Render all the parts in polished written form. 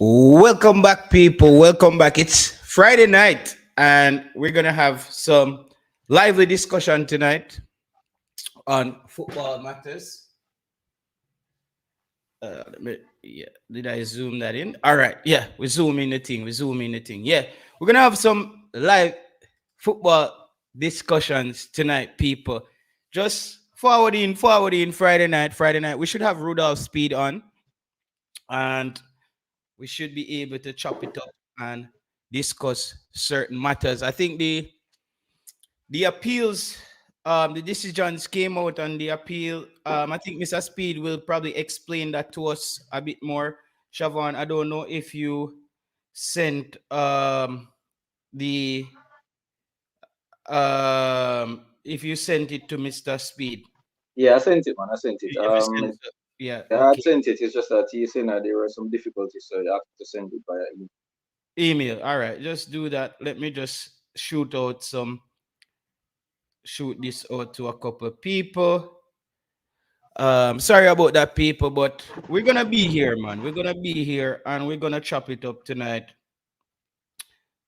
Welcome back, people. Welcome back. It's Friday night, and we're gonna have some lively discussion tonight on football matters. Did I zoom that in? All right, yeah, we zoom in the thing. Yeah, we're gonna have some live football discussions tonight, people. Just forwarding Friday night. We should have Rudolph Speid on, and we should be able to chop it up and discuss certain matters. I think the appeals, the decisions came out on the appeal. I think Mr. Speid will probably explain that to us a bit more. Siobhan, I don't know if you sent the if you sent it to Mr. Speid. Yeah, I sent it, man. I sent it. Yeah, I sent it. It's just that he's saying that there were some difficulties, so I have to send it via email. Email. All right, just do that. Let me just shoot this out to a couple of people. Sorry about that, people, but we're gonna be here, man. We're gonna be here, and we're gonna chop it up tonight.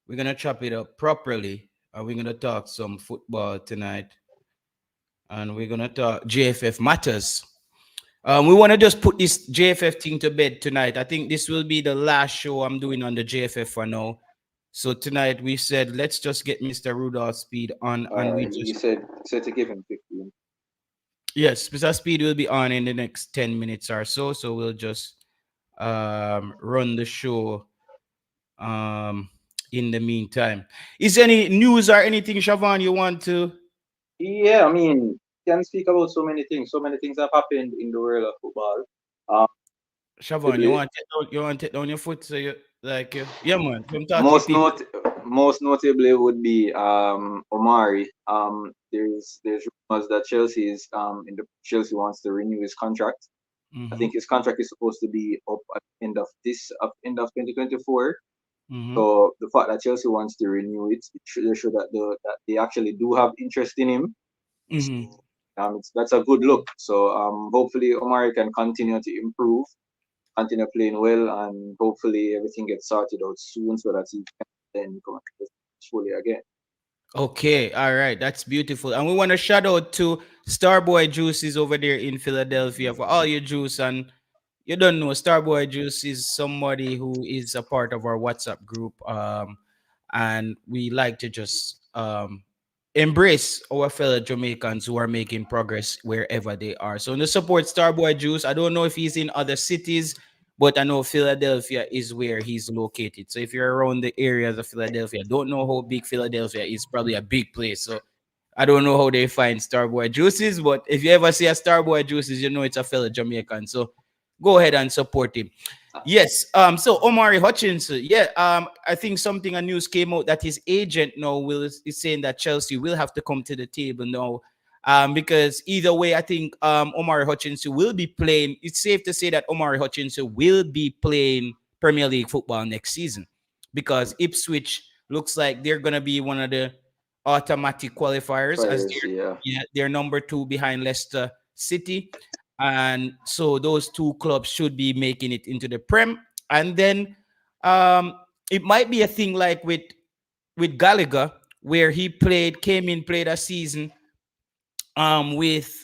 We're gonna chop it up properly, and we're gonna talk some football tonight, and we're gonna talk JFF matters. We want to just put this JFF thing to bed tonight. I think this will be the last show I'm doing on the JFF for now. So tonight we said let's just get Mr. Rudolph Speid on, and we just said to give him 15. Yes, Mr. Speid will be on in the next 10 minutes or so. So we'll just run the show in the meantime. Is there any news or anything, Siobhan, you want to? Yeah, I mean, can speak about so many things. So many things have happened in the world of football. Siobhan, you want to take down your foot so you like yeah man. I'm talking to Most people. most notably would be Omari. There's rumors that Chelsea wants to renew his contract. I Mm-hmm. think his contract is supposed to be up at end of 2024. Mm-hmm. So the fact that Chelsea wants to renew it, they show that they actually do have interest in him. Mm-hmm. That's a good look. So hopefully Omari can continue to improve, continue playing well, and hopefully everything gets sorted out soon so that he can then come fully again. Okay, all right, that's beautiful. And we want to shout out to Starboy Juices over there in Philadelphia for all your juice. And you don't know, Starboy Juice is somebody who is a part of our WhatsApp group. And we like to just embrace our fellow Jamaicans who are making progress wherever they are. So, to support Starboy Juice, I don't know if he's in other cities, but I know Philadelphia is where he's located. So, if you're around the areas of Philadelphia, don't know how big Philadelphia is, probably a big place. So, I don't know how they find Starboy Juices, but if you ever see a Starboy Juices, you know it's a fellow Jamaican. So, go ahead and support him. Yes. So Omari Hutchinson, yeah. I think something a news came out that his agent now is saying that Chelsea will have to come to the table now. Because either way, I think Omari Hutchinson will be playing. It's safe to say that Omari Hutchinson will be playing Premier League football next season because Ipswich looks like they're gonna be one of the automatic qualifiers as Players, yeah. they're number two behind Leicester City. And so those two clubs should be making it into the Prem. And then um, it might be a thing like with Gallagher, where he came in, played a season with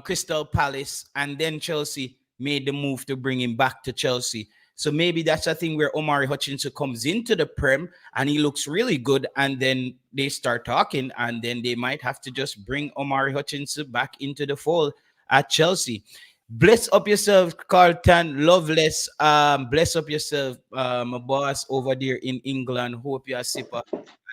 Crystal Palace, and then Chelsea made the move to bring him back to Chelsea. So maybe that's a thing where Omari Hutchinson comes into the Prem and he looks really good, and then they start talking, and then they might have to just bring Omari Hutchinson back into the fold at Chelsea. Bless up yourself, Carlton. Loveless. Bless up yourself, my boss over there in England. Hope you are sip a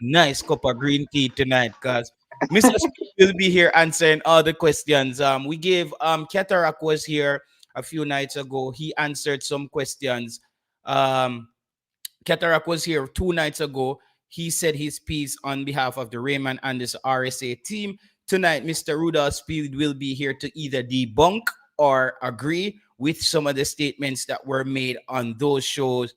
nice cup of green tea tonight, cause Mr. Speed will be here answering all the questions. We gave Katarock was here a few nights ago. He answered some questions. Um, Katarak was here 2 nights ago. He said his piece on behalf of the Raymond and this RSA team. Tonight, Mr. Rudolph Speed will be here to either debunk or agree with some of the statements that were made on those shows.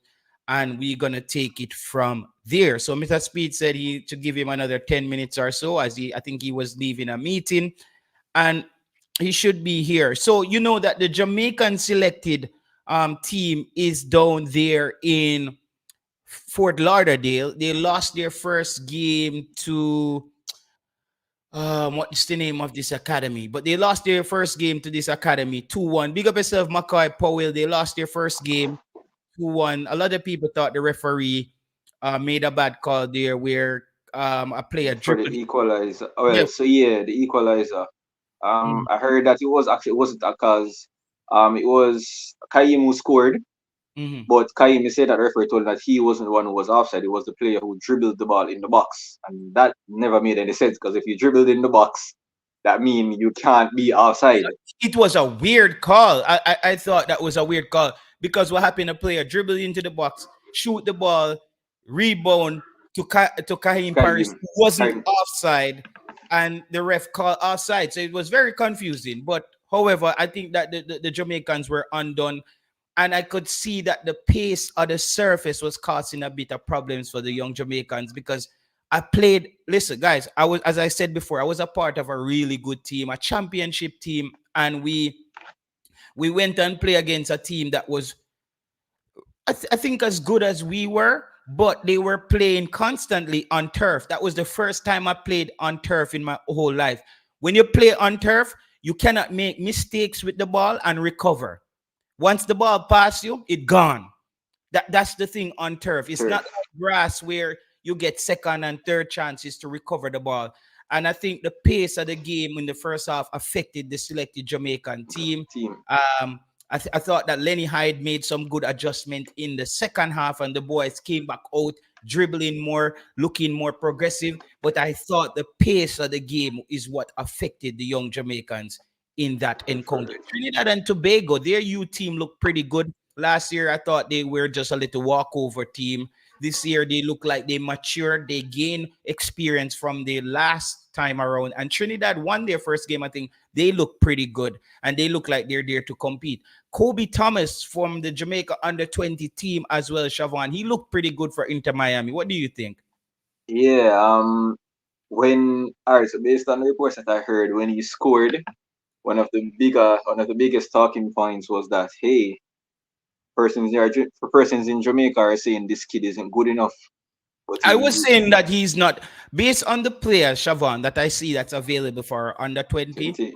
And we're gonna take it from there. So Mr. Speed said he to give him another 10 minutes or so, as I think he was leaving a meeting, and he should be here. So you know that the Jamaican selected team is down there in Fort Lauderdale. They lost their first game to what's the name of this academy? But they lost their first game to this academy 2-1. Big up yourself, McCoy Powell. They lost their first game 2-1. A lot of people thought the referee made a bad call there where a player For the dribbled. equalizer. Yeah. Well, so yeah, the equalizer. Mhm, I heard that it wasn't a cause. It was Kaim who scored, mhm. but Kaim said that referee told him that he wasn't the one who was offside. It was the player who dribbled the ball in the box, and that never made any sense because if you dribbled in the box, that means you can't be offside. It was a weird call. I thought that was a weird call because what happened? A player dribble into the box, shoot the ball, rebound to Kahim Paris, Kaim, who wasn't Kaim, offside, and the ref called offside. So it was very confusing. But however, I think that the Jamaicans were undone, and I could see that the pace of the surface was causing a bit of problems for the young Jamaicans because I played. Listen, guys, I was, as I said before, I was a part of a really good team, a championship team, and we went and play against a team that was, I think, as good as we were, but they were playing constantly on turf. That was the first time I played on turf in my whole life. When you play on turf, you cannot make mistakes with the ball and recover. Once the ball passes you, it gone. That's the thing on turf. It's not turf like grass where you get second and third chances to recover the ball. And I think the pace of the game in the first half affected the selected Jamaican team. team. Um, I thought that Lenny Hyde made some good adjustment in the second half, and the boys came back out dribbling more, looking more progressive. But I thought the pace of the game is what affected the young Jamaicans in that encounter. Perfect. Trinidad and Tobago, their youth team looked pretty good. Last year, I thought they were just a little walkover team. This year, they look like they matured. They gained experience from the last time around. And Trinidad won their first game. I think they look pretty good. And they look like they're there to compete. Kobe Thomas from the Jamaica under-20 team as well, Siobhan. He looked pretty good for Inter Miami. What do you think? Yeah. When all right. So based on the reports that I heard, when he scored, one of the biggest talking points was that, hey, persons in Jamaica are saying this kid isn't good enough, but I was saying that he's not, based on the players, Siobhan, that I see that's available for under-20. 20.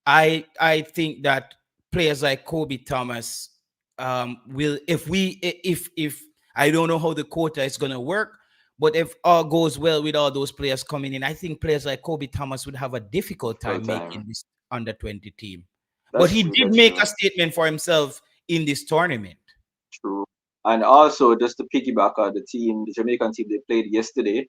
I think that players like Kobe Thomas will, if I don't know how the quota is gonna work, but if all goes well with all those players coming in, I think players like Kobe Thomas would have a difficult Full time making time. this under-20 team. But That's he true. did That's make a true. statement for himself in this tournament. True. And also, just to piggyback on the Jamaican team they played yesterday.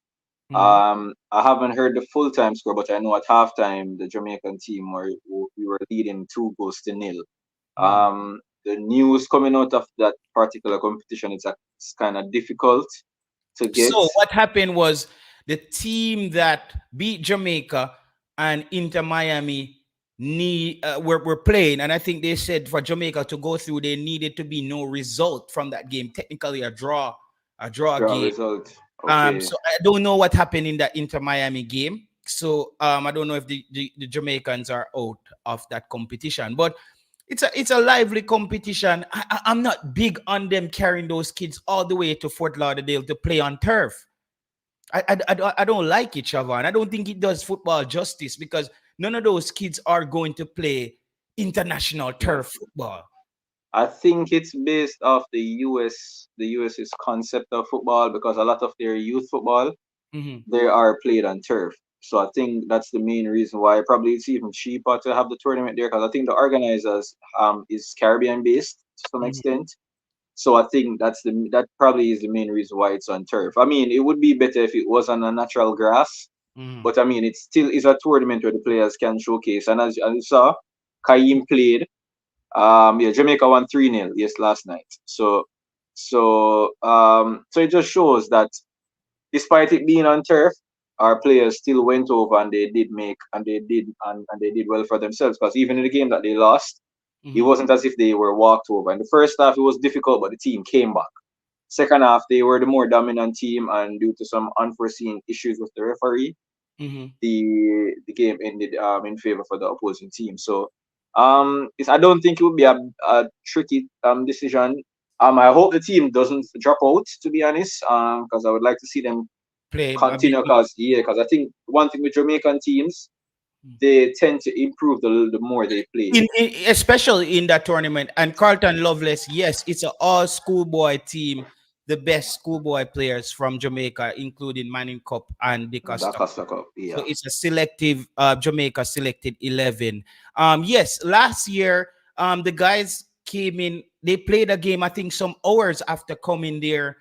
Mhm. I haven't heard the full time score, but I know at halftime the Jamaican team we were leading 2 goals to nil. Mhm. The news coming out of that particular competition it's kind of difficult to get. So what happened was the team that beat Jamaica and Inter Miami were playing, and I think they said for Jamaica to go through, there needed to be no result from that game. Technically, a draw Draw game. result. Okay. So I don't know what happened in that Inter Miami game. So I don't know if the Jamaicans are out of that competition, but it's a lively competition. I'm not big on them carrying those kids all the way to Fort Lauderdale to play on turf. I don't like it, Siobhan. I don't think it does football justice because none of those kids are going to play international No. turf football. I think it's based off the US's concept of football because a lot of their youth football Mhm. they are played on turf. So I think that's the main reason why probably it's even cheaper to have the tournament there because I think the organizers is Caribbean based to some Mhm. extent. So I think that probably is the main reason why it's on turf. I mean, it would be better if it was on a natural grass, Mhm. but I mean, it still is a tournament where the players can showcase. And as you saw, Kaim played. Yeah, Jamaica won 3-0 yes last night. So it just shows that despite it being on turf, our players still went over and they did make and they did well for themselves. Because even in the game that they lost, it Mhm. wasn't as if they were walked over. In the first half, it was difficult, but the team came back. Second half, they were the more dominant team, and due to some unforeseen issues with the referee, Mhm. the game ended in favor for the opposing team. So I don't think it would be a tricky decision. I hope the team doesn't drop out, to be honest, because I would like to see them Play a bit continue. more. Because I think one thing with Jamaican teams, they tend to improve the more they play. Especially in that tournament. And Carlton Loveless, yes, it's an all schoolboy team, the best schoolboy players from Jamaica, including Manning Cup and the The Costa Costa Cup. Cup, So yeah. it's a selective Jamaica selected 11. Yes, last year the guys came in. They played a game. I think some hours after coming there,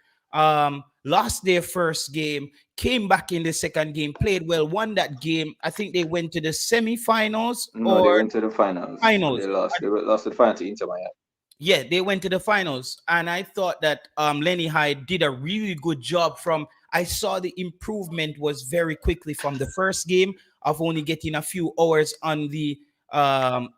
lost their first game, came back in the second game, played well, won that game. I think they went to the semifinals No, they or went to the finals and they finals. lost. They lost the final to Inter Miami. Yeah, they went to the finals, and I thought that Lenny Hyde did a really good job. From I saw the improvement was very quickly from the first game of only getting a few hours on the on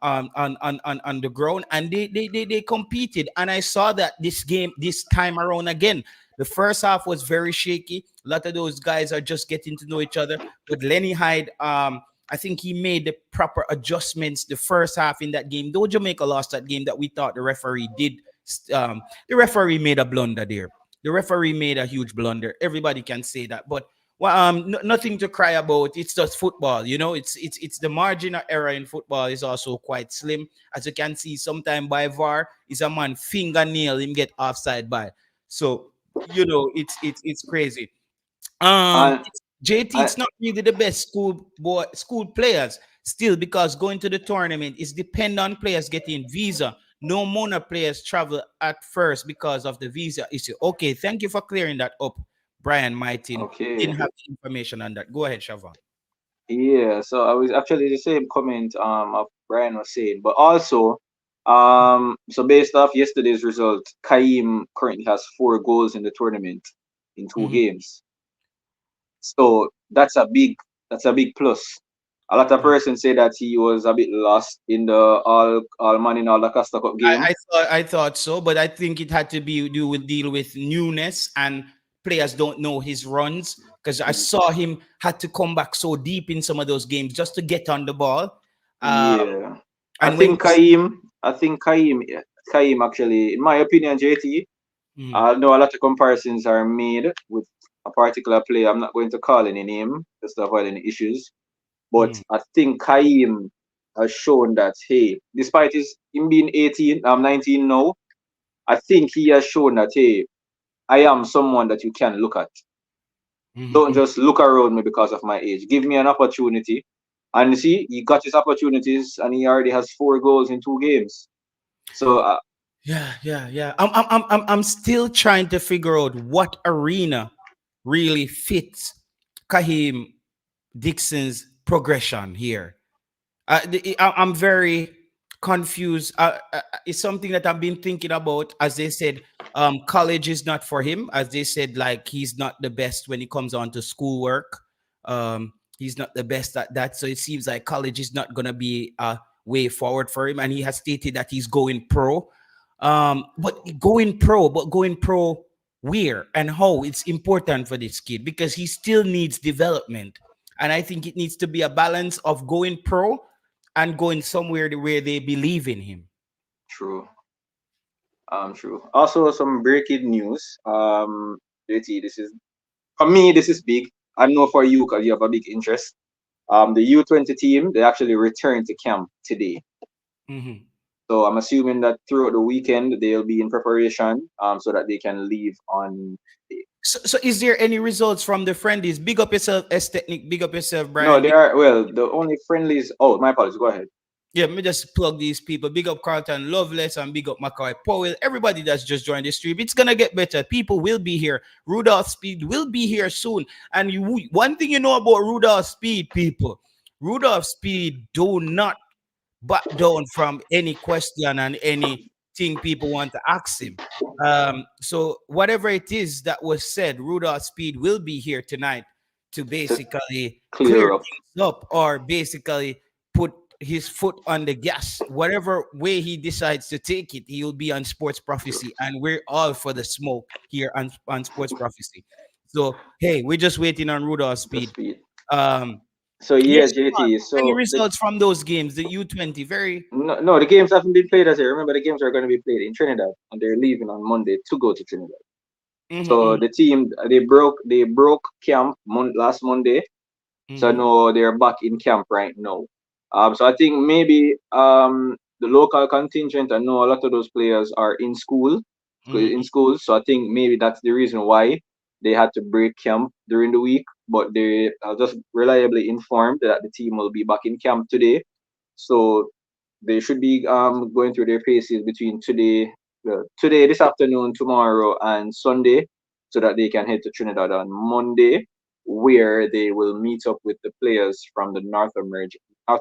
the ground, and they competed, and I saw that this game this time around again. The first half was very shaky. A lot of those guys are just getting to know each other, but Lenny Hyde, I think he made the proper adjustments the first half in that game. Though Jamaica lost that game, that we thought the referee did. The referee made a blunder there. The referee made a huge blunder. Everybody can say that, but well, nothing to cry about. It's just football, you know. It's the margin of error in football is also quite slim, as you can see. Sometime by VAR is a man fingernail him get offside by. So it's crazy. And JT, I it's not really the best school players still because going to the tournament is depend on players getting visa. No Mona players travel at first because of the visa issue. Okay, thank you for clearing that up, Brian Martin. Didn't okay. have the information on that. Go ahead, Shavan. Yeah, so I was actually the same comment Brian was saying. But also, so based off yesterday's result, Kaim currently has 4 goals in the tournament in 2 games. So that's a big plus. A lot of persons say that he was a bit lost in the all man in all the Costa Cup game. I thought so, but I think it had to be deal with newness and players don't know his runs because I saw him had to come back so deep in some of those games just to get on the ball. Um, Yeah. I and when think Kaim actually, in my opinion, JT, Mhm, I know a lot of comparisons are made with a particular player. I'm not going to call any name just to avoid any issues. But mhm, I think Kaim has shown that, hey, despite him being 18, I'm 19 now, I think he has shown that, hey, I am someone that you can look at. Don't mhm. just look around me because of my age. Give me an opportunity. And you see, he got his opportunities and he already has 4 goals in 2 games. So, Yeah. I'm still trying to figure out what arena really fits Kahim Dixon's progression here. I'm very confused. It's something that I've been thinking about. As they said, college is not for him. As they said, like he's not the best when it comes on to schoolwork. He's not the best at that. So it seems like college is not gonna be a way forward for him. And he has stated that he's going pro. But going pro where and how it's important for this kid because he still needs development. And I think it needs to be a balance of going pro and going somewhere where they believe in him. true. True. Also, some breaking news. JT, this is, for me, this is big. I know for you, because you have a big interest. The U20 team, they actually returned to camp today. Mhm. So I'm assuming that throughout the weekend they'll be in preparation, so that they can leave on. So is there any results from the friendlies? Big up yourself, S Technique. Big up yourself, No, Brian. they are, well, the only friendlies. Oh, my apologies. Go ahead. Yeah, let me just plug these people. Big up Carlton Loveless and big up McCoy Powell. Everybody that's just joined the stream. It's gonna get better. People will be here. Rudolph Speed will be here soon. And one thing you know about Rudolph Speed, people, Rudolph Speed do not back down from any question and anything people want to ask him. So whatever it is that was said, Rudolph Speed will be here tonight to To basically clear clear up. things up or basically put his foot on the gas. Whatever way he decides to take it, he'll be on Sports True. Prophecy, and we're all for the smoke here on Sports Prophecy. So hey, we're just waiting on Rudolph The Speed. speed. Um, So yeah, yes, come on. JT. Any So results from those games? The U20, very. no, no, the games haven't been played as yet. Remember, the games are going to be played in Trinidad, and they're leaving on Monday to go to Trinidad. So Mm-hmm, the team, they broke camp last Monday. So mm-hmm, no, they're back in camp right now. So I think maybe the local contingent. I know a lot of those players are in school, mm-hmm. So I think maybe that's the reason why they had to break camp during the week. But they are just reliably informed that the team will be back in camp today. So they should be going through their paces between today, this afternoon, tomorrow, and Sunday, so that they can head to Trinidad on Monday, where they will meet up with the players from the North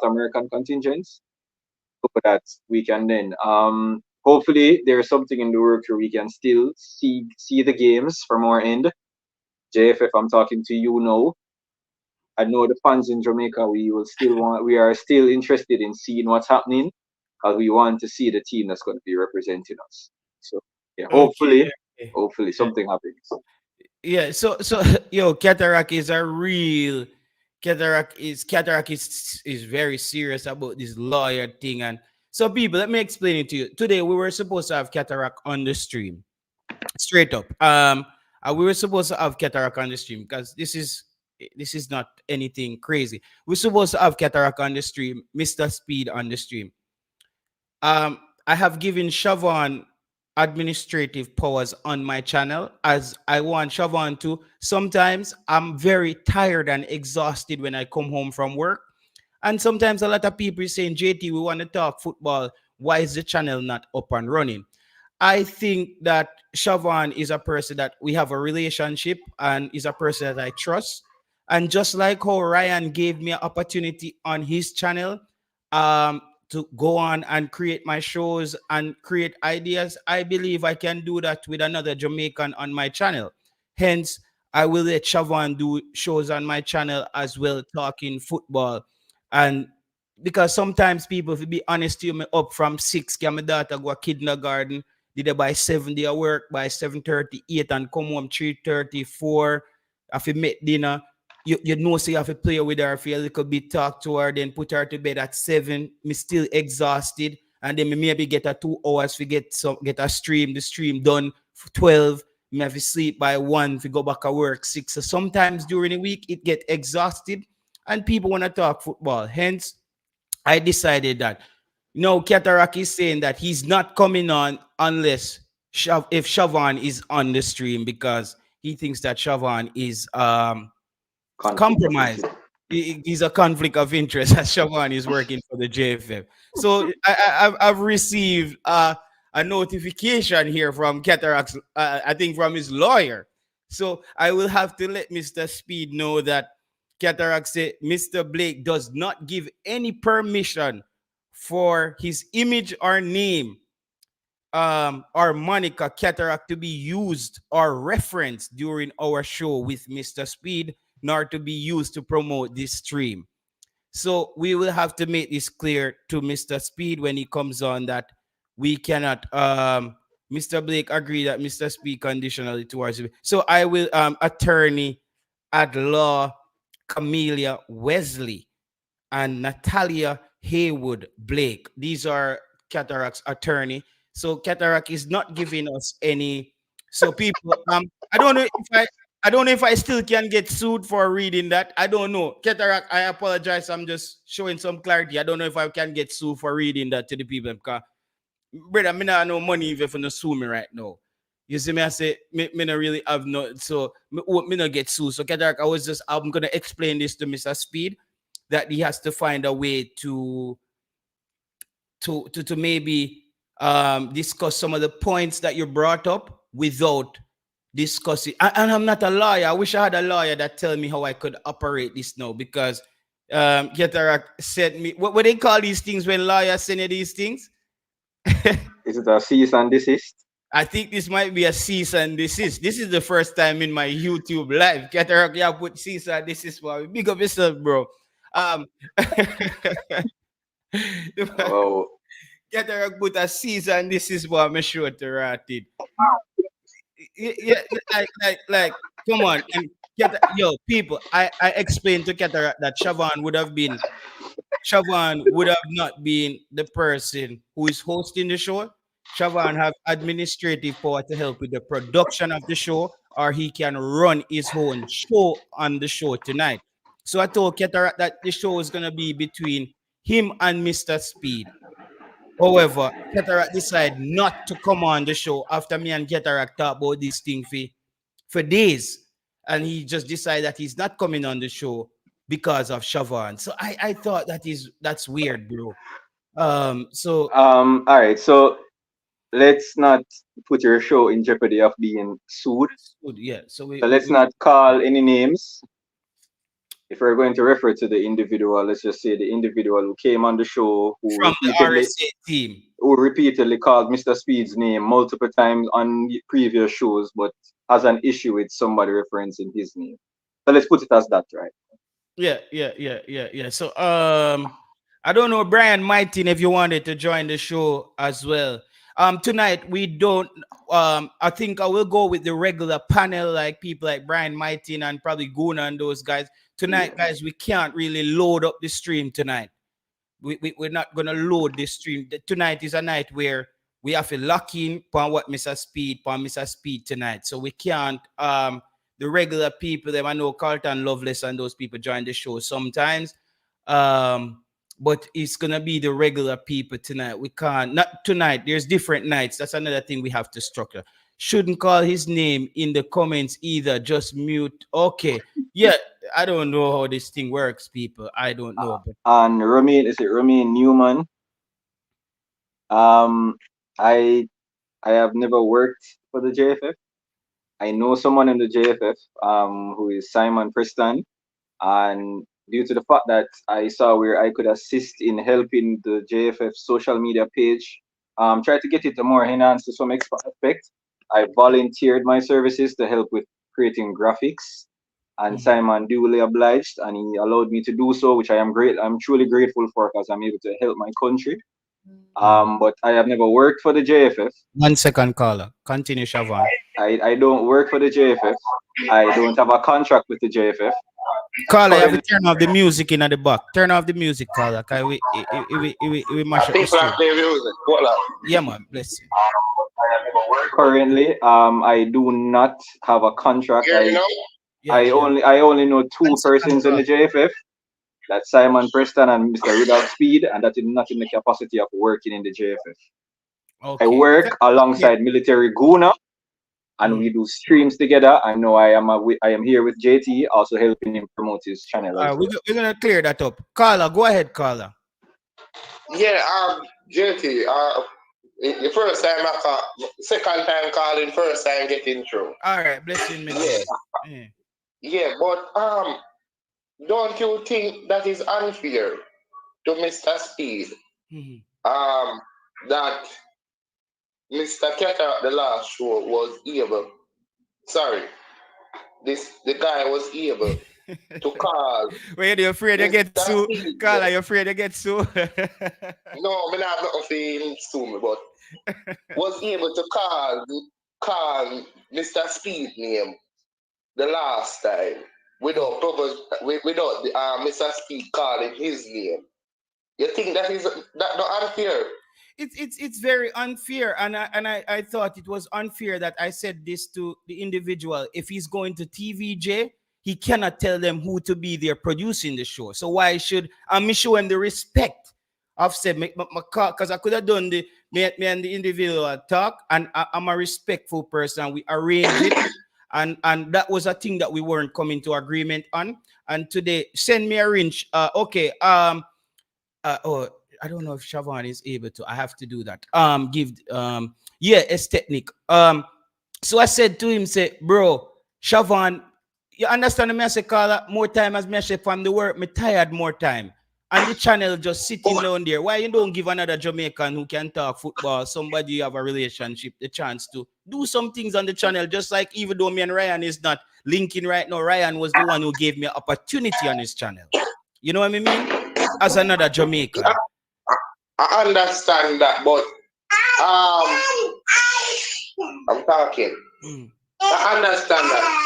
American contingents, so that we can then hopefully there's something in the works where we can still see the games from our end. JFF, I'm talking to you now. I know the fans in Jamaica, we are still interested in seeing what's happening, because we want to see the team that's going to be representing us. So yeah, Okay, hopefully okay. something happens. Yeah. So yo, Katarock is very serious about this lawyer thing, and so people, let me explain it to you. Today we were supposed to have Katarock on the stream, straight up. We were supposed to have Katarock on the stream because this is not anything crazy. We're supposed to have Katarock on the stream, Mr. Speed on the stream. I have given Siobhan administrative powers on my channel as I want Siobhan to. Sometimes I'm very tired and exhausted when I come home from work. And sometimes a lot of people saying, JT, we want to talk football. Why is the channel not up and running? I think that Siobhan is a person that we have a relationship and is a person that I trust. And just like how Ryan gave me an opportunity on his channel, to go on and create my shows and create ideas, I believe I can do that with another Jamaican on my channel. Hence, I will let Siobhan do shows on my channel as well, talking football. And because sometimes people, if you be honest, you me up from 6, get my daughter go to kindergarten, did it by 7 day work, by 7:38 and come home 3:34. If you make dinner, you know, so you have to play with her for a little bit, talk to her, then put her to bed at 7. Me still exhausted. And then me maybe get a 2 hours to get a stream, the stream done for 12. Me have to sleep by 1 to go back to work 6. So sometimes during the week it get exhausted and people want to talk football. Hence, I decided that no, Katarock is saying that he's not coming on unless if Siobhan is on the stream because he thinks that Siobhan is Conflict of compromised. interest. He's a conflict of interest as Siobhan is working for the JFF. So I've received a notification here from Katarock's, I think from his lawyer. So I will have to let Mr. Speid know that Katarock said Mr. Blake does not give any permission for his image or name or Monica Katarock to be used or referenced during our show with Mr. Speid, nor to be used to promote this stream. So we will have to make this clear to Mr. Speid when he comes on that we cannot Mr. Blake agree that Mr. Speid conditionally towards you. So I will attorney at law Camelia Wesley and Natalia Haywood Blake. These are Katarock's attorney. So Katarock is not giving us any. So people, I don't know if I don't know if I still can get sued for reading that. I don't know. Katarock, I apologize. I'm just showing some clarity. I don't know if I can get sued for reading that to the people because, brother, me not no money even for no sue me right now. You see me, I say, me not really have no, so me not get sued. So Katarock, I'm gonna explain this to Mr. Speid that he has to find a way to maybe discuss some of the points that you brought up without discussing. And I'm not a lawyer. I wish I had a lawyer that tell me how I could operate this now because Katarak said me what they call these things when lawyers send you these things. Is it a cease and desist? I think this might be a cease and desist. This is the first time in my YouTube live. Katarak, yeah, put cease and desist for me. Big up yourself, bro. Um, Oh, Katarak put a cease and desist for me sure to write it. Yeah, like, come on. And yo, people, I explained to Katarak that Siobhan would have not been the person who is hosting the show. Siobhan have administrative power to help with the production of the show, or he can run his own show on the show tonight. So I told Katarak that the show is gonna be between him and Mr. Speid. However, Katarak decided not to come on the show after me and Katarak talked about this thing for days. And he just decided that he's not coming on the show because of Siobhan. So I thought that's weird, bro. So all right. So let's not put your show in jeopardy of being sued. yeah. So So let's not call any names. If we're going to refer to the individual, let's just say the individual who came on the show from the RSA team. who repeatedly called Mr. Speed's name multiple times on previous shows, but has an issue with somebody referencing his name. So let's put it as that, right? Yeah. So I don't know, Brian Mightin, if you wanted to join the show as well. Tonight we don't I think I will go with the regular panel, like people like Brian Mightin and probably Guna and those guys. Tonight, guys, we can't really load up the stream tonight. We're not gonna load this stream. Tonight is a night where we have to lock in upon what Mr. Speid tonight. So we can't the regular people, them I know Carlton Loveless and those people join the show sometimes. But it's gonna be the regular people tonight. We can't not tonight. There's different nights. That's another thing we have to structure. Shouldn't call his name in the comments either. Just mute. Okay. Yeah, I don't know how this thing works, people. I don't know. But And Romain Newman? I have never worked for the JFF. I know someone in the JFF who is Simon Preston, and due to the fact that I saw where I could assist in helping the JFF social media page, try to get it more enhanced to some aspect. I volunteered my services to help with creating graphics, and Mhm. Simon duly obliged, and he allowed me to do so, which I am great. I'm truly grateful for because I'm able to help my country. Mhm. But I have never worked for the JFF. 1 second, caller. Continue, Siobhan. I don't work for the JFF. I don't have a contract with the JFF. Caller, you have to Currently, turn off the music in the back. Turn off the music, caller. Cause we mash up the People are studio. playing music. Hold up. Yeah, man. Bless you. currently, I do not have a contract. Hear me now? Yeah, yeah. I only know One two second, persons in caller. the JFF. That's Simon Preston and Mr. Rudolph Speid, and that is not in the capacity of working in the JFF. I Okay. work Yeah. alongside Military Guna, and Mhm. we do streams together. I know I am here with JT, also helping him promote his channel as well. We're gonna clear that up. Caller, go ahead, caller. Yeah, JT, the first time I call, second time calling, first time getting through. All right, blessing, me Yeah, God. Yeah. yeah, but don't you think that is unfair to Mr. Speed? Mhm. That Mr. Katarock, the last show, was able. Sorry, the guy was able to call Wait, you afraid you get Mr. sued? Speed. Caller, you afraid you get sued? No, me not have nothing for him sue me, but was able to call Mr. Speed name the last time without Mr. Speed calling his name. You think that is that not unfair? It's very unfair, and I thought it was unfair that I said this to the individual. If he's going to TVJ, he cannot tell them who to be there producing the show. So why should I show him the respect of said because I could have done me and the individual talk, and I'm a respectful person. We arrange it. And that was a thing that we weren't coming to agreement on. And today, send me a rinse. Okay. Oh, I don't know if Siobhan is able to. I have to do that. Give yeah, it's technique. So I said to him, say, bro, Siobhan, you understand me? I say, Carla, more time as me I say from the work, me tired more time. And the channel just sitting down there. Why you don't give another Jamaican who can talk football, somebody you have a relationship, the chance to do some things on the channel? Just like even though me and Ryan is not linking right now, Ryan was the one who gave me an opportunity on his channel. You know what I mean? As another Jamaican. I understand that, but I'm talking. Mm. I understand that.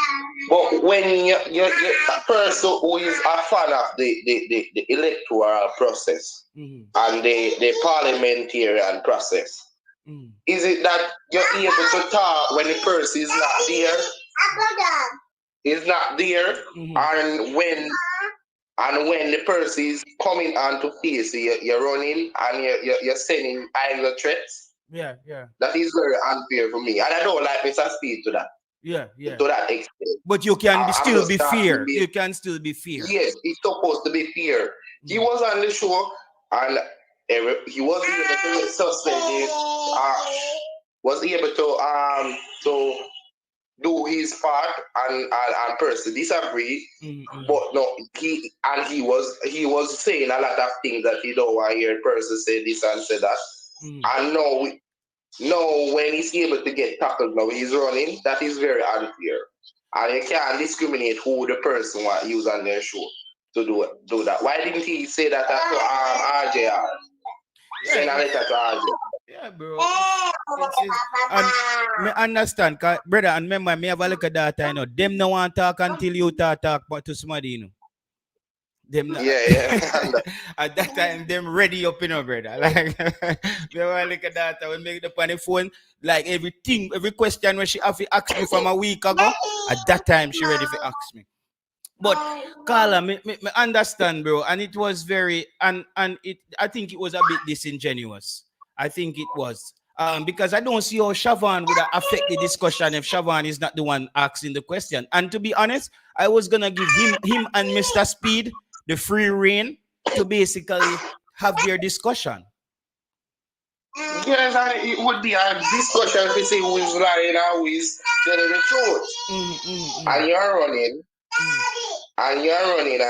But when you're a person who is a fan of the electoral process and the parliamentarian process, is it that you're able to talk when the person is not there? Is not there, and when the person is coming on to face you, you're running and you're sending idle threats. Yeah, yeah. That is very unfair for me, and I don't like Mr. Speed to that. Yeah, yeah. To that extent. But you can still be fair. You can still be fair. Yes, it's supposed to be fair. He was on the show and he was able to suspend him. Was able to do his part and person disagree. But no, he was saying a lot of things that he don't want to hear person say this and say that. And no, when he's able to get tackled now, he's running. That is very unfair. And you can't discriminate who the person want to use on their show to do that. Why didn't he say that to RJR? Send a letter to RJR. Yeah, bro. And me understand, brother, and remember, me have a look at that, you know. Them no want talk until you talk but to somebody, you know. Them not, yeah. At that time, them ready up, you know, brother. Like, me have a look at that, I will make the on the phone, like everything, every question when she have to ask me from a week ago, at that time, she ready to ask me. But Carla, me understand, bro, and it was very and it. I think it was a bit disingenuous. I think it was because I don't see how Siobhan would affect the discussion if Siobhan is not the one asking the question. And to be honest, I was gonna give him and Mr. Speid the free reign to basically have their discussion. Yes, and it would be a discussion to see who is lying and who is telling the truth. And you're running. and you're running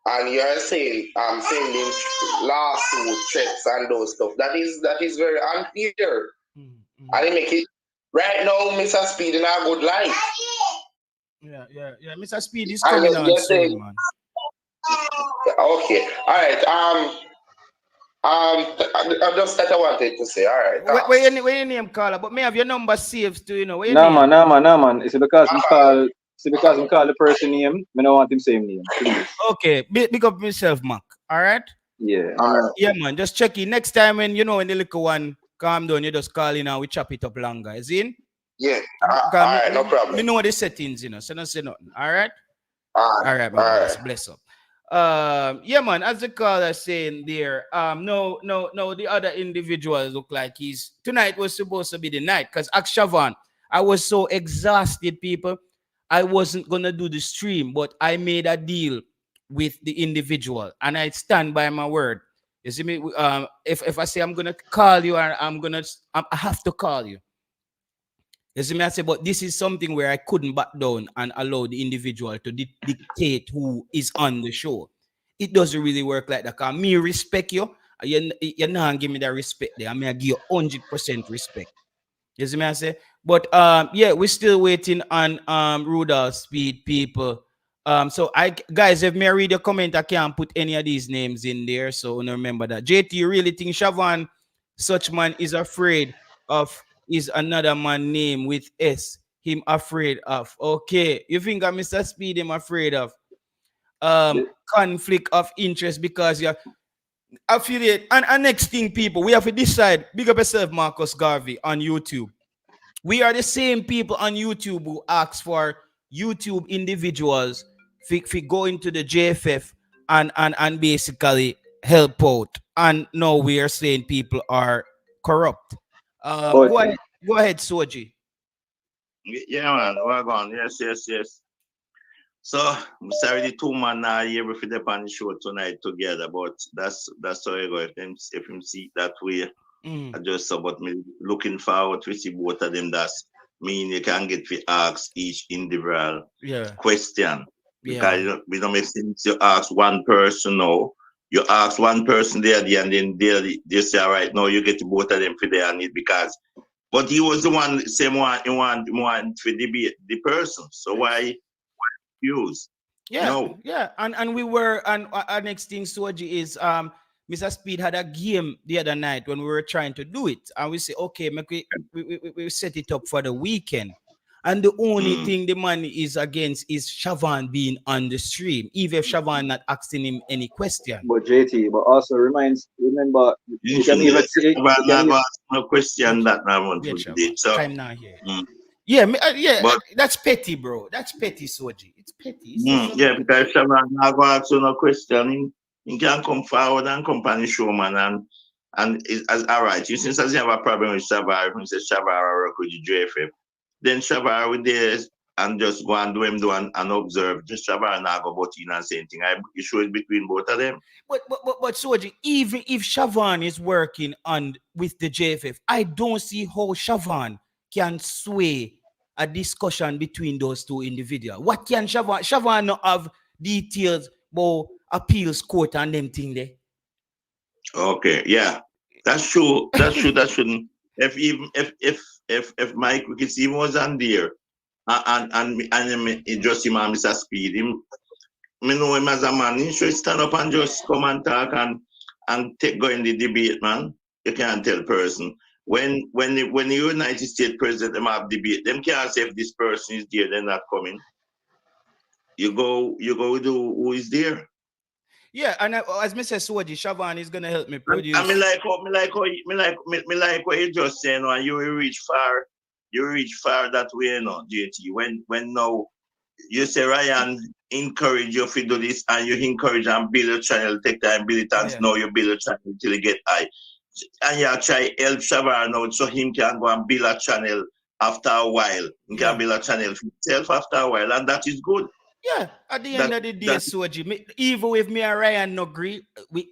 and you're saying sending lawsuit checks and those stuff. That is very unfair. And it make it right now, Mr. Speid in a good life. Yeah. Mr. Speid is And coming on say, soon, man. okay, all right. Just that I wanted to say. All right. Where your name, caller? But may have your number saved too, you know. Where your Nah, name? man. It's because him call the person name. I don't want him same name, please. Okay, big up yourself, Mark. All right. Yeah. Yeah, man. Just check in next time when when the little one calm down. You just call in and we chop it up longer. Is in? Yeah. All right. No problem. Me know the settings, so don't say nothing. All right. All right, my brothers. Bless up. Yeah, man. As the caller saying there, no, the other individuals look like tonight was supposed to be the night because Akshavan, I was so exhausted, people. I wasn't gonna do the stream, but I made a deal with the individual, and I stand by my word. You see me? If I say I'm gonna call you, I have to call you. You see me? I say, but this is something where I couldn't back down and allow the individual to dictate who is on the show. It doesn't really work like that. Cause me respect you. You not give me that respect there. I mean, I give you 100% respect. You see me? I say, but yeah, we're still waiting on Rudolph Speid, people. So guys, if me read your comment, I can't put any of these names in there. So remember that. JT, you really think Shavan, such man is afraid of is another man name with S? Him afraid of. Okay, you think I'm Mr. Speid him afraid of? Conflict of interest because you're affiliate. And next thing, people, we have to decide. Big up yourself, Marcus Garvey on YouTube. We are the same people on YouTube who ask for YouTube individuals to go into the JFF and basically help out. And now we are saying people are corrupt. Go ahead, Soji. Yeah, man. We're on. Yes. So I'm sorry the two man are here with the on the show tonight together, but that's how I go. If him see it that way, I just about me looking forward to see both of them. That's mean you can get to ask each individual question. Because we don't make sense you ask one person now. You ask one person there and then they say, all right, now you get to both of them for their need because but he was the one same one he want to debate the person. So why use? Yeah. And we were and our next thing, Soji, is Mr. Speid had a game the other night when we were trying to do it, and we say, okay, we set it up for the weekend. And the only thing the man is against is Shavan being on the stream, even if Shavan not asking him any question. But JT, but also remember, you can even see no question that I want to do. So I'm not here. Yeah, but that's petty, bro. That's petty, Soji. It's petty. Yeah, because Shavan not going to ask you no question. He can come forward and come on the show, man, and it's all right. You since you have a problem with Shavar, you say Shavar work with the JFF. Then Shavar with this and just go and do and observe. Just Shavar and I go about in and say anything. You show it between both of them. But Soji, even if Shavan is working with the JFF, I don't see how Shavan can sway a discussion between those two individuals. What can Shavan not have details about appeals court and them thing there? Okay, yeah. That's true. That shouldn't if Mike Ricketts even was on there and just him and Mr. Speid, him me know him as a man, he should stand up and just come and talk and go in the debate, man. You can't tell person. When the United States president them have debate, them can't say if this person is there, they're not coming. You go do who is there. Yeah, and as Mr. Soji, Shavan is gonna help me produce. I mean, like what you just saying, and you reach far that way, you know, JT. When now you say Ryan encourage you to do this, and you encourage and build a channel, take time, build it, and now you build a channel until you get high. And you try help Shavan out so him can go and build a channel after a while. He can build a channel for himself after a while, and that is good. Yeah, at the end of the day, Soji, even if me and Ryan no agree,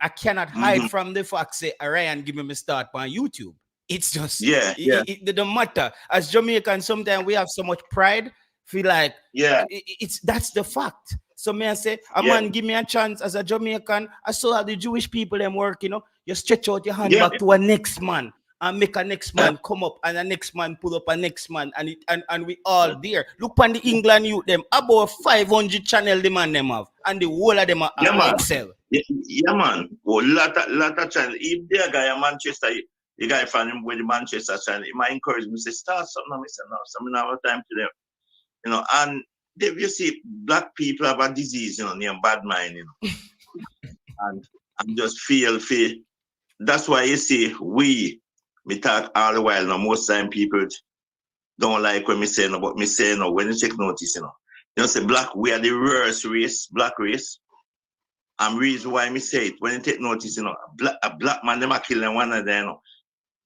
I cannot hide from the fact say Ryan give me a start on YouTube. It's just it don't matter. As Jamaican, sometimes we have so much pride Feel like Yeah. it's that's the fact. So may I say, a Yeah. man give me a chance as a Jamaican. I saw how the Jewish people them work, you know. You stretch out your hand Yeah. back to a next man and make a next man come up and a next man pull up a next man and we all there. Look on the England youth them about 500 channel the man them have and the whole of them are Yeah, man. excel. Yeah, man. Well, lot of channel. If there guy in Manchester, the guy from him with the Manchester channel, he might encourage me say start something. I say no, something have time to them. You know, and you see black people have a disease, you know, near bad mind, you know. and just feel. That's why you see we talk all the while. Now most time people don't like when me say no, but me say no when you take notice, you know. You know, say black, we are the worst race, black race. And reason why me say it, when you take notice, you know, a black man, them are killing one of them, you know.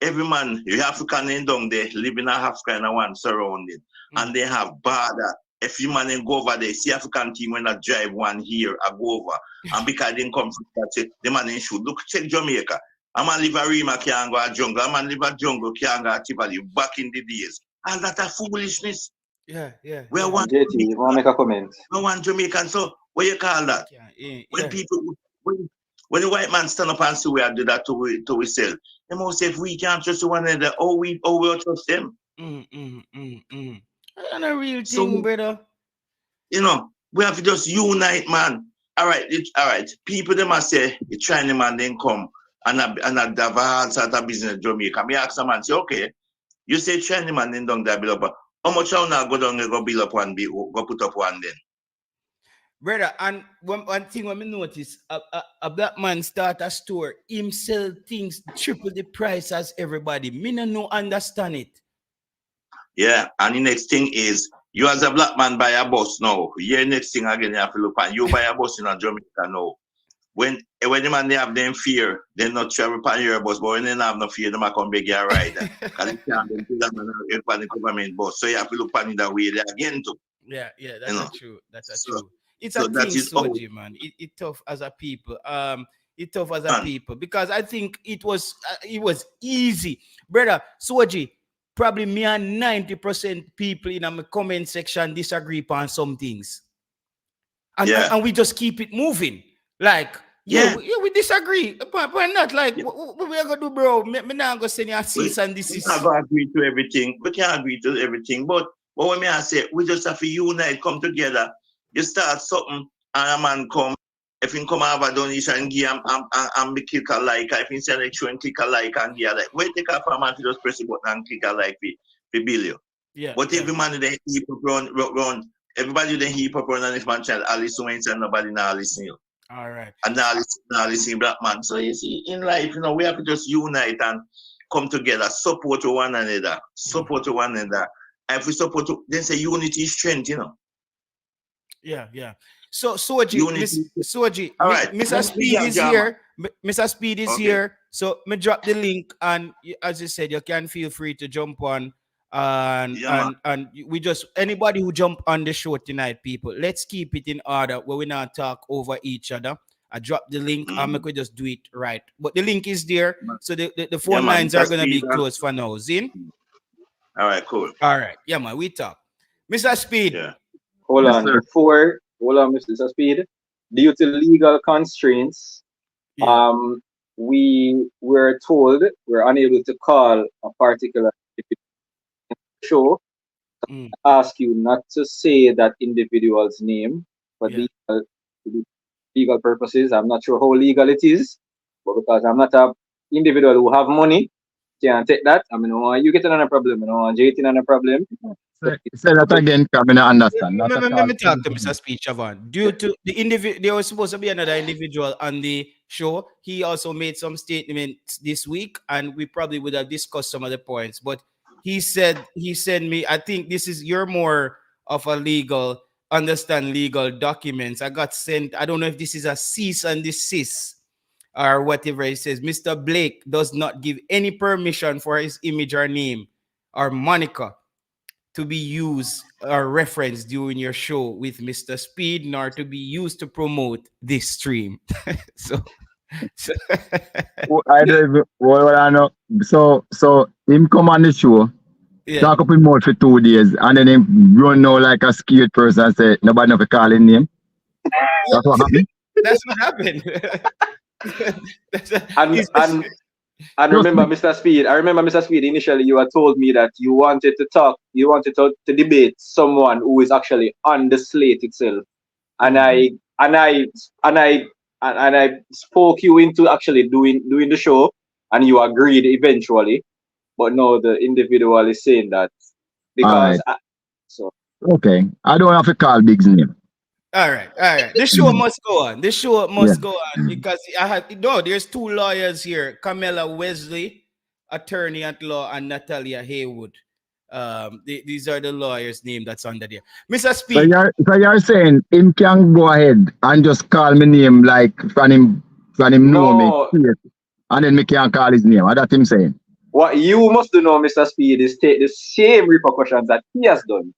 Every man, you African in down there, living in Africa in one surrounding, and they have border. If you man go over there, see African team when I drive one here, I go over. And because they come from that, the man in shoot. Look, check Jamaica. A man live a Rima, can't go a jungle. A man live a jungle, can't go a Tivoli. Back in the days. And that's a foolishness. Yeah. We want JT, you want to make a comment? we want Jamaican. So what you call that? When people, when the white man stand up and say we do that to ourselves, they must say if we can't trust one another, we trust them. And a real thing, brother. You know, we have to just unite, man. All right. People they must say the Chinese man then come and a have sort of business in Jamaica. Me ask some man say, okay, you say Chinese man then don't build up. How much how now go down and go build up one, go put up one then? Brother, and one thing when me notice, a black man start a store, him sell things triple the price as everybody. Me no understand it. Yeah, and the next thing is, you as a black man buy a bus now. Here next thing again, you have to look and you buy a bus in a Jamaica now. When the man they have them fear, they not travel on your bus, but when they have no fear, they might come beg you a ride. Because they can't do that on the government bus. So you have to look on it that way there again too. Yeah, that's true. That's true. It's so a that thing, is Soji, man. It tough as a people. It tough as a people because I think it was easy, brother. Soji, probably me and 90% people in my comment section disagree on some things, and we just keep it moving. Like, we disagree, but not like what we are gonna do, bro. Me not gonna send you a cease and desist. We can't agree to everything. We can't agree to everything, but when I say we just have to unite, come together. You start something, and a man come. If he come have a donation and give and be click a like, if he send a show and click a like and give a like, wait take off a man to just press the button and click a like for bill you. Yeah. But every man then heap up run, everybody then heap up run on this man child, at least when and nobody now listen you. All right. And now listen black man. So you see, in life, you know, we have to just unite and come together, support one another. And if we support, then say unity is strength, you know. Yeah. So Soji, all right. Mr. Speid is here. Mr. Speid is here. So me drop the link, and as you said, you can feel free to jump on. And we just anybody who jump on the show tonight, people, let's keep it in order where we not talk over each other. I drop the link, and we could just do it right. But the link is there, so the phone lines are gonna be closed for now. Zin? All right, cool. All right, yeah, man, we talk. Mr. Speid. Yeah. Hold on, Mr. Speid. Due to legal constraints, we were told we're unable to call a particular show. I ask you not to say that individual's name for legal purposes. I'm not sure how legal it is, but because I'm not an individual who have money, can't take that. I mean, you get another problem, JT another problem. Say that again, because I don't understand. Let me talk to Mr. Speid, Siobhan. Due to the individual, there was supposed to be another individual on the show. He also made some statements this week, and we probably would have discussed some of the points. But he sent me, I think this is, you're more of a legal documents. I got sent, I don't know if this is a cease and desist or whatever it says. Mr. Blake does not give any permission for his image or name or moniker to be used or referenced during your show with Mr. Speid, nor to be used to promote this stream. so I don't even, I know. So him come on the show. talk up him mouth for 2 days, and then him run now like a scared person and say, nobody know if call his name. That's what happened. That's what happened. And remember, Mr. Speid, initially you had told me that you wanted to debate someone who is actually on the slate itself. And I spoke you into actually doing the show, and you agreed eventually. But no, the individual is saying that because okay, I don't have to call Big's name. All right. This show must go on. Go on because there's 2 lawyers here: Camilla Wesley, attorney at law, and Natalia Haywood. These are the lawyers' name that's under there. Mr. Speid. So you're saying him can go ahead and just call my name like from him know me, and then me can't call his name. That's what him saying. What you must do know, Mr. Speid, is take the same repercussions that he has done.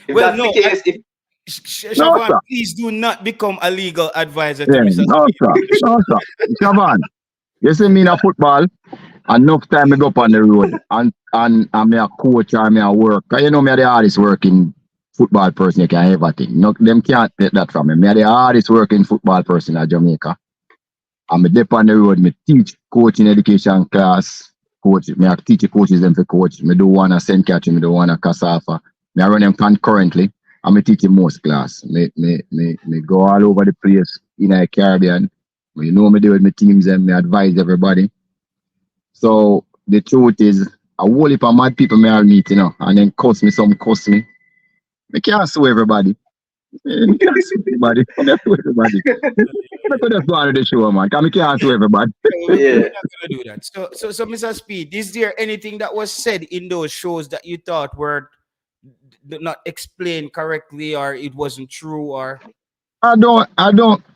If that's the case, Shaban, please do not become a legal advisor to Mr. No, sir. Shaban, you see me in a football, enough time I go up on the road and I'm a coach or I'm a work. You know me are the hardest working football person you can ever think. No, them can't take that from me. Me are the hardest working football person in Jamaica. I'm a dip on the road, me teach coaching education class, coach. Me teach the coaches them for coach. Me do one a St. Catherine, me do one a Casafa. Me I run them concurrently. I'm teaching most class. Me go all over the place in the Caribbean. You know me do with my teams and me advise everybody. So the truth is, a whole heap of mad people me all meet, and then cuss me. Me can't sue everybody. Me can't sue everybody. I can't sue everybody. I could just go on to the show, man. Because I can't sue everybody. We're not gonna do that. So Mr. Speid, is there anything that was said in those shows that you thought were not explained correctly, or it wasn't true, or? I don't.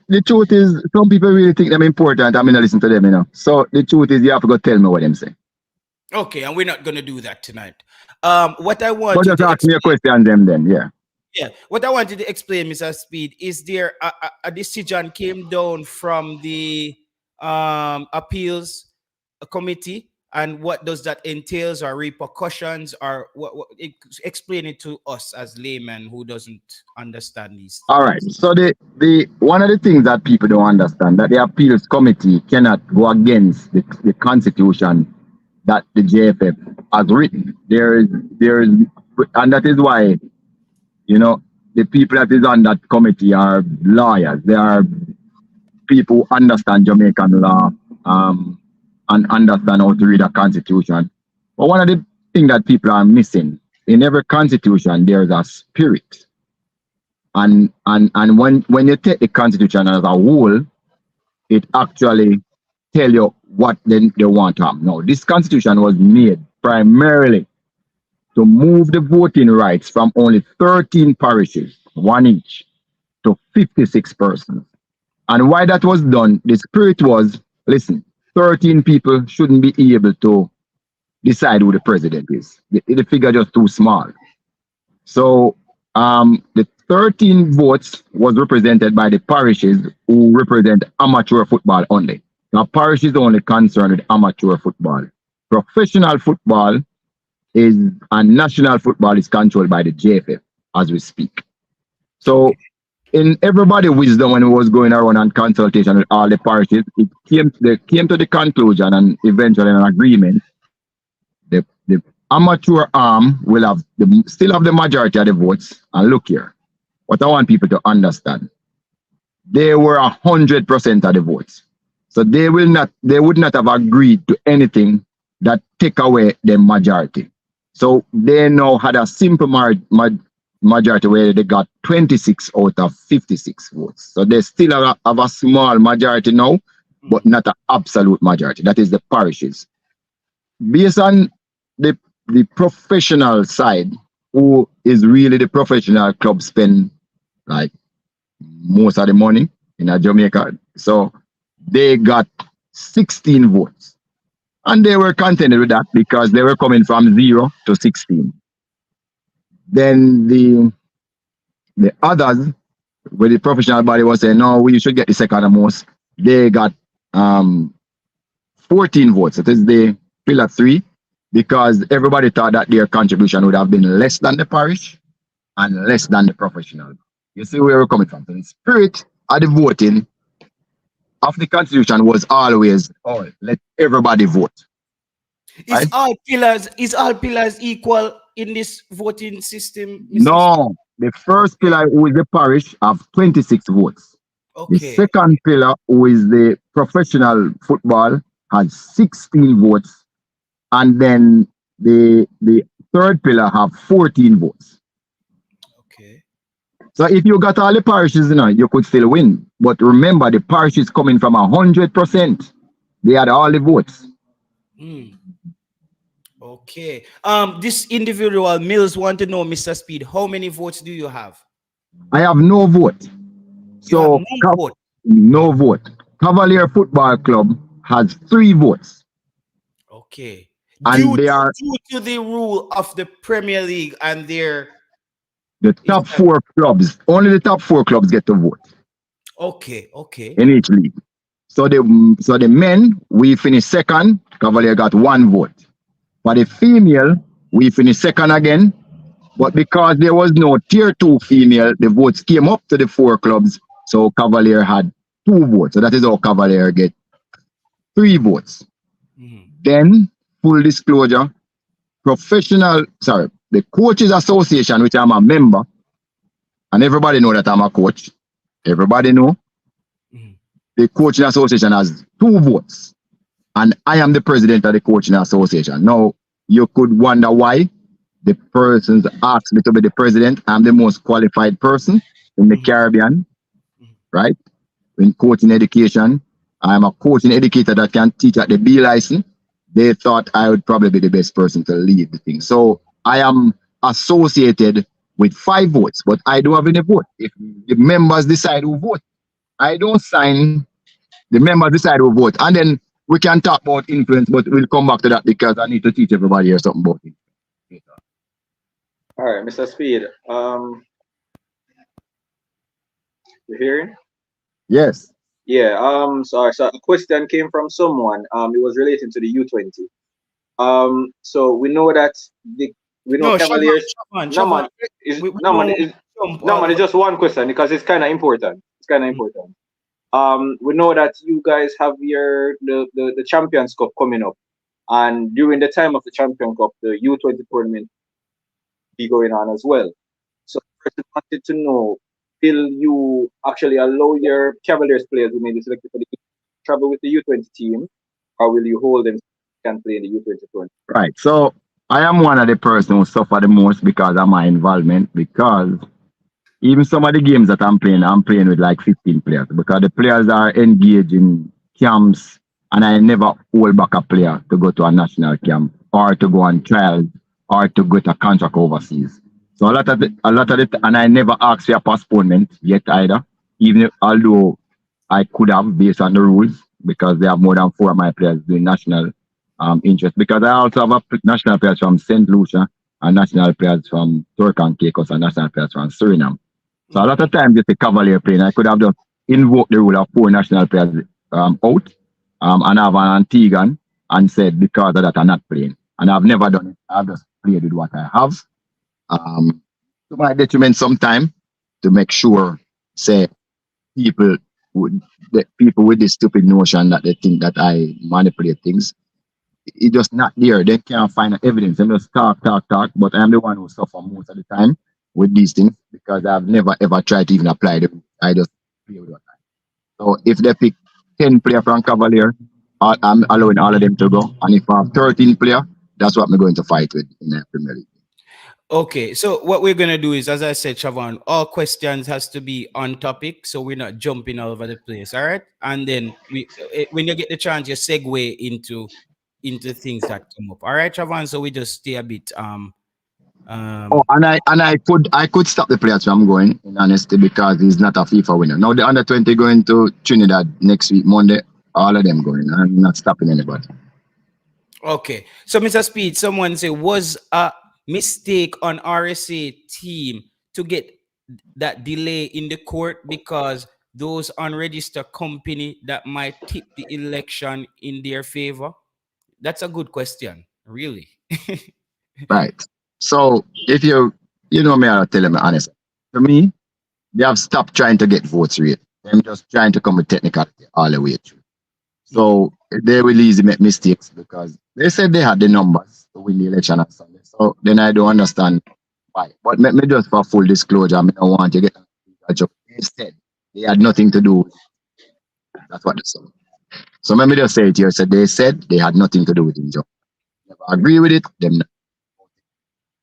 The truth is, some people really think them important. I'm gonna listen to them, So the truth is, you have to go tell me what them say. Okay, and we're not gonna do that tonight. What I want. But just ask me a question, then, yeah. Yeah, what I wanted to explain, Mr. Speid, is there a decision came down from the appeals committee, and what does that entails, or repercussions, or what explain it to us as laymen who doesn't understand these things. All right. So the one of the things that people don't understand, that the appeals committee cannot go against the constitution that the JFF has written. There is, and that is why, the people that is on that committee are lawyers. They are people who understand Jamaican law, and understand how to read a constitution. But one of the things that people are missing, in every constitution, there's a spirit. And when you take the constitution as a whole, it actually tell you what they want to have. Now, this constitution was made primarily to move the voting rights from only 13 parishes, 1 each, to 56 persons. And why that was done, the spirit was, listen, 13 people shouldn't be able to decide who the president is. The figure just too small. So the 13 votes was represented by the parishes who represent amateur football only. Now, parish is only concerned with amateur football. Professional football and national football is controlled by the JFF as we speak. So in everybody's wisdom, when it was going around and consultation with all the parishes, they came to the conclusion and eventually an agreement. The amateur arm will still have the majority of the votes. And look here, what I want people to understand, they were 100% of the votes. So they would not have agreed to anything that take away the majority. So they now had a simple majority where they got 26 out of 56 votes. So they still have a small majority now, but not an absolute majority. That is the parishes. Based on the professional side, who is really the professional club spend like most of the money in Jamaica. So they got 16 votes. And they were contented with that because they were coming from 0 to 16. Then the others, where the professional body was saying, no, we should get the second most, they got 14 votes. That is the pillar 3. because everybody thought that their contribution would have been less than the parish and less than the professional. You see where we're coming from. So the spirit of the voting of the constitution was always, oh, let everybody vote. Is Right? all pillars equal in this voting system, Mr. No, the first pillar, who is the parish, have 26 votes. The Okay. second pillar, who is the professional football, has 16 votes. And then the third pillar have 14 votes. Okay. So if you got all the parishes, you could still win. But remember, the parish is coming from 100%. They had all the votes. Mm. Okay. This individual Mills want to know, Mr. Speid, how many votes do you have? I have no vote. You have So no vote. no vote. Cavalier Football Club has 3 votes. Okay. And they are due to the rule of the Premier League and their the top 4 clubs. Only the top 4 clubs get to vote okay. in each league. So the men, we finished second. Cavalier got 1 vote. For the female, we finished second again. But because there was no tier 2 female, the votes came up to the 4 clubs. So Cavalier had 2 votes. So that is how Cavalier get 3 votes. Mm-hmm. Then, full disclosure, the Coaches Association, which I'm a member, and everybody know that I'm a coach. Everybody know. Mm-hmm. The Coaching Association has 2 votes. And I am the president of the Coaching Association. Now, you could wonder why the persons asked me to be the president. I'm the most qualified person in the Caribbean, right? In coaching education. I'm a coaching educator that can teach at the B license. They thought I would probably be the best person to lead the thing. So I am associated with 5 votes, but I don't have any vote. If the members decide who vote, I don't sign. The members decide who vote. And then we can talk about influence, but we'll come back to that because I need to teach everybody here something about it. All right, Mr. Speid. You hearing? Yes. Yeah. So a question came from someone. It was relating to the U20. So we know that Cavaliers. No man, it's just one question because it's kind of important. We know that you guys have the Champions Cup coming up, and during the time of the Champion Cup, the U20 tournament be going on as well. So first I wanted to know, will you actually allow your Cavaliers players who may be selected for the travel with the U20 team, or will you hold them can play in the U20 tournament? Right. So I am one of the person who suffer the most because of my involvement, because even some of the games that I'm playing with like 15 players because the players are engaged in camps and I never hold back a player to go to a national camp or to go on trials or to get a contract overseas. So a lot of it, and I never asked for a postponement yet either, although I could have based on the rules because they have more than 4 of my players doing national interest. Because I also have national players from St. Lucia and national players from Turk and Caicos and national players from Suriname. So a lot of times, just a Cavalier playing, I could have just invoked the rule of 4 national players out and have an Antiguan and said because of that I'm not playing. And I've never done it. I've just played with what I have. To my detriment sometime to make sure, say, people with this stupid notion that they think that I manipulate things, it's just not there. They can't find evidence. They just talk, but I'm the one who suffer most of the time with these things because I've never ever tried to even apply them. I just play with what I. So if they pick 10 players from Cavalier, I'm allowing all of them to go. And if I have 13 players, that's what I'm going to fight with in the Premier League. Okay, so what we're gonna do is, as I said, Siobhan, all questions has to be on topic, so we're not jumping all over the place. All right, and then when you get the chance, you segue into things that come up. All right, Siobhan. So we just stay a bit and I could stop the players from going in honesty because he's not a FIFA winner. Now the under 20 going to Trinidad next week, Monday. All of them going. I'm not stopping anybody. Okay, so Mr. Speid, someone say was a mistake on RSA team to get that delay in the court because those unregistered company that might tip the election in their favor? That's a good question, really. Right. So if you know me, I'll tell you honest. To me, they have stopped trying to get votes rate. They're just trying to come with technicality all the way through. So they will easily make mistakes because they said they had the numbers to win the election on Sunday. So then I don't understand why. But me just for full disclosure, I don't want to get a job. Instead, they had nothing to do with it. That's what they said. So let me just say it here. So they said they had nothing to do with Injunction. Never agree with it, them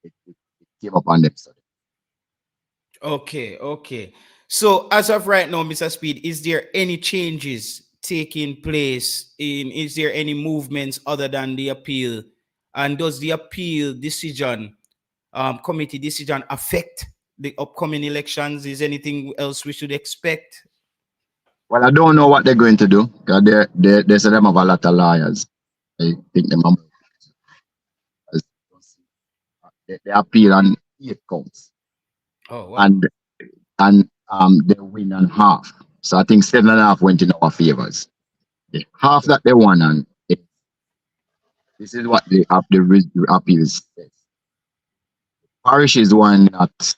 it came up on them. So. Okay. So as of right now, Mr. Speid, is there any changes taking place is there any movements other than the appeal? And does the appeal decision, committee decision affect the upcoming elections? Is anything else we should expect? Well, I don't know what they're going to do because they say them have a lot of lawyers. I think them they appeal on 8 counts. Oh, wow. And they win on half. So I think 7.5 went in our favors. The half that they won on, this is what the appeal says. Parish is one not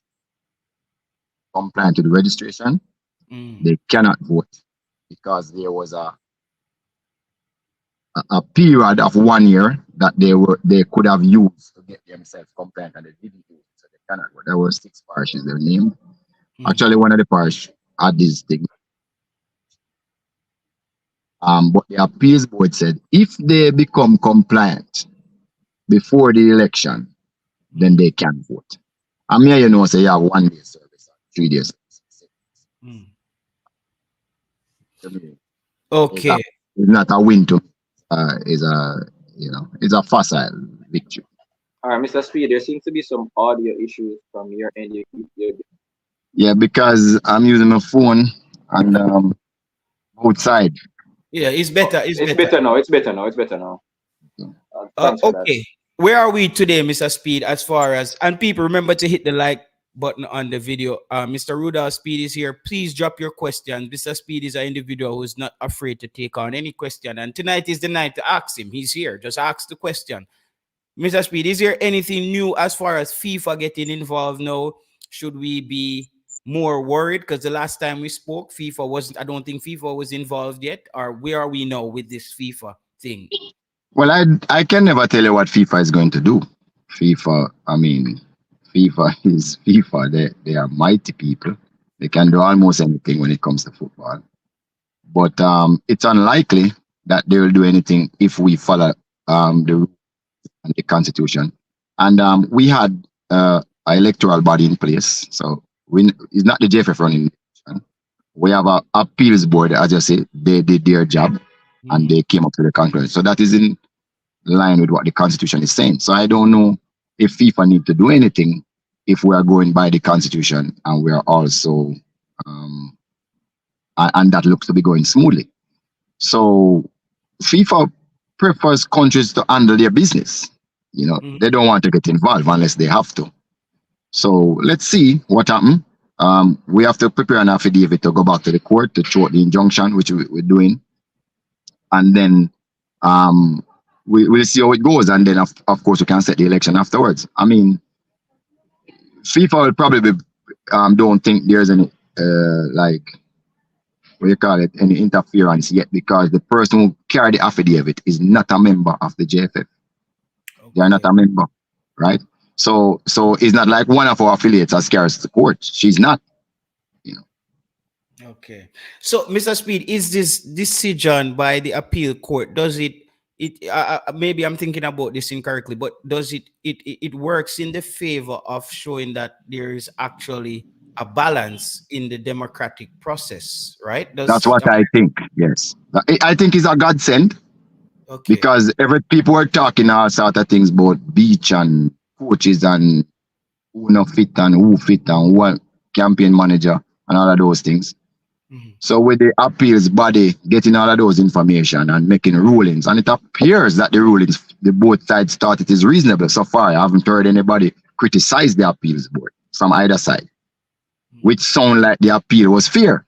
compliant to the registration. They cannot vote because there was a period of 1 year that they could have used to get themselves compliant and they didn't use it, so they cannot vote. There were 6 parishes they were named. Actually, one of the parish had this thing. But the appeals board said if they become compliant before the election, then they can vote. And me, you know, say you have 1 day service, 3 days service. Okay. It's not a win to it's a facile victory. All right, Mr. Speid, there seems to be some audio issues from your end. Yeah, because I'm using my phone and outside. Yeah, it's better. It's better now. It's better now. Okay. Where are we today, Mr. Speid, as far as, and people remember to hit the like button on the video. Mr. Rudolph Speid is here. Please drop your questions. Mr. Speid is an individual who's not afraid to take on any question. And tonight is the night to ask him. He's here. Just ask the question. Mr. Speid, is there anything new as far as FIFA getting involved now? Should we be more worried? Because the last time we spoke, I don't think FIFA was involved yet. Or where are we now with this FIFA thing? Well, I can never tell you what FIFA is going to do. FIFA is FIFA. They are mighty people. They can do almost anything when it comes to football. But it's unlikely that they will do anything if we follow the constitution. And we had an electoral body in place. So it's not the JFF running. We have an appeals board, as you say, they did their job and they came up to the conclusion. So that is in line with what the constitution is saying. So I don't know if FIFA need to do anything if we are going by the constitution and we are also and that looks to be going smoothly. So FIFA prefers countries to handle their business. You know, they don't want to get involved unless they have to. So let's see what happens. We have to prepare an affidavit to go back to the court to throw the injunction, which we're doing. And then we'll see how it goes. And then, of course, we can set the election afterwards. I mean, FIFA will probably don't think there's any, any interference yet because the person who carried the affidavit is not a member of the JFF. Okay. They are not a member, right? So it's not like one of our affiliates has carried to court. She's not, you know. Okay. So, Mr. Speid, is this decision by the appeal court, does it maybe I'm thinking about this incorrectly, but does it works in the favor of showing that there is actually a balance in the democratic process, right? That's what I think, yes. I think it's a godsend. Okay. Because people were talking all sort of things about beach and coaches and who not fit and who fit and what campaign manager and all of those things. So with the appeals body getting all of those information and making rulings, and it appears that the rulings, the both sides thought it is reasonable. So far, I haven't heard anybody criticize the appeals board from either side, which sound like the appeal was fair.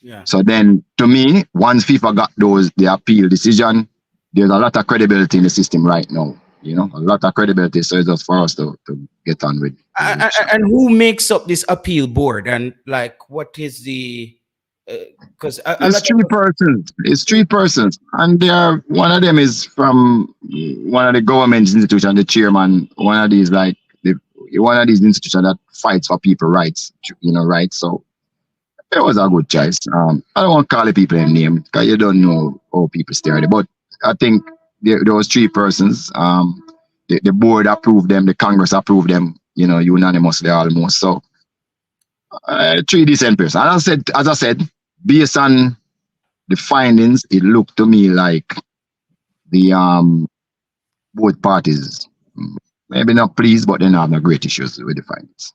Yeah. So then, to me, once FIFA got the appeal decision, there's a lot of credibility in the system right now. a lot of credibility. So it's just for us to get on with. And who makes up this appeal board? And like, what is the? Because it's three persons, and one of them is from one of the government institutions, the chairman. One of these one of these institutions that fights for people rights, rights. So it was a good choice. I don't want to call the people in name because you don't know how people stay. But I think there was three persons. The board approved them, the Congress approved them, unanimously almost. So three decent persons. And as I said, based on the findings, it looked to me like the both parties maybe not pleased, but they have no great issues with the findings.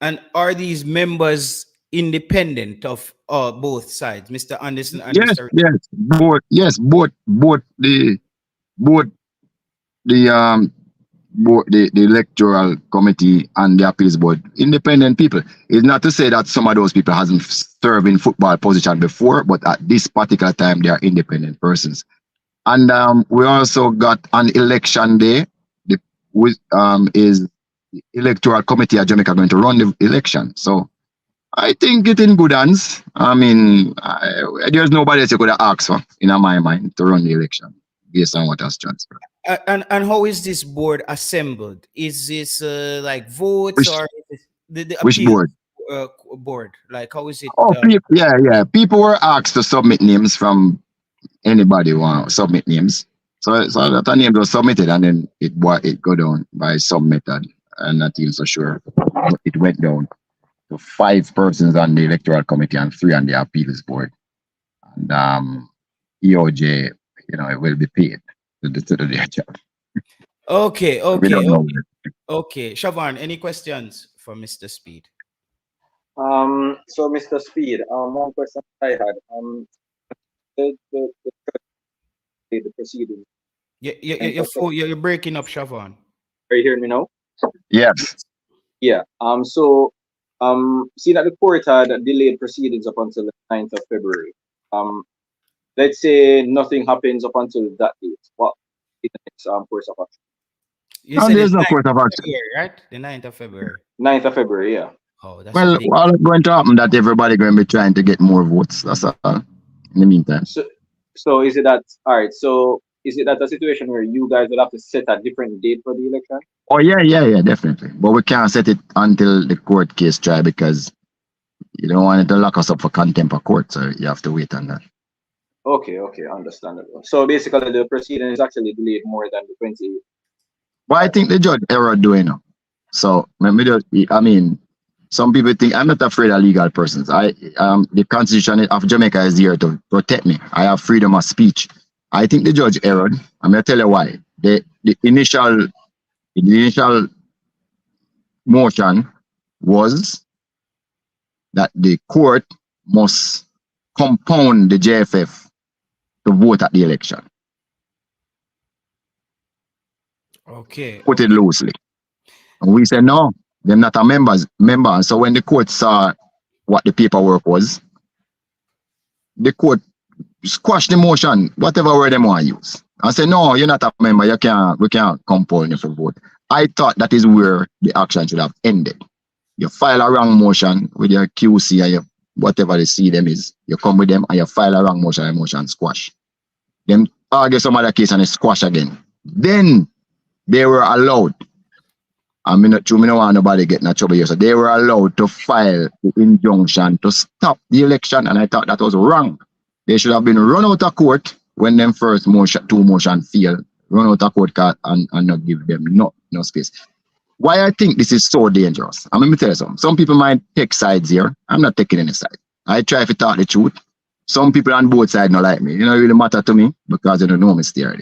And are these members independent of both sides, Mr. Anderson and yes, Mr. Yes, both the electoral committee and the appeals board, independent people. It's not to say that some of those people hasn't served in football position before, but at this particular time they are independent persons. And we also got on election day, is the electoral committee at Jamaica going to run the election. So I think it's in good hands. I mean, there's nobody else you could have asked for, in my mind, to run the election based on what has transpired. And how is this board assembled? Is this like votes or is the which board? Board? Like, how is it? People were asked to submit names from anybody who want to submit names. So that a name was submitted, and then it go down by some method. I'm not even so sure. It went down to 5 persons on the electoral committee and 3 on the appeals board. And EOJ, it will be paid to do their job. Okay. Okay. Siobhan, any questions for Mr. Speid? So Mr. Speid, one question I had. The proceedings. You're breaking up, Siobhan. Are you hearing me now? Yes. Yeah. So see that the court had delayed proceedings up until the 9th of February. Let's say nothing happens up until that date. What is the next course of action? You said there's no course of action. Right? The 9th of February. 9th of February, yeah. Oh, that's well, what's going to happen that everybody going to be trying to get more votes. That's all. In the meantime. So is it that all right? So is it that a situation where you guys will have to set a different date for the election? Oh yeah, definitely. But we can't set it until the court case trial because you don't want it to lock us up for contempt of court. So you have to wait on that. Okay, understandable. So basically, the proceeding is actually delayed more than the 20. Well, I think the judge error doing it. So some people think I'm not afraid of legal persons. The Constitution of Jamaica is here to protect me. I have freedom of speech. I think the judge erred. I'm gonna tell you why. The initial motion was that the court must compound the JFF to vote at the election. Okay. Put it loosely. And we said no. They're not a member. So when the court saw what the paperwork was, the court squashed the motion, whatever word they want to use. I said, no, you're not a member. We can't compel you for vote. I thought that is where the action should have ended. You file a wrong motion with your QC or whatever the C them is. You come with them and you file a wrong motion and motion squash. Then argue some other case and they squash again. Then they were allowed. I mean, not want nobody get in trouble here. So they were allowed to file the injunction to stop the election, and I thought that was wrong. They should have been run out of court when them first two motion failed. Run out of court and not give them no space. Why I think this is so dangerous? I'm going to tell you something. Some people might take sides here. I'm not taking any side. I try to talk the truth. Some people on both sides don't like me. It don't really matter to me because they don't know me still.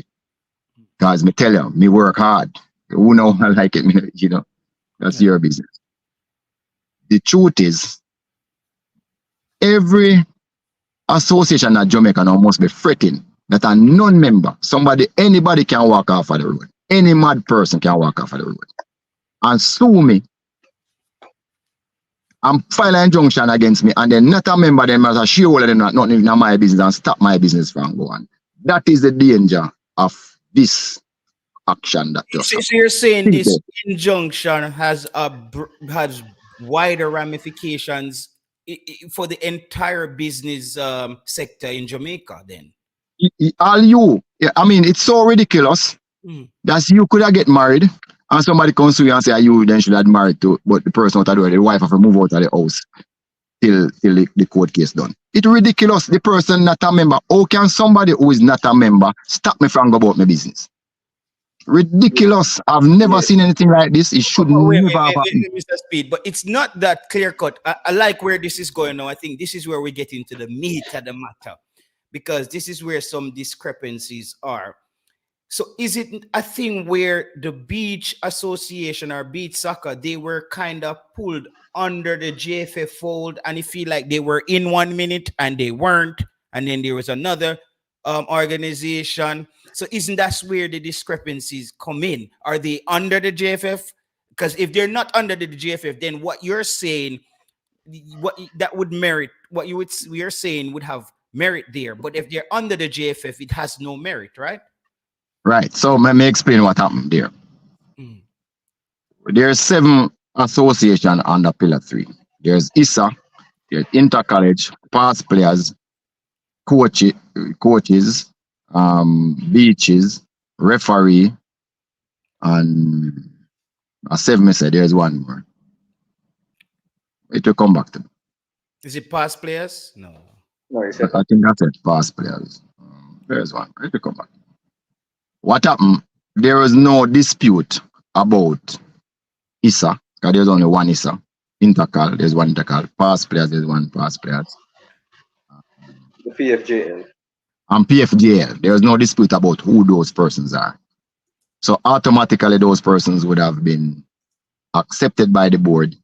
Because me tell you, me work hard. Who know I like it, that's your business. The truth is, every association at Jamaica now must be fretting that a non-member, anybody can walk off of the road. Any mad person can walk off of the road and sue me and file an injunction against me, and then not a member, them as a shareholder, them not in my business and stop my business from going. That is the danger of this action that just So, happened. so you're saying Think this that. injunction has wider ramifications for the entire business sector in Jamaica then? All you, yeah, I mean, it's so ridiculous Mm. that you could have get married and somebody comes to you and say, you then should have married to, but the person out of the way, the wife have to move out of the house till the court case done. It's ridiculous. The person not a member. How can somebody who is not a member stop me from go about my business? Ridiculous. I've never seen anything like this. It should never have happened. Mr. Speed, but it's not that clear cut. I like where this is going now. I think this is where we get into the meat of the matter, because this is where some discrepancies are. So is it a thing where the beach association or beach soccer, they were kind of pulled under the JFF fold and it feel like they were in 1 minute and they weren't, and then there was another organization? So isn't that where the discrepancies come in? Are they under the JFF? Because if they're not under the JFF, then what you're saying, what that would merit, what you're saying would have merit there. But if they're under the JFF, it has no merit, right? Right. So let me explain what happened there. Mm. There's 7 associations under Pillar 3. There's ISA, there's Intercollege, past players, coaches, beaches, referee, and a 7 said there's one more. It will come back to me. Is it past players? No. No, he said I think that's it, past players. There's one. It will come back. What happened? There was no dispute about ISA, because there's only one ISA. Intercal, there's one Intercal. Past players, there's one past players. the PFJL. And PFJL, there was no dispute about who those persons are. So automatically those persons would have been accepted by the board,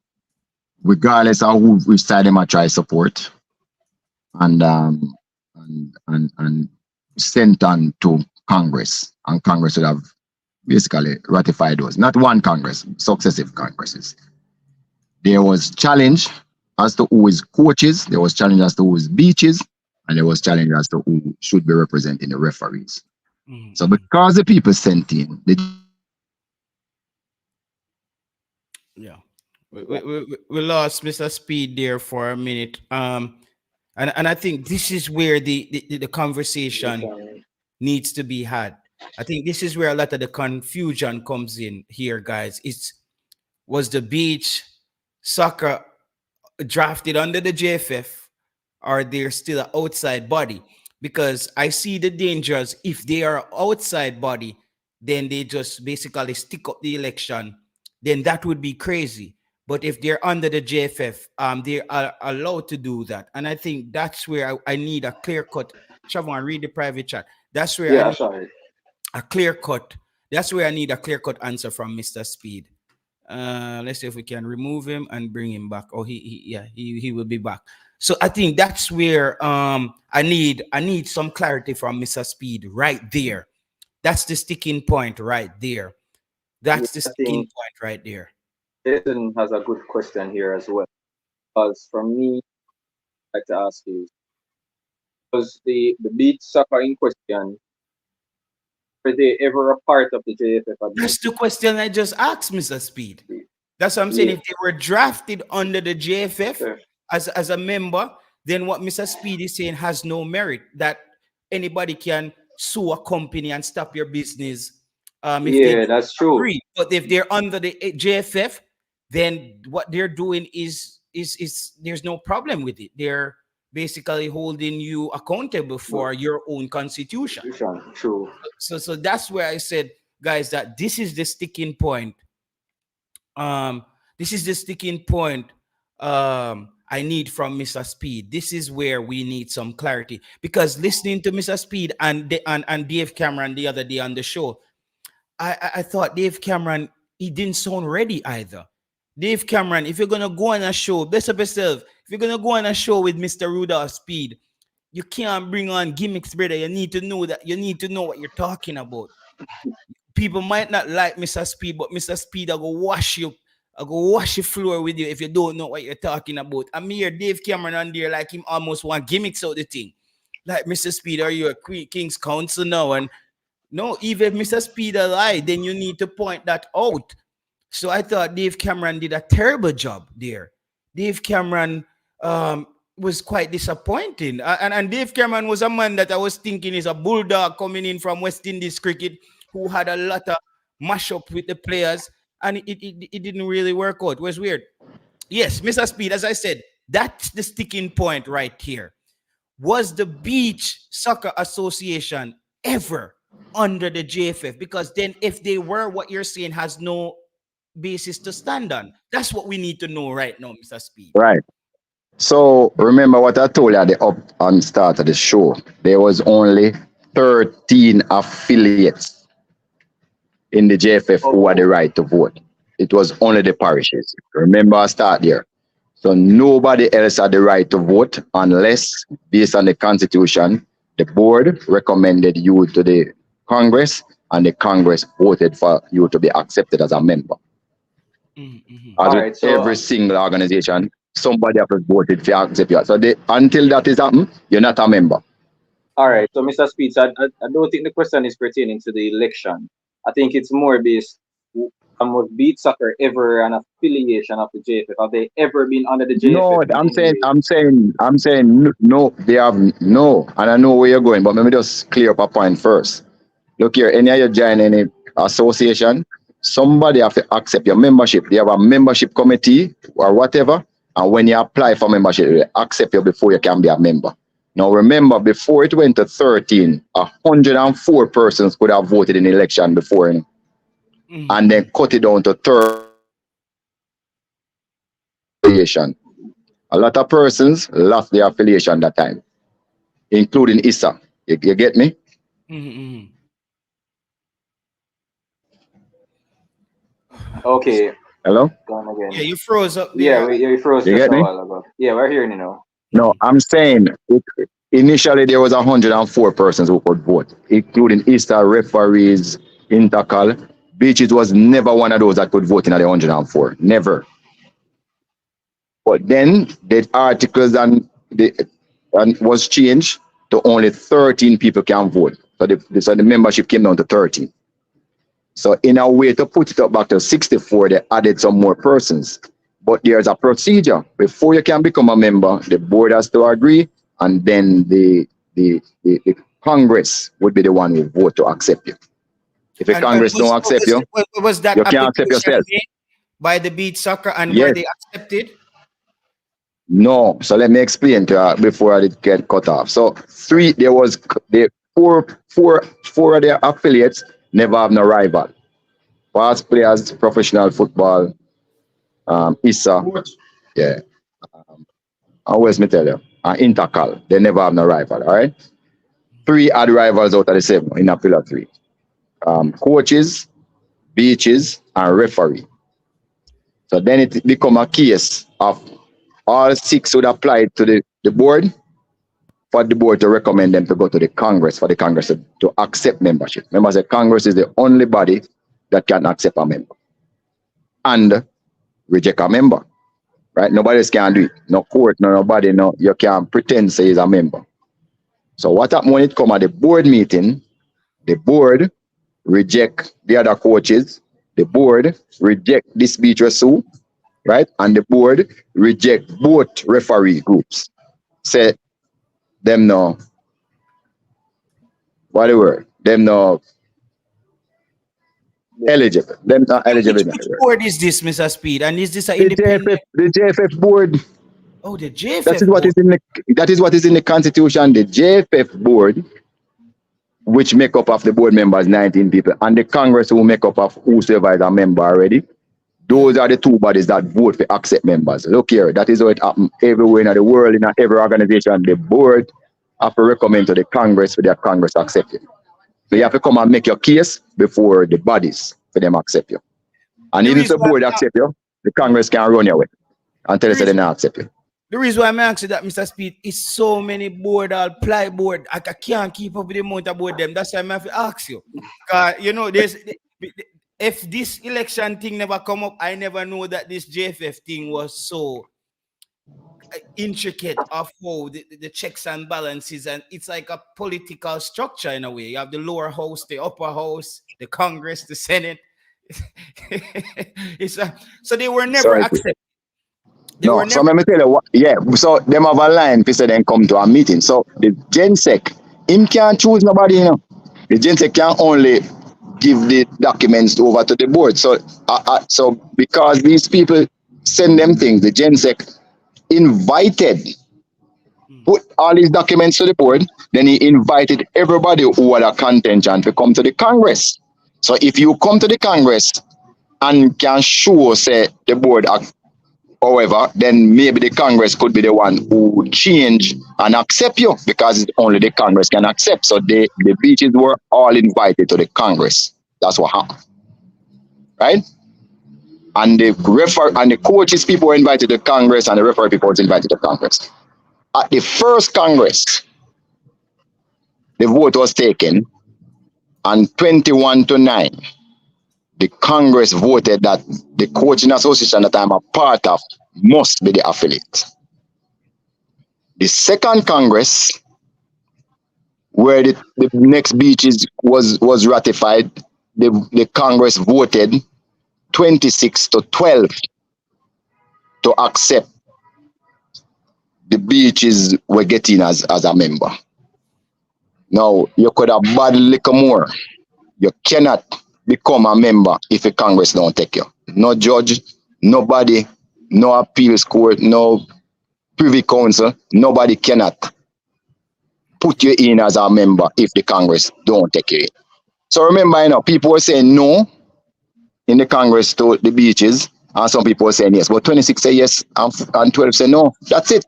regardless of which side they might try support, and sent on to Congress, and Congress would have basically ratified those. Not one Congress, successive Congresses. There was challenge as to who is coaches, there was challenge as to who is beaches, and there was challenge as to who should be representing the referees. Mm-hmm. So because the people sent in, we lost Mr. Speed there for a minute. And I think this is where the conversation needs to be had. I think this is where a lot of the confusion comes in here, guys. Was the beach soccer drafted under the JFF, or they're still an outside body? Because I see the dangers. If they are outside body, then they just basically stick up the election. Then that would be crazy. But if they're under the JFF, they are allowed to do that. And I think that's where I need a clear cut. Siobhan, read the private chat. That's where I need a clear cut. That's where I need a clear cut answer from Mr. Speed. Let's see if we can remove him and bring him back. Oh, he will be back. So I think that's where I need some clarity from Mr. Speed right there. That's the sticking point right there. That's the sticking point right there. Jason has a good question here as well. Because for me, I'd like to ask you, was the beach soccer in question, were they ever a part of the JFF? That's the question I just asked, Mr. Speed. That's what I'm saying. If they were drafted under the JFF as a member, then what Mr. Speed is saying has no merit, that anybody can sue a company and stop your business. If that's true. Agree. But if they're under the JFF, then what they're doing is there's no problem with it. They're basically holding you accountable for your own constitution. True. So that's where I said, guys, that this is the sticking point. This is the sticking point I need from Mr. Speed. This is where we need some clarity, because listening to Mr. Speed and Dave Cameron the other day on the show, I thought Dave Cameron, he didn't sound ready either. Dave Cameron, if you're gonna go on a show, best of yourself. If you're gonna go on a show with Mr. Rudolph Speed, you can't bring on gimmicks, brother. You need to know that. You need to know what you're talking about. People might not like Mr. Speed, but Mr. Speed, I go wash you. I go wash the floor with you if you don't know what you're talking about. I'm here, Dave Cameron on there, like him almost want gimmicks out the thing. Like, Mr. Speed, are you a King's Counsel now? And No, even Mr. Speeder lied, then you need to point that out. So I thought Dave Cameron did a terrible job there. Dave Cameron was quite disappointing. And Dave Cameron was a man that I was thinking is a bulldog coming in from West Indies cricket who had a lot of mash up with the players, and it didn't really work out. It was weird. Yes, Mr. Speed, as I said, that's the sticking point right here. Was the Beach Soccer Association ever under the JFF? Because then if they were, what you're saying has no basis to stand on. That's what we need to know right now, Mr. Speed. Right. So remember what I told you at the up and start of the show. There was only 13 affiliates in the JFF who had the right to vote. It was only the parishes. Remember I start there. So nobody else had the right to vote unless, based on the constitution, the board recommended you to the Congress and the Congress voted for you to be accepted as a member. As with every single organization, somebody has voted for accept you. So until that is happened, you're not a member. All right. So, Mr. Speeds, I don't think the question is pertaining to the election. I think it's more based on was Beat Soccer ever an affiliation of the JFF? Have they ever been under the JFF? No, I'm saying no, they have no. And I know where you're going, but let me just clear up a point first. Look here, any of you join any association, somebody have to accept your membership. They have a membership committee or whatever. And when you apply for membership, they accept you before you can be a member. Now remember, before it went to 13, 104 persons could have voted in the election before, and then cut it down to 30. A lot of persons lost their affiliation that time, including Issa. You get me? Okay. Hello? Gone again. Yeah, you froze up there. Yeah, you froze You just get a me? while ago. Yeah, we're hearing you now. No, I'm saying initially there was 104 persons who could vote, including Easter, referees, Intercal. Beaches was never one of those that could vote in the 104. Never. But then the articles and was changed to only 13 people can vote. So the membership came down to 13. So in a way to put it up back to 64, they added some more persons. But there's a procedure. Before you can become a member, the board has to agree, and then the Congress would be the one who vote to accept you. If the Congress don't accept you, was that you can't accept yourself. By the Beat Soccer, and Yes. were they accepted? No. So let me explain to you before I get cut off. So four of their affiliates never have no rival. Past players, professional football, Issa, yeah. I always me tell you, Intercal, they never have no rival, all right? 3 had rivals out of the 7 in a pillar 3. Coaches, beaches, and referee. So then it become a case of all 6 would apply to the board for the board to recommend them to go to the Congress for the Congress to accept membership. Remember, the Congress is the only body that can accept a member and reject a member. Right? Nobody else can do it. No court, no nobody, no, you can't pretend say he's a member. So what happens when it come at the board meeting, the board reject the other coaches, the board reject this beach Rasul, right? And the board reject both referee groups. Say them no, what the word? Them no eligible. Them not eligible. Which board is this, Mr. Speed? And is this an independent? The JFF board. Oh, the JFF That is what board. that is what is in the constitution. The JFF board, which make up of the board members, 19 people, and the Congress who make up of whosoever is a member already. Those are the 2 bodies that vote for accept members. Look here, that is how it happens everywhere in the world, in every organization. The board have to recommend to the Congress for their Congress to accept it. So you have to come and make your case before the bodies for them accept you. And even if the board accept you, the Congress can run you away until they say they don't accept you. The reason why I'm asking that, Mr. Speed, is so many board, I'll apply board. I can't keep up with the amount of board them. That's why I have to ask you. You know, if this election thing never come up, I never know that this JFF thing was intricate of how the checks and balances, and it's like a political structure in a way. You have the lower house, the upper house, the Congress, the Senate. So they were never So accepted. They no, were so never. let me tell you what, yeah, so them have a line to say then come to a meeting. So the GenSec, him can't choose nobody, you know. The GenSec can only give the documents over to the board. So because these people send them things, the GenSec invited, put all these documents to the board, then he invited everybody who had a contention to come to the Congress. So if you come to the Congress and can show, say, the board however, then maybe the Congress could be the one who change and accept you, because only the Congress can accept. So the beaches were all invited to the Congress. That's what happened, right? And the coaches people were invited to Congress, and the referee people were invited to Congress. At the first Congress, the vote was taken, and 21-9. The Congress voted that the coaching association that I'm a part of must be the affiliate. The second Congress, where the next beaches was ratified, the Congress voted 26-12 to accept the beaches were getting as a member. Now, you could have bad little more. You cannot become a member if the Congress don't take you. No judge, nobody, no appeals court, no privy council, nobody cannot put you in as a member if the Congress don't take you in. So remember, people were saying no in the Congress to the beaches, and some people were saying yes. But 26 say yes and 12 say no. That's it.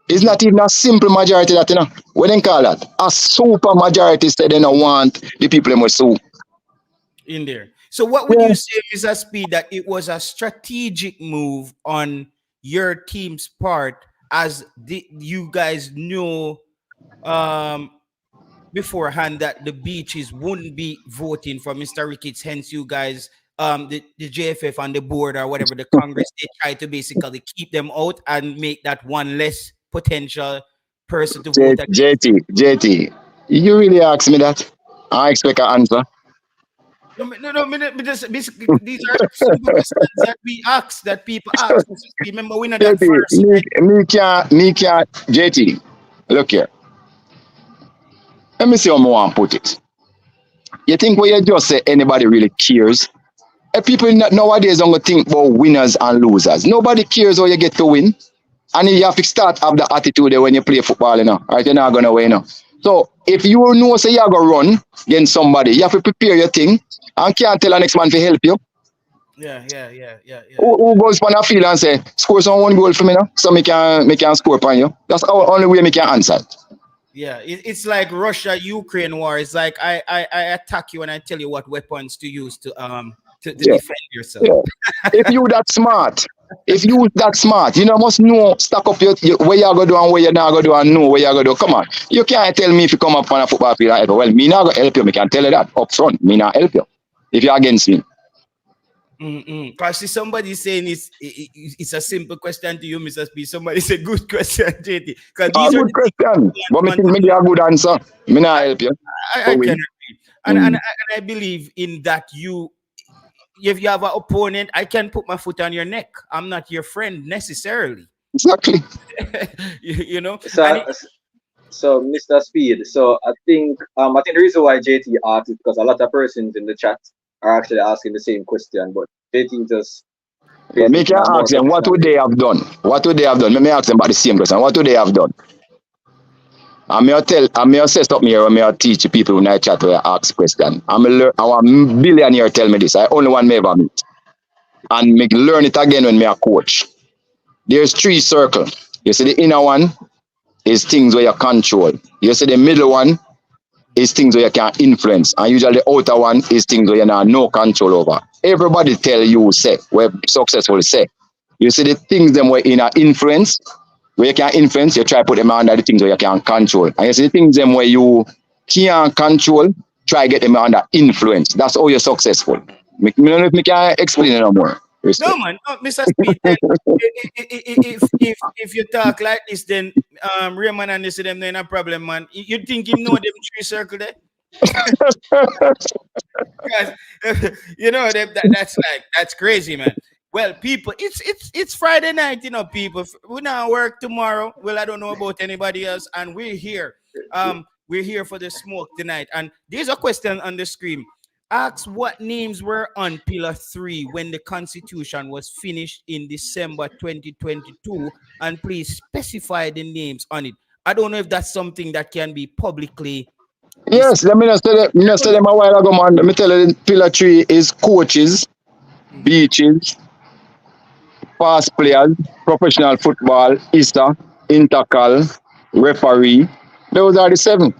It's not even a simple majority that, what they call that? A super majority said they don't want the people they must sue. In there. So what would you say, Mr. Speid, that it was a strategic move on your team's part, as you guys knew beforehand that the beaches wouldn't be voting for Mr. Ricketts, hence you guys, the JFF and the board or whatever, the Congress, they try to basically keep them out and make that one less potential person to vote against. JT, you really ask me that? I expect an answer. These are simple questions that we ask, that people ask. Remember, we know that first. Me can't, JT, look here. Let me see how I want to put it. You think when you just say anybody really cares? People nowadays don't think about winners and losers. Nobody cares how you get to win. And you have to start have the attitude when you play football, right? You're not going to win. So if you know say you're going to run against somebody, you have to prepare your thing and can't tell the next man to help you. Yeah. Who goes on a field and say, score some one goal for me now, so me can score upon you? That's the only way me can answer it. Yeah, it's like Russia-Ukraine war. It's like I attack you and I tell you what weapons to use to defend yourself. Yeah. If you that smart, you must know, stack up your where you're going to do and where you're not going to do and know where you're going to do. Come on. You can't tell me if you come up on a football field and help. Well, me not going to help you. Me can tell you that up front. Me not help you if you're against me. Because somebody saying it's a simple question to you, Mr. Speid. Somebody said good question, JT. Because these are good question. But me think maybe a good answer. Me not help you. I can agree. And I believe in that if you have an opponent, I can put my foot on your neck. I'm not your friend necessarily. Exactly. you know. So Mr. Speid, so I think the reason why JT asked is because a lot of persons in the chat are actually asking the same question, but JT just me can ask them what would they have done? What would they have done? Let me ask them about the same question. What would they have done? I may say something here, I may teach people when I chat where I ask questions. I'm a billionaire tell me this. I only want me ever meet. And me learn it again when me a coach. There's 3 circles. You see the inner one is things where you control. You see the middle one is things where you can influence. And usually the outer one is things where you have no control over. Everybody tell you say, where successful say. You see the things them where in a influence, where you can influence, you try to put them under the things where you can control. And you see the things them where you can't control, try to get them under influence. That's how you're successful. I don't know if I can explain it no more. No, man, no, Mr. Speed. Then, if you talk like this, then Raymond and this them then a problem, man. You think him know them three circle there? Because that's crazy, man. Well, people, it's Friday night, people. We now work tomorrow. Well, I don't know about anybody else, and we're here. We're here for the smoke tonight. And there's a question on the screen. Ask what names were on Pillar 3 when the Constitution was finished in December 2022, and please specify the names on it. I don't know if that's something that can be publicly. Yes, let me just tell them a while ago, man. Let me tell you, Pillar 3 is coaches, beaches, past players, professional football, ISA, intercal, referee. Those are the 7.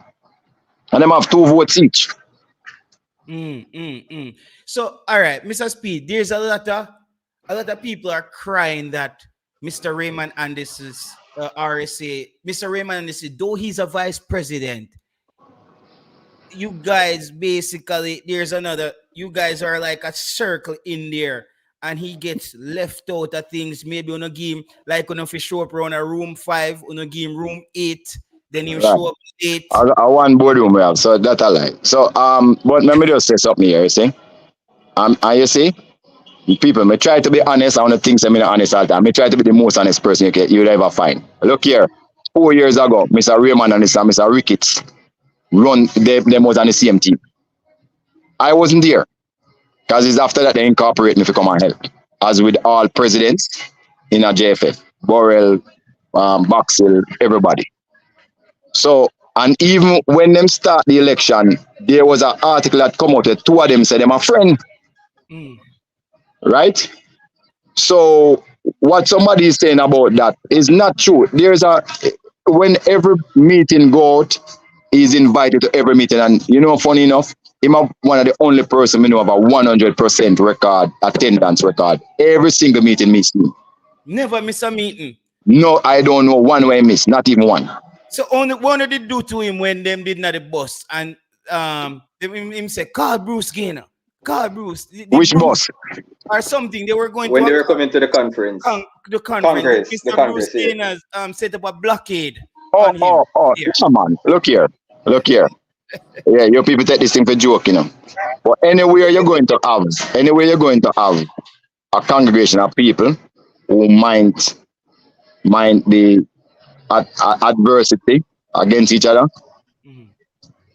And them have 2 votes each. So, all right, Mr. Speed, there's a lot of people are crying that Mr. Raymond Andis's RSA, Mr. Raymond Andis, though he's a vice president, you guys basically, you guys are like a circle in there, and he gets left out of things. Maybe on a game, like on if you show up around a room 5, on a game room 8, then you show up 8. I want boardroom we have, so that I like. So but let me just say something here, you see. And you see, people may try to be honest on the things I'm not honest all the time. I try to be the most honest person you'll ever find. Look here, 4 years ago, Mr. Raymond and Mr. Ricketts run them was on the same team. I wasn't there. Because it's after that they incorporate me to come and help. As with all presidents in a JFF. Burrell, Boxell, everybody. So, and even when them start the election, there was an article that come out that 2 of them said them a friend. Right? So what somebody is saying about that is not true. When every meeting go out, he's invited to every meeting, and funny enough, I'm one of the only person we know of a 100% record, attendance record. Every single meeting miss me. Never miss a meeting. No, I don't know one way I miss, not even one. So only one did they do to him when them did not the bus, and him say, call Bruce Gaynor. Call Bruce. Which Bruce boss? or something. They were going when to they were coming to the conference. The conference. Mr. The Bruce Congress, Gaynor set up a blockade. Oh, come on. Look here. Yeah, you people take this thing for joke, But anywhere you're going to have a congregation of people who might the adversity against each other.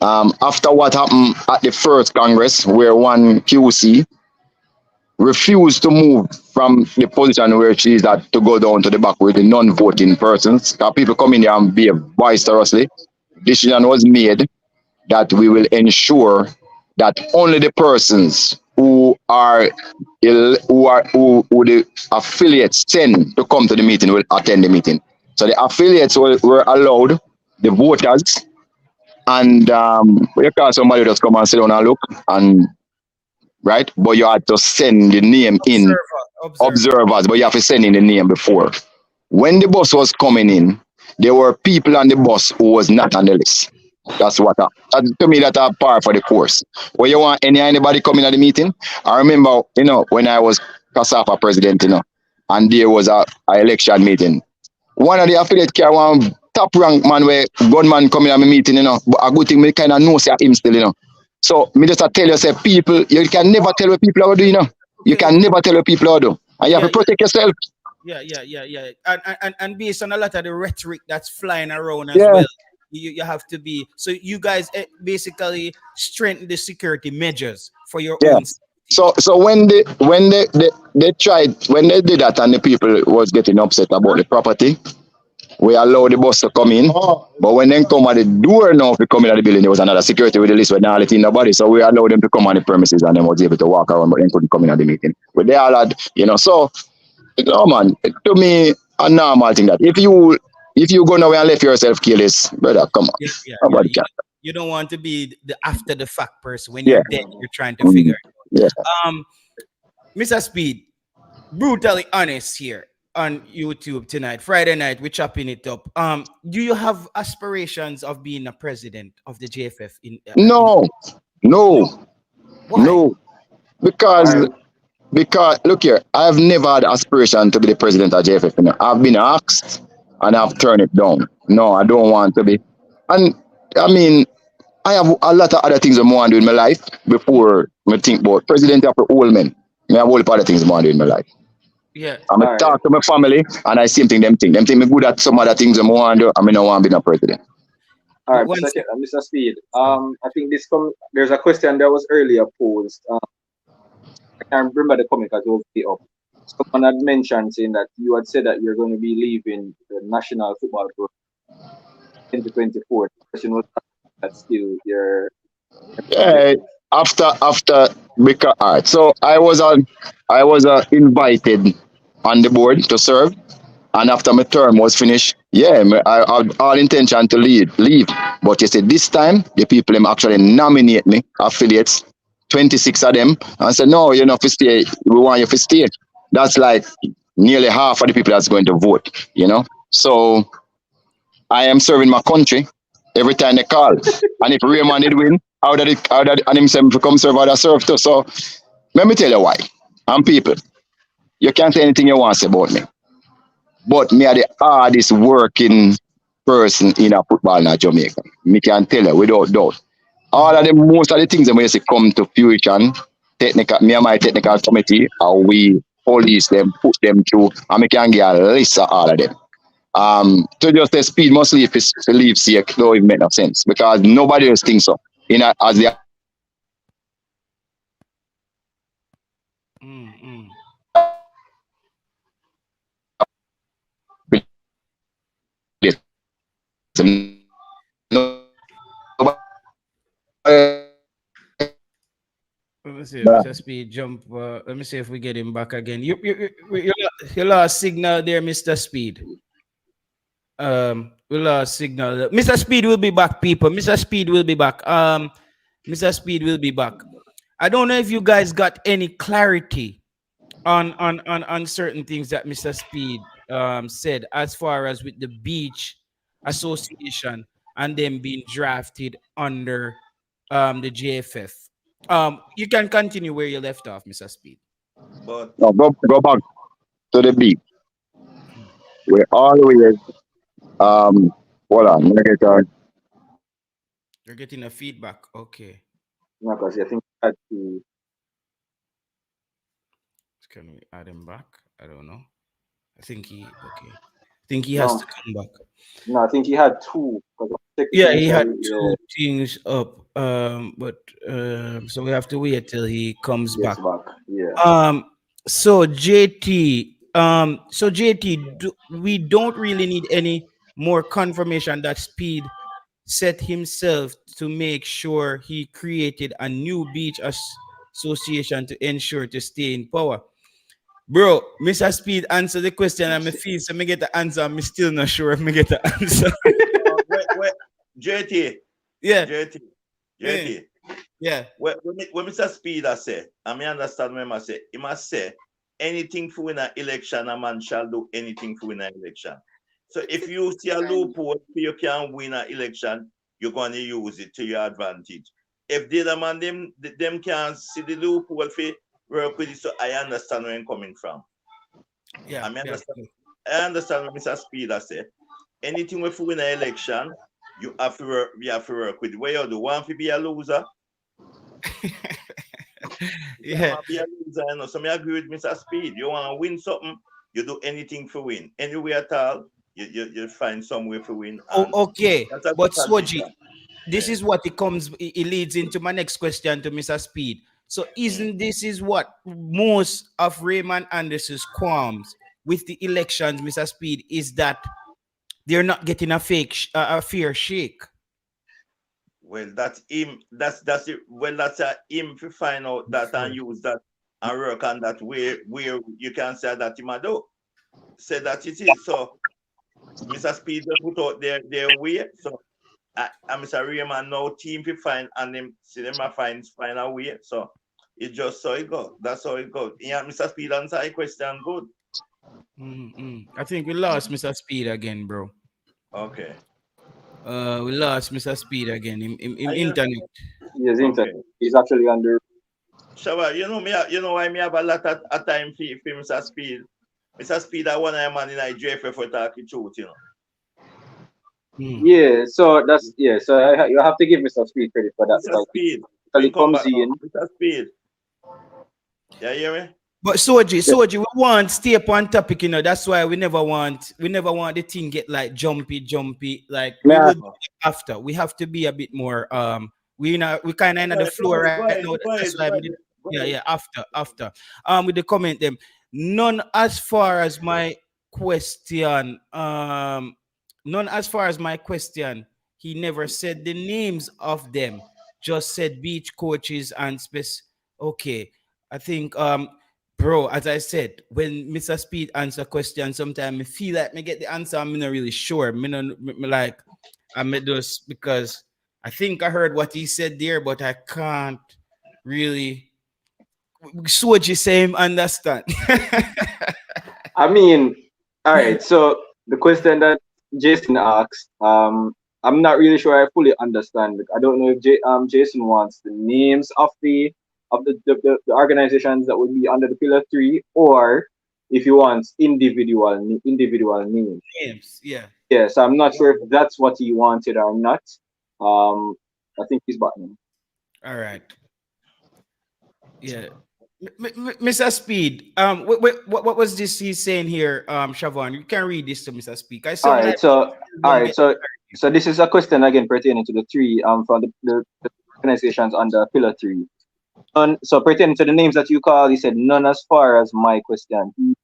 After what happened at the first Congress, where one QC refused to move from the position where she is at to go down to the back with the non-voting persons, because people come in there and behave boisterously, decision was made that we will ensure that only the persons who the affiliates send to come to the meeting will attend the meeting. So the affiliates were allowed, the voters, and you call somebody just come and sit down and look, and right, but you had to send the name in observers, but you have to send in the name before. When the bus was coming in, there were people on the bus who was not on the list. That's what to me that are par for the course. When you want anybody coming at the meeting, I remember, when I was CONCACAF president, and there was a election meeting. One of the affiliate carry one top rank man where gunman coming at my meeting, but a good thing me kind of know say him still, So me just tell you, say people, you can never tell what people are doing, You can never tell what people are doing. And you have to protect yourself. Yeah. And based on a lot of the rhetoric that's flying around as well. You have to be, so you guys basically strengthen the security measures for your own. So when they tried, when they did that and the people was getting upset about the property, we allowed the bus to come in. But when they come at the door now to come in at the building, there was another security with the list with not letting nobody. So we allowed them to come on the premises and they was able to walk around, but they couldn't come in at the meeting. But they all had, so man, to me a normal thing that if you go nowhere and left yourself careless, brother, come on. You don't want to be the after the fact person. When you're dead, you're trying to figure it out. Mr. Speed, brutally honest here on YouTube tonight, Friday night, we're chopping it up. Do you have aspirations of being a president of the JFF? No. Why? No. Because Because look here, I've never had aspiration to be the president of JFF. You know. I've been asked and I've turned it down. No, I don't want to be. And I mean, I have a lot of other things I want to do in my life before I think about president of the old men. I have a whole lot of other things I want to do in my life. Yeah. I'm All right. talk to my family and I same thing them think. Them think me good at some other things I want to do. I mean, I want to be no president. All right, One sec. Mr. Speed. I think there's a question that was earlier posed. I can't remember the comment because it was way up. Someone had mentioned saying that you had said that you're going to be leaving the National Football Group 2024. The question was that still your Yeah, objective. after because all right. So I was invited on the board to serve, and after my term was finished, yeah, I had all intention to leave. But you see, this time the people them actually nominate me affiliates, 26 of them, and said no, you're not to stay. We want you to stay. That's like nearly half of the people that's going to vote. You know, so I am serving my country every time they call. And if Raymond did win, how that and himself become serve other serve too. So let me tell you why. And people, you can't say anything you want to say about me. But me are the hardest working person in a football in Jamaica. Me can tell you without doubt. All of the most of the things that we say come to fruition, technical me and my technical committee, how we police them, put them through, and we can get a list of all of them. To just the speed must leave is to leave see don't even make no sense because nobody else thinks so. In a, as the Mm. Let me see if Mr. Speed jump. Let me see if we get him back again. You lost signal there, Mr. Speed. We lost signal. Mr. Speed will be back, people. Mr. Speed will be back. Mr. Speed will be back. I don't know if you guys got any clarity on certain things that Mr. Speed said as far as with the beach association and them being drafted under the JFF. You can continue where you left off, Mr. Speed. But no, go back to the beat. We always hold on, let me get You're getting a feedback. Okay. No, because I think you had to. Can we add him back? I don't know. I think he okay. I think he has No, to come back. no, I think he had two. Yeah, he had Technically, two things up. But so we have to wait till he comes gets back. back. Yeah. So JT, we don't really need any more confirmation that Speed set himself to make sure he created a new beach association to ensure to stay in power. Bro, Mr. Speed answer the question and me feel so me get the answer. I'm still not sure if me get the answer. wait, JT, Yeah, JT, yeah, JT. yeah. When Mr. Speeder say, I may understand when I say, he must say, anything for win an election, a man shall do anything for win an election. So if you see a loophole, you can win an election, you're going to use it to your advantage. If the other man, them can't see the loophole for work with it, so I understand where I'm coming from. Yeah, I understand what Mr. Speeder say. Anything if you win an election, you have to work with. Where you do want to be a loser, yeah. be a loser, you know. So I agree with Mr. Speed. You want to win something, you do anything for win. Anyway at all, you find some way for win. Okay, That's a but good Swoji, transition. this is what it leads into my next question to Mr. Speed. So isn't this is what most of Raymond Anderson's qualms with the elections, Mr. Speed, is that they're not getting a fair shake. Well, that's him. That's it. Well, that's him to find out that and use that and work on that where you can say that him a do. Say that it is. So Mr. Speed put out their way. So I'm Mr. Raymond now team to find and them see them a find a way. So it just so it go. That's how it goes. Yeah, Mr. Speed answer the question good. I think we lost Mr. Speed again, bro. Okay. We lost Mr. Speed again. In Are you internet. Yes, okay? internet. He's actually under. Shaba, you know why me have a lot of time for Mr. Speid. Mr. Speid, I one of them man in the JFF for talking truth, Yeah, so that's yeah. So you have to give Mr. Speed credit for that Mr. because Speid, he bring come comes back now. in. Mr. Speid, you hear me? But Soji, we want stay up on topic, That's why we never want the thing get like jumpy. Like we Yeah, will do it after. We have to be a bit more we kind of in the flow Go right ahead, now. go ahead, That's why go we ahead, did, go yeah, ahead. yeah, after. With the comment them. None as far as my question. None as far as my question. He never said the names of them, just said beach coaches and space. Okay. I think bro, as I said, when Mr. Speed answer question, sometimes I feel like me get the answer. I'm not really sure. Me like I made those because I think I heard what he said there, but I can't really. So what you say him understand? I mean, all right. So the question that Jason asked, I'm not really sure I fully understand. I don't know if Jason wants the names of the organizations that would be under the Pillar Three, or if he wants individual names. Names, yeah. Yeah. So I'm not sure if that's what he wanted or not. I think he's button. All right. Yeah. Mr. Speed, what was this he's saying here, Siobhan? You can read this to Mr. Speed. I All sound like right. So all don't right. get So this is a question again pertaining to the three from the organizations under Pillar Three. So pertaining to the names that you call, he said none as far as my question. He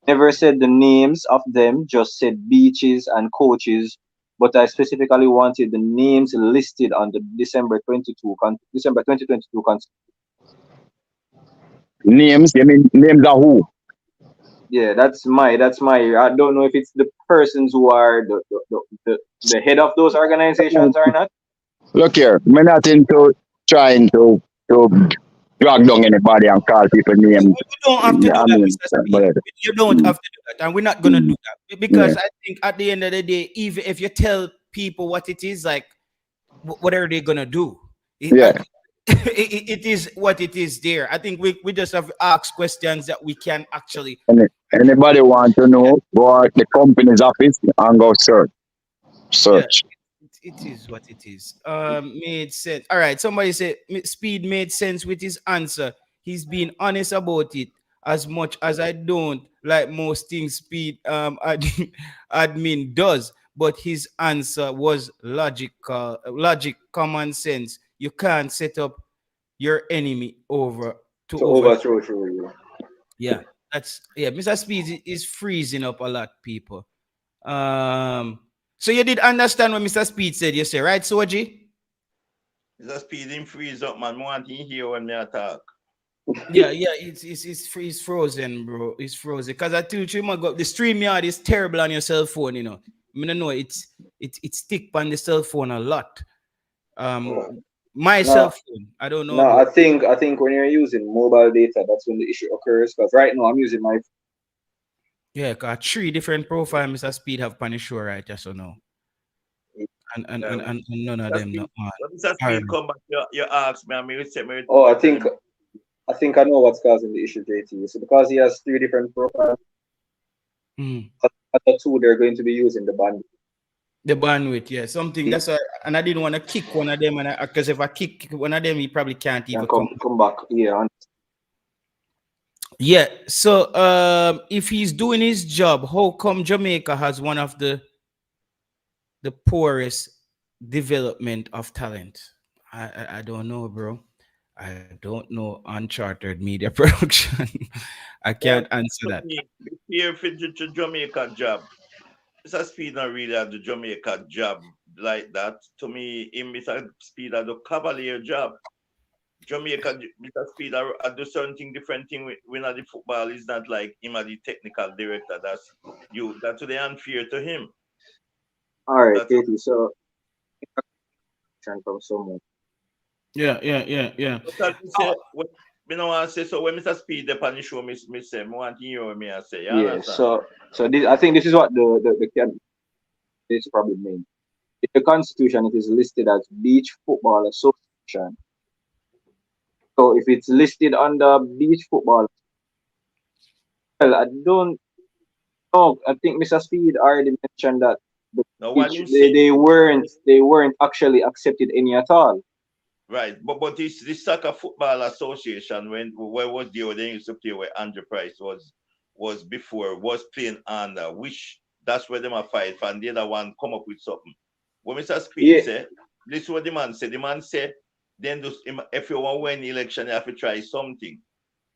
never said the names of them, just said beaches and coaches. But I specifically wanted the names listed on the December 2022 names. You mean names of who? Yeah, that's my. I don't know if it's the persons who are the head of those organizations or not. Look here, we're not into trying to drag down anybody and call people names. we don't have to Yeah, do I that, mean, Mr. Speed. whatever. You don't Mm, have to do that, and we're not gonna do mm, that because yeah, I think at the end of the day, even if you tell people what it is, like what are they gonna do? yeah. It is what it is. There, I think we just have to ask questions that we can actually. Anybody want to know, go out the company's office and go search. Yeah, Search. it is what it is. Made sense. All right. Somebody said Speed made sense with his answer. He's being honest about it. As much as I don't like most things Speed admin does, but his answer was logic, common sense. You can't set up your enemy over to To overthrow. overthrow you. Yeah, Mr. Speed is freezing up a lot, people. So you did understand what Mr. Speed said, you say, right, Soji? Mr. Speid him freeze up, man. I want to hear when me talk. Yeah, it's frozen, bro. It's frozen. Cause I told you, my God, the stream yard is terrible on your cell phone, I don't know it's stick on the cell phone a lot. Oh. My cell No, phone, I don't know no. about. I think when you're using mobile data, that's when the issue occurs. Because right now I'm using my. Yeah, cause three different profile Mr. Speed have punished sure, right? Yes or no? And none of Mr. them Speid, not on. when Mr. All right. Speid come back, you ask me, and me say me Oh, I tell think him. I think I know what's causing the issue, JT. So because he has three different profiles, Mhm. at the two they're going to be using the band. The bandwidth, yeah, something that's why, and I didn't want to kick one of them, and because if I kick one of them, he probably can't And even come. come back. Yeah, Yeah, so if he's doing his job, how come Jamaica has one of the poorest development of talent? I don't know, bro. I don't know uncharted media production. I can't But answer to that. me, here for the Jamaica job, Mr. Speed not really have the Jamaica job like that. To me, him Mr. Speed had the Cavalier job. Jamaica, Mr. Speed, I do something different thing when at the football is not like him as the technical director. That's really unfair to him. all right, That's Katie. So from someone. Yeah. because me say when me no want to say so when Mr. Speed up on the show, me say me want to hear what me I say. You Yeah. understand? So this I think this is what this probably mean. In the constitution, it is listed as Beach Football Association. So if it's listed under beach football, well, I don't know. I think Mr. Speed already mentioned that the Now what beach him say? they weren't actually accepted any at all. Right, but this soccer football association where was the they used to play where Andrew Price was before was playing under which that's where them a fight and the other one come up with something. What Mr. Speed Yeah, said, this is what the man said. The man said, then if you want to win the election, you have to try something.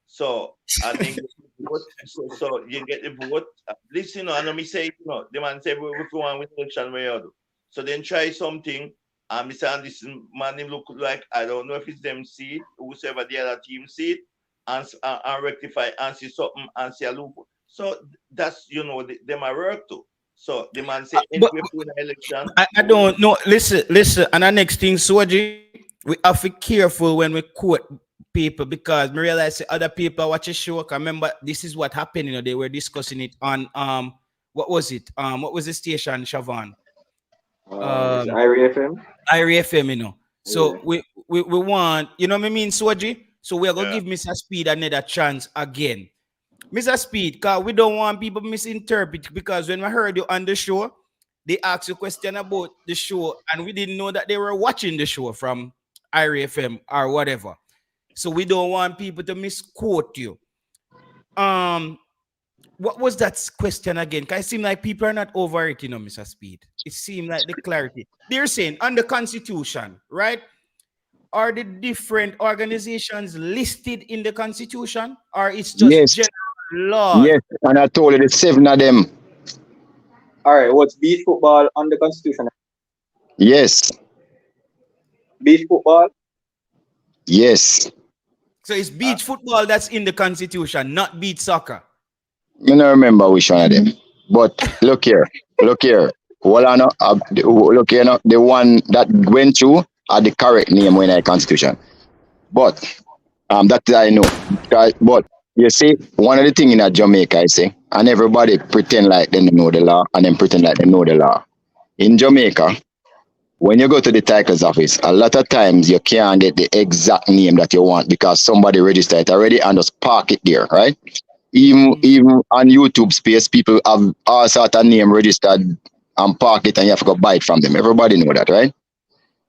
So and then vote, so you get the vote. Listen, I know me say, the man say if you want to win the election, where you do. So then try something. And Mr. And this man him look like I don't know if it's them see it, whosoever the other team see it, and rectify and see something and see a loophole. So that's them a work too. So the man say But anyway for the election. I don't know. Listen. And the next thing, Soji, we have to be careful when we quote people because we realize that other people watch a show. I remember this is what happened. They were discussing it on what was it? What was the station, Siobhan? is Um, Irie FM? Irie FM. Yeah. So we want, what I mean, Soji. So we are gonna Yeah. give Mr. Speed another chance again. Mr. Speed, because we don't want people misinterpret because when we heard you on the show, they asked you a question about the show and we didn't know that they were watching the show from IRFM or whatever. So we don't want people to misquote you. What was that question again? Because it seems like people are not over it, Mr. Speed. It seemed like the clarity. They're saying on the Constitution, right? Are the different organizations listed in the Constitution or it's just Yes, general laws? yes. And I told you the 7 of them. All right, what's beach football on the Constitution? Yes, Beach football. yes. So it's beach football that's in the Constitution, not beach soccer. I don't remember which one of them. But look here. Well, I know, look here, no, the one that went through are the correct name when I constitution. But that I know. But you see, one of the thing in a Jamaica, I say, and everybody pretend like they know the law, and then pretend like they know the law. In Jamaica, when you go to the titles office, a lot of times you can't get the exact name that you want because somebody registered it already and just park it there, right? Even on YouTube space, people have all sort of name registered and park it and you have to go buy it from them. Everybody know that, right?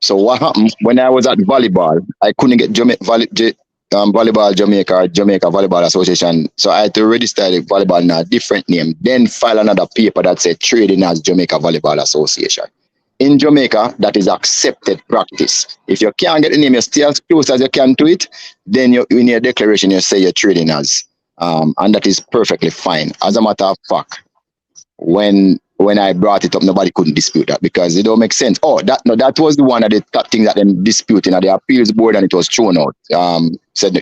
So what happened when I was at volleyball, I couldn't get volleyball Jamaica or Jamaica Volleyball Association. So I had to register the volleyball in a different name, then file another paper that said trading as Jamaica Volleyball Association. In Jamaica, that is accepted practice. If you can't get the name, you stay as close as you can to it, then in your declaration, you say you're trading as, and that is perfectly fine. As a matter of fact, when I brought it up, nobody couldn't dispute that because it don't make sense. Oh, that was the one of the things that them disputing at the appeals board and it was thrown out. Said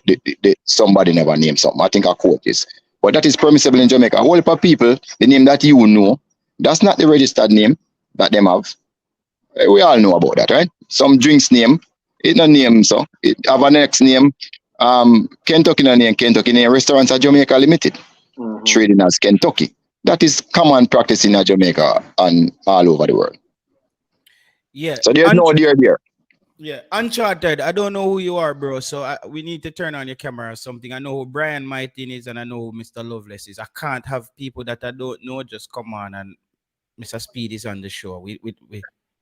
somebody never named something. I think I quote this. But that is permissible in Jamaica. A whole heap of people, the name that you know, that's not the registered name that them have. We all know about that, right? Some drinks name, it no name, so it have a next name. Kentucky no name, Kentucky name. Restaurants at Jamaica Limited, trading as Kentucky. That is common practice in Jamaica and all over the world. Yeah. So there's no dear there. Yeah, Uncharted. I don't know who you are, bro. So we need to turn on your camera or something. I know who Brian Martin is, and I know who Mr. Loveless is. I can't have people that I don't know just come on and Mr. Speed is on the show.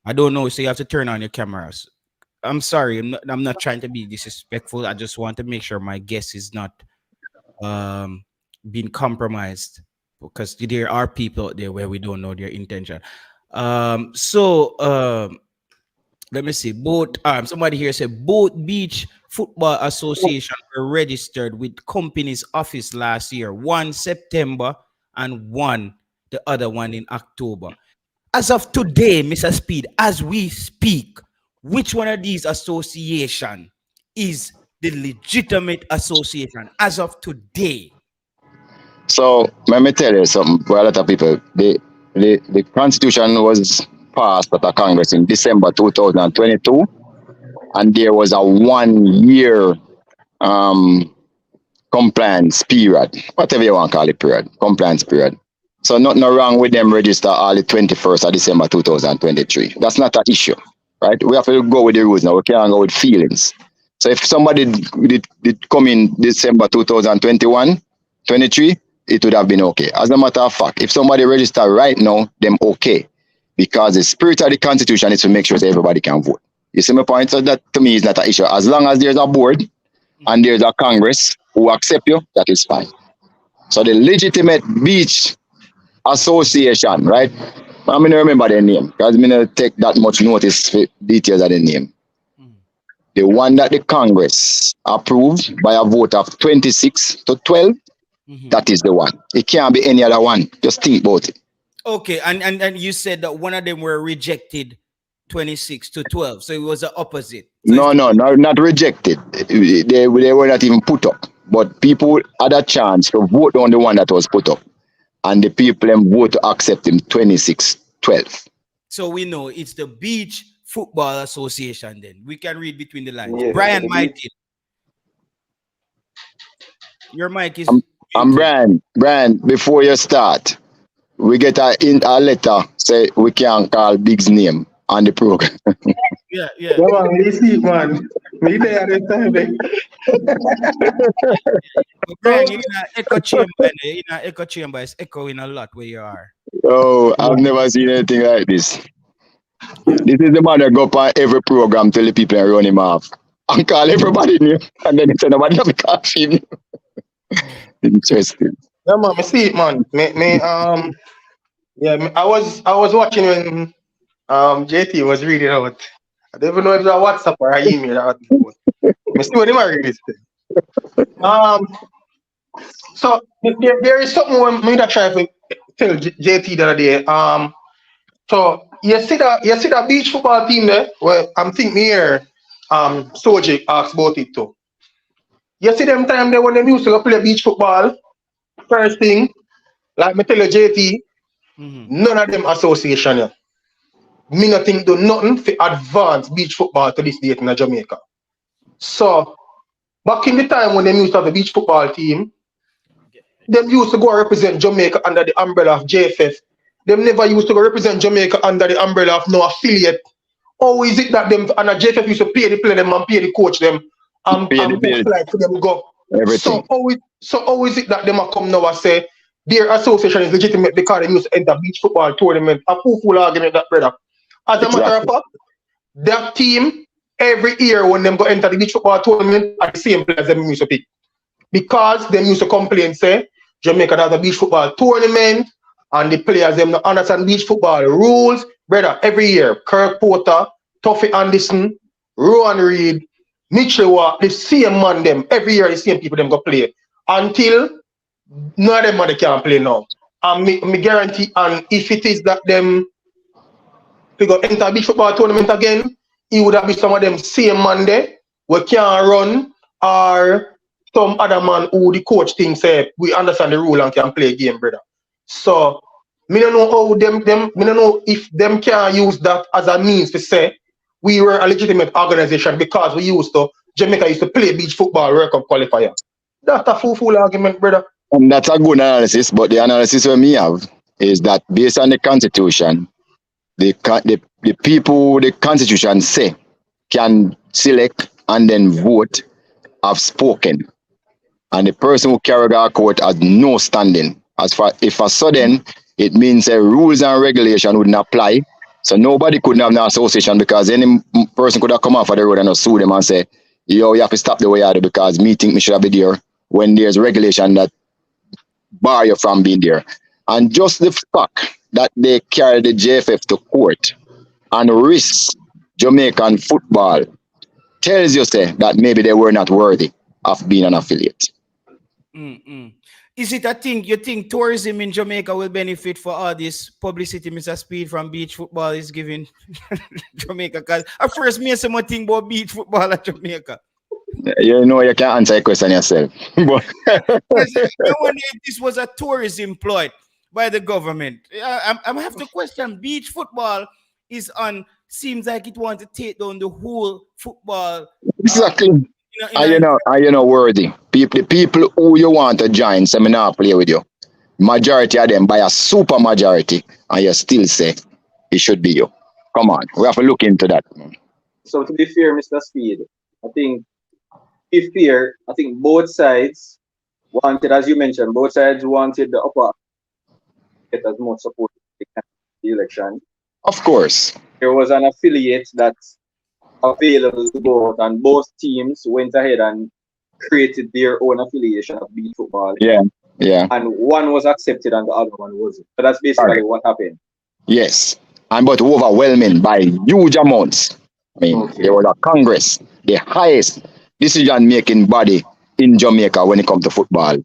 I don't know, so you have to turn on your cameras. I'm sorry, I'm not trying to be disrespectful. I just want to make sure my guest is not being compromised because there are people out there where we don't know their intention. Let me see. Both somebody here said both beach football association were registered with company's office last year, one September and the other one in October. As of today, Mr. Speed, as we speak, which one of these association is the legitimate association as of today? So let me tell you something. For a lot of people, the Constitution was passed at a Congress in December 2022, and there was a 1 year compliance period, whatever you want to call it, compliance period. So nothing wrong with them register all the 21st of December 2023. That's not an issue, right? We have to go with the rules now. We can't go with feelings. So if somebody did come in December 2021, 23, it would have been okay. As a matter of fact, if somebody register right now, them okay. Because the spirit of the constitution is to make sure that everybody can vote. You see my point? So that to me is not an issue. As long as there's a board and there's a Congress who accept you, that is fine. So the legitimate beach association, right? I'm going to remember their name because I'm going to take that much notice for details of the name. The one that the Congress approved by a vote of 26 to 12, that is the one. It can't be any other one. Just think about it. Okay, and you said that one of them were rejected 26 to 12, so it was the opposite. So No, not rejected. They were not even put up. But people had a chance to vote on the one that was put up. And the people them vote to accept him 26-12. So we know it's the Beach Football Association then. We can read between the lines. Yeah, Brian Mighty. Your mic is... I'm Brian, before you start, we get a letter say we can't call Big's name on the program. Yeah. Come on, me see, man. Me there at the time. Brian, you're in an echo chamber. It's echoing a lot where you are. Oh, I've never seen anything like this. This is the man that go up on every program tell the people and run him off. And call everybody name. And then he say nobody have to call him. Interesting. Yeah, man, me see it, man. I was watching when JT was reading out. I don't even know if it was a WhatsApp or an email. I see what him read this thing. So there is something when I try to tell JT the other day. So you see that beach football team there? Well, I'm thinking here. Soji asked about it too. You see them time there when they used to play beach football. First thing, like me tell you, JT, none of them association here. Me not think do nothing for advance beach football to this date in Jamaica. So back in the time when they used to have a beach football team, them used to go represent Jamaica under the umbrella of JFF. Them never used to go represent Jamaica under the umbrella of no affiliate. How is it that them and a JFF used to pay the player them and pay the coach them and like for them go? Everything. So how is it that them come now and say their association is legitimate because they used to enter beach football tournament? A fool argument that, brother. As a matter of fact, that team every year when them go enter the beach football tournament are the same players them used to pick. Because them used to complain say Jamaica has a beach football tournament and the players them not understand beach football rules. Brother, every year, Kirk Porter, Tuffy Anderson, Rowan Reed, Mitchell Watt, the same man them, every year the same people them go play. Until none of them man they can't play now. And me guarantee, and if it is that them we go enter beach football tournament again, it would have been some of them same man there we can't run or some other man who the coach thinks say we understand the rule and can play a game, brother. So me don't know how me don't know if them can use that as a means to say we were a legitimate organization because Jamaica used to play beach football World Cup qualifier. That's a fool argument, brother. And that's a good analysis, but the analysis we have is that based on the constitution, the people the constitution say can select and then vote have spoken. And the person who carried our court has no standing. As far if a sudden it means rules and regulation wouldn't apply. So nobody could have an association because any person could have come off of the road and sue them and say, yo, you have to stop the way out because me think me should have been there when there's regulation that bar you from being there. And just the fact that they carry the JFF to court and risk Jamaican football tells you say that maybe they were not worthy of being an affiliate. Is it a thing you think tourism in Jamaica will benefit for all this publicity Mr. Speid from beach football is giving Jamaica? Because at first me say something about beach football at Jamaica. You know you can't answer a question yourself. But I wonder if this was a tourism ploy by the government. I have to question beach football seems like it wants to take down the whole football. Exactly. You know worthy. The people who you want to join seminar play with you. Majority of them by a super majority, and you still say it should be you. Come on, we have to look into that. So to be fair, Mr. Speid, I think be fair, I think both sides wanted, as you mentioned, both sides wanted the upper get as much support as they can in the election. Of course. There was an affiliate that's available to go out, and both teams went ahead and created their own affiliation of beach football. Yeah. Yeah. And one was accepted and the other one wasn't. So that's basically Correct. what happened. Yes. And but overwhelming by huge amounts. I mean, Okay. there was a Congress, the highest decision-making body in Jamaica when it comes to football.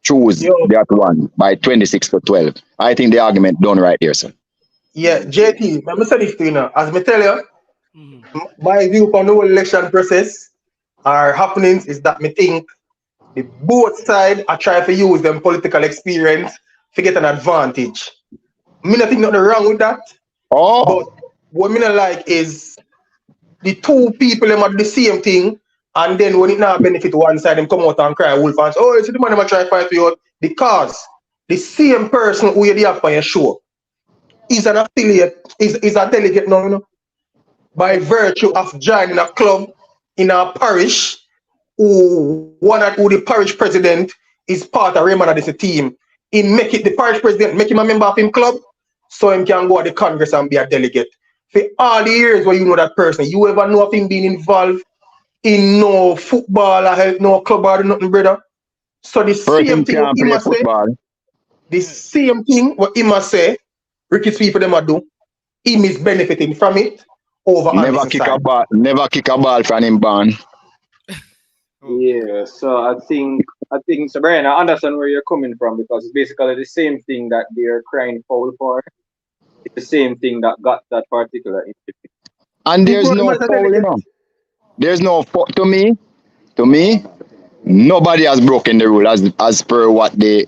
Choose Yo. that one by 26-12. I think the argument done right here, sir. Yeah, JT, let me say this to you now. As I tell you, Mhm. my view on the whole election process or happenings is that me think the both sides are trying to use them political experience to get an advantage. Me not think nothing wrong with that, Oh, but what me not like is the two people them are the same thing, and then when it not benefit one side, them come out and cry wolf and say, oh, it's the man them a try fight for you out because the same person who you have on your show is an affiliate, is a delegate now, you know, by virtue of joining a club in a parish who the parish president is part of Raymond as a team. He make it the parish president, make him a member of him club, so he can go to the Congress and be a delegate. For all the years where you know that person, you ever know of him being involved in no football or help no club or nothing, brother? So the person same thing what can't him play a say, football. the same thing what him a say, Ricketts people them a do, him is benefiting from it over on Never this kick a side. ball. Never kick a ball from him ban. Yeah, so I think so Brian, I understand where you're coming from because it's basically the same thing that they're crying foul for. It's the same thing that got that particular interview. And He there's brought him no as a foul, you delegate. know. There's no foul. To me, nobody has broken the rule as per what the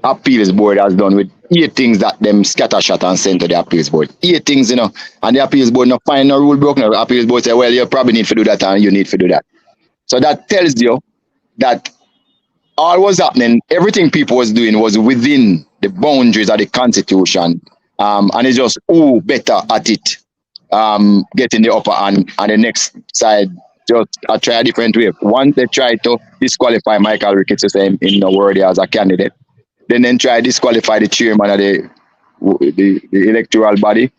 appeals board has done with 8 things that them scattershot and sent to the appeals board. 8 things, you know. And the appeals board not find no rule broken. The appeals board say, well, you probably need to do that and you need to do that. So that tells you that all was happening, everything people was doing was within the boundaries of the constitution. And it's just who better at it. Getting the upper hand, and the next side just try a different way. One, they try to disqualify Michael Ricketts to say in no worthy as a candidate. Then try to disqualify the chairman of the electoral body.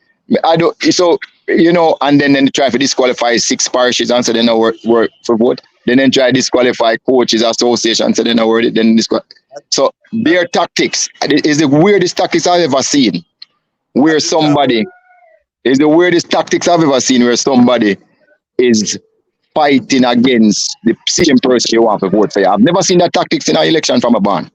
I don't so you know, and then try to disqualify 6 parishes and so they no work for vote. Then try to disqualify coaches association so they no work. Then so their tactics is the weirdest tactics I've ever seen. Where somebody is the weirdest tactics I've ever seen where somebody is fighting against the same person you want to vote for. I've never seen that tactics in an election from a band.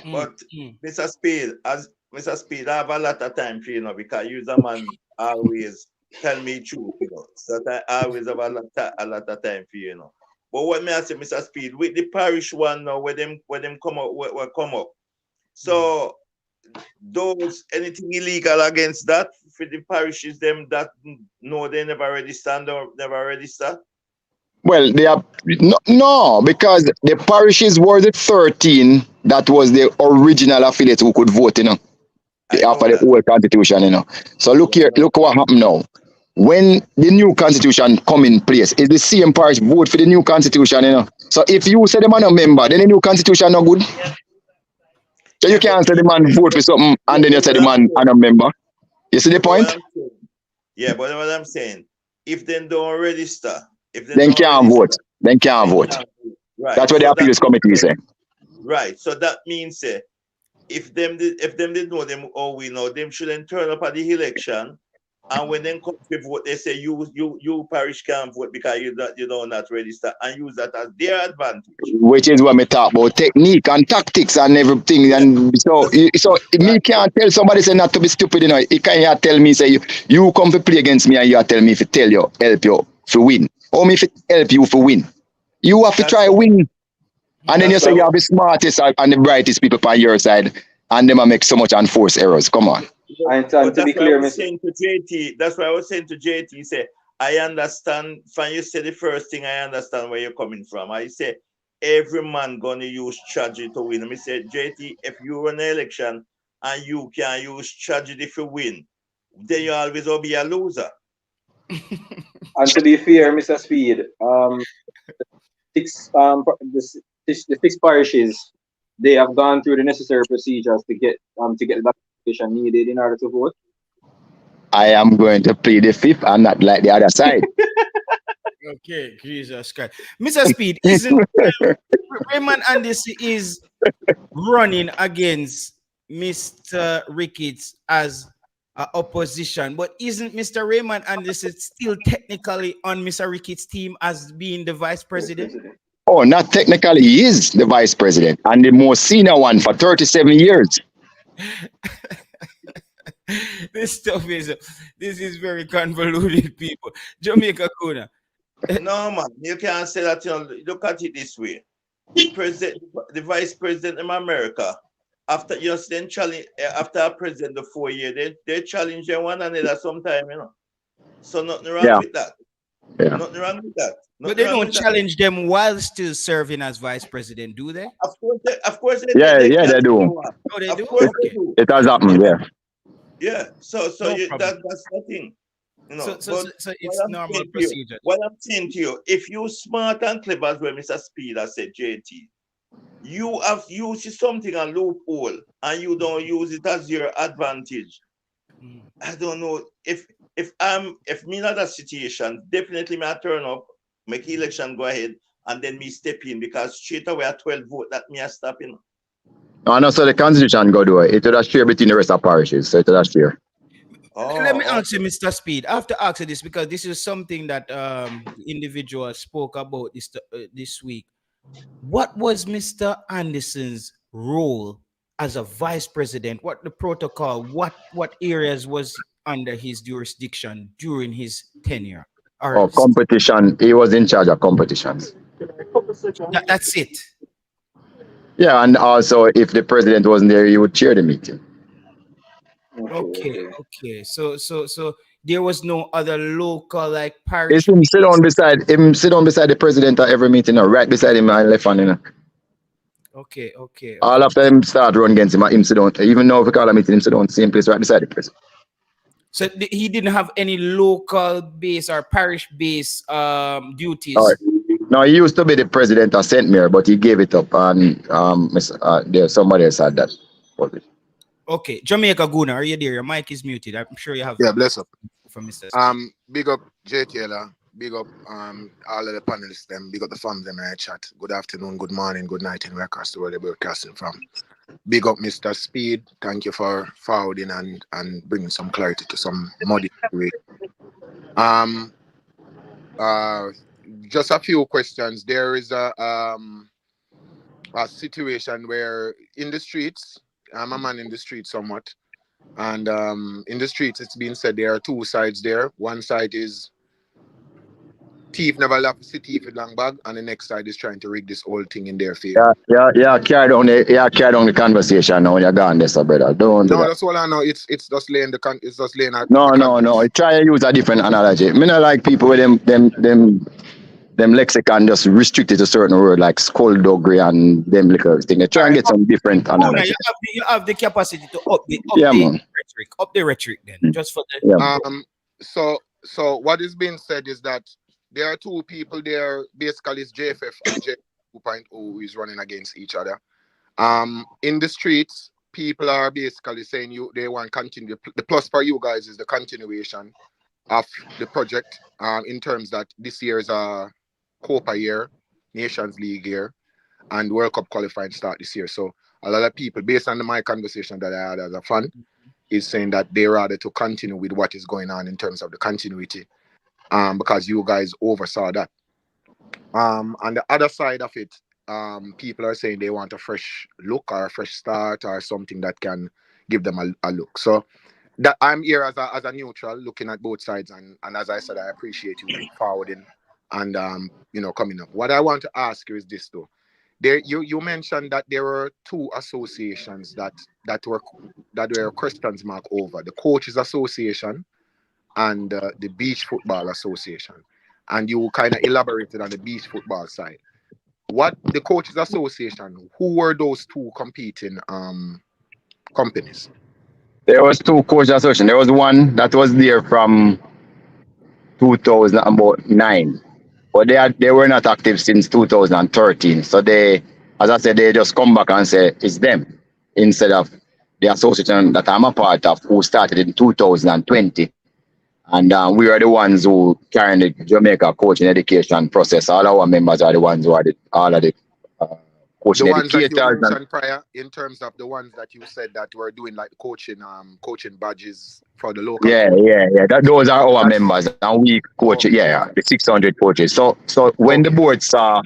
But Mr. Speid, I have a lot of time for you know because you're the man always tell me truth, you know. So that I always have a lot of time for you know. But what may I say, Mr. Speid, with the parish one now, where them come up, where come up. So those anything illegal against that for the parishes them that no they never register or never register? Well, they are no, because the parishes were the 13 that was the original affiliate who could vote, you know, after the old constitution, you know. So look here, look what happened now. When the new constitution come in place, it's the same parish vote for the new constitution, you know. So if you say the man a member, then the new constitution no good. So you can't say the man vote for something and then you say the man and a member. You see the point? Yeah, but what I'm saying, if they don't register, if they Then don't can't register, vote. Then can't vote. Right. That's what the appeals committee say. Right. So that means if them did know them all we know, them shouldn't turn up at the election. And when they come to vote, they say you parish can't vote because you don't not register and use that as their advantage. Which is what we talk about technique and tactics and everything. And so me can't tell somebody say not to be stupid, you know. You can't tell me say you come to play against me and you tell me if it tell you help you to win. Or me if it help you to win. You have to try win. And then you say you have the smartest and the brightest people on your side and them make so much unforced errors. Come on. And to be clear, that's why I was saying to JT, he said, I understand, when you say the first thing, I understand where you're coming from. I say, every man gonna use strategy to win. I say, JT, if you run an election and you can use strategy to win, then you always will be a loser. And to be fair, Mr. Speid, the 6 parishes, they have gone through the necessary procedures to get the documentation needed in order to vote. I am going to plead the fifth. I'm not like the other side. Okay, Jesus Christ. Mr. Speid, isn't Raymond Anderson is running against Mr. Ricketts as opposition, but isn't Mr. Raymond Anderson still technically on Mr. Ricketts' team as being the vice president? Oh, not technically, he is the vice president and the most senior one for 37 years. This is very convoluted, people. Jamaica Kuna. No, man, you can't say that. Look at it this way. The vice president of America, after challenge after a president the 4 year, they challenge one another sometime, So nothing wrong with that. Yeah. Nothing wrong with that. But they don't challenge them while still serving as vice president, do they? Of course they they do. Oh, they do? Course Okay. they do. It has happened, yeah. Yeah. So No that's the thing. So it's normal procedure. What I'm saying to you, if you smart and clever as well, Mr. Speid has said, JT, you have used something a loophole and you don't use it as your advantage. I don't know if me in that situation, definitely me I turn up, make election go ahead, and then me step in because straight away at 12 vote that me I step in. No, so the constitution go do it. It will share between the rest of parishes, so it will share. Let me ask you, Mr. Speid. I have to ask you this because this is something that the individual spoke about this week. What was Mr. Anderson's role as a vice president? What the protocol? What areas was under his jurisdiction during his tenure? Competition. He was in charge of competitions. That's it. Yeah, and also if the president wasn't there, he would chair the meeting. Okay. So there was no other local like parish. It's him sit down beside the president at every meeting, right beside him and left hand. Okay. All of them start run against him. Him sit down. Even though if we call a meeting, him sit down same place right beside the president. So he didn't have any local base or parish base duties. No, he used to be the president of St. Mary, but he gave it up, and there's somebody else had that. Okay, Jamaica Guna, are you there? Your mic is muted. I'm sure you have. Yeah, bless up. From Mr. Big up J Taylor, big up all of the panelists, them, big up the fans them in the chat. Good afternoon, good morning, good night, and where across the world they're broadcasting from. Big up Mr. Speid. Thank you for forwarding and bringing some clarity to some muddy way. Just a few questions. There is a situation where in the streets, I'm a man in the streets somewhat, and in the streets it's been said there are two sides there. One side is thief never left the thief in long bag, and the next side is trying to rig this whole thing in their favor. Yeah, carry down the conversation now when you're gone there, so brother. Don't do that. That's all I know. It's just laying it's just laying out. No. Try to use a different analogy. I not like people with them lexicon just restricted to certain word like skullduggery and them little thing. They try and get some different analogy. You have the capacity to up the rhetoric then. Just for the So what is being said is that there are two people there, basically it's JFF and JFF 2.0 who is running against each other. In the streets, people are basically saying they want to continue. The plus for you guys is the continuation of the project in terms that this year is a Copa year, Nations League year, and World Cup qualifying start this year. So a lot of people, based on my conversation that I had as a fan, is saying that they rather to continue with what is going on in terms of the continuity, because you guys oversaw that. On the other side of it, people are saying they want a fresh look or a fresh start or something that can give them a look. So that I'm here as a neutral, looking at both sides, and as I said, I appreciate you forwarding and coming up. What I want to ask you is this though. You mentioned that there were two associations that were questions mark over: the Coaches Association and the Beach Football Association. And you kind of elaborated on the beach football side. What the Coaches Association? Who were those two competing companies? There was two Coaches Association. There was one that was there from 2009. but they were not active since 2013. So they, as I said, they just come back and say it's them instead of the association that I'm a part of, who started in 2020. And we are the ones who carry the Jamaica coaching education process. All our members are the ones who are all of the coaching The ones that you educators. mentioned prior, in terms of the ones that you said that were doing like coaching badges for the local. Yeah. Those are our members, and we coach. Okay. Yeah, the 600 coaches. So when the Okay. board saw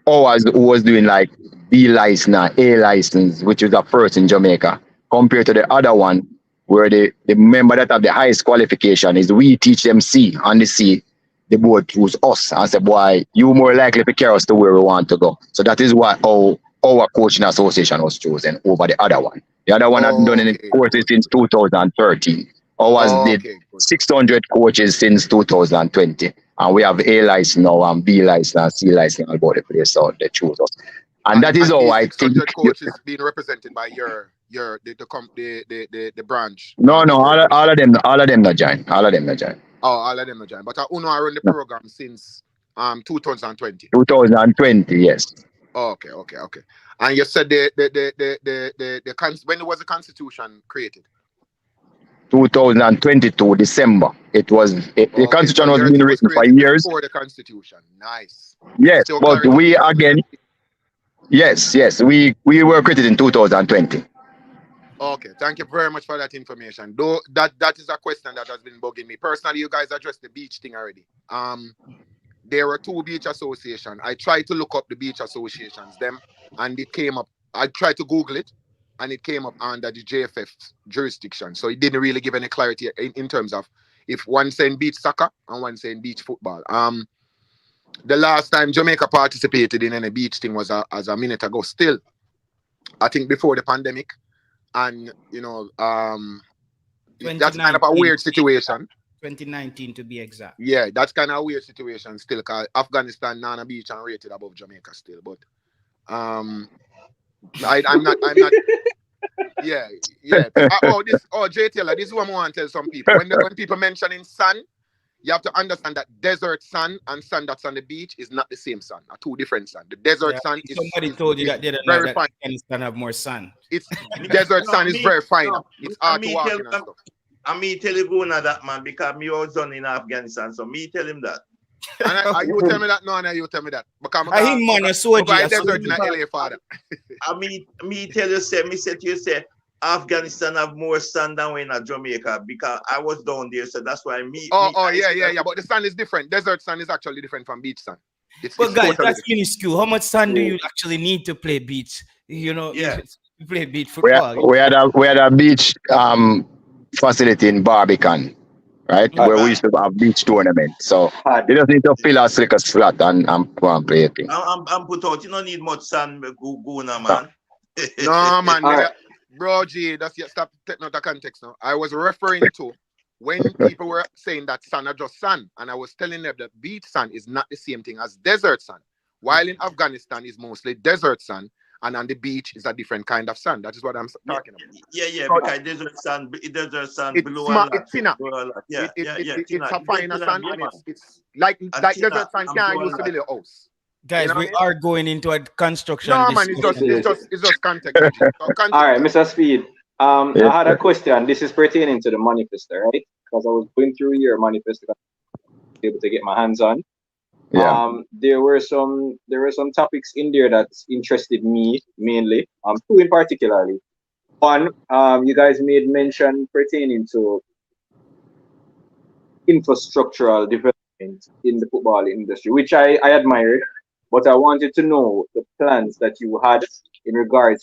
ours who was doing like B license, A license, which is the first in Jamaica, compared to the other one, where the member that have the highest qualification is we teach them C, and the C, the board choose us and say, boy, you more likely to carry us to where we want to go. So that is why our coaching association was chosen over the other one. The other one hadn't done any courses since 2013. Ours did 600 coaches since 2020. And we have A license now and B license and C license all about the place, so they choose us. And that is how I think. 600 coaches being represented by the branch. No, all of them not join. All of them not join. Oh, all of them not join. But I run the program since 2020. 2020, yes. Okay. And you said when was the constitution created? 2022 December. The constitution was being written for years. Before the constitution, nice. Yes, but we again. Yes, we were created in 2020. Okay, thank you very much for that information. Though that is a question that has been bugging me personally. You guys addressed the beach thing already. There were 2 beach associations. I tried to look up the beach associations, and it came up. I tried to Google it, and it came up under the JFF jurisdiction. So it didn't really give any clarity in terms of if one saying beach soccer and one saying beach football. The last time Jamaica participated in any beach thing was as a minute ago. Still, I think before the pandemic, and that's kind of a weird situation. 2019 to be exact. Yeah, that's kind of a weird situation still, because Afghanistan, Nana Beach, and rated above Jamaica still. But I'm not. Yeah. Jay Taylor, this is what I want to tell some people. When people mentioning sun, you have to understand that desert sun and sun that's on the beach is not the same sun. Are 2 different sun. The desert sun is somebody told you that they don't know that Afghanistan have more sun. It's desert sun is very fine. It's hard to walk in and stuff. And me tell you go now that man because me was done in Afghanistan, so me tell him that. And you tell me that no, and you tell me that. Because him man a soldier. Desert in LA father. Me tell you say Afghanistan have more sun than we in Jamaica because I was down there, so that's why me. Yeah. But the sun is different. Desert sun is actually different from beach sun. But guys, totally that's minuscule. How much sun do you actually need to play beach? To play beach football. We had a beach facility in Barbican, right? Where we used to have beach tournament. So you just need to fill a slick as flat and go and play it. I'm put out. You don't need much sun, go now, man. No, man. Bro, G, stop taking out the context now. I was referring to when people were saying that sun are just sun, and I was telling them that beach sun is not the same thing as desert sun. While in Afghanistan is mostly desert sun, and on the beach is a different kind of sun. That is what I'm talking about. Yeah, so because desert sun below it's thinner. It's a finer sun, and it's like desert sun can't use to build your house. Guys, we are going into a construction. No, man, it's just context. All right, Mr. Speid. I had a question. This is pertaining to the manifesto, right? Because I was going through your manifesto, able to get my hands on. Yeah. There were some topics in there that interested me mainly. 2 in particularly. One, you guys made mention pertaining to infrastructural development in the football industry, which I admired. But I wanted to know the plans that you had in regards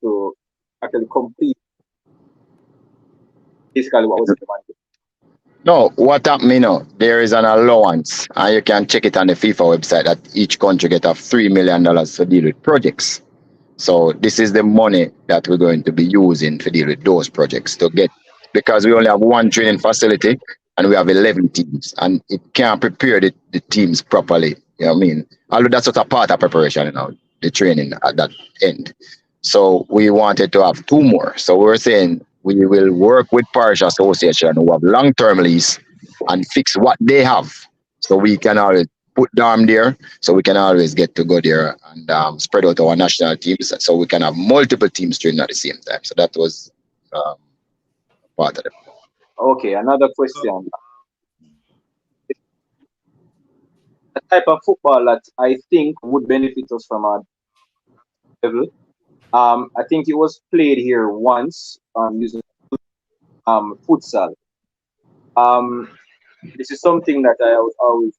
to actually complete basically what was the demand. No, what happened, there is an allowance, and you can check it on the FIFA website that each country get $3 million to deal with projects. So this is the money that we're going to be using to deal with those projects because we only have 1 training facility and we have 11 teams, and it can't prepare the teams properly. You know what I mean? Although that's just a part of preparation, the training at that end. So we wanted to have 2 more. So we're saying we will work with parish association who have long-term lease and fix what they have, so we can all put them there so we can always get to go there and spread out our national teams so we can have multiple teams training at the same time. So that was part of it. Okay, another question. The type of football that I think would benefit us from our level. I think it was played here once using futsal. This is something that I was always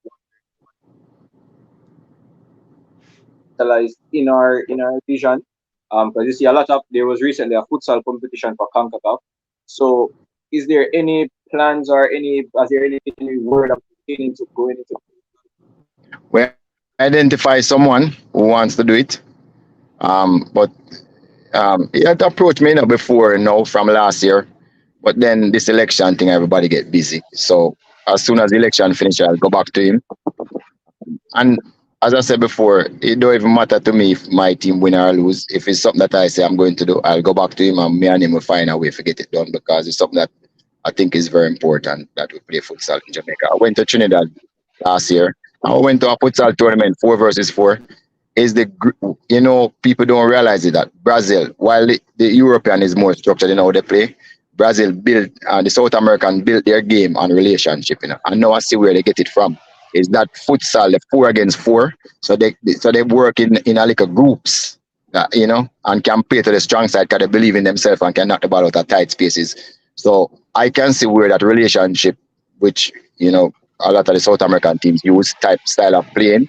utilized in our vision. Because you see there was recently a futsal competition for CONCACAF. So is there any plans or any word of beginning to go into? We identify someone who wants to do it. But he had approached me before from last year. But then this election thing, everybody get busy. So as soon as the election finishes, I'll go back to him. And as I said before, it don't even matter to me if my team win or lose. If it's something that I say I'm going to do, I'll go back to him and me and him will find a way to get it done because it's something that I think is very important that we play futsal in Jamaica. I went to Trinidad last year. I went to a futsal tournament, 4 versus 4. People don't realize it that Brazil, while the European is more structured in how they play, Brazil built the South American built their game on relationship. And now I see where they get it from. Is that futsal, the 4 against 4, so they work in a like a groups, and can play to the strong side because they believe in themselves and can knock the ball out of tight spaces. So I can see where that relationship, which a lot of the South American teams use type style of playing,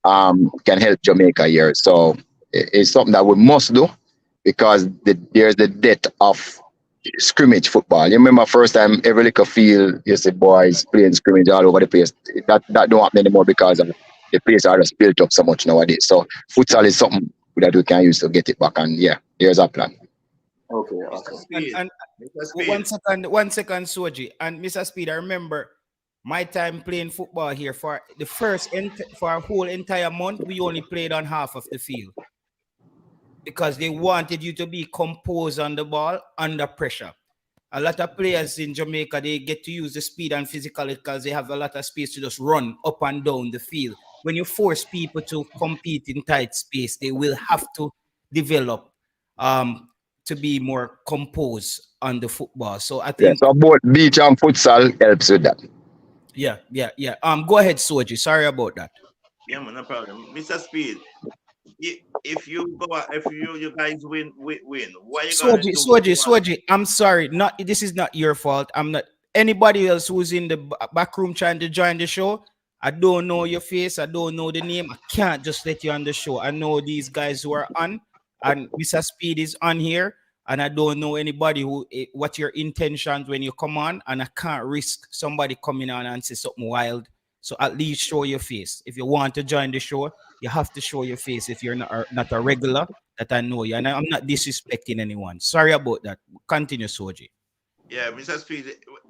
can help Jamaica here. So it's something that we must do because there's the death of scrimmage football. You remember first time every little field you see boys playing scrimmage all over the place. That don't happen anymore because of the place are just built up so much nowadays. So futsal is something that we can use to get it back, and there's a plan. Okay. And one second, Soji and Mr. Speid. I remember my time playing football here for the for a whole entire month. We only played on half of the field because they wanted you to be composed on the ball under pressure. A lot of players in Jamaica, they get to use the speed and physicality because they have a lot of space to just run up and down the field. When you force people to compete in tight space, they will have to develop to be more composed on the football. So I think so both beach and futsal helps with that. Yeah. Go ahead, Soji. Sorry about that. Yeah, man, no problem. Mr. Speid, if you guys win, why you gonna do Soji, I'm sorry. This is not your fault. I'm not anybody else who's in the back room trying to join the show. I don't know your face. I don't know the name. I can't just let you on the show. I know these guys who are on, and Mr. Speid is on here, and I don't know anybody what your intentions when you come on, and I can't risk somebody coming on and say something wild. So at least show your face. If you want to join the show, you have to show your face if you're not a regular that I know you. And I'm not disrespecting anyone. Sorry about that. Continue, Soji. Yeah, Mr. Speid,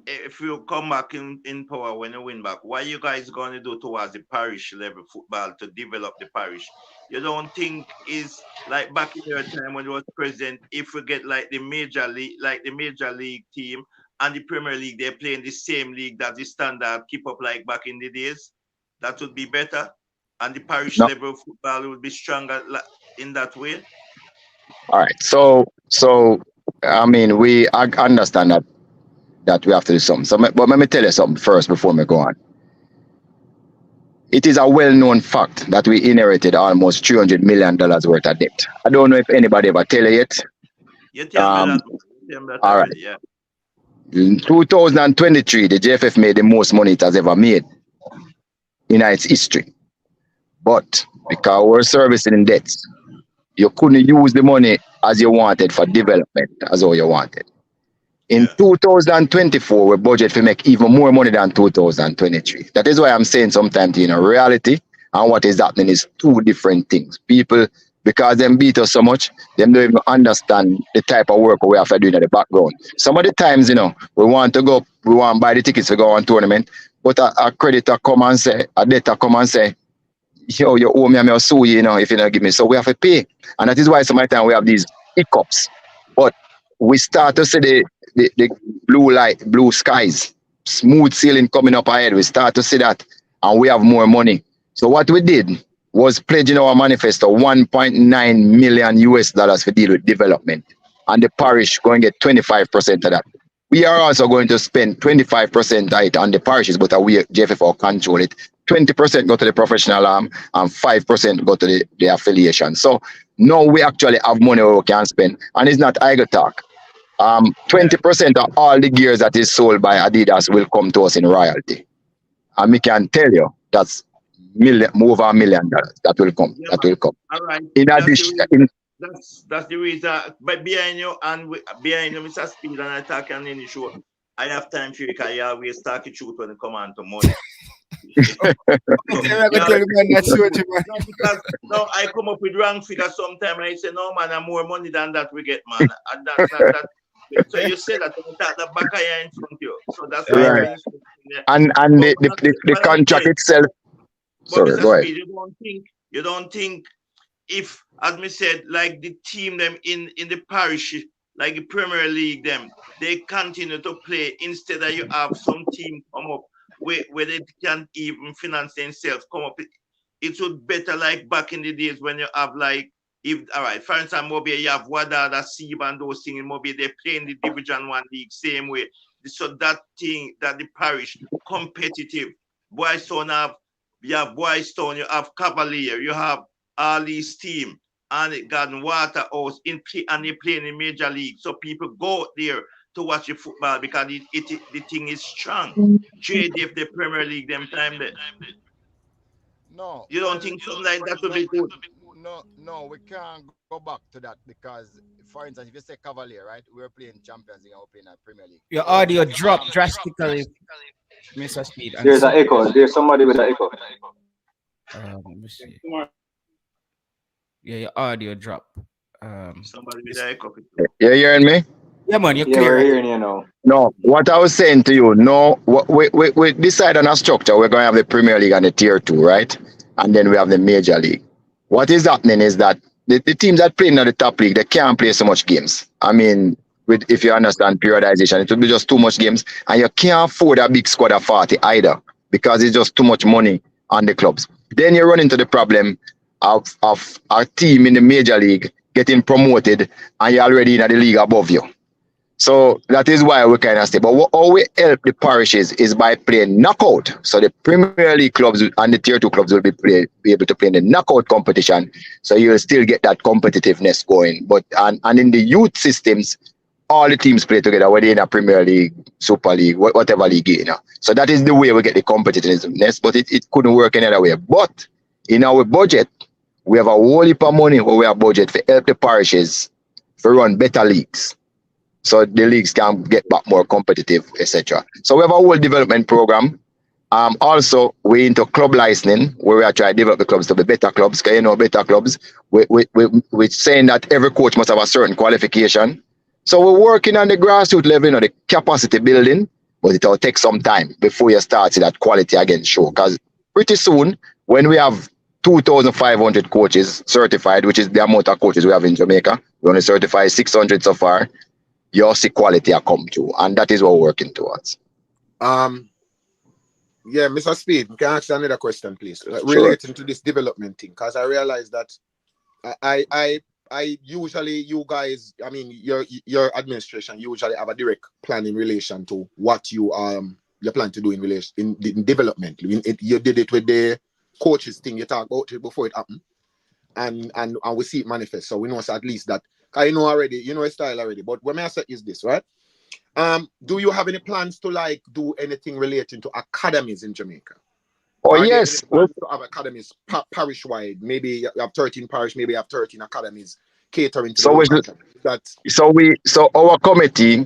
if you come back in power when you win back, what you guys going to do towards the parish level football to develop the parish? You don't think is like back in your time when you was president, if we get like the major league team and the Premier League, they're playing the same league that the standard keep up like back in the days, that would be better. And the parish level football would be stronger in that way. All right. So I mean, I understand that we have to do something. So, but let me tell you something first before we go on. It is a well-known fact that we inherited almost $300 million worth of debt. I don't know if anybody ever tell you yet. You tell me that all right. Yeah. In 2023, the JFF made the most money it has ever made in its history. But because we're servicing in debts, you couldn't use the money as you wanted for development, as all you wanted. In 2024, we budget to make even more money than 2023. That is why I'm saying sometimes, reality and what is happening is two different things. People, because them beat us so much, them don't even understand the type of work we have to do in the background. Some of the times, we want to buy the tickets to go on tournament, but a creditor come and say, a debtor come and say, yo, you owe me, I'll sue you, if you don't give me. So we have to pay. And that is why some of the time we have these hiccups. But we start to see the blue skies, smooth sailing coming up ahead. We start to see that, and we have more money. So what we did was pledge in our manifesto $1.9 million US for deal with development. And the parish going to get 25% of that. We are also going to spend 25% of it on the parishes, but we JFF will control it. 20% go to the professional arm and 5% go to the affiliation. So now we actually have money we can spend, and it's not idle talk. 20% of all the gears that is sold by Adidas will come to us in royalty. And we can tell you that's over $1 million that will come. Yeah, that will come. All right. In addition, That's the reason. But behind you and behind you, Mr. Speid, and I talk on any show, I have time for you because you always talk the truth when it come on to money. No, I come up with wrong figures sometimes and I say, no, man, I'm more money than that we get, man. And that's not that. So you say that you talk the back of your in front of you. So that's right. And the contract itself. Sorry, go ahead. You don't think if, as me said, like the team them in the parish, like the Premier League them, they continue to play instead of you have some team come up where they can't even finance themselves come up. It would better like back in the days when you have like, if all right, for instance, maybe you have Wada, Sieb and those things, maybe they play in the Division 1 league same way. So that thing that the parish competitive. Boystown you have Boystown, you have Cavalier, you have all these team and Garden Waterhouse and they play in the major league. So people go there to watch the football because the thing is strong. JFF the Premier League them time there. No. You don't think something like that would be good? No, we can't go back to that because, for instance, if you say Cavalier, right, we're playing Champions League and we're playing at Premier League. Your audio dropped drastically, Mr. Speid. There's an echo. There's somebody with an echo. Let me see. Yeah, your audio dropped. Somebody with an echo. You hearing me? Yeah, man, you're Yeah, clear. we're hearing you now. No, what I was saying to you, no, we decide on a structure. We're going to have the Premier League and the Tier 2, right? And then we have the Major League. What is happening is that the teams that play in the top league, they can't play so much games. I mean, if you understand periodization, it will be just too much games. And you can't afford a big squad of 40 either because it's just too much money on the clubs. Then you run into the problem of a team in the Major League getting promoted and you're already in the league above you. So that is why we kind of stay. But how we help the parishes is by playing knockout. So the Premier League clubs and the Tier 2 clubs will be able to play in the knockout competition. So you will still get that competitiveness going. But and in the youth systems, all the teams play together, whether in a Premier League, Super League, whatever league, you know. So that is the way we get the competitiveness. But it couldn't work any other way. But in our budget, we have a whole heap of money where we have budget to help the parishes to run better leagues. So the leagues can get back more competitive, etc. So we have a whole development program. Also, we're into club licensing, where we are trying to develop the clubs to be better clubs. Because you know, better clubs, we're saying that every coach must have a certain qualification. So we're working on the grassroots level, you know, the capacity building, but it will take some time before you start to see that quality again show. Because pretty soon, when we have 2,500 coaches certified, which is the amount of coaches we have in Jamaica, we only certify 600 so far. You'll see quality will come through, and that is what we're working towards. Yeah, Mr. Speid, can I ask you another question, please? Sure. Relating to this development thing, because I realize that I usually, you guys, I mean, your administration usually have a direct plan in relation to what you plan to do in relation in development. You did it with the coaches thing you talked about it before it happened, and we see it manifest. So we know at least that. I know already, you know a style already, but what I say is this, right? Do you have any plans to like do anything relating to academies in Jamaica? Oh, yes. To have academies parish-wide. Maybe you have 13 parish, maybe you have 13 academies catering to So our committee,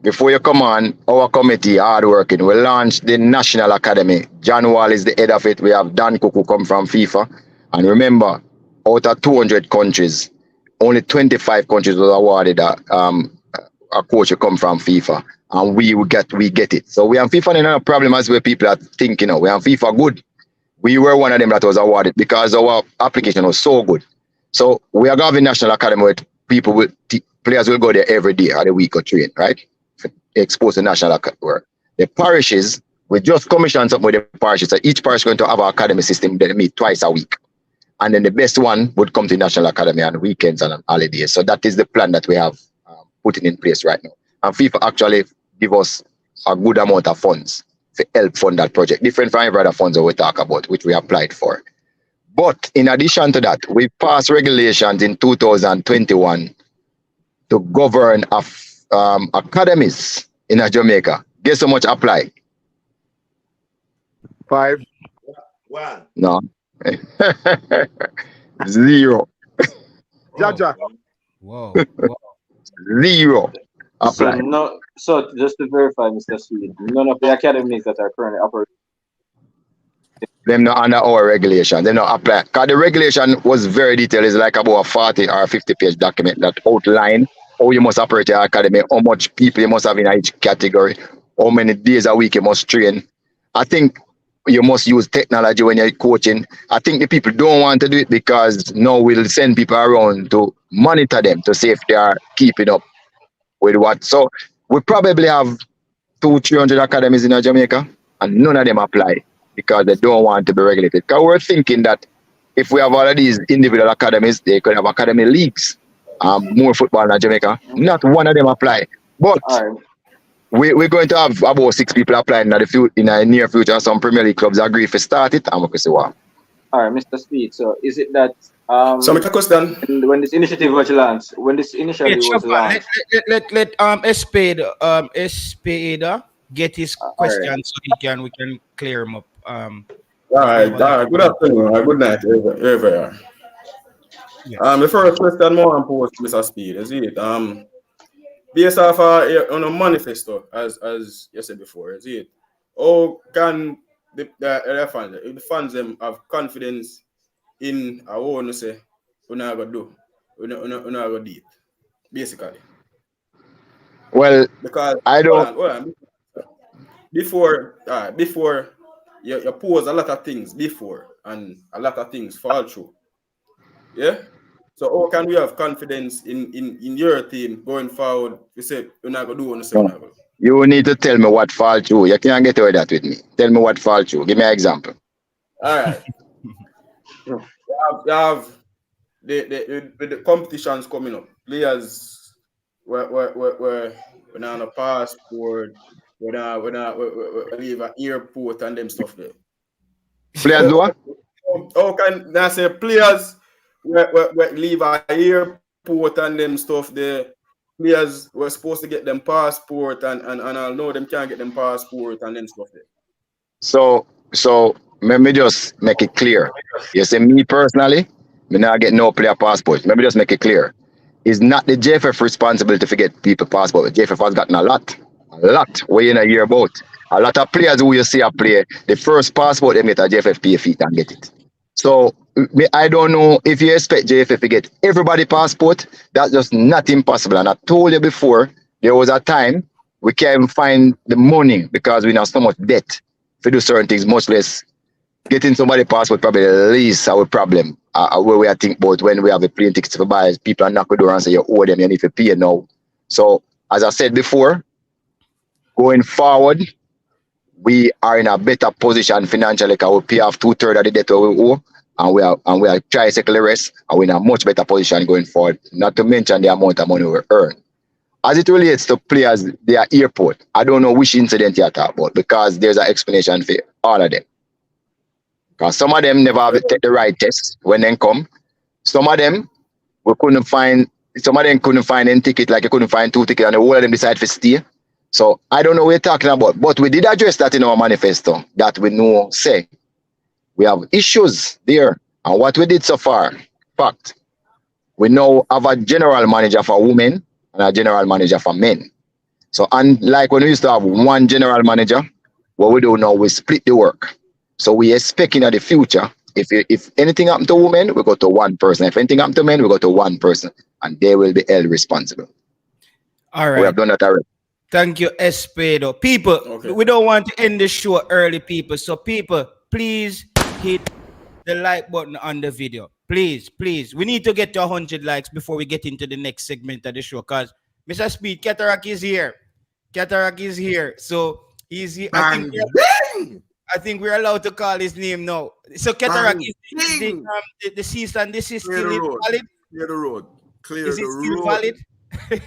before you come on, our committee hard working. We launched the National Academy. John Wall is the head of it. We have Dan Cook who come from FIFA. And remember, out of 200 countries, only 25 countries was awarded a coach who come from FIFA, and we get it. So we have FIFA in a problem as where people are thinking, we have FIFA good. We were one of them that was awarded because our application was so good. So we are having National Academy with people players will go there every day or a week or train, right? Exposed to national work. The parishes We just commissioned something with the parishes. So each parish is going to have an academy system that they meet twice a week. And then the best one would come to National Academy on weekends and on holidays. So that is the plan that we have putting in place right now. And FIFA actually give us a good amount of funds to help fund that project, different from every other funds that we talk about, which we applied for. But in addition to that, we passed regulations in 2021 to govern academies in Jamaica. Guess how much apply? 5. 1. No. 0. Jaja. Whoa. Whoa. 0 So apply. no. So just to verify, Mr. Speid, none of the academies that are currently operating. Them not under our regulation. They not apply. Because the regulation was very detailed. It's like about a 40 or 50-page document that outline how you must operate your academy, how much people you must have in each category, how many days a week you must train. I think you must use technology when you're coaching. I think the people don't want to do it because now we'll send people around to monitor them to see if they are keeping up with what. So we probably have 200-300 academies in Jamaica, and none of them apply because they don't want to be regulated. Because we're thinking that if we have all of these individual academies, they could have academy leagues, more football in Jamaica. Not one of them apply. But All right. we're going to have about 6 people applying in the near future. Some Premier League clubs agree if we start it, and we can see what. All right, Mr. Speid. So is it that So, my question. when this initiative was launched, when this initially Wait, was Shopper, launched, let Speid get his question so we can clear him up. All right. Good afternoon. Good night, wherever you are. Yeah. The first question more on post, Mr. Speid, is it based off on a manifesto, as you said before, is it? How can the fans them have confidence in what we want to say we're not gonna do, we're not gonna do it, basically? Well, Because I don't. hold on. Before you pose a lot of things before and a lot of things fall through. Yeah. So how can we have confidence in your team going forward? You say you're not gonna do on the second level. You need to tell me what fall through. You can't get away that with me. Tell me what fall through. Give me an example. All right. you have the competitions coming up. Players we're not on a passport. We're leave an airport and them stuff there. Players do what? How can I say players we leave an airport and them stuff there? Players were supposed to get them passport and I know them can't get them passport and them stuff there. So let me just make it clear. You say me personally, me not get no player passport. Let me just make it clear. It's not the JFF responsibility to get people passport. The JFF has gotten a lot way in a year about. A lot of players who you see a play, the first passport they get a JFF pay feet and get it. So I don't know if you expect JFF to get everybody passport. That's just not impossible. And I told you before, there was a time we can't find the money because we have so much debt to do certain things, much less getting somebody passport probably the least our problem. Where we are think about when we have a plane tickets for buy, people are knock the door and say you owe them, you need to pay now. So as I said before, going forward, we are in a better position financially because we pay off 2/3 of the debt we owe, and we are tricycle the rest, and we're in a much better position going forward. Not to mention the amount of money we earn. As it relates to players, their airport, I don't know which incident you're talking about because there's an explanation for all of them. Because some of them never have to take the right test when they come. Some of them couldn't find any ticket, like you couldn't find 2 tickets, and the whole of them decide to stay. So I don't know what you're talking about, but we did address that in our manifesto that we know say we have issues there. And what we did so far, fact, we now have a general manager for women and a general manager for men. So unlike when we used to have one general manager, what we do now, we split the work. So we expect in the future, if anything happen to women, we go to one person. If anything happen to men, we go to one person, and they will be held responsible. All right. We have done that already. Thank you, Speid. People, we don't want to end the show early, people. So, people, please hit the like button on the video. Please. We need to get to 100 likes before we get into the next segment of the show. Because Mr. Speid, Katarock is here. So Easy. Bang, bang. I think we're allowed to call his name now. So Katarock, is the cease and desist Clear still the road. valid? Clear the road. Clear Is the it still road. valid?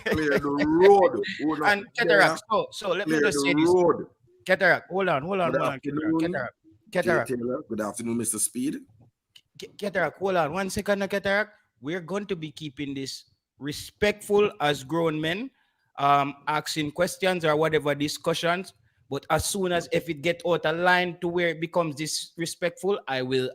Clear the road. And Katarock, so let me just say this. Road. Katarock, hold on. Good afternoon. Katarock. Taylor. Good afternoon, Mr. Speid. Katarock, hold on 1 second, Katarock. We're going to be keeping this respectful as grown men, asking questions or whatever discussions. But as soon as if it get out of line to where it becomes disrespectful, I will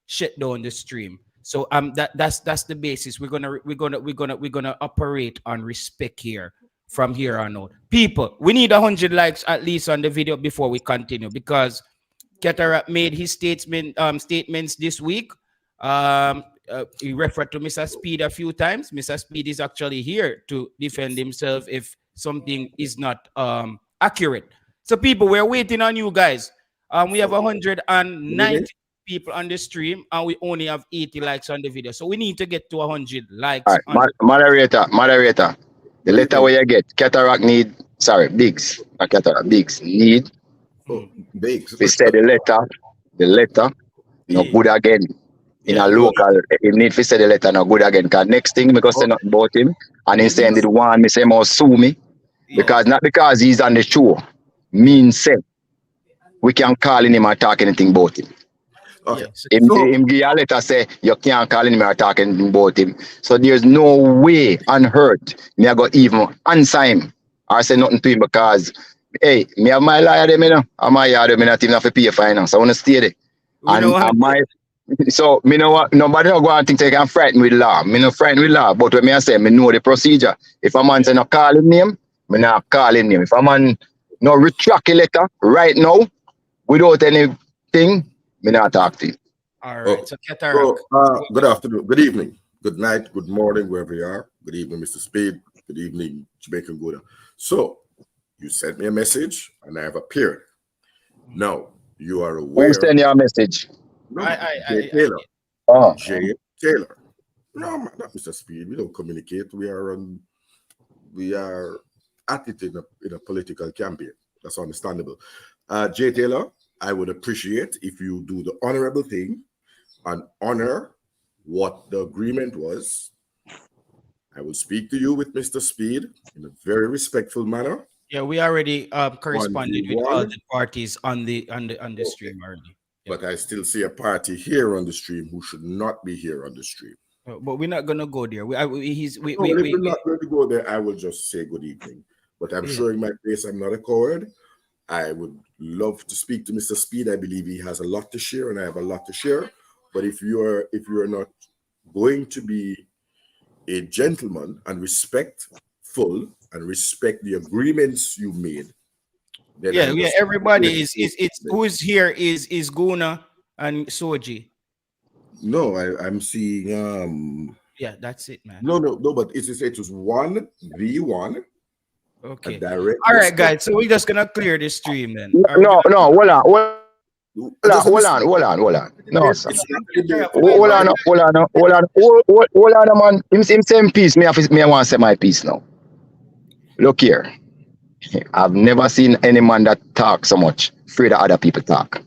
shut down the stream. So that's the basis. We're gonna operate on respect here from here on out. People, we need 100 likes at least on the video before we continue, because Katarock made his statements this week. He referred to Mr. Speid a few times. Mr. Speid is actually here to defend himself if something is not accurate. So people, we're waiting on you guys. We have 190 people on the stream, and we only have 80 likes on the video. So we need to get to 100 likes. All right, moderator. The letter where you get, Katarock need, sorry, Biggs, not Katarock, Biggs need. Biggs. We said the letter, no good again. In a local, he need to say the letter no good again. Because next thing, because say nothing about him, and he saying the one, me say must sue me. Because not because he's on the show, means say we can call him or talk anything about him. Okay. Him give a letter say you can't call him or talk anything about him. So there's no way on earth me I go even answer him or say nothing to him, because hey, me have my lawyer them, you know. And my lawyer them not even have to pay finance. I want to stay there. So me know what, nobody don't go and think they can frighten with law. Me no frighten with law, but when me I say me know the procedure. If a man say no call him name, me not call him name. If a man no retract a letter right now without anything, me not talk to him. All right. So Katarock. Good afternoon, good evening, good night, good morning, wherever you are. Good evening, Mr. Speid. Good evening, Jamaican Gouda. So you sent me a message and I have appeared. Now you are aware. Who send your message? No, Jay Taylor. Jay Taylor. No, not Mr. Speid. We don't communicate. We are at it in a political campaign. That's understandable. Jay Taylor, I would appreciate if you do the honorable thing and honor what the agreement was. I will speak to you with Mr. Speid in a very respectful manner. Yeah, we already corresponded with all the parties on the stream already. But I still see a party here on the stream who should not be here on the stream. But we're not gonna go there. If we're not going to go there, I will just say good evening. But I'm showing my face. I'm not a coward. I would love to speak to Mr. Speid. I believe he has a lot to share, and I have a lot to share. But if you are not going to be a gentleman and respectful and respect the agreements you made, then everybody is who's here is Guna and Soji. No, I'm seeing yeah, that's it, man. No, but it was 1v1. Okay. All right, guys. So we're just gonna clear the stream then. No, hold on. No, sir. Hold on, man. Him same piece. Me want to say my piece now. Look here. I've never seen any man that talk so much, afraid that other people talk.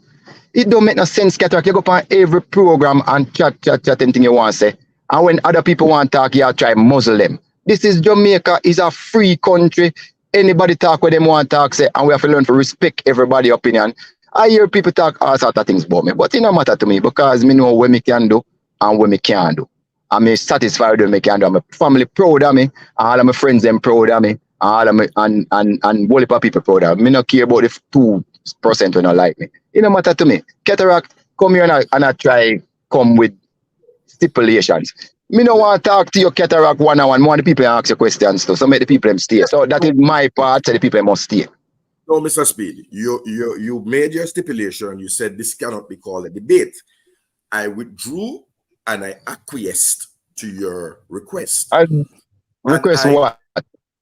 It don't make no sense, Katarock. You go on every program and chat anything you want to say. And when other people want to talk, you try muzzle them. This is Jamaica. It's a free country. Anybody talk what them want to talk, say, and we have to learn to respect everybody's opinion. I hear people talk all sorts of things about me, but it don't matter to me because me know what me can do and what me can't do. I'm satisfied with what me can do. My family proud of me, and all of my friends them proud of me. All of me and whole heap of people proud of me. I don't care about the 2% who don't like me. It don't matter to me. Katarock, come here and I try come with stipulations. Me no want to talk to you, Katarock, one-on-one. More the people ask you questions too. So make the people them stay. So that is my part, so the people must stay. No, Mr. Speid, you made your stipulation. You said this cannot be called a debate. I withdrew and I acquiesced to your request. Request what?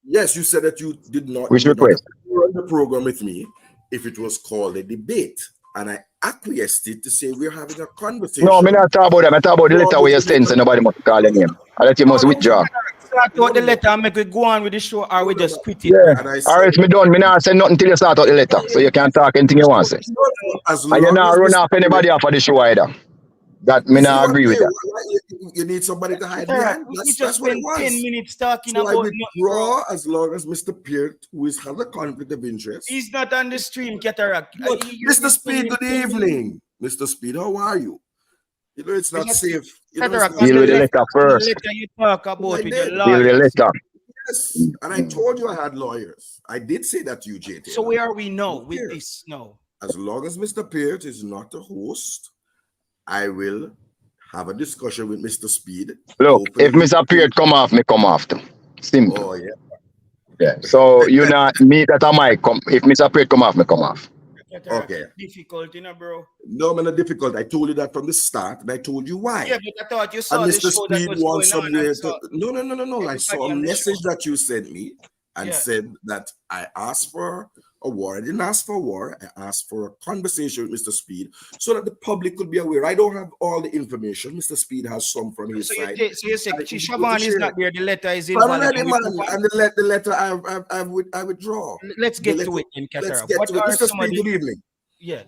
Yes, you said that you did not. Which request? Run the program with me if it was called a debate, and I acquiesced it to say we're having a conversation. No, me not talk about that. I talk about the letter where you send, so nobody must call your name. I let you must withdraw. start out the letter and make we go on with the show, or we just quit it? Yeah. And I All right, said, me done. Me not say nothing till you start out the letter. So you can talk anything you want to say. as And you long not as run Mr. off anybody off of the show either. That me You see not what agree with they- that. you need somebody to hide All right, behind. we That's just what it spent 10 was. minutes talking So I about nothing, bro. withdraw as long as Mr. Peart, who has a conflict of interest. He's not on the stream, Katarock. But Mr. Speed, good evening. Mr. Speed, how are you? You know it's not safe. You know, it's Katarock, not Deal with the safe. letter the first. letter you talk about I with your did. Deal with the lawyers. letter. Yes, and I told you I had lawyers. I did say that to you, JT. So where are we now with Here. this now? As long as Mr. Peart is not a host, I will have a discussion with Mr. Speed. Look, Hopefully if Mr. Peart come off, me come after. Simple. Oh yeah. Yeah. So you not me that I might come. If Mr. Peart come off, me come off. Katarock, Okay. it's difficult, you know, bro. No, man, not difficult. I told you that from the start, and I told you why. Yeah, but I thought you saw And the Mr. show that Speed was wants going on. somewhere And to. saw No. I saw everybody a on the message show. that you sent me and Yeah. said that I asked for a war. I didn't ask for a war. I asked for a conversation with Mr. Speed so that the public could be aware. I don't have all the information. Mr. Speed has some from his So side. you say I think Shaban we is share. not there, the letter is I'm invalid. ready, and we man. move on. And the letter I withdraw. Let's The get letter- to it in Let's Katarock. get What to it. are Mr. some of Speed, the... good evening. Yes.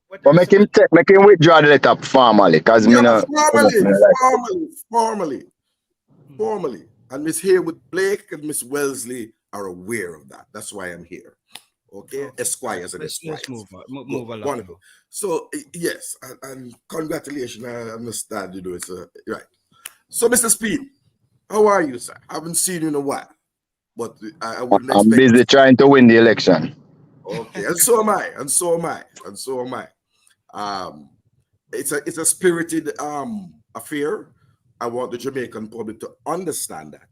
What But are make some him make him withdraw the letter formally, cause me Yeah, not. formally. And Miss Haywood Blake and Miss Wellesley are aware of that. That's why I'm here. Okay, Esquires and Let's Esquires. move on. Move Good, along. wonderful. So yes, and congratulations. I understand. You know, it's right. So, Mr. Speed, how are you, sir? I haven't seen you in a while, but I wouldn't I'm expect. busy trying to win the election. Okay, and so am I. It's a spirited affair. I want the Jamaican public to understand that.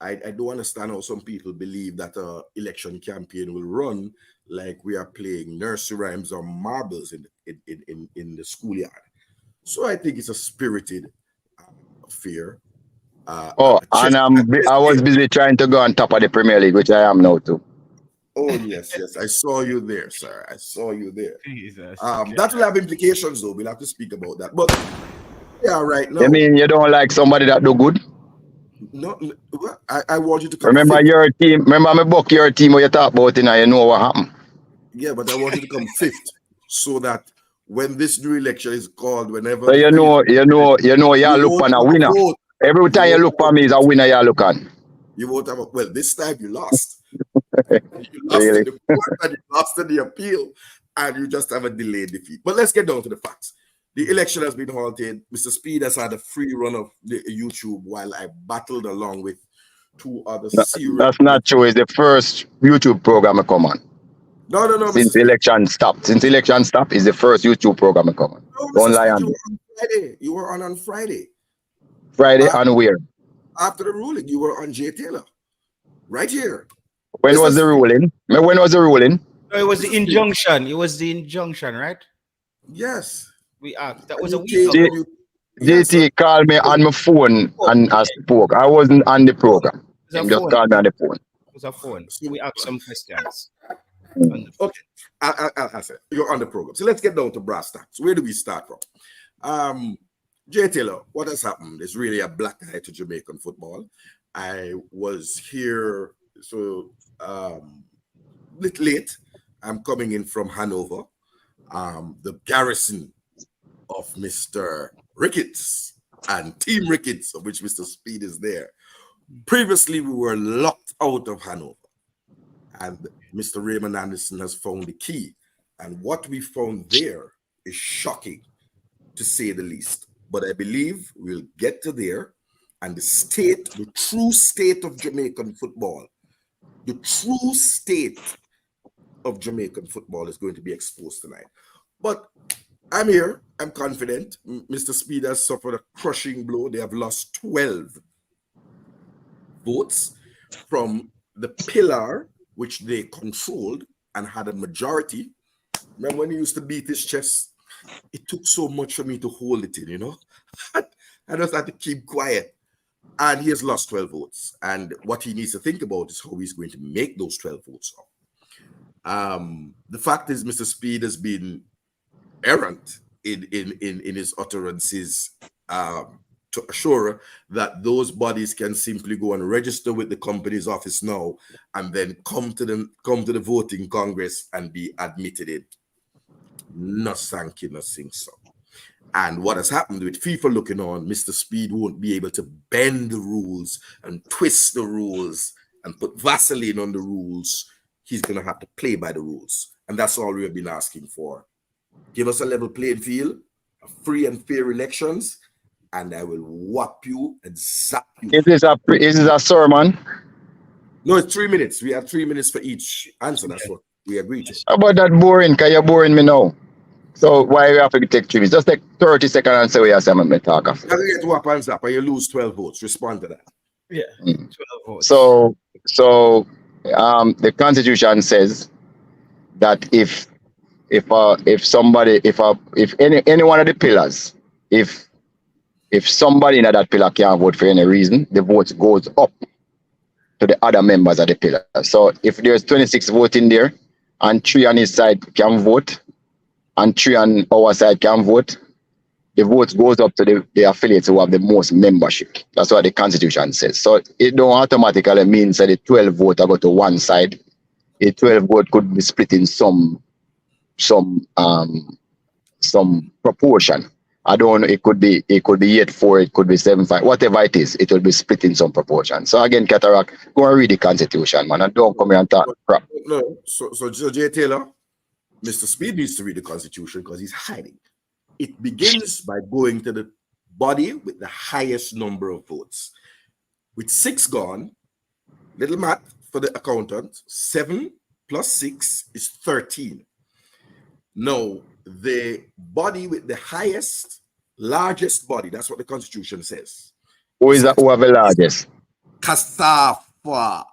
I do understand how some people believe that election campaign will run like we are playing nursery rhymes or marbles in the schoolyard. So I think it's a spirited affair. I was busy trying to go on top of the Premier League, which I am now too. Oh yes. I saw you there, sir. I saw you there. Jesus. That will have implications, though. We'll have to speak about that. But yeah, right now. You mean you don't like somebody that do good? No, I want you to come. Remember fit. your team. Remember me book your team where you talk about it, and you know what happened. Yeah, but I want you to come fifth, so that when this new election is called, whenever. So you look for a winner. Vote. Every time you look for me is a winner. You look on. You won't have well. This time you lost. You lost Really? in the court and you lost in the appeal, and you just have a delayed defeat. But let's get down to the facts. The election has been halted. Mr. Speed has had a free run of the YouTube while I battled along with two other serious. That's not true. It's the first YouTube program I come on. No. Since the election stopped. It's the first YouTube program I come on. No, Don't Mr. lie Speed, on me. you were on Friday. Friday and where? After the ruling, you were on Jay Taylor. Right here. When was the ruling? When was the ruling? No, it was the injunction. It was the injunction, right? Yes. We asked. That was a week J- ago. JT called me on my phone and I spoke. I wasn't on the program. It was He a just phone. called me on the phone. It was a phone. We asked some questions. Okay. I said you're on the program. So let's get down to brass tacks. Where do we start from? Jay Taylor, what has happened is really a black eye to Jamaican football. I was here little late. I'm coming in from Hanover, the garrison of Mr. Ricketts and Team Ricketts, of which Mr. Speed is there. Previously, we were locked out of Hanover, and Mr. Raymond Anderson has found the key. And what we found there is shocking, to say the least. But I believe we'll get to there, and the true state of Jamaican football, the true state of Jamaican football is going to be exposed tonight. But I'm here. I'm confident. Mr. Speed has suffered a crushing blow. They have lost 12 votes from the pillar, which they controlled and had a majority. Remember when he used to beat his chest? It took so much for me to hold it in, you know? I just had to keep quiet. And he has lost 12 votes. And what he needs to think about is how he's going to make those 12 votes up. The fact is, Mr. Speed has been errant in his utterances to assure that those bodies can simply go and register with the company's office now and then come to the voting Congress and be admitted in. No thank you, no think so. And what has happened with FIFA looking on, Mr. Speid won't be able to bend the rules and twist the rules and put Vaseline on the rules. He's going to have to play by the rules. And that's all we've been asking for. Give us a level playing field, a free and fair elections, and I will whop you and zap you. Is this a sermon? No, it's 3 minutes. We have 3 minutes for each answer. That's what we agreed to. How about that boring? Because you're boring me now. So why we have to take 3 minutes? Just take 30 seconds and say what you say, I'm talk after. You get whop and zap and you lose 12 votes. Respond to that. Yeah. 12 votes. So the Constitution says that if any one of the pillars, if somebody in that pillar can't vote for any reason, the vote goes up to the other members of the pillar. So if there's 26 voting there and 3 on his side can vote and 3 on our side can vote, the vote goes up to the affiliates who have the most membership. That's what the Constitution says. So it don't automatically mean that the 12 vote go to one side. The 12 vote could be split in some proportion. I don't know, it could be 8-4, it could be 7-5, whatever it is, it will be split in some proportion. So again, Katarock, go and read the Constitution, man, and don't come here and talk crap. No, so Jay Taylor, Mr. Speid needs to read the Constitution because he's hiding. It begins by going to the body with the highest number of votes. With 6 gone, little math for the accountant, 7 plus 6 is 13. Now, the body with the largest body, that's what the Constitution says. Who is that? Who have the largest? Casafa.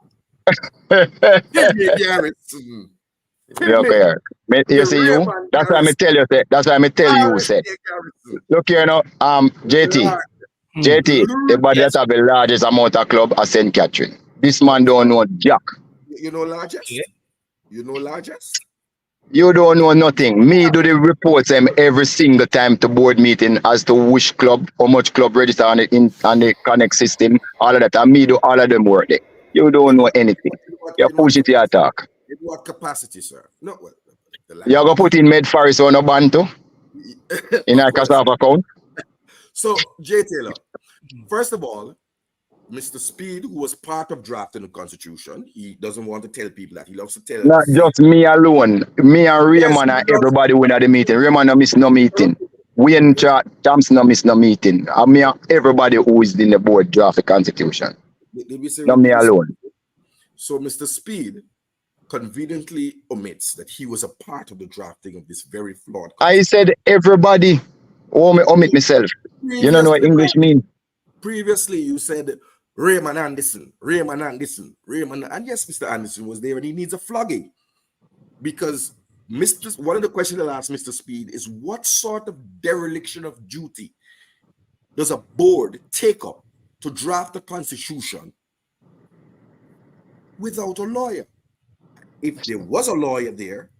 You see you? That's why I tell you. That's why I tell you. Say, look here now, JT, the body that have the largest amount of club are St. Catherine. This man don't know jack. You know largest? Yeah. You know largest? You don't know nothing. Me do the reports every single time to board meeting as to which club, how much club register on the connect system, all of that. And me do all of them work there. You don't know anything. You push it to your talk. In what capacity, sir? No, well, you're going to put in Med Forest on a bantu in a cassava account? So, Jay Taylor, first of all, Mr. Speid, who was part of drafting the Constitution, he doesn't want to tell people that. He loves to tell Not just me alone. Me and Raymond and everybody went at the meeting. Raymond no miss no meeting. Wayne Thompson no miss no meeting. And me and everybody who is in the board draft the Constitution. Not me alone. So Mr. Speid conveniently omits that he was a part of the drafting of this very flawed I said everybody. Omit myself. You don't know what English means. Previously, you said Raymond Anderson, and yes, Mr. Anderson was there and he needs a flogging. Because one of the questions I'll ask Mr. Speid is what sort of dereliction of duty does a board take up to draft a constitution without a lawyer? If there was a lawyer there,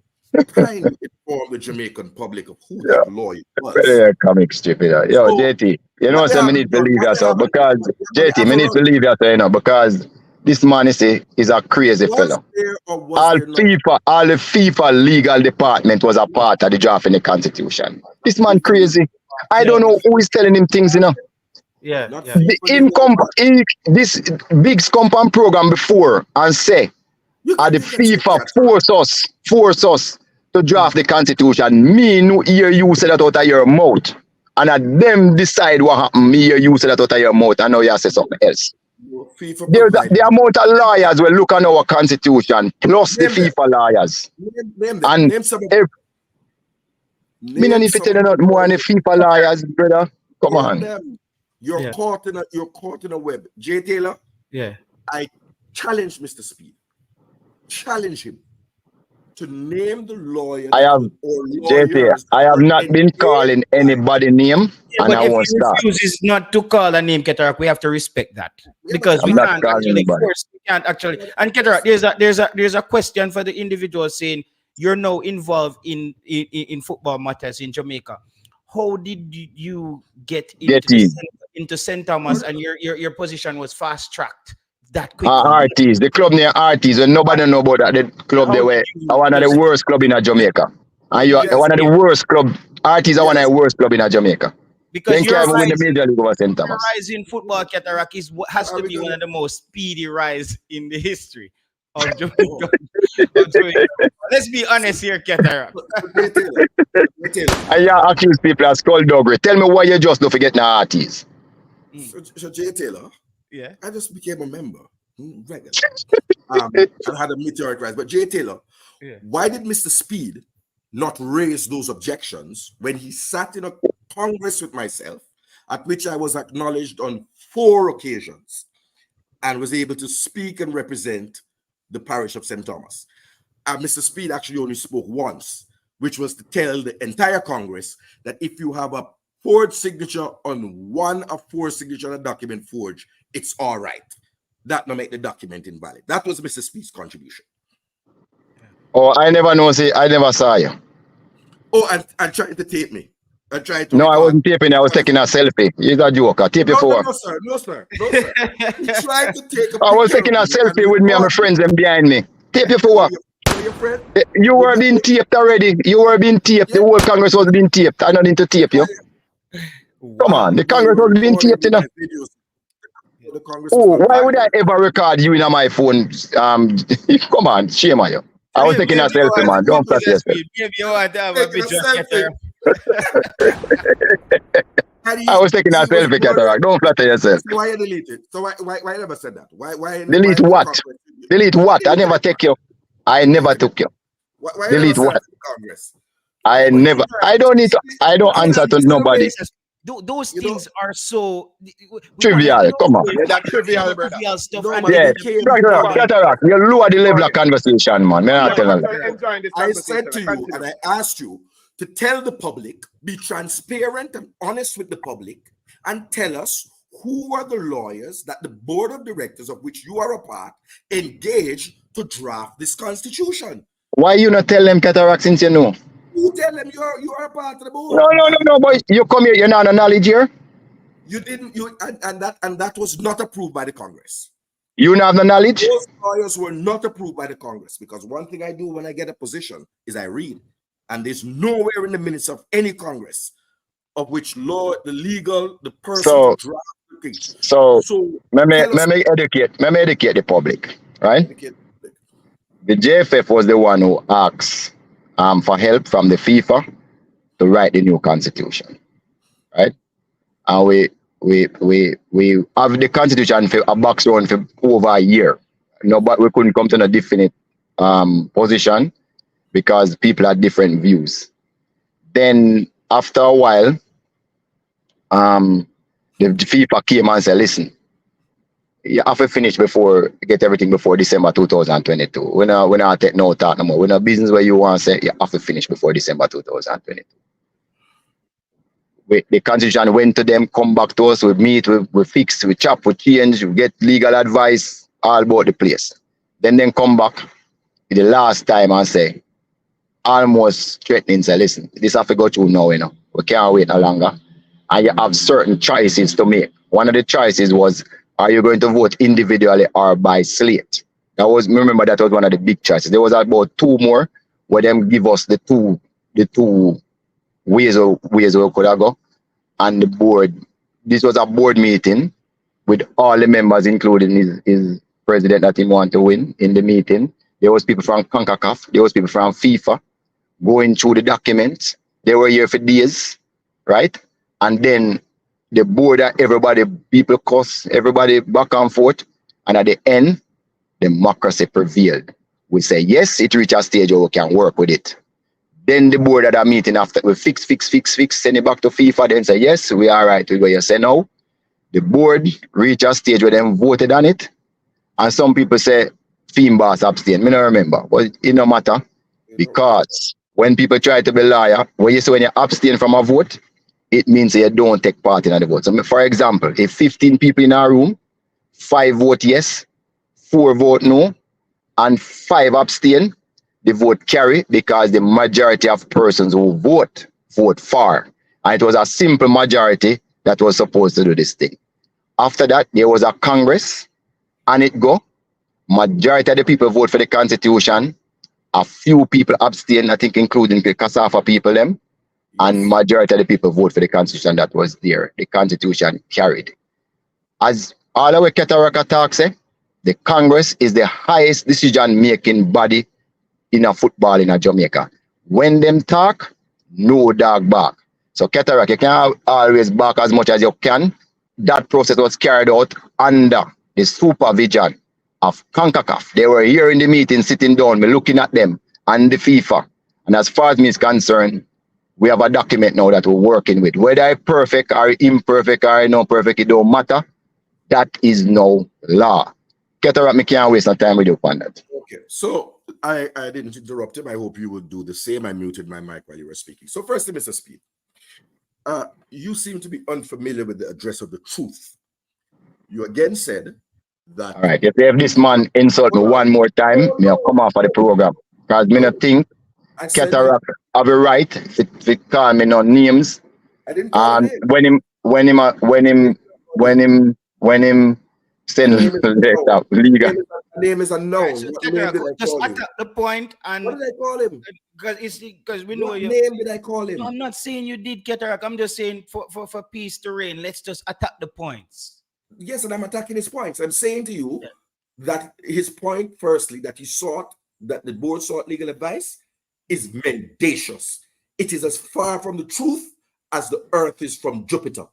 kindly inform the Jamaican public of who that lawyer was. Yeah, comic stupid. Yo, JT, you know what I need to leave yourself because JT, I need to leave yourself, you know, because this man is a crazy fellow. All the FIFA legal department was a part of the draft in the Constitution. This man crazy. I don't know who is telling him things, you know. Yeah. This big compound program before and say, the FIFA force us to draft the Constitution. Me no hear you say that out of your mouth. And at them decide what happened. Me hear you say that out of your mouth. And now you say something else. The amount of lawyers will look on our Constitution plus the FIFA lawyers. Name some of them. Me no need to tell you not more than the FIFA lawyers, brother. Come on. You're caught in a web. Jay Taylor. Yeah. I challenge Mr. Speid. Challenge him to name the lawyer. I have not been calling anybody name, and I won't start. If he refuses not to call a name, Katarock, we have to respect that because we can't actually force. We can't actually. And Katarock, there's a question for the individual saying you're now involved in football matters in Jamaica. How did you get into St. Thomas and your position was fast tracked that quickly? Arties, the club near Arties, when nobody know about that, the club they were one of the worst club in Jamaica. And you are one of the worst club. Arties are one of the worst club in Jamaica. Because they can't even win the major league over St. Thomas. Your rise in football, Katarock, has to be one of the most speedy rise in the history of Jamaica. Let's be honest here, Katarock. And you accuse people as skullduggery. Tell me why you just don't forget the Arties. So Jay Taylor, yeah, I just became a member. Regular. And had a meteoric rise. But Jay Taylor, why did Mr. Speid not raise those objections when he sat in a Congress with myself, at which I was acknowledged on 4 occasions and was able to speak and represent the parish of St. Thomas? And Mr. Speid actually only spoke once, which was to tell the entire Congress that if you have a forged signature on one of 4 signatures on a document forged, it's all right. That will make the document invalid. That was Mr. Speid's contribution. Oh, I never know. See, I never saw you. Oh, and trying to tape me. I tried to. No, I wasn't taping. I was taking a selfie. He's a joker. Tape you for. No, sir. No, sir. No, sir. He tried to take a I was taking a selfie with me and my friends and behind me. Tape you for what? Your friend? You were being taped already. You were being taped. The whole Congress was being taped. I don't need to tape you. Come on. The Congress was being taped, you know. Oh, why would I ever record you in my phone? Come on, shame on you. I was taking a selfie, man. Don't flatter yourself. I was taking a selfie, Katarock. Don't flatter yourself. So why you delete it? So why never said that? Why delete what? Delete what? I never take you. I never took you. Why delete what? Congress? I never. I don't need to. I don't answer to nobody. Those things are so trivial. Come on. That trivial, brother. Trivial stuff. Yeah, Katarock, you lower the level of conversation, man. I said to you and I asked you to tell the public, be transparent and honest with the public, and tell us who are the lawyers that the board of directors, of which you are a part, engaged to draft this constitution. Why you not tell them, Katarock, since you know? You tell them you are a part of the board. No, boy. You come here, you're not a knowledge here. You didn't, and that was not approved by the Congress. You don't have the knowledge? Those lawyers were not approved by the Congress, because one thing I do when I get a position is I read. And there's nowhere in the minutes of any Congress of which law, the legal, the person to draft the thing. So let me educate the public, right? The JFF was the one who asked for help from the FIFA to write the new constitution, right? And we have the constitution for a box run for over a year. No, but we couldn't come to a definite position because people had different views. Then after a while, the FIFA came and said, listen, you have to finish get everything before December 2022. We're not take no talk no more. We're not business where you want to say you have to finish before December 2022. The constitution went to them, come back to us, we meet, we fix, we chop, we change, we get legal advice, all about the place. Then come back the last time and say, almost threatening, say, listen, this have to go through now, you know. We can't wait no longer. And you have certain choices to make. One of the choices was, are you going to vote individually or by slate? Remember that was one of the big choices. There was about 2 more where them give us the two ways we could have go. And the board, this was a board meeting with all the members, including his president that he wanted to win in the meeting. There was people from CONCACAF, there was people from FIFA going through the documents. They were here for days, right? And then the board, everybody, people cuss, everybody back and forth. And at the end, democracy prevailed. We say, yes, it reached a stage where we can work with it. Then the board at a meeting after we fix, send it back to FIFA, then say, yes, we are right with what you say now. The board reached a stage where them voted on it. And some people say, Theme boss abstain. I don't remember. But it no matter. Because when people try to be liar, when you abstain from a vote, it means you don't take part in the vote. So for example, if 15 people in a room, 5 vote yes, 4 vote no, and 5 abstain, the vote carry because the majority of persons who vote for. And it was a simple majority that was supposed to do this thing. After that, there was a Congress, and it go. Majority of the people vote for the Constitution. A few people abstain, I think, including the CONCACAF people, them. And majority of the people vote for the Constitution that was there. The Constitution carried. As all our Katarock attacks say, the Congress is the highest decision-making body in a football in a Jamaica. When them talk, no dog bark. So Katarock, you can't always bark as much as you can. That process was carried out under the supervision of CONCACAF. They were here in the meeting, sitting down, me looking at them, and the FIFA. And as far as me is concerned, we have a document now that we're working with. Whether it's perfect or imperfect or not perfect, it don't matter. That is no law. Katarock, me can't waste no time with you on that. Okay, so I didn't interrupt him. I hope you would do the same. I muted my mic while you were speaking. So firstly, Mr. Speid, you seem to be unfamiliar with the address of the truth. You again said that... All right, if this man insult me one more time, I'll come off of the program. Because me not think Katarock have a right to call me no names. I didn't call him. When him send legal. Name is unknown. Just attack the point and what did I call him? Because we know what you. name did I call him? No, I'm not saying you did, Katarock. I'm just saying for peace to reign, let's just attack the points. Yes, and I'm attacking his points. I'm saying to you that his point, firstly, that that the board sought legal advice is mendacious. It is as far from the truth as the earth is from Jupiter.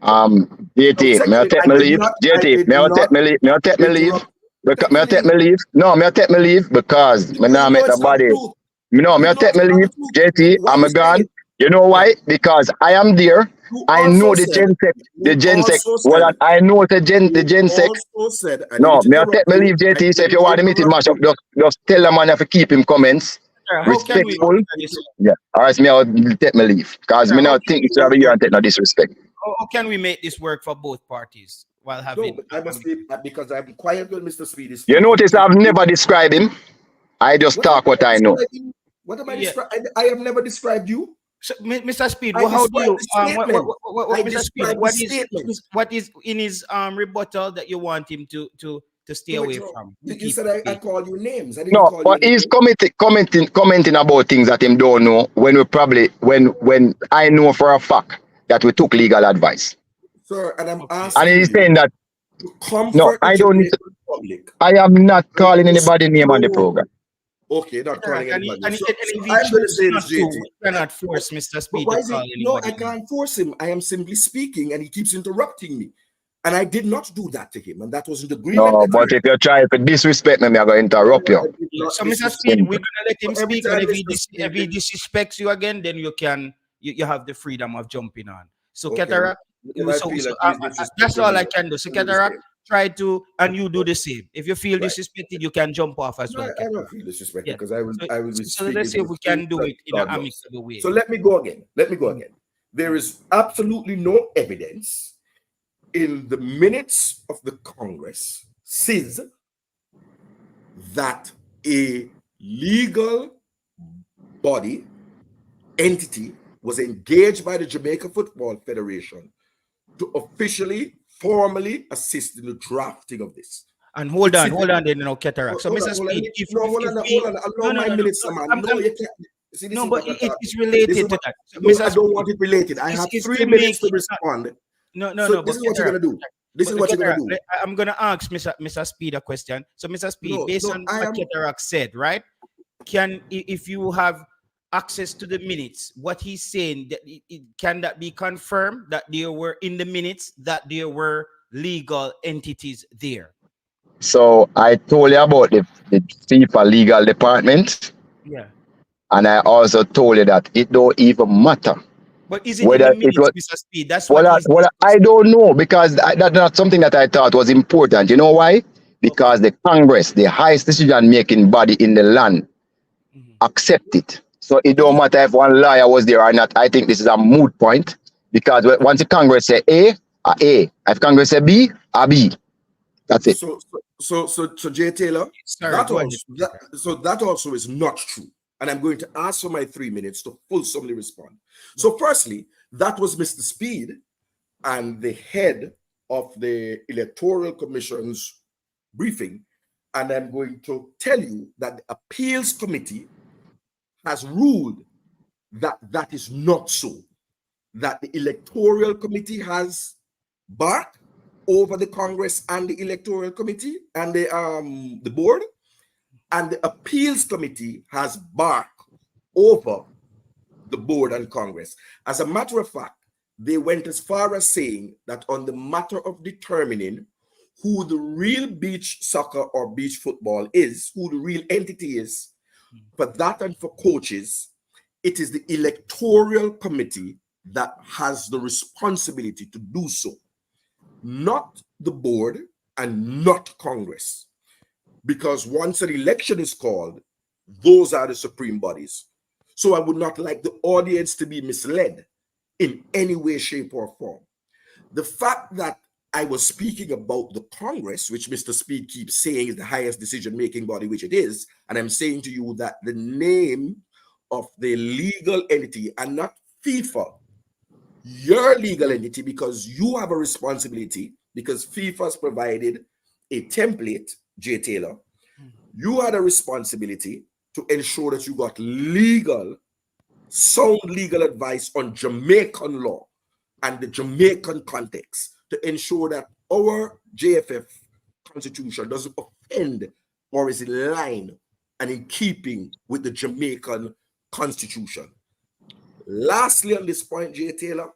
JT, may I take my leave? JT, may I take my leave? May I take my leave? May I take my leave? No, may I take my leave because me now make the body. No, may I take my leave? JT, I'm gone. You know why? Because I am there. I know the gen sec. Well, I know the gen sec. No, may I take my leave, JT? So if you want the meeting mash up, just tell the man to keep him comments. Respectful. Yeah. All right, me I'll take my leave. Because me now think it's over here and take no disrespect. How can we make this work for both parties while having? No, I must be because I'm quiet when Mr. Speid is. You notice I've never described him. I just talk what I know. What am I describing? I have never described you. So, Mr. Speid, how do you? Mr. Speid, what is in his rebuttal that you want him to stay away from? You said I call you names. I didn't no, call but you he's commenting about things that him don't know when we probably when I know for a fact that we took legal advice. Sir, and I'm asking. And he's saying that no, I don't need to, I am not calling anybody name on the program. Okay, not calling anybody. I'm going to say this, JT. You cannot force Mr. Speid to call anybody. No, I can't force him. I am simply speaking and he keeps interrupting me. And I did not do that to him. And that wasn't the agreement. No, but if you try to disrespect me, I'm going to interrupt you. So, Mr. Speid, we're going to let him speak. And if he disrespects you again, then you have the freedom of jumping on. So, okay. Katarock, that's all I can do. So, Katarock, try to, and you do the same. If you feel disrespected, you can jump off as well. I don't feel disrespected because I will be so let's see if we can do it in an amicable way. So let me go again. There is absolutely no evidence in the minutes of the Congress says that a legal body entity was engaged by the Jamaica Football Federation to officially, formally assist in the drafting of this. And hold on, then, Katarock. So, Mr. Speid, allow my minutes, man. No, but it's related to that. I don't want it related. I have 3 minutes to respond. No. This is what you're going to do. This is what you're going to do. I'm going to ask Mr. Speid a question. So, Mr. Speid, based on what Katarock said, right? If you have access to the minutes, what he's saying, can that be confirmed that there were in the minutes that there were legal entities there? So I told you about the FIFA legal department. Yeah. And I also told you that it don't even matter. But is it whether in the minutes, Mr. Speid? That's what I don't know, because that's not something that I thought was important. You know why? Because the Congress, the highest decision-making body in the land, accept it. So it don't matter if one lawyer was there or not. I think this is a moot point, because once the Congress say A, A. If Congress say B, a B. That's it. So Jay Taylor, that also is not true. And I'm going to ask for my 3 minutes to fulsomely respond. So firstly, that was Mr. Speid and the head of the Electoral Commission's briefing. And I'm going to tell you that the appeals committee has ruled that that is not so. That the Electoral Committee has barked over the Congress and the Electoral Committee and the board, and the Appeals Committee has barked over the board and Congress. As a matter of fact, they went as far as saying that on the matter of determining who the real beach soccer or beach football is, who the real entity is, for that and for coaches, it is the Electoral Committee that has the responsibility to do so, not the board and not Congress. Because once an election is called, those are the supreme bodies. So I would not like the audience to be misled in any way, shape, or form. The fact that I was speaking about the Congress, which Mr. Speid keeps saying is the highest decision-making body, which it is, and I'm saying to you that the name of the legal entity and not FIFA, your legal entity, because you have a responsibility, because FIFA has provided a template, J. Taylor, you had a responsibility to ensure that you got sound legal advice on Jamaican law and the Jamaican context to ensure that our JFF constitution doesn't offend or is in line and in keeping with the Jamaican constitution. Lastly, on this point, J. Taylor,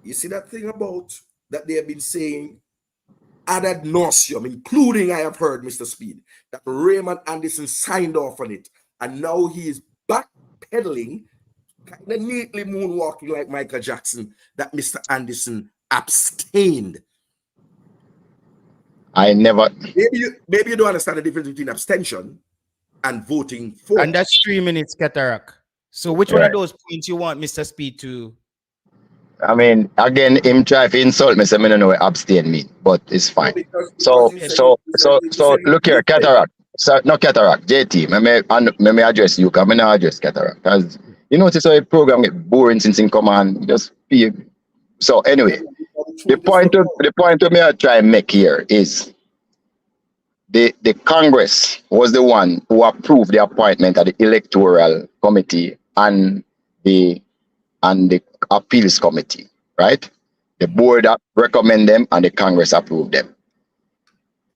you see that thing about that they have been saying ad nauseum, including I have heard Mr. Speid, that Raymond Anderson signed off on it, and now he is backpedaling, kind of neatly moonwalking like Michael Jackson, that Mr. Anderson abstained. I never. Maybe you don't understand the difference between abstention and voting for. And that's 3 minutes, Katarock. So which one of those points you want Mr. Speid to? I mean, again, him try to insult me, so I don't know what abstain mean, but it's fine. So look here, Katarock. So, no, Katarock, JT, let me address you, because I not address Katarock. Because you notice how the program get boring since in command. Just be. So anyway, the point of me I try and make here is the Congress was the one who approved the appointment of the Electoral Committee and the Appeals Committee, right? The board recommend them and the Congress approve them.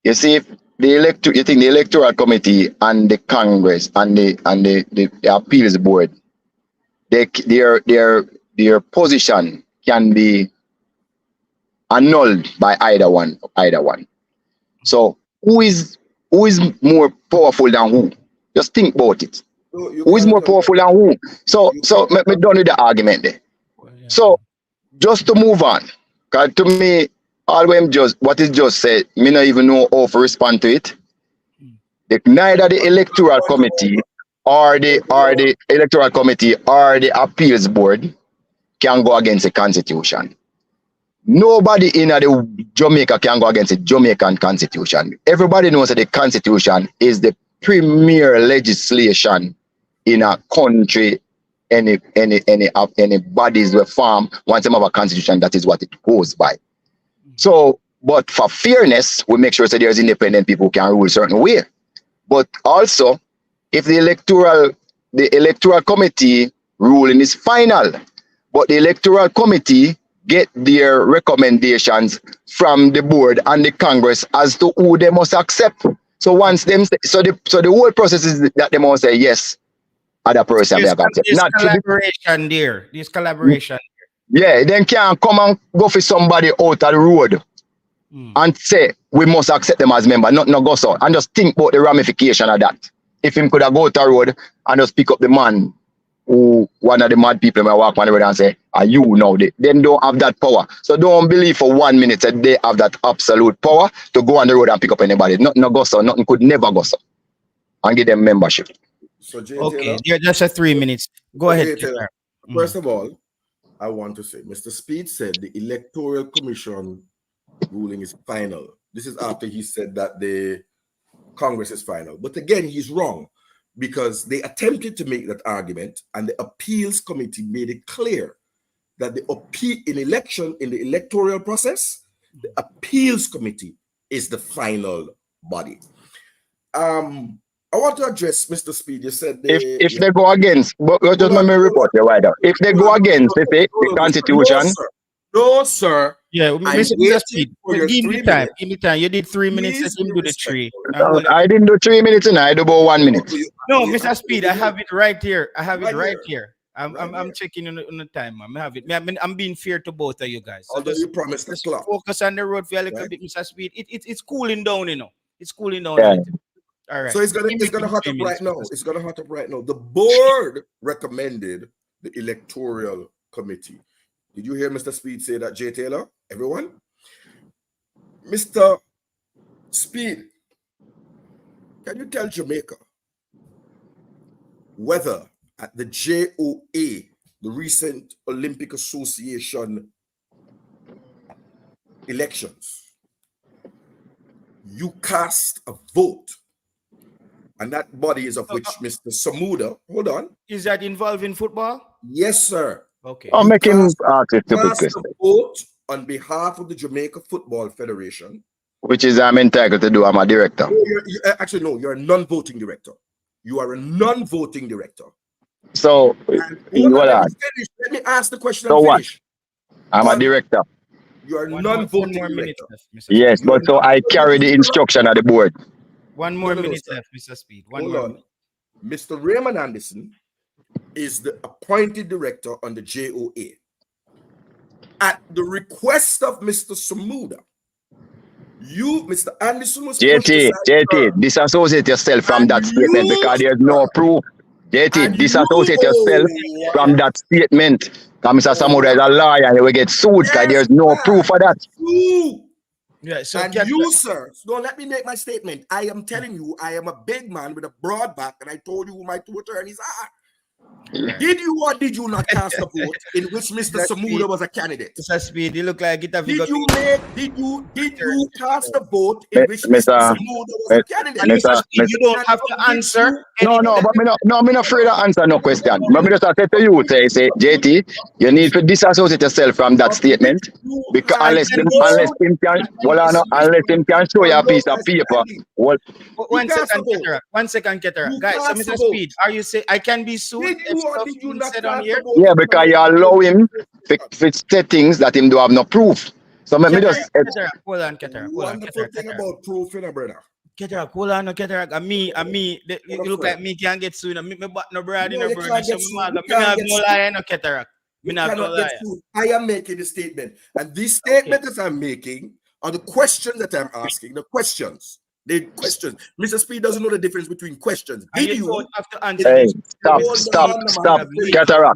You see, if you think the Electoral Committee and the Congress and the Appeals Board, their position can be annulled by either one. So who is more powerful than who? Just think about it. Who is more powerful than who? So me done with the argument there. So just to move on, because to me, what is just said, me not even know how to respond to it. Neither the Electoral Committee or the Electoral Committee or the Appeals Board can go against the Constitution. Nobody in the Jamaica can go against the Jamaican Constitution. Everybody knows that the Constitution is the premier legislation in a country. Any bodies were formed once they have a constitution, that is what it goes by. So, but for fairness, we make sure that there's independent people who can rule a certain way. But also, if the electoral committee ruling is final, but the electoral committee get their recommendations from the board and the Congress as to who they must accept. So once them, so the whole process is that they must say yes. Other person There's collaboration there. There's collaboration. Yeah, then can't come and go for somebody out of the road and say we must accept them as member, not go so. And just think about the ramification of that. If him could have go out the road and just pick up the man who one of the mad people may walk on the road and say, are you now? They then don't have that power. So don't believe for 1 minute that they have that absolute power to go on the road and pick up anybody. Nothing go so, nothing could never go so. And give them membership. So okay, yeah, just a 3 minutes. Go ahead. First of all, I want to say, Mr. Speid said the Electoral Commission ruling is final. This is after he said that the Congress is final. But again, he's wrong because they attempted to make that argument and the appeals committee made it clear that the appeal in the electoral process, the appeals committee is the final body. I want to address Mr. Speid. You said if they go against, but just let me report you right now. If they go against the constitution, no, sir. Yeah, Mr. Speid, give me time. Give me time. You did 3 minutes. Let him do the 3. I didn't do 3 minutes, and I do about 1 minute. No, Mr. Speid, I have it right here. I have it right here. I'm checking on the time, man. I have it. I'm being fair to both of you guys. So although you promised the clock. Focus on the road for a little bit, Mr. Speid. It's cooling down, you know. It's cooling down. Yeah. All right. So it's gonna hot up right now. It's gonna hot up right now. The board recommended the electoral committee. Did you hear Mr. Speid say that, Jay Taylor? Everyone? Mr. Speid, can you tell Jamaica whether at the JOA, the recent Olympic Association elections, you cast a vote, and that body is of which Mr. Samuda, hold on. Is that involving football? Yes, sir. Okay. I'll make him ask a stupid Cast question. a vote on behalf of the Jamaica Football Federation. Which is I'm entitled to do. I'm a director. Actually, no, you're a non-voting director. You are a non-voting director. So, Let me ask the question. So what? Finish. I'm a director. You are a non-voting director. Yes, but so I carry the instruction of the board. One more minute left, Mr. Speid. Hold on. Mr. Raymond Anderson is the appointed director on the JOA. At the request of Mr. Samuda, you, Mr. Anderson, was JT, disassociate yourself from that statement because there's no proof. JT, disassociate yourself from that statement. Because Mr. Samuda is a lawyer and he will get sued because there's no proof for that. Yeah, so and you, sir, so don't let me make my statement. I am telling you, I am a big man with a broad back, and I told you who my 2 attorneys are. Did you or did you not cast a vote in which Mr. Samuda was a candidate? Mr. Speid, you look like it. Did you cast a vote in which Mr. Samuda was a candidate? You don't have to answer. No, but I'm not afraid to answer no question. But I just say to you, say, JT, you need to disassociate yourself from that statement because unless him can show you a piece of paper. Well, one second, Katarock. Guys, so Mr. Speid, are you saying I can be sued? Did you not said on here? Yeah, because you allow him to say things that him do have no proof. So let me just hold on, Katarock. Wonderful thing about proof, you know, brother. Katarock, hold on, Katarock. You look like me can't get sued. Me but no brother, no brother. So me have no lie, no Katarock. Me not no lie. I am making a statement, and this statement that I'm making are the questions that I'm asking. The questions. Mr. Speid doesn't know the difference between questions. Did you have to answer? Hey, stop. Katarock,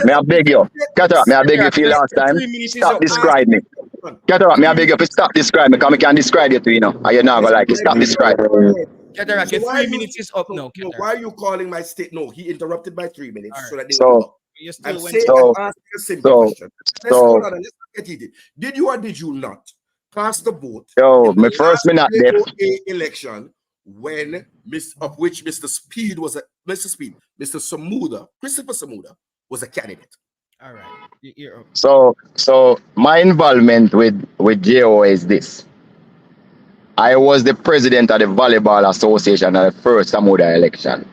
may I beg you? Katarock, may I beg you for last time? Stop describe me. Katarock, may I beg you to stop describe me? Because I can describe you to you know. And you're not gonna like it. Stop describe. Katarock, your 3 minutes is up now. Why are you calling my state? No, he interrupted my 3 minutes so that they I'm asking a simple question. Let's get it. Did you or did you not cast the vote? My first minute election when of which Mr. Speid was Mr. Samuda, Christopher Samuda was a candidate. All right. So my involvement with JO is this. I was the president of the Volleyball Association at the first Samuda election.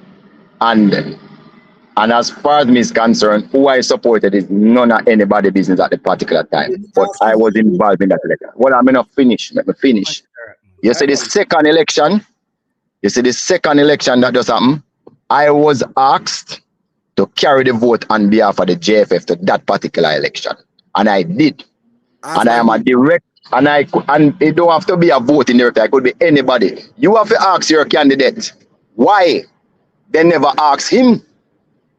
And as far as me is concerned, who I supported is none of anybody's business at the particular time. But I was involved in that election. Well, I'm going to finish. Let me finish. You see the second election that just happened? I was asked to carry the vote on behalf of the JFF to that particular election. And I did. And I am a direct, and it don't have to be a voting director. It could be anybody. You have to ask your candidate why they never ask him.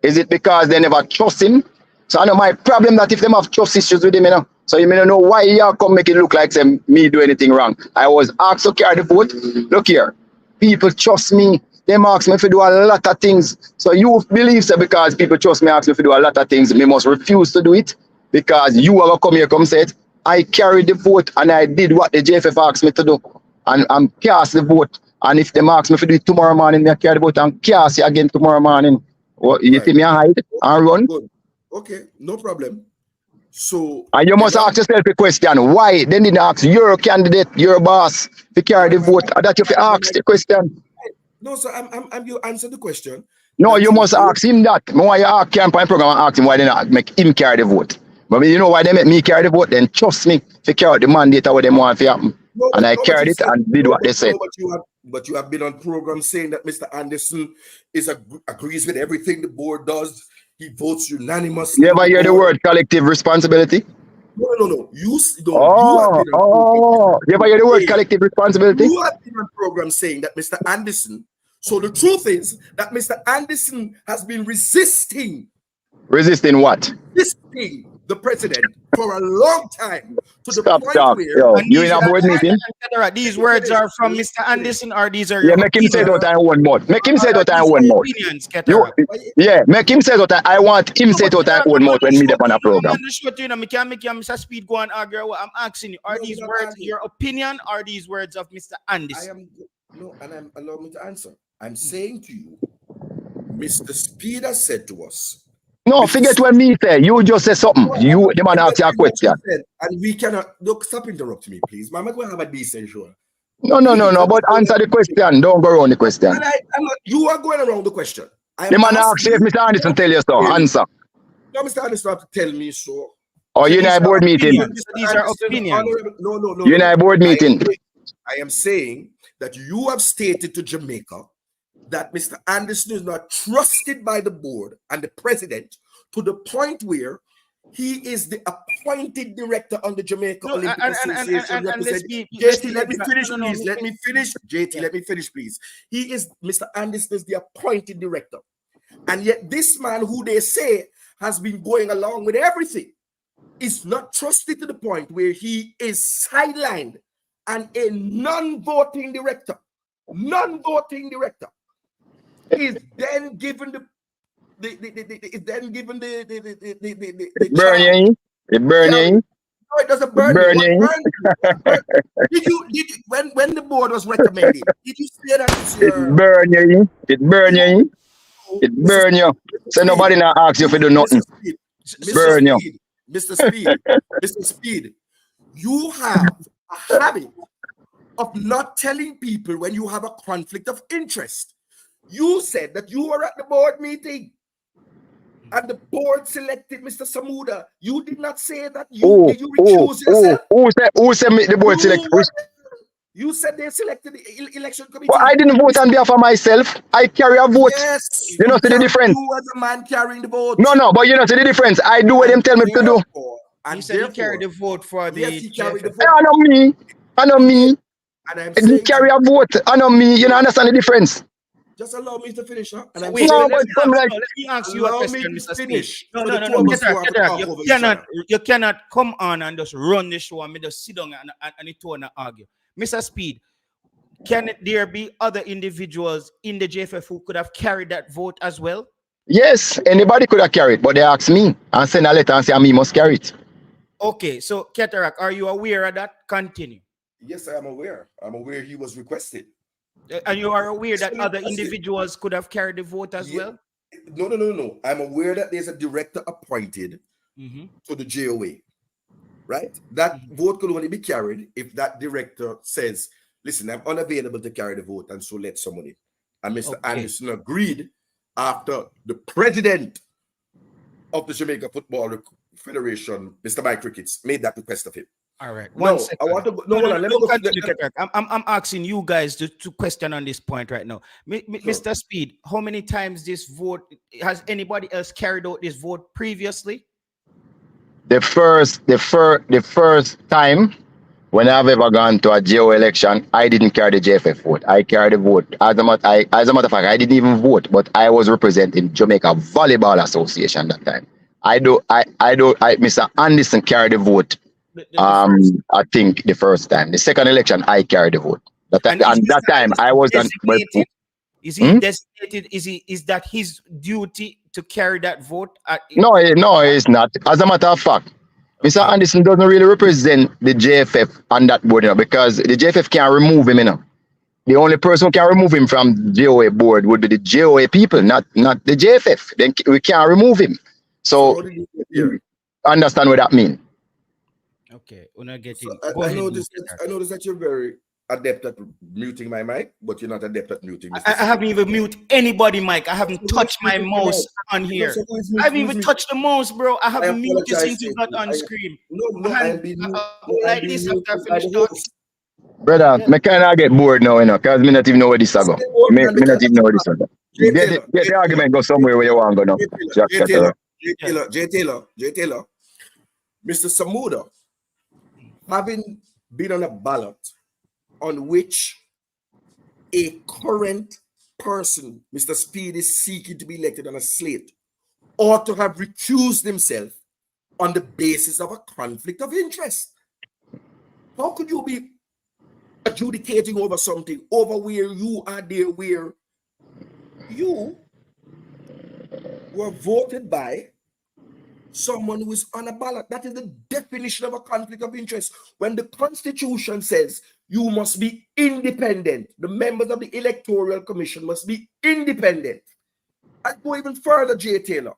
Is it because they never trust him? So I know my problem that if them have trust issues with him, you know, so you may not know why you come make it look like me do anything wrong. I was asked to carry the vote. Look here, people trust me. They ask me to do a lot of things. So you believe so because people trust me, ask me to do a lot of things. Me must refuse to do it because you ever come here, come say it. I carried the vote and I did what the JFF asked me to do. And cast the vote And if they ask me to do it tomorrow morning, I carry the vote and cast it again tomorrow morning. What, you Right. think me I hide and run? Good. Okay, no problem. So And you must ask yourself a question. Why? They didn't ask your candidate, your boss, to carry the vote. That you ask the question. no, so I'm you answer the question. No, That you must vote- ask him that. Why you ask campaign program and ask him why they not make him carry the vote. But you know why they make me carry the vote, then trust me to carry out the mandate of what they want to happen. No, And I but carried you it said- and did no, what they but- said. no, but you have been on program saying that Mr. Anderson agrees with everything the board does. He votes unanimously. You ever hear the word collective responsibility? No. You have Oh, been on you ever hear the word Hey, collective responsibility? You have been on program saying that Mr. Anderson. So the truth is that Mr. Anderson has been resisting Resisting what? the president for a long time to Stop, the point stop. where Yo, And you these in a are- board meeting? These words are from Mr. Anderson, or these are Yeah, your make him say it opinions? out in one mouth. Make him say it out in These are one your mouth. opinions, You, Katarock. yeah, make him say it out. I want him say it out in one mouth when me up on a program. I'm just showing you, know, me can't make you Mr. Speed go and argue. What I'm asking you, are No, these we're not words arguing. your opinion, or these words of Mr. I Anderson? am allow me to answer. I'm saying to you, Mr. Speed has said to us. No, Mr. forget what me say. You just say something. You the man ask you a question. And we cannot look, stop interrupting me, please. Mama, go have a decent show. No. But answer the question. Don't go around the question. And I'm not, you are going around the question. The man ask you if Mr. Anderson tell you so. Answer. No, Mr. Anderson have to tell me so. Or you in a board meeting. These are opinions. No. You in a board meeting. I am saying that you have stated to Jamaica that Mr. Anderson is not trusted by the board and the president to the point where he is the appointed director on the Jamaica No, Olympic and Association. let's be- JT, let me no, finish, no, please. no, Let me finish. JT, let me finish, please. He is, Mr. Anderson is the appointed director. And yet this man who they say has been going along with everything is not trusted to the point where he is sidelined and a non-voting director is then given the Burn you. It burn you. No, it doesn't burn Burn you. you. What burn? Did you when the board was recommending? Did you say that it's It your burn you. It burn you. It burn you. So nobody now ask you if you do nothing. Burn you. Mr. Speed, you have a habit of not telling people when you have a conflict of interest. You said that you were at the board meeting and the board selected Mr. Samuda. You did not say that you recuse yourself. Who said me the board select? You said they selected the election committee. Well, I didn't vote on behalf of myself. I carry a vote. Yes. You know, see the difference. You as a man carrying the vote. No, but you know, see the difference. I do what them tell me to do. And He said he carried the vote for the. Yes, he carried the JFF. vote. I know me. And I'm He saying, carry a vote. I know me. You know, understand the difference. just allow me to finish, huh? And I'm Wait, No, let but me some like- ask you a allow me question, to Mr. Speed. finish. No, So the two of us will have to talk over each other. you cannot come on and just run the show and me just sit down and it and argue. Mr. Speed, can there be other individuals in the JFF who could have carried that vote as well? Yes, anybody could have carried, but they asked me and send a letter and say me must carry it. Okay, so Katarock, are you aware of that? Continue. Yes, I am aware. I'm aware he was requested. And you are aware that So other that's it. individuals could have carried the vote as well? No. I'm aware that there's a director appointed to the JOA, right? That vote could only be carried if that director says, listen, I'm unavailable to carry the vote, and so let someone in. And Mr. Anderson agreed after the president of the Jamaica Football Federation, Mr. Mike Ricketts, made that request of him. All right. No, One second. I want to go. No, hold on, let me go. Continue, Katarock. I'm asking you guys to question on this point right now. Mr. Speed, how many times this vote has anybody else carried out this vote previously? The first time when I've ever gone to a JO election, I didn't carry the JFF vote. I carried the vote. As a matter of fact, I didn't even vote, but I was representing Jamaica Volleyball Association that time. Mr. Anderson carried the vote. I think the first time. The second election, I carried the vote. That time I was on. Is he designated? Is that his duty to carry that vote? No, it's not. As a matter of fact, Mr. Anderson doesn't really represent the JFF on that board, because the JFF can't remove him, the only person who can remove him from JOA board would be the JOA people, not the JFF. Then we can't remove him. So So how did you get here? understand what that means. Okay, we're not getting. So Go I ahead. noticed that you're very adept at muting my mic, but you're not adept at muting Mr. I haven't even mute anybody, Mike. I haven't touched my mouse on here. I haven't even touched the mouse, bro. I haven't muted you since you got on screen. No, I'm being like this after I finish talking. Brother, I kind of get bored now, because me not even know where this is going. Me not even know where this is going. Get the argument go somewhere where you want to go now. J. Taylor, Mr. Samuda, having been on a ballot on which a current person, Mr. Speid, is seeking to be elected on a slate, ought to have recused himself on the basis of a conflict of interest. How could you be adjudicating over something, over where you are there, where you were voted by someone who is on a ballot? That is the definition of a conflict of interest. When the Constitution says you must be independent, the members of the Electoral Commission must be independent. I go even further, J. Taylor.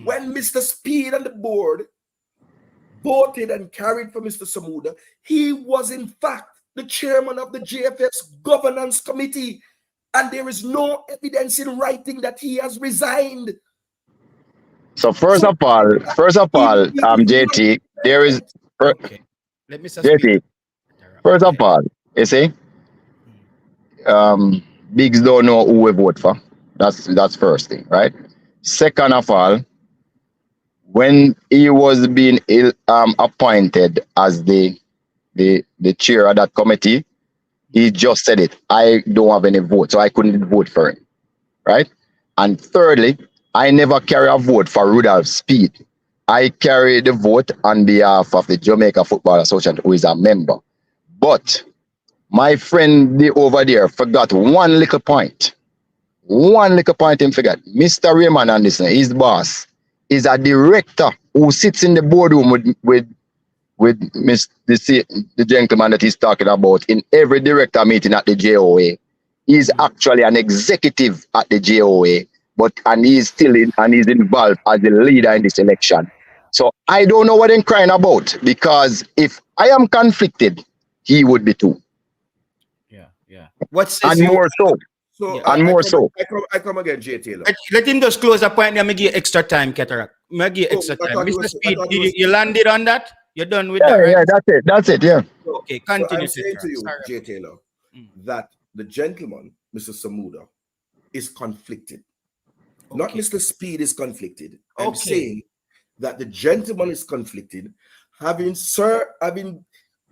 When Mr. Speid and the board voted and carried for Mr. Samuda, he was in fact the chairman of the JFF's governance committee, and there is no evidence in writing that he has resigned. So first of all, JT, there is Okay. Let me JT. First of all, you see, Biggs don't know who we vote for. That's first thing, right? Second of all, when he was being appointed as the chair of that committee, he just said it. I don't have any vote, so I couldn't vote for him, right? And thirdly, I never carry a vote for Rudolph Speid. I carry the vote on behalf of the Jamaica Football Association, who is a member. But my friend over there forgot one little point. One little point he forgot. Mr. Raymond Anderson, his boss, is a director who sits in the boardroom with the gentleman that he's talking about in every director meeting at the JOA. He's actually an executive at the JOA, and he's still he's involved as the leader in this election. So I don't know what they're crying about, because if I am conflicted, he would be too. Yeah. And more so. So I come again, J. Taylor. Let him just close the point. Let me give extra time, Katarock. Let me give extra time. Mr. Speid, you landed on that? You're done with that, right? Yeah, that's it, yeah. Okay, continue. So I'm saying to you, J. Taylor, that the gentleman, Mr. Samuda, is conflicted. Okay. Not Mr. Speid is conflicted. I'm saying that the gentleman is conflicted, having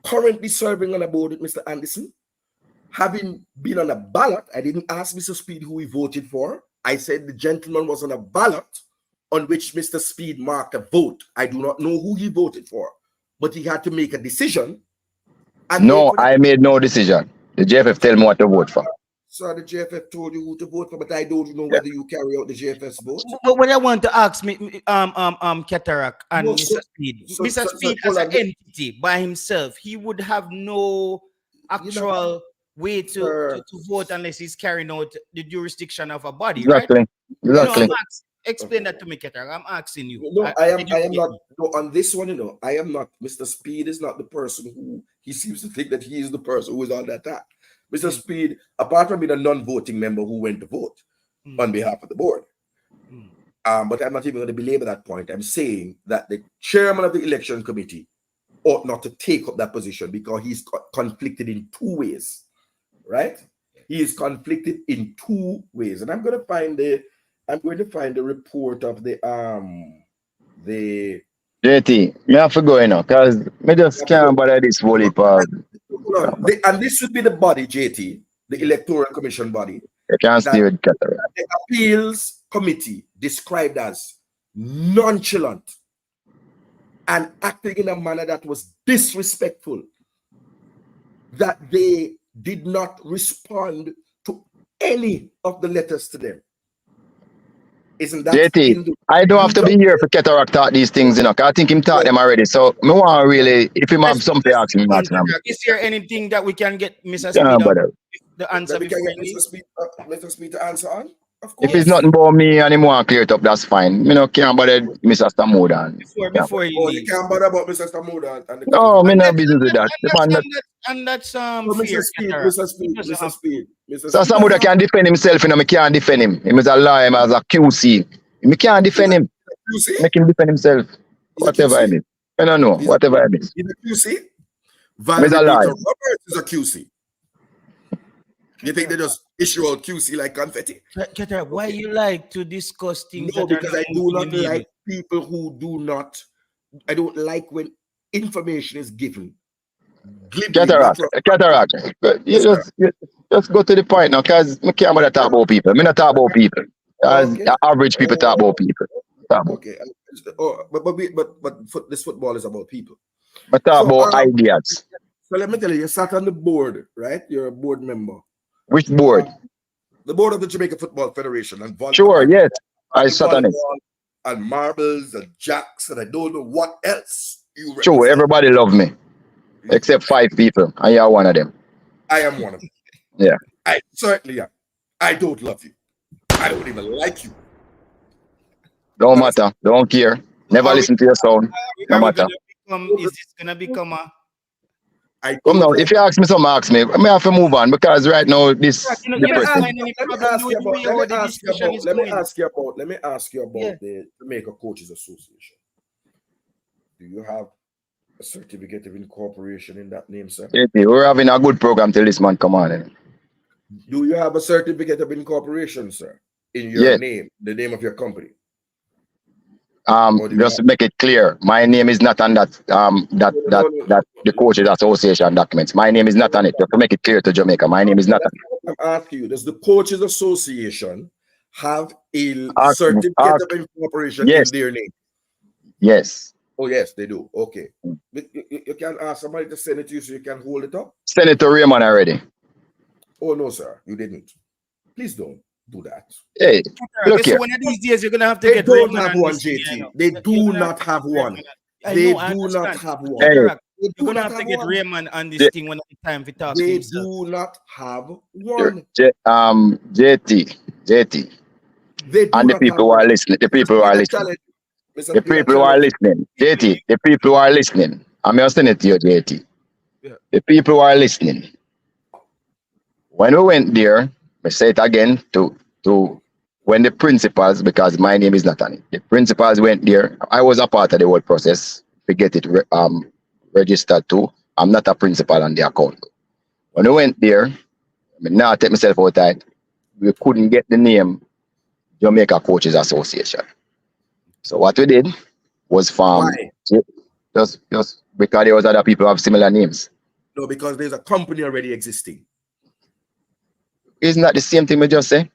currently serving on a board with Mr. Anderson, having been on a ballot. I didn't ask Mr. Speid who he voted for. I said the gentleman was on a ballot on which Mr. Speid marked a vote. I do not know who he voted for, but he had to make a decision. No, I made no decision. The JFF tell me what to vote for. So the JFF told you who to vote for, but I don't know whether you carry out the JFF's vote. But what I want to ask me, Katarock and Mr. Speid. Mr. Speid as an entity by himself, he would have no actual way to vote unless he's carrying out the jurisdiction of a body, right? Exactly. Explain that to me, Katarock. I'm asking you. No, I am not. No, on this one, I am not. Mr. Speid is not the person who he seems to think that he is the person who is on that act. Mr. Speid, apart from being a non-voting member who went to vote on behalf of the board, but I'm not even going to belabor that point. I'm saying that the chairman of the election committee ought not to take up that position because he's conflicted in two ways, right? He is conflicted in two ways, and I'm going to find the report of the JT, me have to go because me just can't bother this volley part. And this would be the body, JT, the Electoral Commission body. You can't stay with Katarock. The appeals committee described as nonchalant and acting in a manner that was disrespectful, that they did not respond to any of the letters to them. Isn't that JT, I don't have to be here for Katarock talk these things, cause I think him taught them already. So me want really, if him have something to ask him, is there anything that we can get Mr. Speid to answer Let me before get you leave? Mr. Speed to answer on. Of If course. it's nothing about me and him want to clear it up, that's fine. Me no care about it, Mr. Stamuda. Before you Oh, you leave. can't bother about Mr. Stamuda and the No, me Katarock. no business with that. The man that And that's So, fair. Mr. Speed, Katarock. Mr. Speed, He doesn't Mr. have- Speed, Mr. So Speed. Samuda can defend himself, you know, me can't defend him. Him is a liar, him as a QC. Me can't defend him. You see? Make him defend himself. He's a Whatever I QC. mean. I don't know. He's Whatever a, I mean. He's a QC. He's a liar. Validator Roberts is a QC. You think they just issue out QC like confetti? Katarock, why you like to discuss things No, that are because I not do not moving the needle? like people who do not. I don't like when information is given. glibly, Cataract. not from- Cataract. You just go to the point now, because I can't bother talk about people. I not talk about people. As Okay. average people talk about people. Talk about. Okay, but this football is about people. I talk So, about ideas. So let me tell you, you sat on the board, right? You're a board member. Which board? The board of the Jamaica Football Federation and volleyball. Sure, yes. I sat on it. And marbles and jacks and I don't know what else you represent. Sure, everybody love me. Except 5 people. And you're one of them. I am one of them. Yeah. I certainly am. I don't love you. I don't even like you. Don't matter. Don't care. Never listen to your sound. No matter. Is this gonna become a? Come now, if you ask me something, ask me. I may have to move on because right now this. Let me ask you about the Jamaica Coaches Association. Do you have a certificate of incorporation in that name, sir? We're having a good program till this month come on. Do you have a certificate of incorporation, sir, in your name, the name of your company? Just to make it clear, my name is not on that the Coaches Association documents. My name is not on it. Just to make it clear to Jamaica, my name is not on it. I'm asking you, does the Coaches Association have a certificate of incorporation in their name? Yes. Oh, yes, they do. Okay. You can ask somebody to send it to you so you can hold it up? Send it to Raymond already. Oh, no, sir. You didn't. Please don't do that. Hey, look here. One of these days you're gonna have to They get don't Raymond have on one, this, JT. They do not have one. I They know, I do not understand. have one. Katarock, They you're do gonna not have to get one. Raymond on this thing when it's time to talk to They himself. do not have one. JT. They do And the not people have who are one. listening, the people who are listening. Mr. The people who are listening. JT, the people who are listening. I'm going to send it to you, JT. Yeah. The people who are listening. When we went there, I say it again to when the principals, because my name is not on it. The principals went there. I was a part of the whole process to get it registered too. I'm not a principal on the account. When we went there, I mean, now I take myself out that we couldn't get the name Jamaica Coaches Association. So what we did was form just because there was other people who have similar names. No, because there's a company already existing. Isn't that the same thing we just say?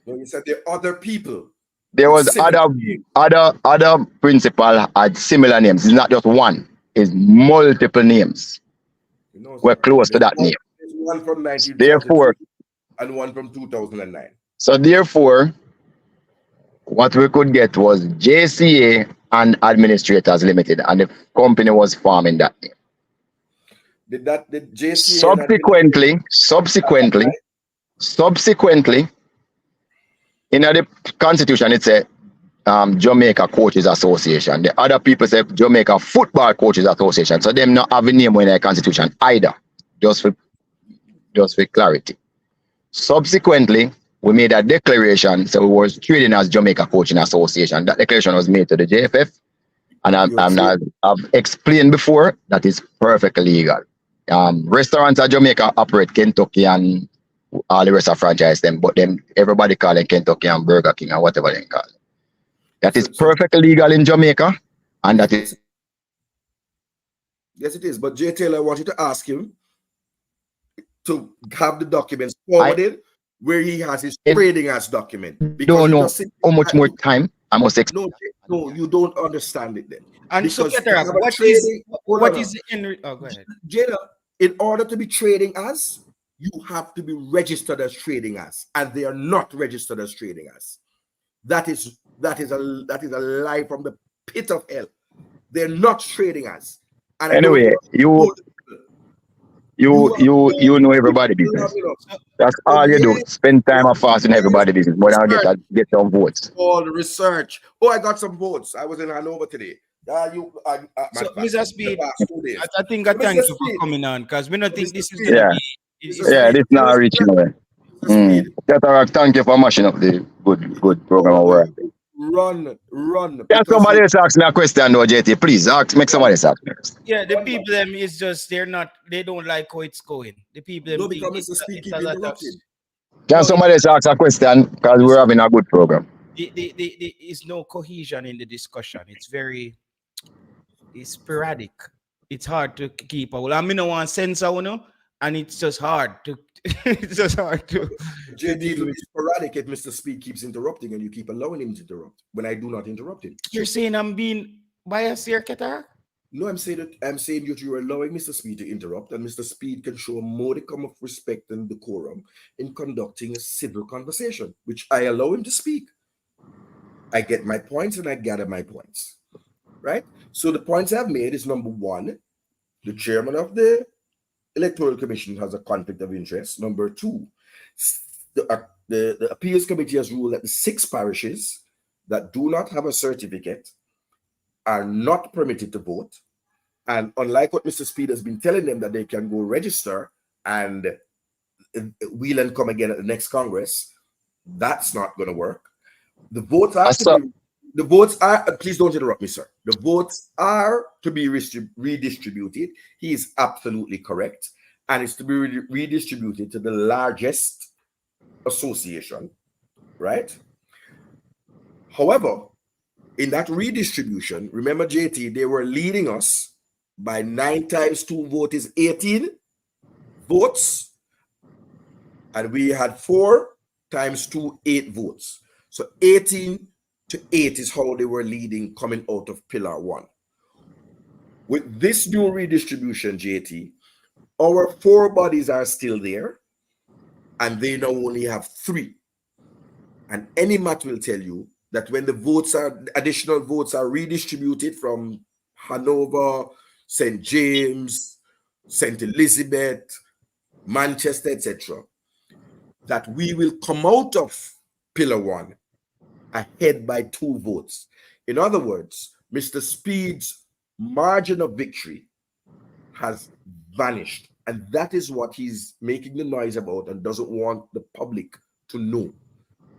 No, you said there are other people. There was other principal had similar names. It's not just one. It's multiple names. You know, we're close to that name. There's one from 1942 Therefore, and one from 2009. So therefore, what we could get was JCA and Administrators Limited, and the company was forming that name. Did JCA subsequently, in the Constitution, it said Jamaica Coaches Association. The other people say Jamaica Football Coaches Association. So them not have a name in the Constitution either. Just for clarity. Subsequently, we made a declaration, so we was trading as Jamaica Coaching Association. That declaration was made to the JFF, and I've explained before that is perfectly legal. Restaurants at Jamaica operate Kentucky and all the rest of franchise them, but them everybody call it Kentucky and Burger King and whatever they call it. That is perfectly legal in Jamaica, and that is. Yes, it is. But Jay Taylor, I want you to ask him to have the documents forwarded where he has his trading as document. Don't know how much more time I must explain. No, you don't understand it then. And because so, Katarock, what is the end? Oh, go ahead. Jada, in order to be trading as, you have to be registered as trading as, and they are not registered as trading as. That is a lie from the pit of hell. They're not trading as. And anyway, You know everybody business. That's all you do. Spend time and fast in everybody business. But I'll get some votes. All the research. Oh, I got some votes. I was in Hanover today. So, Mr. Speed, I I think I Mr. thank you for Speed. coming on because we don't think Mr. this is Speed. gonna Yeah. be. Yeah, this not reaching away. Katarock, thank you for mashing up the good program over. Run. Can somebody else ask me a question though, JT? Please make somebody else ask me. Yeah, the people them is just they don't like how it's going. The people them No, think because Mr. Speed it's keep a lot of. interrupting. Can somebody else ask a question? Because we're having a good program. Is no cohesion in the discussion. It's sporadic. It's hard to keep a. I mean, no one censor, and it's just hard to. It's just hard to. JD, it will be sporadic if Mr. Speed keeps interrupting and you keep allowing him to interrupt when I do not interrupt him. You're saying I'm being biased here, Katarock? No, I'm saying that you're allowing Mr. Speed to interrupt, and Mr. Speed can show a modicum of respect and decorum in conducting a civil conversation, which I allow him to speak. I get my points and I gather my points, right? So the points I've made is number one, the chairman of the Electoral Commission has a conflict of interest. Number two, the appeals committee has ruled that the 6 parishes that do not have a certificate are not permitted to vote. And unlike what Mr. Speed has been telling them that they can go register and wheel and come again at the next Congress, that's not going to work. The votes are please don't interrupt me, sir. The votes are to be redistributed. He is absolutely correct. And it's to be redistributed to the largest association, right? However, in that redistribution, remember, JT, they were leading us by 9 times 2 vote is 18 votes. And we had 4 times 2, 8 votes. So 18 to 8 is how they were leading coming out of Pillar 1. With this new redistribution, JT, our 4 bodies are still there, and they now only have 3. And any math will tell you that when the additional votes are redistributed from Hanover, St. James, St. Elizabeth, Manchester, etc., that we will come out of Pillar 1 ahead by 2 votes. In other words, Mr. Speed's margin of victory has vanished. And that is what he's making the noise about and doesn't want the public to know,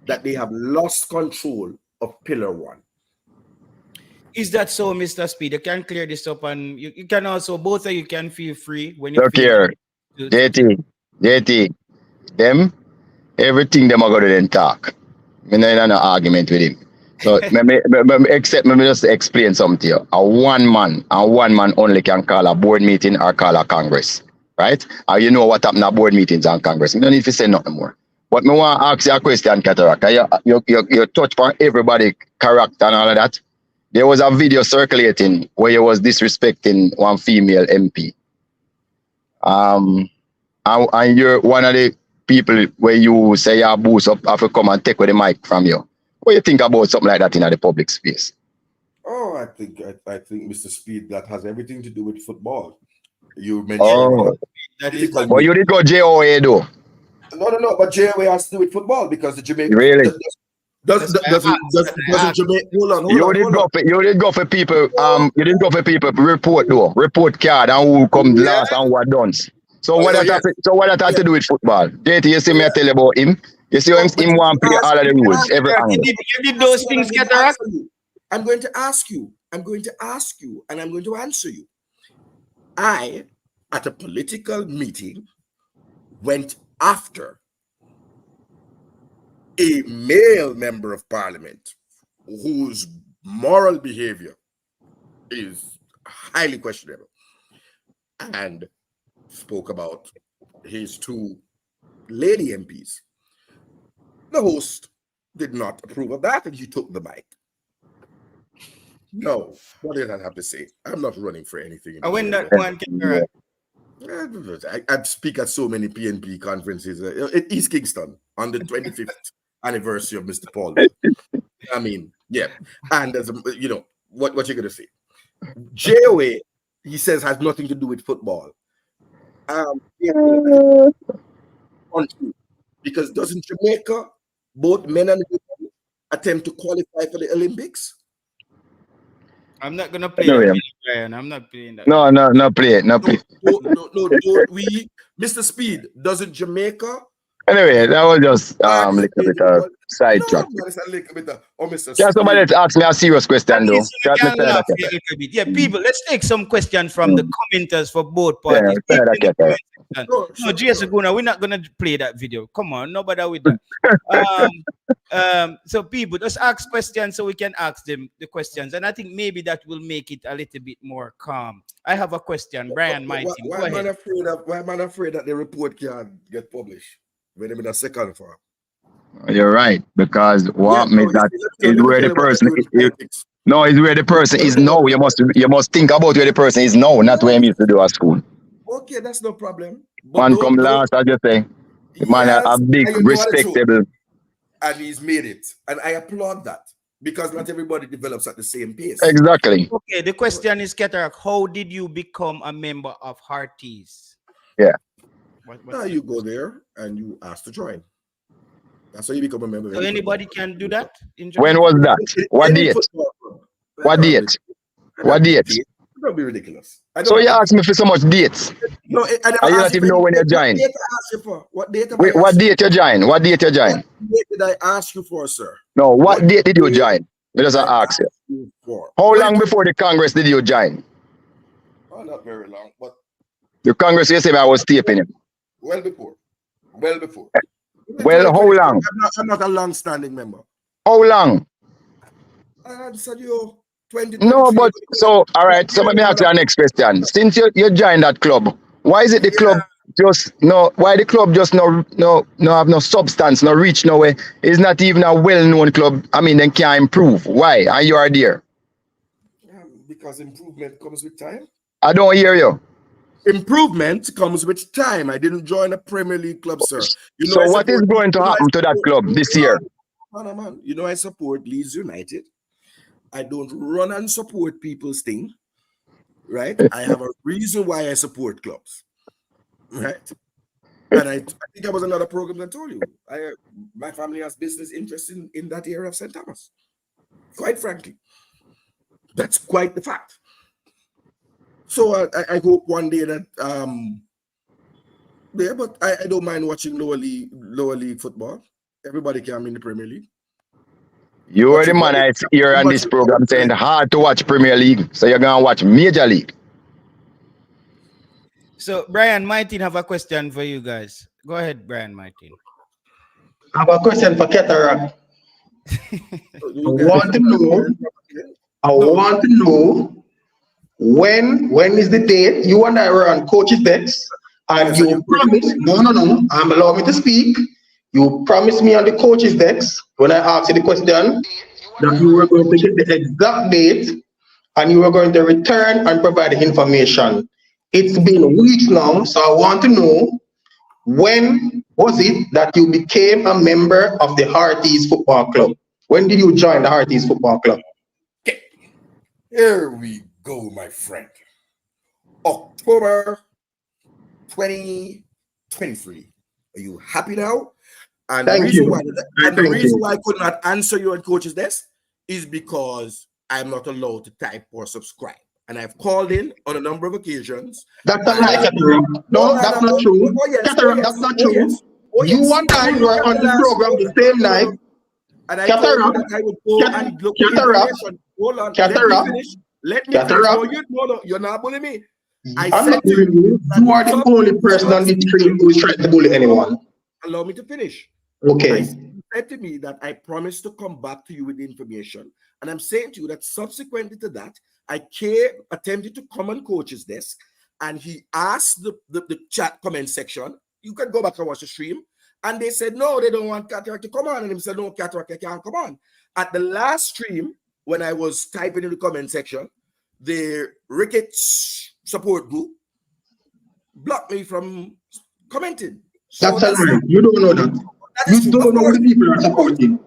that they have lost control of Pillar 1. Is that so, Mr. Speed? You can clear this up, and you can also, both of you can feel free when you Look here, JT, them, everything them are going to then talk. I mean, I no argument with him. So let me just explain something to you. A one man only can call a board meeting or call a Congress, right? And you know what happened at board meetings and Congress. You don't need to say nothing more. But me want to ask you a question, Katarock. You touch on everybody character and all of that. There was a video circulating where you was disrespecting one female MP. And you're one of the people where you say your boost up have to come and take with the mic from you. What do you think about something like that in the public space? Oh, I think Mr. Speed, that has everything to do with football. You mentioned But you did go JOA though. No, but JOA has to do with football because the Jamaican really doesn't Jamaica hold on. You did go for people you didn't go for people report card and who come last and what done. So what that have to do with football? JT, you see me I tell you about him. You see him want to play all of the rules every angle. You did those things, Katarock? I'm going to ask you, and I'm going to answer you. I, at a political meeting, went after a male member of parliament whose moral behavior is highly questionable and spoke about his 2 lady MPs. The host did not approve of that and he took the mic. No, what did I have to say? I'm not running for anything. I win that one, I speak at so many PNP conferences at East Kingston on the 25th anniversary of Mr. Paul. I mean, yeah. And as what you're gonna say? JOA, he says, has nothing to do with football. country. Because doesn't Jamaica, both men and women, attempt to qualify for the Olympics? I'm not gonna play that video, Brian. I'm not playing that. No, play it. No, play. No, don't we, Mr. Speed, doesn't Jamaica? Anyway, that was just little bit of sidetrack. Yeah, somebody else ask me a serious question though. Yeah, people, let's take some questions from the commenters for both parties. No, JS Guna, we're not gonna play that video. Come on, no bother with that. So people, just ask questions so we can ask them the questions, and I think maybe that will make it a little bit more calm. I have a question, Brian. My team. Why am I afraid that the report can get published when I'm in a second form? You're right, because what made that is where the person is. No, it's where the person is now. You must think about where the person is now, not where he used to do at school. Okay, that's no problem. Man come last, I just say. The man a big, respectable. And he's made it. And I applaud that. Because not everybody develops at the same pace. Exactly. Okay, the question is, Katarock, how did you become a member of Hearties? Yeah. Now you go there and you ask to join. That's how you become a member. So anybody can do that? When was that? What date? What date? What date? Don't be ridiculous. So you ask me for so much dates. No, I you not even know when you join. What date you join? What date you join? What date did I ask you for, sir? No, what date did you join? Me just ask you. How long before the Congress did you join? Oh, not very long, but the Congress, you say I was taping him. Well before. Well, how long? I'm not a long-standing member. How long? I said you 20. No, but so all right. So let me ask you our next question. Since you joined that club, why is it the club just no? Why the club just no have no substance, no reach nowhere? It's not even a well-known club. I mean, they can't improve. Why? And you are there? Because improvement comes with time. I don't hear you. Improvement comes with time. I didn't join a Premier League club, sir. So what is going to happen to that club this year? Man, you know I support Leeds United. I don't run and support people's thing, right? I have a reason why I support clubs, right? And I think that was another program that told you. My family has business interest in that area of St. Thomas. Quite frankly, that's quite the fact. So I hope one day that but I don't mind watching lower league football. Everybody can in the Premier League. You are the man I hear on this program saying hard to watch Premier League, so you're gonna watch Major League. So Brian Martin have a question for you guys. Go ahead, Brian Martin. I have a question for Katarock. I want to know when is the date you and I were on coach's decks and you promised allow me to speak. You promised me on the coach's decks when I asked you the question that you were going to get the exact date and you were going to return and provide the information. It's been weeks now, so I want to know when was it that you became a member of the Hearties Football Club? When did you join the Hearties Football Club? Okay. Here we go, my friend. October 2023. Are you happy now? And the reason why I could not answer you on coach's desk is because I'm not allowed to type or subscribe. And I've called in on a number of occasions. That's not right, Katarock. No, that's not true. Katarock, that's not true. You and I were on the program the same night. And I told you that I would go and look at information. Hold on. Let me finish. No, you're not bullying me. I'm not bullying you. You are the only person on the street who is trying to bully anyone. Allow me to finish. Okay. You said to me that I promised to come back to you with the information. And I'm saying to you that subsequently to that, I attempted to come on coach's desk and he asked the chat comment section, you can go back and watch the stream. And they said, no, they don't want Katarock to come on. And he said, no, Katarock, I can't come on. At the last stream, when I was typing in the comment section, the Ricketts support group blocked me from commenting. So that's a lie. You don't know that. You don't know the people are supporting.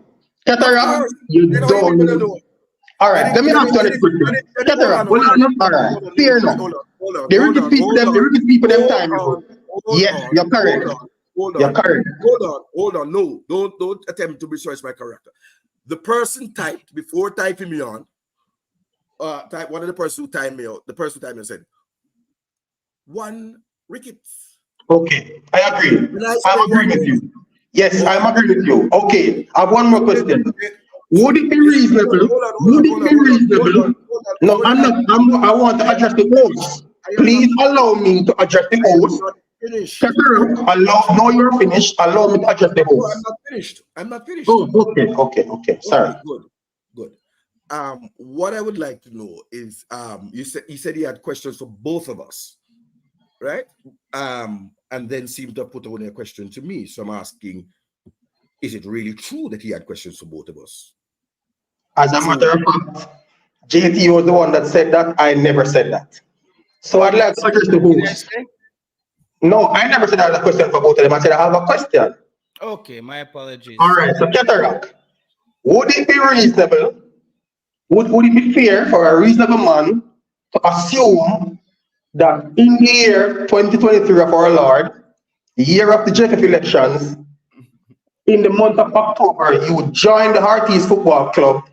Katarock, you don't know. All right, let me ask you this question. Katarock, all right, fair enough. The Ricketts people, them time. Yes, you're correct. You're correct. Hold on. No, don't attempt to research my character. The person typed before typing me on. One of the person who timed me out. The person who timed me said, "One Ricketts." Okay, I agree. I'm agreeing with you. Yes, I'm agreeing with you. Okay, I have one more question. Would it be reasonable? No, I'm not. I want to address the host. Please allow me to address the host. No, you're finished. Allow me to address the host. I'm not finished. Oh, okay. Sorry. Good. What I would like to know is, you said he had questions for both of us, right? And then seemed to put on a question to me. So I'm asking, is it really true that he had questions for both of us? As a matter of fact, JT was the one that said that. I never said that. So I'd like to address the host. No, I never said I had a question for both of them. I said I have a question. Okay, my apologies. All right, so Katarock, would it be reasonable? Would it be fair for a reasonable man to assume that in the year 2023 of our Lord, the year of the JFF elections, in the month of October, you would join the Hearties Football Club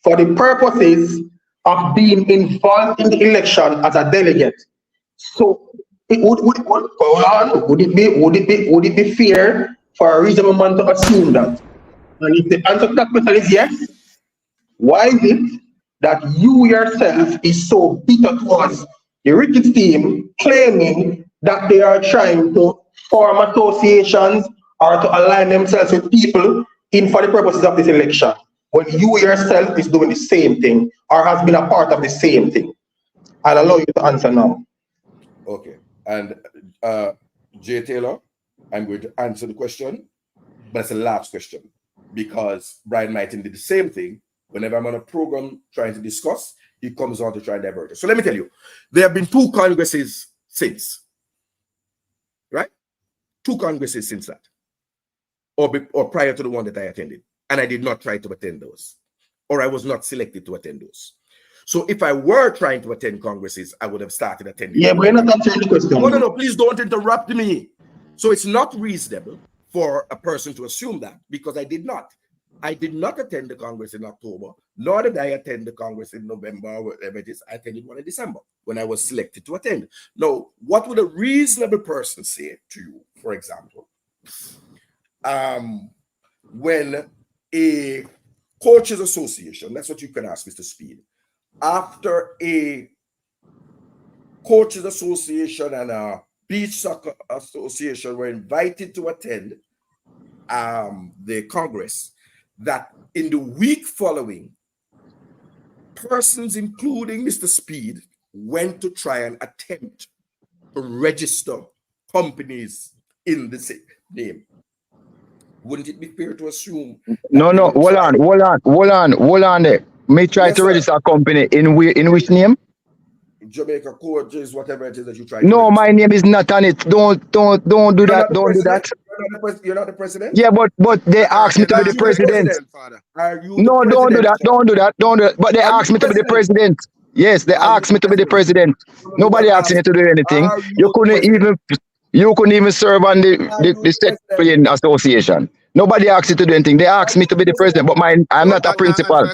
for the purposes of being involved in the election as a delegate? So would it be fair for a reasonable man to assume that? And if the answer to that question is yes, why is it that you yourself is so bitter towards the Ricketts team, claiming that they are trying to form associations or to align themselves with people in for the purposes of this election, when you yourself is doing the same thing or has been a part of the same thing? I'll allow you to answer now. Okay. And Jay Taylor, I'm going to answer the question, but it's a last question because Brian Mighton did the same thing. Whenever I'm on a program trying to discuss, he comes on to try and divert it. So let me tell you, there have been 2 congresses since, right? 2 congresses since that, or prior to the one that I attended, and I did not try to attend those, or I was not selected to attend those. So if I were trying to attend congresses, I would have started attending. Yeah, but you're not answering the question. No, please don't interrupt me. So it's not reasonable for a person to assume that, because I did not. I did not attend the Congress in October, nor did I attend the Congress in November or whatever it is. I attended one in December when I was selected to attend. Now, what would a reasonable person say to you, for example, when a coaches association, that's what you can ask Mr. Speid, after a coaches association and a beach soccer association were invited to attend the Congress, that in the week following, persons, including Mr. Speid, went to try and attempt to register companies in the same name. Wouldn't it be fair to assume? No, hold on there. May try to register a company in which name? Jamaica coaches, whatever it is that you try. No, my name is not on it. Don't do that. Don't do that. You're not the president? Yeah, but they asked me to be the president. No, don't do that. Don't do that. But they asked me to be the president. Yes, they asked me to be the president. Nobody asked me to do anything. You couldn't even serve on the Secretary Association. Nobody asked you to do anything. They asked me to be the president, but I'm not a principal.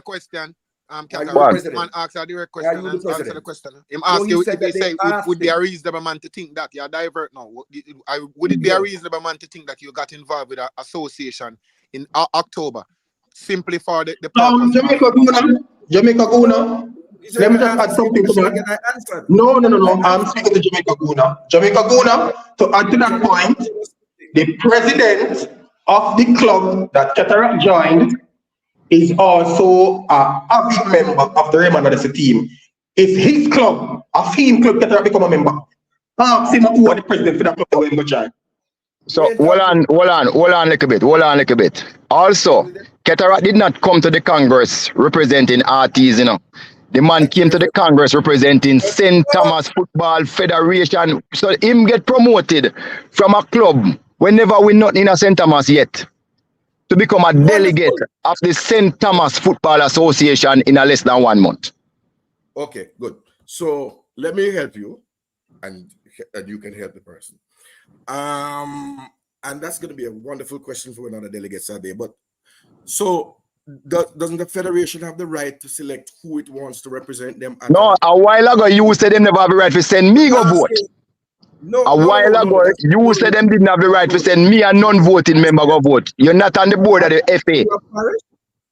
Man asked a direct question. Answer the question. Him ask you if they say would be a reasonable man to think that you're divert now. Would it be a reasonable man to think that you got involved with an association in October simply for the purpose? Jamaica Guna. Let me just add something to that. No. I'm speaking to Jamaica Guna. Jamaica Guna, to add to that point, the president of the club that Katarock joined is also an avid member of the Raymond Odyssey team. It's his club, a team club Katarock become a member. Ask him who are the president for that club that will go join. So hold on a little bit. Also, Katarock did not come to the Congress representing RTs, you know. The man came to the Congress representing St. Thomas Football Federation. So him get promoted from a club when never win nothing in a St. Thomas yet to become a delegate of the St. Thomas Football Association in a less than 1 month. Okay, good. So let me help you. and you can help the person. And that's going to be a wonderful question for another delegate Saturday. But so doesn't the federation have the right to select who it wants to represent them? No, a while ago you said them never have the right to send me go vote. A while ago you said them didn't have the right to send me a non-voting member go vote. You're not on the board of the FA.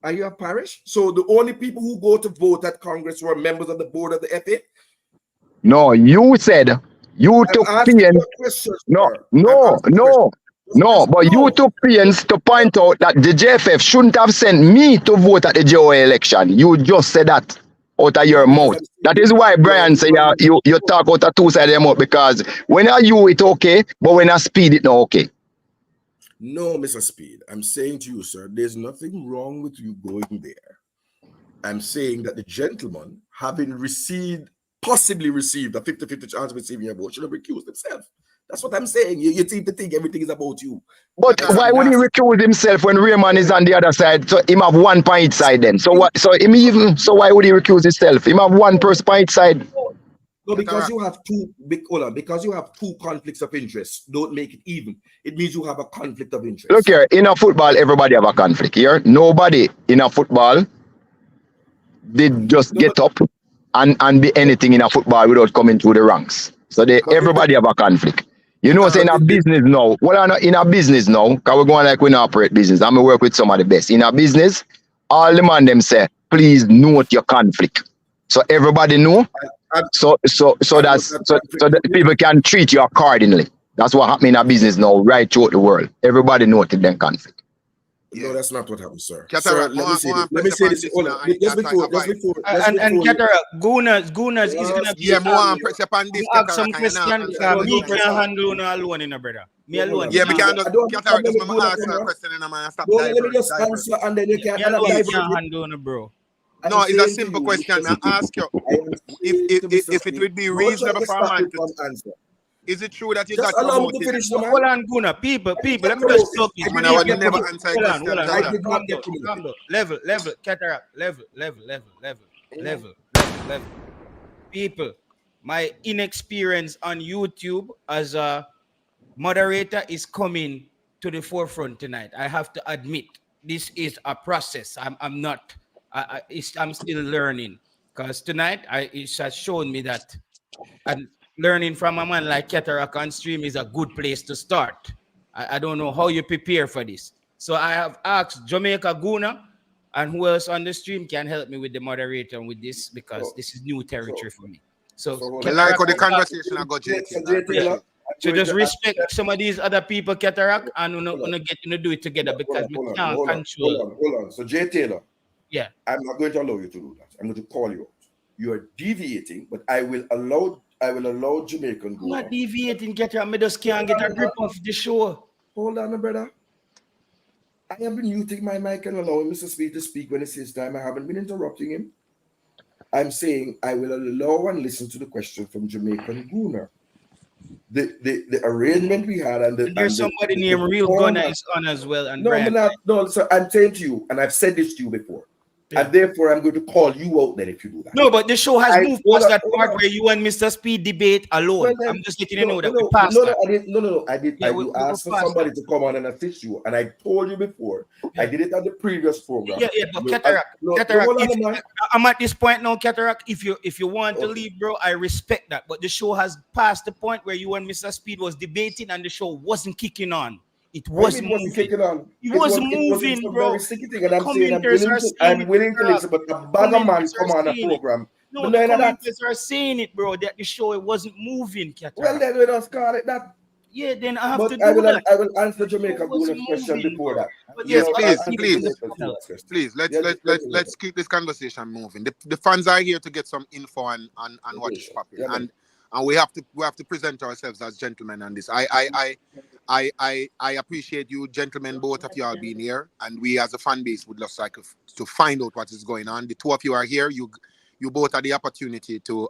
Are you a parish? So the only people who go to vote at Congress were members of the board of the FA? No, you said you took pains. No, but you took pains to point out that the JFF shouldn't have sent me to vote at the JOA election. You just said that out of your mouth. That is why Brian said you talk out of two sides of your mouth, because when I you it okay, but when I Speid it not okay. No, Mr. Speid, I'm saying to you, sir, there's nothing wrong with you going there. I'm saying that the gentleman, having possibly received a 50-50 chance of receiving your vote, should have recused himself. That's what I'm saying. You seem to think everything is about you. But why would he recuse himself when Raymond is on the other side? So him have 1 point each side then. So what? So why would he recuse himself? Him have 1 person point each side. No, because you have because you have 2 conflicts of interest. Don't make it even. It means you have a conflict of interest. Look here, in a football, everybody have a conflict here. Nobody in a football did just get up and be anything in a football without coming through the ranks. So everybody have a conflict. You know, say in a business now. Well, not in a business now, because we're going like we not operate business. I'm going to work with some of the best. In a business, all the man them say, please note your conflict. So everybody know. So that people can treat you accordingly. That's what happening in a business now, right throughout the world. Everybody noted them conflict. No, that's not what happened, sir. Katarock, let me say this. Hold on. Just before. And Katarock, Gunas is gonna be. Press upon this. Ask some question. Me can't handle no alone, in a brother. Me alone. Yeah, me can't. Katarock, just me ask a question and I'm stop. Let me just answer and then you can. Me alone can't handle no, bro. No, it's a simple question. I ask you, if it would be reasonable for a man to answer. Is it true that you got promoted? Hold on, Guna. People, let me just talk it. Man, I would never answer a question. I did not get promoted. Level, Katarock, level. People, my inexperience on YouTube as a moderator is coming to the forefront tonight. I have to admit, this is a process. I'm not. I'm still learning, because tonight it has shown me that and learning from a man like Katarock on stream is a good place to start. I don't know how you prepare for this. So I have asked Jamaica Guna and who else on the stream can help me with the moderator with this, because this is new territory for me. So like how the conversation I got JT. So just respect some of these other people, Katarock, and we're get to do it together, because we can't control. Hold on. So Jay Taylor. Yeah. I'm not going to allow you to do that. I'm going to call you out. You are deviating, but I will allow Jamaican go. I'm not deviating, Katarock. I just can't get a grip of the show. Hold on, brother. I have been muting my mic and allowing Mr. Speid to speak when it's his time. I haven't been interrupting him. I'm saying I will allow and listen to the question from Jamaican Gooner. The arrangement we had and there's somebody named Real Gunner is on as well. And no, so I'm saying to you, and I've said this to you before. And therefore, I'm going to call you out then if you do that. No, but the show has moved past that part where you and Mr. Speid debate alone. I'm just letting you know that we passed that. I did ask for somebody to come on and assist you. And I told you before, I did it on the previous program. But Katarock, I'm at this point now, Katarock. If you want to leave, bro, I respect that. But the show has passed the point where you and Mr. Speid was debating and the show wasn't kicking on. It wasn't moving. It wasn't moving, bro. I'm willing to listen, but a bag of man come on a program. No, the commenters are saying it, bro. That the show it wasn't moving, Katarock. Well, then we don't call it that. Yeah, then I have but to do that. I will answer Jamaica Guna's question before that. But yes, please. Let's keep this conversation moving. The fans are here to get some info and what's popping, and we have to present ourselves as gentlemen on this. I appreciate you, gentlemen, both of you all being here, and we as a fan base would just like to find out what is going on. The two of you are here. You both had the opportunity to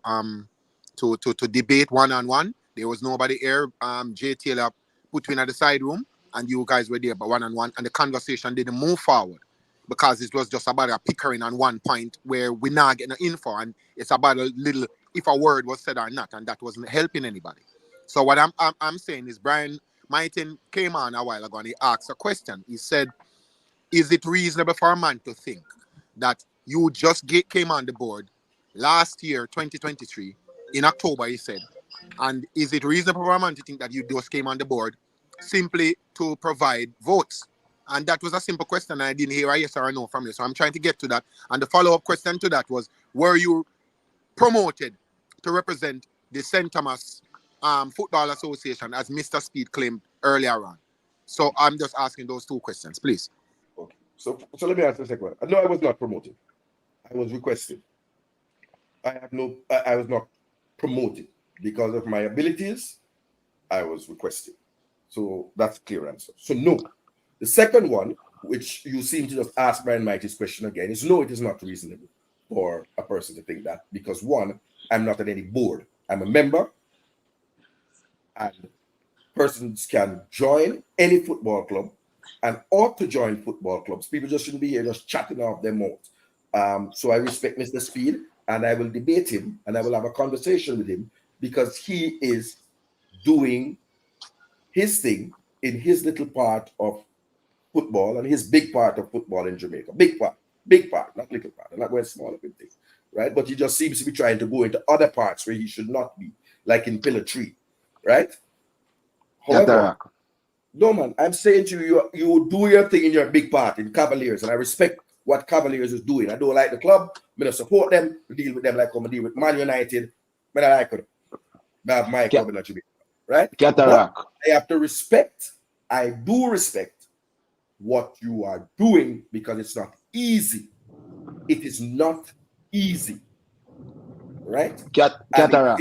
debate one-on-one. There was nobody here. Jay Taylor put you in the side room, and you guys were there, but one-on-one, and the conversation didn't move forward because it was just about a pickering on one point where we're not getting info, and it's about a little if a word was said or not, and that wasn't helping anybody. So what I'm saying is Brian Martin came on a while ago and he asked a question. He said, is it reasonable for a man to think that you just came on the board last year, 2023, in October, he said, and is it reasonable for a man to think that you just came on the board simply to provide votes? And that was a simple question. I didn't hear a yes or a no from you. So I'm trying to get to that. And the follow-up question to that was, were you promoted to represent the St. Thomas Football Association, as Mr. Speid claimed earlier on? So I'm just asking those two questions, please. Okay. So let me answer the second one. No, I was not promoted. I was requested. I was not promoted because of my abilities. I was requested. So that's a clear answer. So no. The second one, which you seem to just ask Brian Mighty's question again, is no, it is not reasonable for a person to think that, because one, I'm not at any board. I'm a member, and persons can join any football club and ought to join football clubs. People just shouldn't be here just chatting off their mouth. So I respect Mr. Speid, and I will debate him, and I will have a conversation with him, because he is doing his thing in his little part of football and his big part of football in Jamaica. Big part, not little part. I'm not going small up in things, right? But he just seems to be trying to go into other parts where he should not be, like in Pillar 3, right? However, no, man, I'm saying to you, you do your thing in your big part in Cavaliers, and I respect what Cavaliers is doing. I don't like the club. I'm going to support them, deal with them like I'm deal with Man United. But I like them. I have my club in Jamaica, right? Katarock. I have to respect, I do respect what you are doing, because it's not easy. It is not easy, right? Katarock.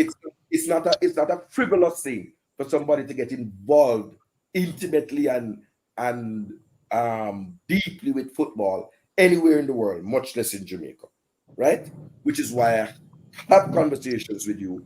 It's not a frivolous thing for somebody to get involved intimately and deeply with football anywhere in the world, much less in Jamaica, right? Which is why I have conversations with you,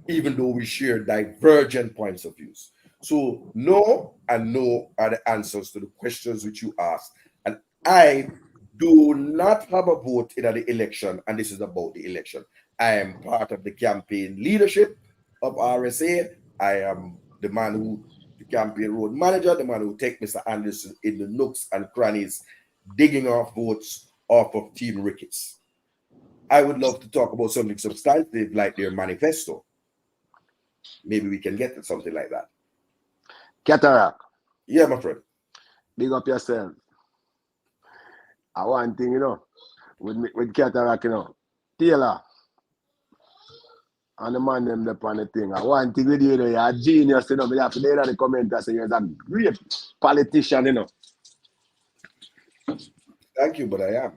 even though we share divergent points of views. So no and no are the answers to the questions which you asked. And I do not have a vote in the election, and this is about the election. I am part of the campaign leadership of RSA. I am the man who, the campaign road manager, the man who take Mr. Anderson in the nooks and crannies, digging off votes off of Team Ricketts. I would love to talk about something substantive like their manifesto. Maybe we can get to something like that. Katarock. Yeah, my friend. Big up yourself. I one thing, with Katarock, Taylor. And the man them up on the thing. I one thing with you, you're a genius, but you have to lay down the comment and say you're a great politician, Thank you, but I am.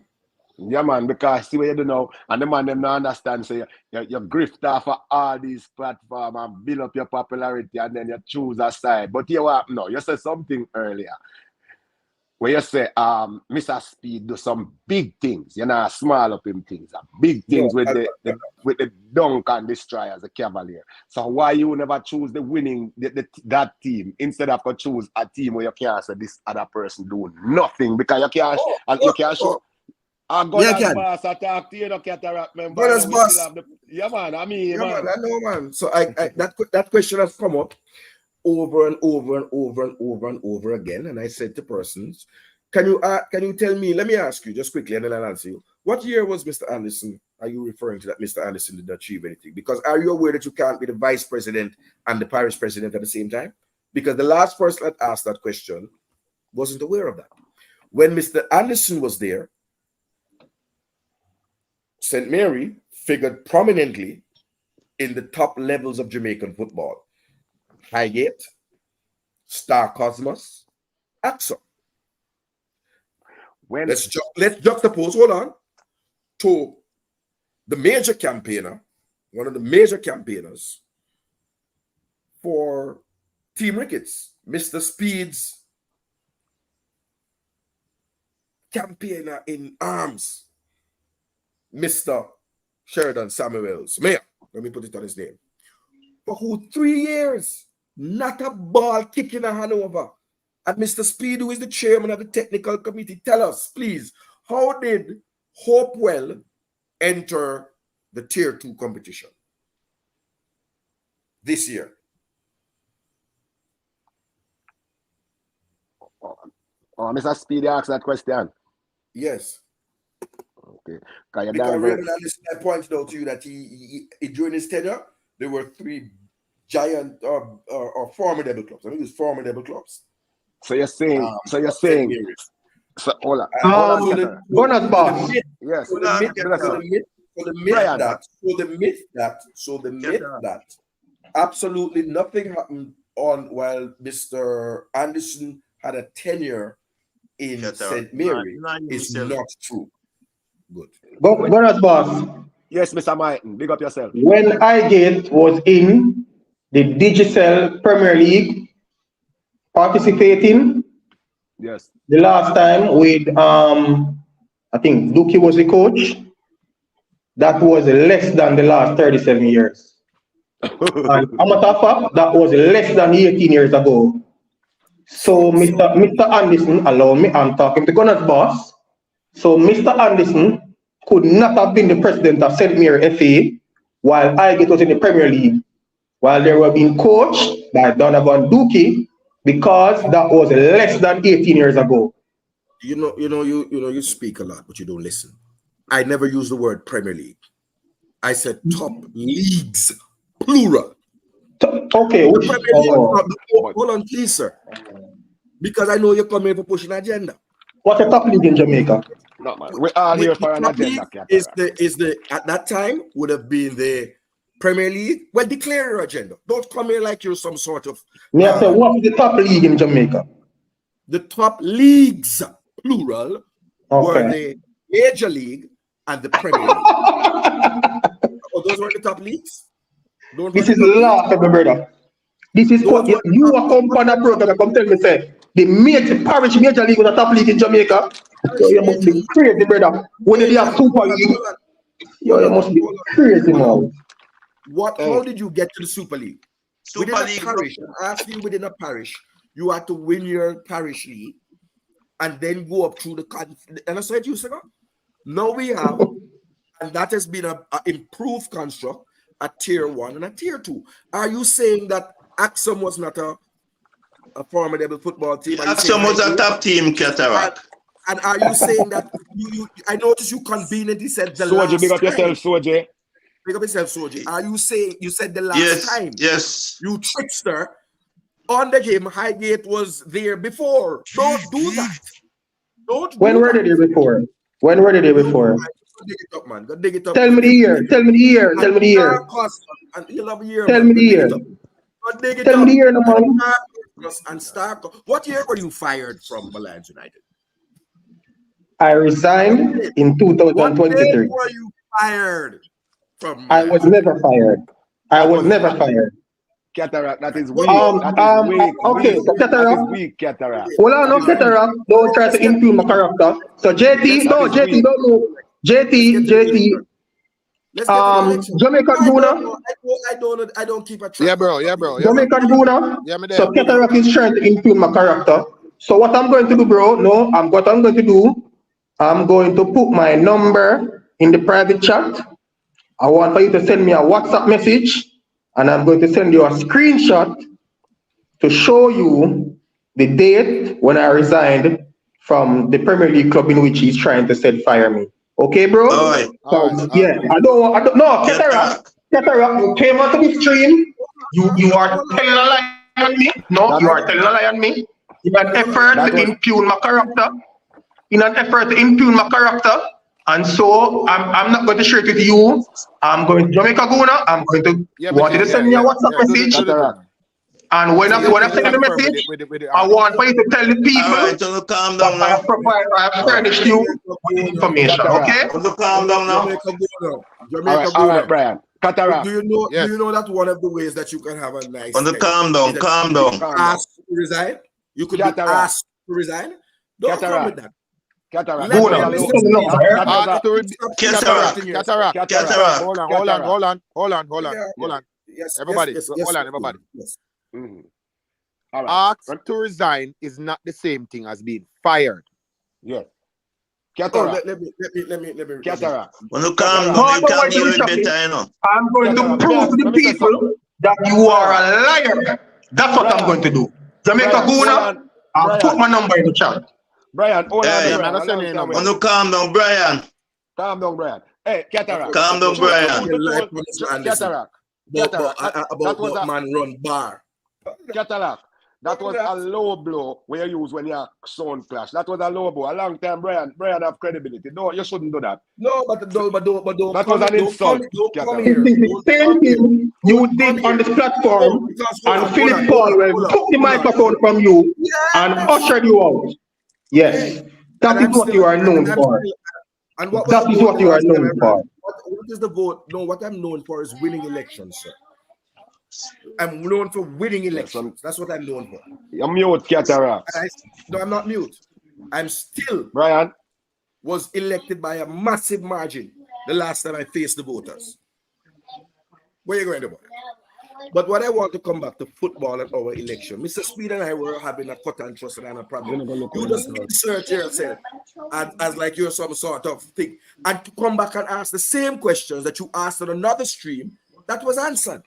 Yeah, man, because see what you do now, and the man them not understand, so you grift off of all these platforms and build up your popularity, and then you choose a side. But you what? No, you said something earlier where you say, Mr. Speid do some big things, small up him things, big things with the dunk and destroy as a Cavalier. So why you never choose the winning that team instead of choose a team where you can't say this other person doing nothing, because you can't you can't show. I'm going to boss attack to you, Katarock, man. But boss. Yeah, man. I mean, yeah, man. I know, man. So that question has come up over and over and over and over and over again. And I said to persons, can you tell me, let me ask you just quickly and then I'll answer you. What year was Mr. Anderson? Are you referring to that Mr. Anderson did not achieve anything? Because are you aware that you can't be the vice president and the parish president at the same time? Because the last person that asked that question wasn't aware of that. When Mr. Anderson was there, St. Mary figured prominently in the top levels of Jamaican football. Highgate, Star Cosmos, AXA. Let's juxtapose, hold on, to the major campaigner, one of the major campaigners for Team Ricketts, Mr. Speid's campaigner in arms, Mr. Sheridan Samuels, Mayor, let me put it on his name, for who 3 years, not a ball kicking a Hanover. And Mr. Speid, who is the chairman of the technical committee, tell us, please, how did Hopewell enter the Tier 2 competition? this year? Mr. Speid asked that question. Yes. Okay. Because Raymond Anderson, I pointed out to you that he during his tenure, there were 3 giant or formidable clubs. I mean, it was formidable clubs. So you're saying, so hold on. Bonus boss. Yes. So the myth that absolutely nothing happened on while Mr. Anderson had a tenure in St. Mary is not true. Good. Bonus boss. Yes, Mr. Martin, big up yourself. When Highgate was in the Digicel Premier League participating, yes, the last time with I think Dookie was the coach, that was less than the last 37 years. And amateur fact, that was less than 18 years ago. So Mr. Anderson, allow me, I'm talking to Gunners boss. So Mr. Anderson could not have been the president of St. Mary FA while Highgate was in the Premier League, while they were being coached by Donovan Dookie, because that was less than 18 years ago. You speak a lot, but you don't listen. I never use the word Premier League. I said top leagues, plural. Okay. Hold on, please, sir. Because I know you're coming for pushing an agenda. What's a top league in Jamaica? No, man. We're all here for an agenda. Is the at that time would have been the Premier League? Well, declare your agenda. Don't come here like you're some sort of. So what's the top league in Jamaica? The top leagues, plural, were the Major League and the Premier League. Those were the top leagues. This is laughable, brother. This is what you are company program. Come tell me, say the parish Major League was a top league in Jamaica. So you must be crazy, brother. When they have Super League, you must be crazy, man. How did you get to the Super League? Within a parish, asking within a parish, you had to win your parish league and then go up through the. And I said you ago. Now we have, and that has been an improved construct, a tier 1 and a tier 2. Are you saying that Axum was not a formidable football team? Axum was a top team, Katarock. And are you saying that I noticed you conveniently said the Soji, last big up yourself, time. Soji. Big up yourself, Soji. Are you saying you said the last time? Yes. You trickster. On the game, Highgate was there before. Don't do that. When were they there before? When were they there before? Dig it up, man. Go dig it up. Tell me the year. Tell me the year. Tell me the year. Tell me the year. Tell me the year, no man. And start. What year were you fired from Alliance United? I resigned in 2023. What day were you fired from? I was never fired. I was never fired. Katarock, that is weak. Okay, so Katarock. That is weak, Katarock. Hold on, no, Katarock. Don't try to impugn my character. So JT, no, JT, don't move. JT. Jamaican Guna. I don't keep a track. Yeah, bro. Jamaican Guna. So Katarock is trying to impugn my character. So what I'm going to do, bro? What I'm going to do. I'm going to put my number in the private chat. I want for you to send me a WhatsApp message, and I'm going to send you a screenshot to show you the date when I resigned from the Premier League club in which he's trying to fire me. Okay, bro? Yeah, I don't know. Katarock, you came onto the stream. You are telling a lie on me. No, you are telling a lie on me. In an effort to impugn my character. And so I'm not going to share it with you. I'm going to Jamaica Guna. I'm going to want you to send me a WhatsApp message. And when I send the message, I want for you to tell the people that I have furnished you with information. Okay? Calm down now. Jamaica All right, Brian. Katarock. Do you know that one of the ways that you can have a nice calm down. Ask to resign. You could be asked to resign. Don't come with that. Katarock. Hold on. Yes, everybody. All right. Ask to resign is not the same thing as being fired. Yeah. Katarock. Let me. Katarock. When you calm down, you can do it better, you know. I'm going to prove to the people that you are a liar. That's what I'm going to do. Jamaica Guna, I'll put my number in the chat. Brian, hold on, Hey, Brian. calm down, Brian. Calm down, Brian. Hey, Katarock. Calm down, Brian. Katarock. But man run bar. Katarock. That was a low blow where you use when you sound clash. That was a low blow. A long time, Brian have credibility. No, you shouldn't do that. No, but don't. That was an insult. Come here. The same thing you did on this platform, and Philip Paul took the microphone from you and ushered you out. Yes, that is what you are known for. That is what you are known for. What is the vote? No, what I'm known for is winning elections, sir. I'm known for winning elections. That's what I'm known for. You're mute, Katarock. No, I'm not mute. I'm still Brian was elected by a massive margin the last time I faced the voters. Where are you going to vote? But what I want to come back to football and our election. Mr. Speid and I were having a cut and trust and a problem. You just insert yourself as like you're some sort of thing. And to come back and ask the same questions that you asked on another stream, that was answered.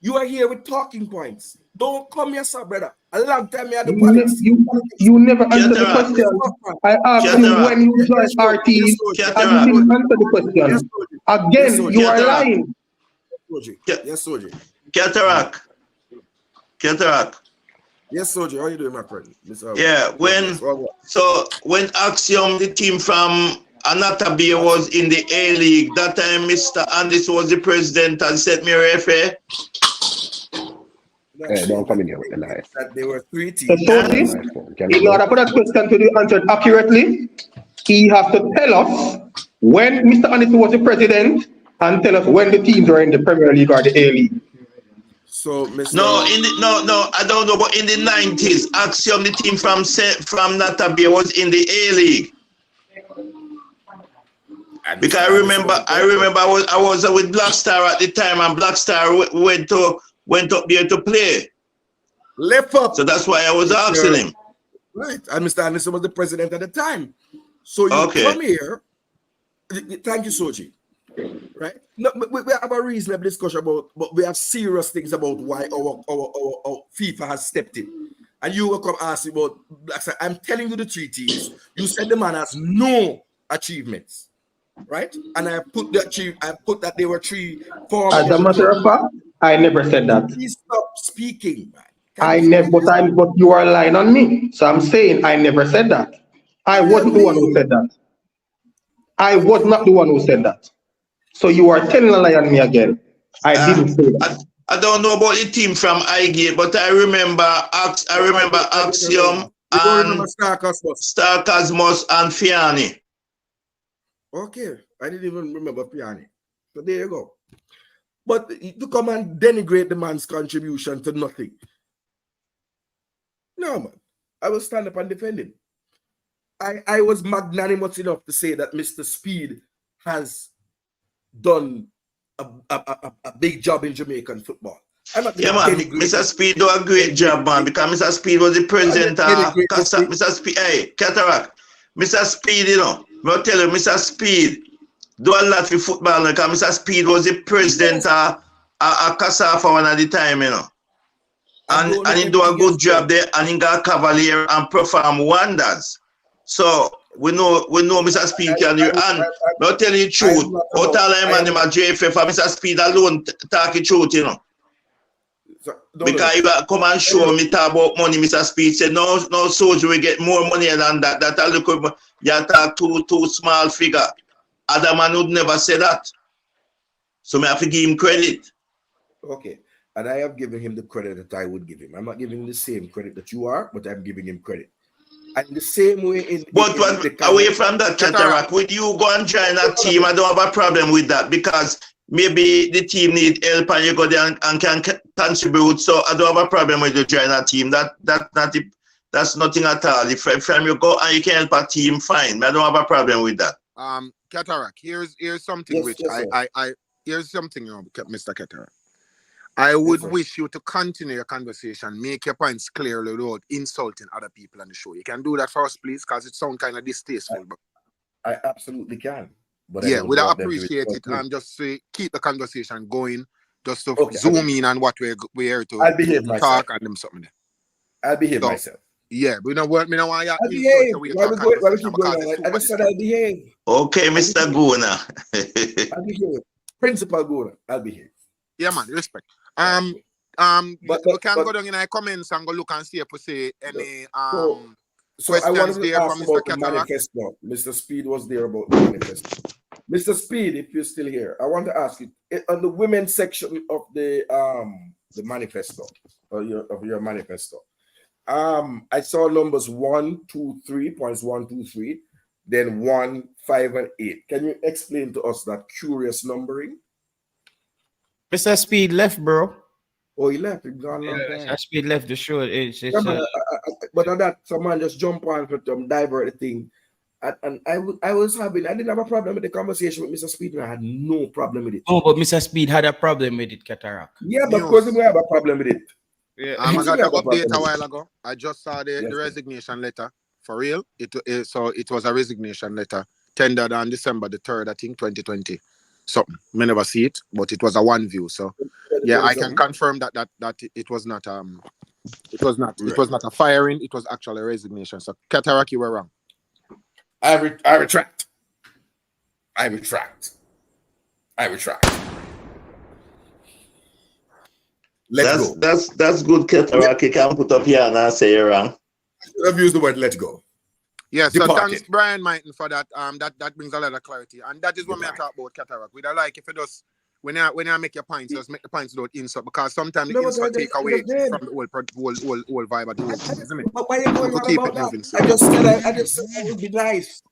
You are here with talking points. Don't come here, sir, brother. A long time you had the politics. You never answered the question. I asked you when you joined RT, and you didn't answer the question. Again, you are lying. Yes, Soji. Katarock. Yes, Soji. How are you doing, my friend? Yeah, when Axiom, the team from Anatabia was in the A League, that time Mr. Andis was the president and set me referee. Don't come in here with the lies. That there were 3 teams. In order for that question to be answered accurately, he has to tell us when Mr. Anderson was the president and tell us when the teams were in the Premier League or the A League. So, Mr. No, I don't know, but in the 90s, Axiom, the team from Natabia was in the A League. Because I remember I was with Black Star at the time, and Black Star went up there to play. Left up. So that's why I was asking him. Right. And Mr. Anderson was the president at the time. So you come here. Thank you, Soji. Right? No, we have a reasonable discussion about, but we have serious things about why our FIFA has stepped in. And you will come ask about Black Star. I'm telling you the 3 teams. You said the man has no achievements. Right? And I put that they were 3 former. As a matter of fact, I never said that. Please stop speaking, man. But you are lying on me. So I'm saying I never said that. I wasn't the one who said that. I was not the one who said that. So you are telling a lie on me again. I didn't say that. I don't know about the team from Highgate, but I remember Axiom and Star Cosmos and Fiani. Okay, I didn't even remember Fiani. So there you go. But to come and denigrate the man's contribution to nothing. No, man. I will stand up and defend him. I was magnanimous enough to say that Mr. Speid has done a big job in Jamaican football. Yeah, man. Mr. Speid do a great job, man, because Mr. Speid was the president of Mr. Speid. Hey, Katarock. Mr. Speid, you know, I'll tell you, Mr. Speid do a lot for football because Mr. Speid was the president of CASAFA one at the time, you know. And he do a good job there, and he got Cavalier and perform wonders. So we know Mr. Speid can do, and I'll tell you the truth. All time and at JFF, Mr. Speid alone talk the truth, you know. Because you come and show me talk about money, Mr. Speid said, no, soldier will get more money than that. That I look up, you talk too small figure. Other man would never say that. So I have to give him credit. Okay. And I have given him the credit that I would give him. I'm not giving him the same credit that you are, but I'm giving him credit. And the same way away from that, Katarock, would you go and join a team? I don't have a problem with that because maybe the team need help and you go there and can contribute. So I don't have a problem with you join a team. That's nothing at all. If from you go and you can help a team, fine. I don't have a problem with that. Katarock, here's something here's something, Mr. Katarock. I would wish you to continue your conversation, make your points clearly without insulting other people on the show. You can do that for us, please, because it sounds kind of distasteful. But I absolutely can. But yeah, we'd appreciate it. And just say keep the conversation going just to zoom in on what we're here to I'll behave myself. talk and them something. I'll behave myself. Yeah, we don't want me no want I'll behave. Why we keep going on? I just said I'll behave. Okay, Mr. Guna. I'll behave. Principal Guna, I'll behave. Yeah, man, respect. We can go down in our comments and go look and see if we see any So I wanted to there ask from about Mr. the Katarock. manifesto. Mr. Speid was there about the manifesto. Mr. Speid, if you're still here, I want to ask you on the women's section of the manifesto of your manifesto. I saw numbers 1, 2, 3, points 1, 2, 3, then 1, 5, and 8. Can you explain to us that curious numbering? Mr. Speid left, bro. Oh, he left. He's gone long time. Mr. Speid left the show. But on that, someone just jump on for them, divert the thing. And I didn't have a problem with the conversation with Mr. Speid. I had no problem with it. Oh, but Mr. Speid had a problem with it, Katarock. Yeah, but of course we have a problem with it. Yeah. I got an update a while ago. I just saw the resignation letter. For real, so it was a resignation letter tendered on December the 3rd, I think, 2020. Something. I never see it, but it was a one view. So yeah, I can confirm that it was not it was not a firing, it was actually a resignation. So Katarock, you were wrong. I retract. Let's go. That's good, Katarock. You can put up here and I say you're wrong. I've used the word let's go. Yeah, so thanks Brian Martin for that. That brings a lot of clarity. And that is what I talk about Katarock. We don't like if it does when you make your points, just make the points without insult, because sometimes the insult take away from the whole vibe of the whole thing, isn't it? But why are you going on about that? So. I just said I would be nice.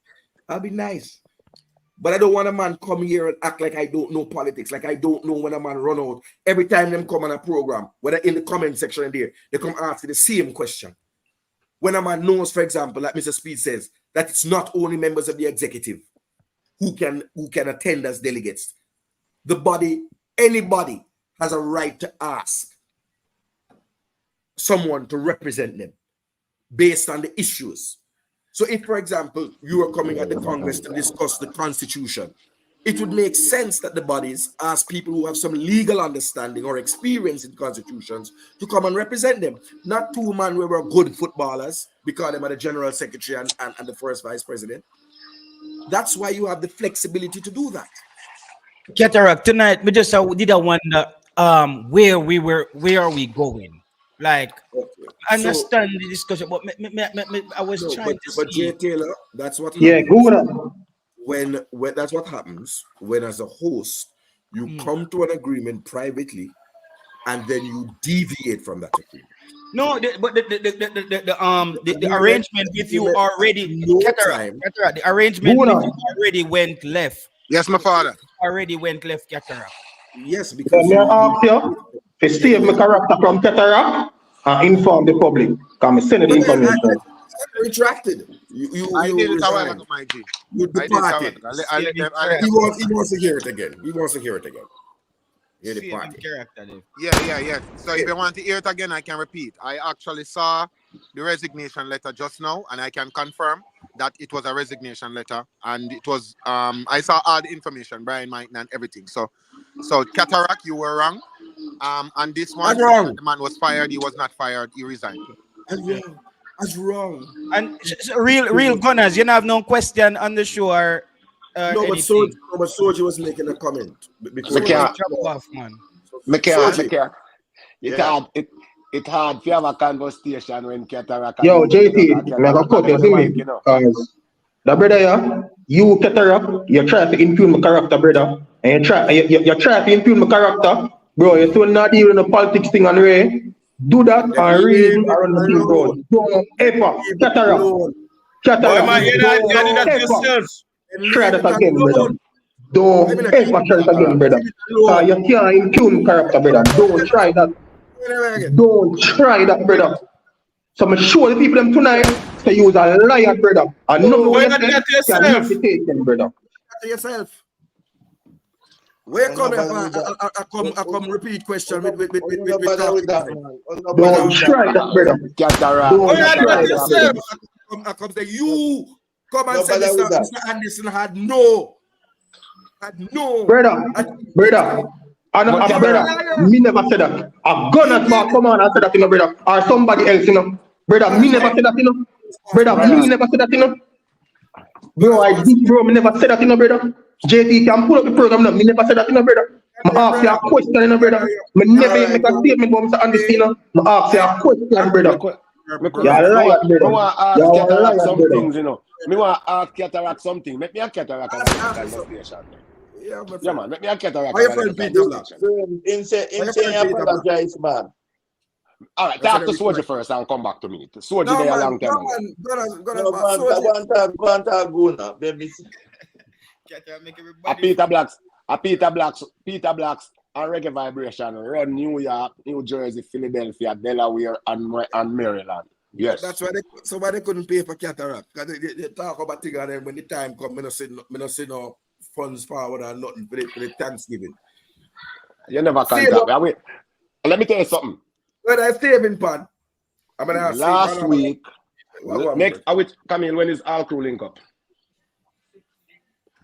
I'll be nice. But I don't want a man come here and act like I don't know politics, like I don't know when a man run out. Every time them come on a program, whether in the comment section there, they come ask the same question. When a man knows, for example, like Mr. Speid says, that it's not only members of the executive who can attend as delegates. The body, anybody has a right to ask someone to represent them based on the issues. So if, for example, you are coming at the Congress to discuss the Constitution, it would make sense that the bodies ask people who have some legal understanding or experience in constitutions to come and represent them. Not two men who were good footballers because they are the general secretary and the first vice president. That's why you have the flexibility to do that. Katarock, tonight we just did a wonder where are we going? Like, I understand the discussion, but I was trying to see. But Jay Taylor, that's what happens. Good. When that's what happens when, as a host, you come to an agreement privately and then you deviate from that agreement. No, but the arrangement with you already, Katarock, the arrangement with you already went left. Yes, my father. Already went left, Katarock. Yes, because I ask you to save my character from Katarock and inform the public. Come send the information. I retracted. I did it a while ago, my G. You departed. He wants to hear it again. Yeah. So if you want to hear it again, I can repeat. I actually saw the resignation letter just now, and I can confirm that it was a resignation letter, and it was I saw all the information, Brian Martin and everything. So Katarock, you were wrong. And this one, the man was fired. He was not fired. He resigned. That's wrong. And real gunners, you have no question on the show or no, but Soji was making a comment. It's hard to have a conversation when Katarock. Yo, JT, I'm going to cut you, see me? Because the brother, yeah, you, Katarock, you try to impugn my character, brother. And you try to impugn my character, bro. You're still not even the politics thing on Ray. Do that and read around the field road. Don't ever, Katarock. Try that again, brother. Don't ever try that again, brother. You can't impugn character, brother. Don't try that. Don't try that, brother. So I'm sure the people them tonight to use a liar, brother. And no one can be taken, brother. Yourself. Where come I come repeat question with don't try that, brother. I come say you come and say Mr. Anderson had no brother. And brother, me never said that. A gun has come on and said that, brother. Or somebody else, Brother, me never said that, Brother, me never said that, Bro, I did, bro. Me never said that, brother. JT can pull up the program, me never said that, brother. I ask you a question, brother. Me never make a statement about Mr. Anderson, I ask you a question, brother. You're a liar, brother. I want to ask Katarock some things, Me want to ask Katarock something. Make me a Katarock conversation. Yeah, man. Make me a Katarock conversation. In say apologize, man. All right, talk to Soji first and come back to me. Soji there a long time. Go on, Peter Blacks and Reggae Vibration run New York, New Jersey, Philadelphia, Delaware, and Maryland. Yes. That's why they couldn't pay for Katarock. Because they talk about things and then when the time comes, I don't see no funds forward or nothing for the Thanksgiving. You never contact me. Wait. Let me tell you something. When I saving pan, I'm gonna have last week. Next, I will come in when is all crew link up.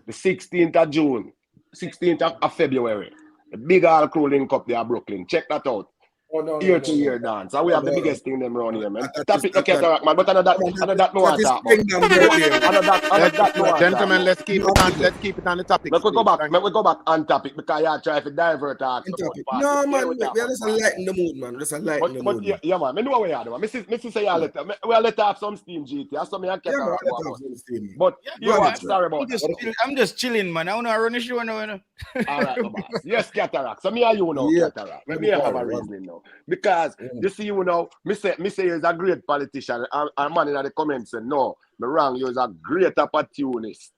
The 16th of June, 16th of February. The big all crew link up there, Brooklyn. Check that out. Year to year dance. And we have the biggest thing them around here, man. Tap it, okay, Katarock, man. But I know that no one talk about. Gentlemen, let's keep it on the topic. Let we go back on topic because you try to divert talk. No, man, we are just lighten the mood, man. Just lighten the mood. Yeah, man. I know what we are doing. Mrs. say we let have some steam, GT. That's something I can't But sorry about that. I'm just chilling, man. I want to run the show now. All right, yes, Katarock. So me and you know, Katarock. Let me have a reasoning now. Because you see, me say he's a great politician. And man in the comments said, no, me wrong, you're a great opportunist.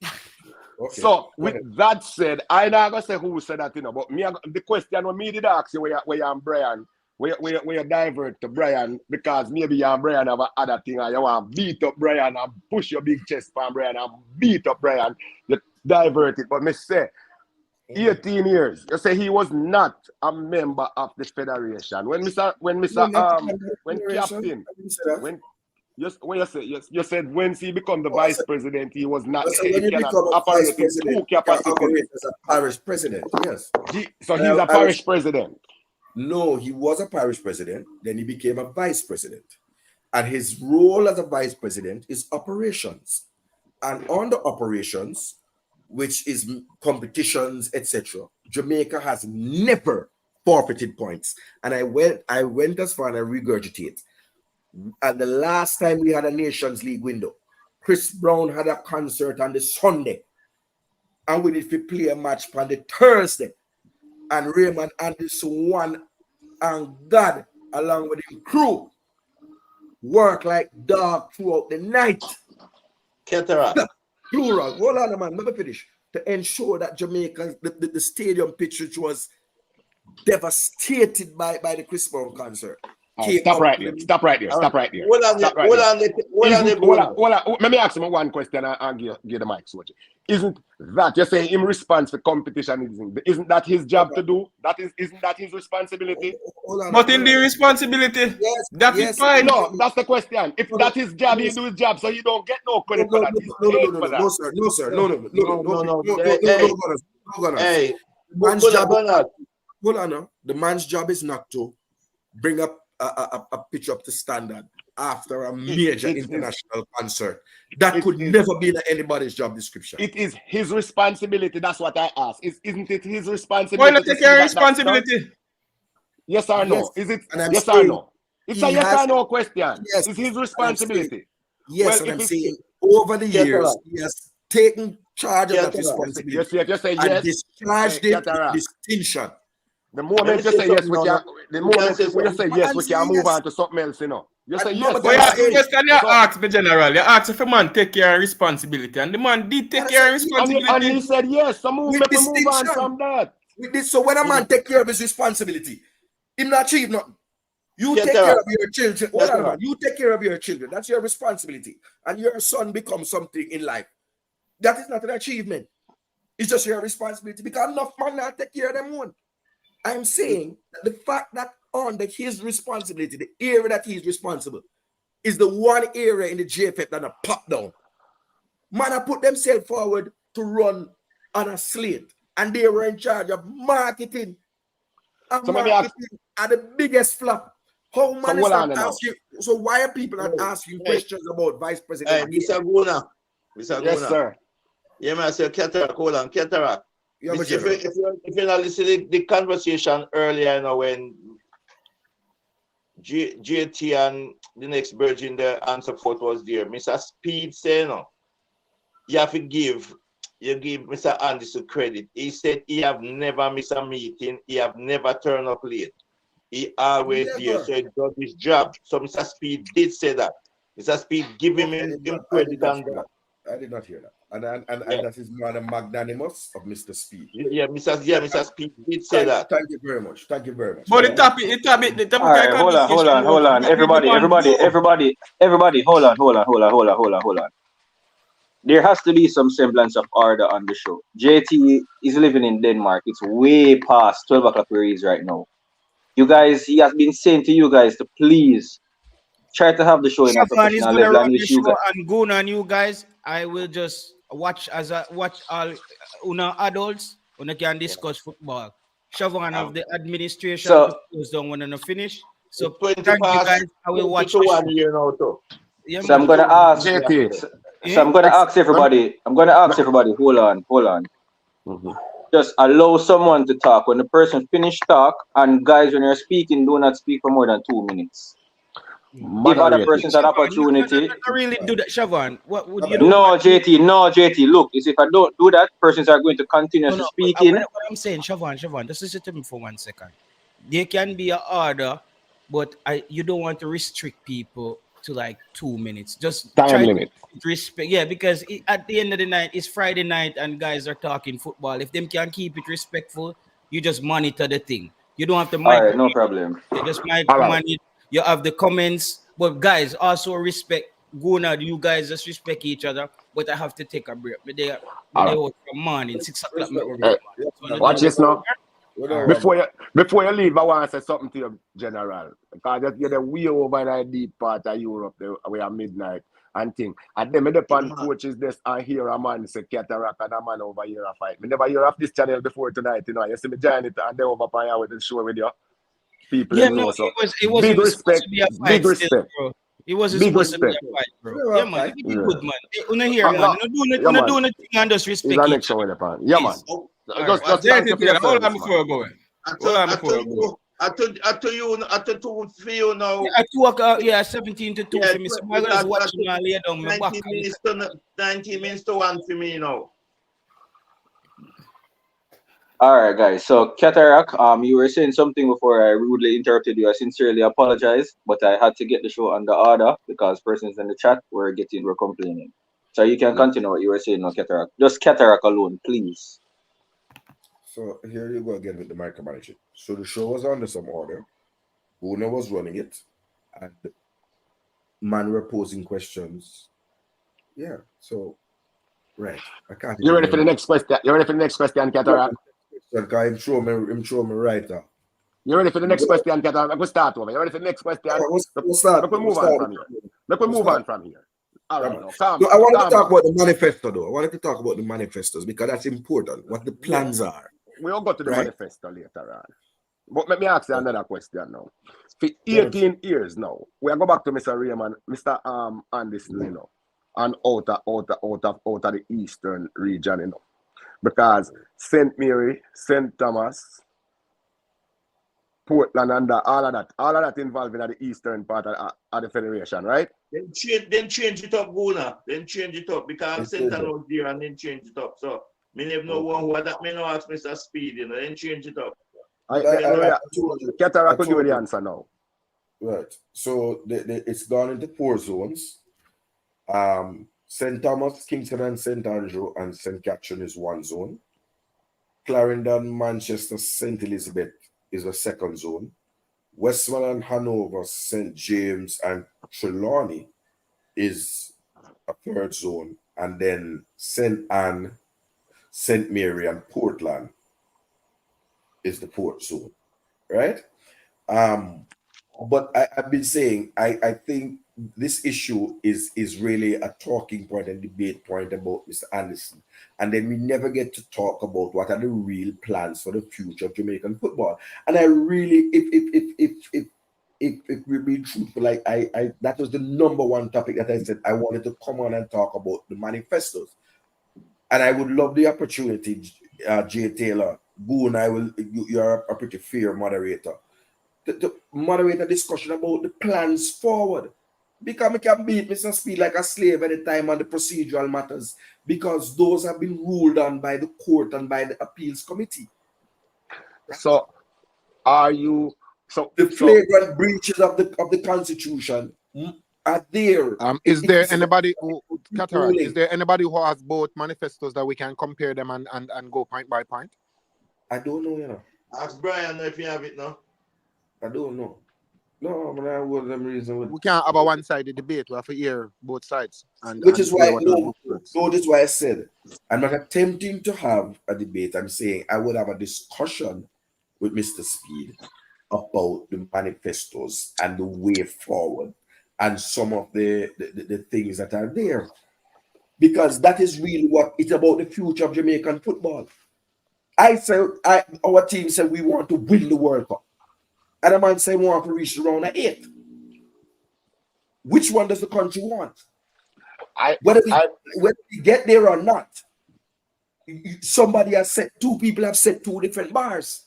Okay. So with that said, I not gonna say who said that, but me the question when me did ask you where you and Brian, where you divert to Brian, because maybe you and Brian have other thing and you want to beat up Brian and push your big chest for Brian and beat up Brian, you divert it. But me say 18 years. You say he was not a member of the federation. When you said when he become the vice president, he was not. So when you become a vice president, you operate as a parish president. Yes. So he's a parish president. No, he was a parish president. Then he became a vice president, and his role as a vice president is operations, and on the operations, which is competitions, etc. Jamaica has never forfeited points. And I went as far and I regurgitate. And the last time we had a Nations League window, Chris Brown had a concert on the Sunday. And we need to play a match on the Thursday. And Raymond Anderson won. And God, along with his crew, worked like dog throughout the night. Katarock. Plural. Hold on, man. Let me finish. To ensure that Jamaica, the stadium pitch, which was devastated by the Chris Brown concert. Stop right there. Hold on. Let me ask him one question and give the mic. Isn't that you're saying him response for competition? Isn't that his job to do? Isn't that his responsibility? But in the responsibility, that is fine. No, that's the question. If that's his job, he do his job, so you don't get no credit for that. No, sir. Hey, the man's job is not to bring up a pitch up to standard after a major international concert. That could never be anybody's job description. It is his responsibility. That's what I ask. Isn't it his responsibility? Why not take your responsibility? Yes or no? Is it yes or no? It's a yes or no question. Yes. It's his responsibility. Yes, and I'm saying over the years, he has taken charge of that responsibility. Yes, you say yes. And discharged it with distinction. The moment you say yes, we can move on to something else, You say yes. But the question you asked the general, you asked if a man take care of responsibility, and the man did take care of responsibility. And he said yes, so move on from that. So when a man take care of his responsibility, him not achieve nothing. You take care of your children. You take care of your children. That's your responsibility. And your son becomes something in life. That is not an achievement. It's just your responsibility because enough man not take care of them one. I'm saying that the fact that under his responsibility, the area that he's responsible, is the one area in the JFF that are popped down. Man, I put themselves forward to run on a slate. and they were in charge of marketing. And So maybe ask, marketing are the biggest flop. How man so is hold not on now. asking? So why are people not asking questions about vice Hey, president? Mr. Guna. Mr. Yes, Guna. sir. Yeah, man, I say Katarock, hold on, Katarock. Yeah, If but you're not listening the conversation earlier, you know, when JT and the next virgin the answer for was there, Mr. Speid said, no, you have to give Mr. Anderson credit. He said he have never missed a meeting, he have never turned up late. He always there, so he does his job. So Mr. Speid did say that. Mr. Speid give him credit on that. I did not hear that. And Yeah. that is not a magnanimous of Mr. Speid. Yeah, Mr. Speid did say that. Thank you very much. Thank you very much. But the topic All right, hold on. Everybody, hold on. There has to be some semblance of order on the show. JT is living in Denmark. It's way past 12 o'clock where he is right now. You guys, he has been saying to you guys to please try to have the show in a professional level. And which you guys, and Guna and you guys, I will just watch all una adults when they can discuss football. Siobhan of the administration close down when they finish. So thank you guys. I will watch the show. Year now too. Yeah, so I'm gonna ask. JT. So I'm gonna ask everybody. Hold on. Mm-hmm. Just allow someone to talk. When the person finish talk, and guys, when you're speaking, do not speak for more than 2 minutes. Give other persons an opportunity. I really do that, Siobhan. What would you? No, JT. Look, if I don't do that, persons are going to continue speaking. What I'm saying, Siobhan, just listen to me for 1 second. There can be an order, but you don't want to restrict people to like 2 minutes. Just time try limit. To respect. Yeah, because at the end of the night, it's Friday night and guys are talking football. If them can keep it respectful, you just monitor the thing. You don't have to All right, no problem. You just manage. You have the comments, but guys also respect. Guna, you guys just respect each other. But I have to take a break. They out from morning 6 o'clock. Watch this now. Before you leave, I want to say something to you, General. Because you're the way over in the deep part of Europe, where at midnight and thing. And then the pan coaches this and hear a man say Katarock and a man over here a fight. Me never hear of this channel before tonight, you know. You see me join it and they over pan here with the show with you. People know so. It wasn't big respect, to be a fight big respect. Still, bro. It wasn't big supposed respect. to be a fight, bro. Yeah, man. Be good, man. Una here, man. Una doing the thing and just respect each other. Yeah, man. Just thank you for your hold on service, before going. I told you now. Yeah, at 2 o'clock, 17 to 2 for me. So I'm just watching and lay down my back. 19 minutes to 1 for me now. All right, guys. So Katarock, you were saying something before I rudely interrupted you. I sincerely apologize, but I had to get the show under order because persons in the chat were complaining. So you can continue what you were saying, no, Katarock. Just Katarock alone, please. So here you go again with the micromanaging. So the show was under some order. Owner was running it, and man were posing questions. Yeah. So right. I can't. You ready for the next question? You ready for the next question, Katarock? I'm sure me right now. You ready for the next question, Katarock? Let's start over. You ready for the next question? We'll start. Let me move on from here. All right. So I wanted to talk about the manifesto, though. I wanted to talk about the manifestos because that's important. What the plans are. We'll go to the manifesto later on. But let me ask you another question now. For 18 years now, we'll go back to Mr. Raymond, Mr. Anderson, you know, and out of the eastern region, you know. Because St. Mary, St. Thomas, Portland, and all of that involved in the eastern part of the federation, right? Then change it up, Guna. Then change it up because St. Thomas was there and then change it up. So me never know one who that me no ask Mr. Speid, you know, then change it up. Katarock will give you the answer now. Right. So it's gone into 4 zones. St. Thomas, Kingston, and St. Andrew and St. Catherine is 1 zone. Clarendon, Manchester, St. Elizabeth is a 2nd zone. Westmoreland, Hanover, St. James, and Trelawney is a 3rd zone. And then St. Anne, St. Mary, and Portland is the 4th zone. Right? But I've been saying I think this issue is really a talking point and debate point about Mr. Anderson, and then we never get to talk about what are the real plans for the future of Jamaican football. And I really, if we're being truthful, like I that was the number one topic that I said I wanted to come on and talk about the manifestos, and I would love the opportunity, Jay Taylor, Boo, and I will. You're a pretty fair moderator. To moderate a discussion about the plans forward. Because we can beat Mr. Speid like a slave at the time on the procedural matters, because those have been ruled on by the court and by the appeals committee. Right? So are you the flagrant breaches of the constitution are there? Is there anybody who Katarock, is there anybody who has both manifestos that we can compare them and go point by point? I don't know, you know. Ask Brian if you have it now. I don't know. No, but I was them reason. We can't have a one-sided debate. We have to hear both sides. Which is why I said I'm not attempting to have a debate. I'm saying I would have a discussion with Mr. Speid about the manifestos and the way forward and some of the things that are there. Because that is really what it's about, the future of Jamaican football. Our team said we want to win the World Cup. And a man say we want to reach the round of 8. Which one does the country want? Whether we get there or not, somebody has set, two people have set two different bars.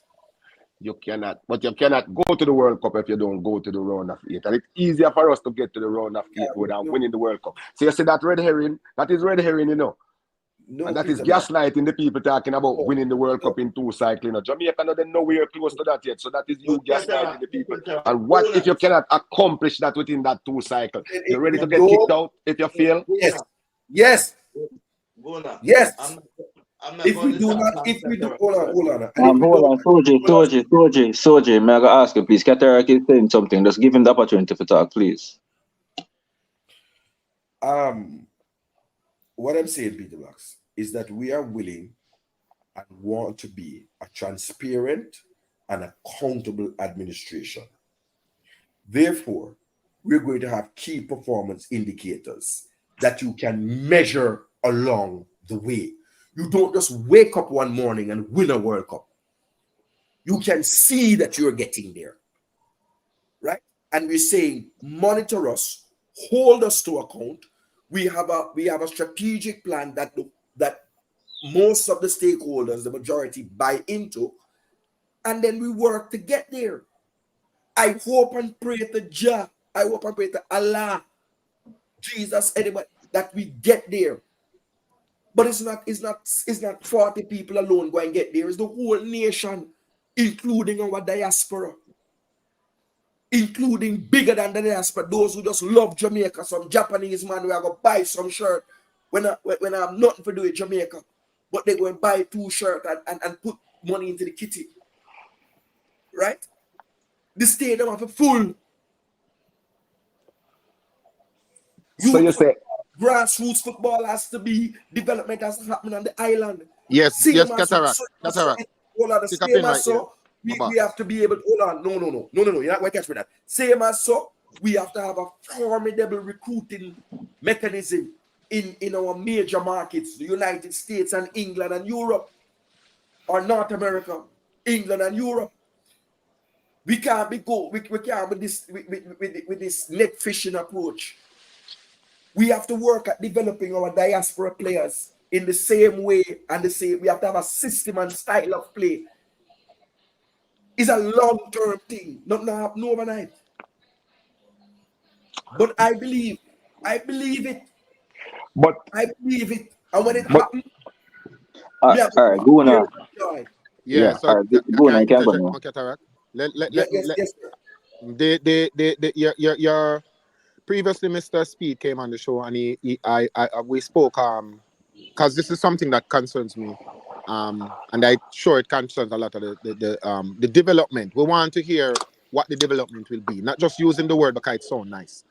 You cannot go to the World Cup if you don't go to the round of 8. And it's easier for us to get to the round of 8 without winning the World Cup. So you see that red herring? That is red herring, you know. No, and that is gaslighting the people talking about winning the World Cup in 2 cycles. You know, Jamaica not nowhere close to that yet. So that is you gaslighting the people. And what if you cannot accomplish that within that 2 cycles? You're ready to get kicked out if you fail? Yes. Yes. If we do not, hold on. Soji, may I go ask you, please? Katarock is saying something. Just give him the opportunity to talk, please. What I'm saying, Peter Max, is that we are willing and want to be a transparent and accountable administration. Therefore, we're going to have key performance indicators that you can measure along the way. You don't just wake up one morning and win a World Cup. You can see that you're getting there, right? And we're saying, monitor us, hold us to account. We have a strategic plan that most of the stakeholders, the majority, buy into, and then we work to get there. I hope and pray to Jah. I hope and pray to Allah, Jesus, anybody, that we get there. But it's not 40 people alone going to get there. It's the whole nation, including our diaspora, including bigger than the diaspora, those who just love Jamaica. Some Japanese man who are going to buy some shirt when I have nothing to do with Jamaica, but they go and buy 2 shirts and put money into the kitty. Right? The stadium have a full. So you say grassroots football has to be, development has to happen on the island. Yes, Katarock. Hold on, same as so, we have to be able to, hold on, no, you're not going to catch me that. Same as so, we have to have a formidable recruiting mechanism in our major markets, the United States and England and Europe, or North America, England and Europe. We can't be with this net fishing approach. We have to work at developing our diaspora players in the same way and the same. We have to have a system and style of play. It's a long-term thing, not overnight. But I believe it. But I believe it. And when it happens, all right, go on. Yeah, so all right, go on. Your previously Mr. Speid came on the show and we spoke because this is something that concerns me, and I'm sure it concerns a lot of the development. We want to hear what the development will be, not just using the word because it sounds nice,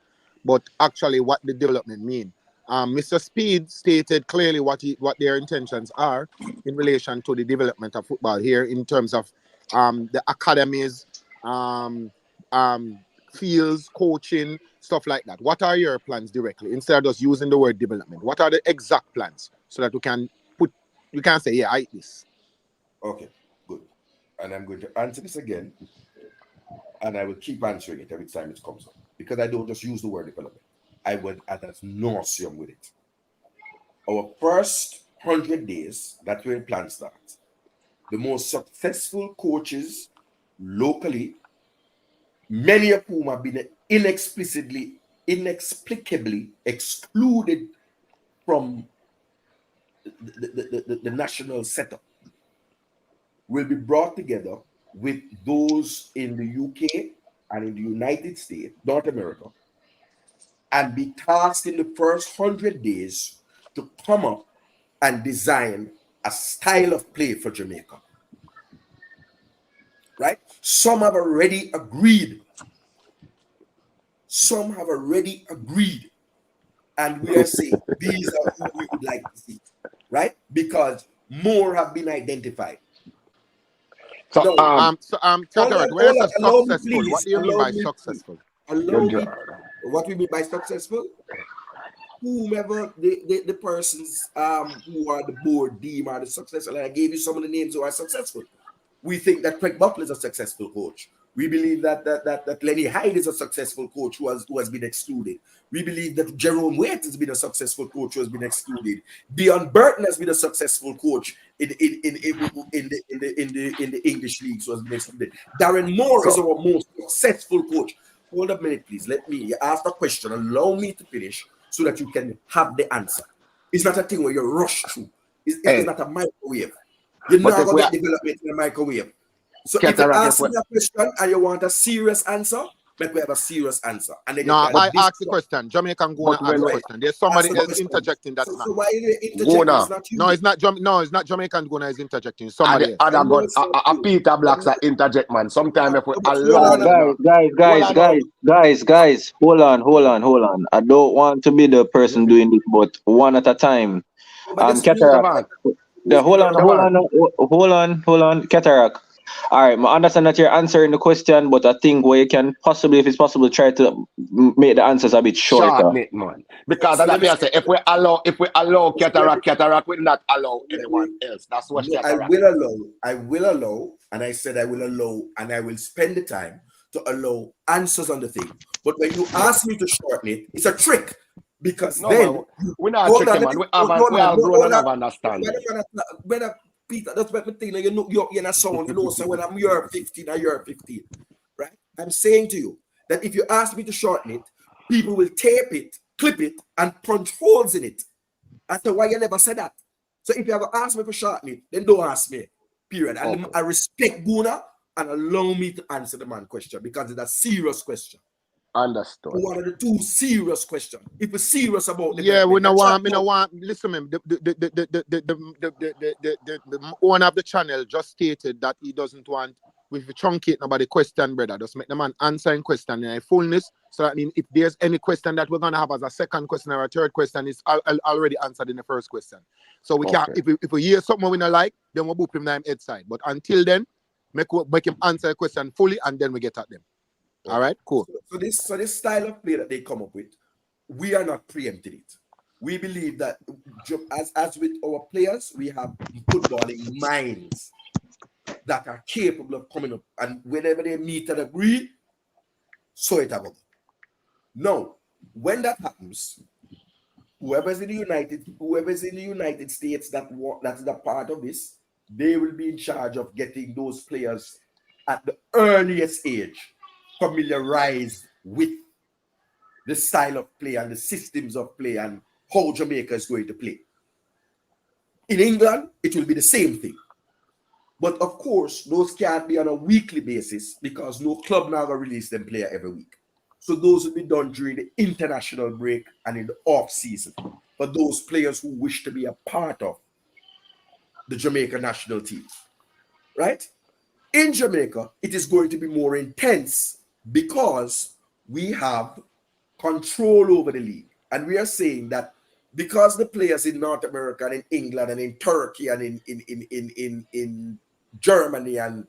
but actually what the development mean. Mr. Speid stated clearly what their intentions are in relation to the development of football here in terms of the academies, fields, coaching, stuff like that. What are your plans directly instead of just using the word development? What are the exact plans so that you can say, yeah, I eat this. Okay, good. And I'm going to answer this again, and I will keep answering it every time it comes up because I don't just use the word development. I went at that nauseum with it. Our first 100 days, that's where plan starts. The most successful coaches locally, many of whom have been inexplicably excluded from the national setup, will be brought together with those in the UK and in the United States, North America, and be tasked in the first 100 days to come up and design a style of play for Jamaica. Right? Some have already agreed. And we are saying these are who we would like to see. Right? Because more have been identified. So, no, Katarock, when you say successful, what do you mean by successful? What we mean by successful? Whomever the persons who are the board deem are the successful, and I gave you some of the names who are successful. We think that Craig Buckler is a successful coach. We believe that Lenny Hyde is a successful coach who has been excluded. We believe that Jerome Waite has been a successful coach who has been excluded. Dion Burton has been a successful coach in the English leagues who has been excluded. Darren Moore is our most successful coach. Hold up a minute, please. You ask the question. Allow me to finish so that you can have the answer. It's not a thing where you rush through. It's not a microwave. You're not going to get development in a microwave. So if you ask me a question and you want a serious answer, make we have a serious answer. And then I ask the question. Jamaican go and ask the question. There's somebody else interjecting that. So why are you interjecting? It's not Jamaican Guna is interjecting. Somebody else. Peter Blacks are interject, man. Sometimes if we allow guys, hold on. I don't want to be the person doing this, but one at a time. Katarock. Hold on, Katarock. All right, I understand that you're answering the question, but I think where you can possibly, if it's possible, try to make the answers a bit shorter. Man. Because if we allow Katarock will not allow anyone else. That's what I will allow, and I said I will allow, and I will spend the time to allow answers on the thing. But when you ask me to shorten it, it's a trick. Because we're not tricking, man. We have grown and understand. Peter, that's what I'm saying. You're in a sound, so when I'm year 15, you're 15. Right? I'm saying to you that if you ask me to shorten it, people will tape it, clip it, and punch holes in it. That's why you never said that. So if you ever ask me to shorten it, then don't ask me. Period. And I respect Guna and allow me to answer the man question because it's a serious question. Understood. One of the two serious questions. If we're serious about the we no want. Listen, the owner of the channel just stated that he doesn't want with truncate nobody question, brother. Just make the man answering question in a fullness. So that means if there's any question that we're gonna have as a second question or a third question, is already answered in the first question. So we can't. If we hear something we don't like, then we'll boop him down head side. But until then, make him answer the question fully, and then we get at them. All right, cool. So this style of play that they come up with, we are not preempting it. We believe that as with our players, we have footballing minds that are capable of coming up, and whenever they meet and agree, so it about. Now, when that happens, whoever's in the United States that's the part of this, they will be in charge of getting those players at the earliest age familiarized with the style of play and the systems of play and how Jamaica is going to play. In England, it will be the same thing. But of course, those can't be on a weekly basis because no club now will release them player every week. So those will be done during the international break and in the off season for those players who wish to be a part of the Jamaica national team. Right? In Jamaica, it is going to be more intense because we have control over the league. And we are saying that because the players in North America and in England and in Turkey and in Germany and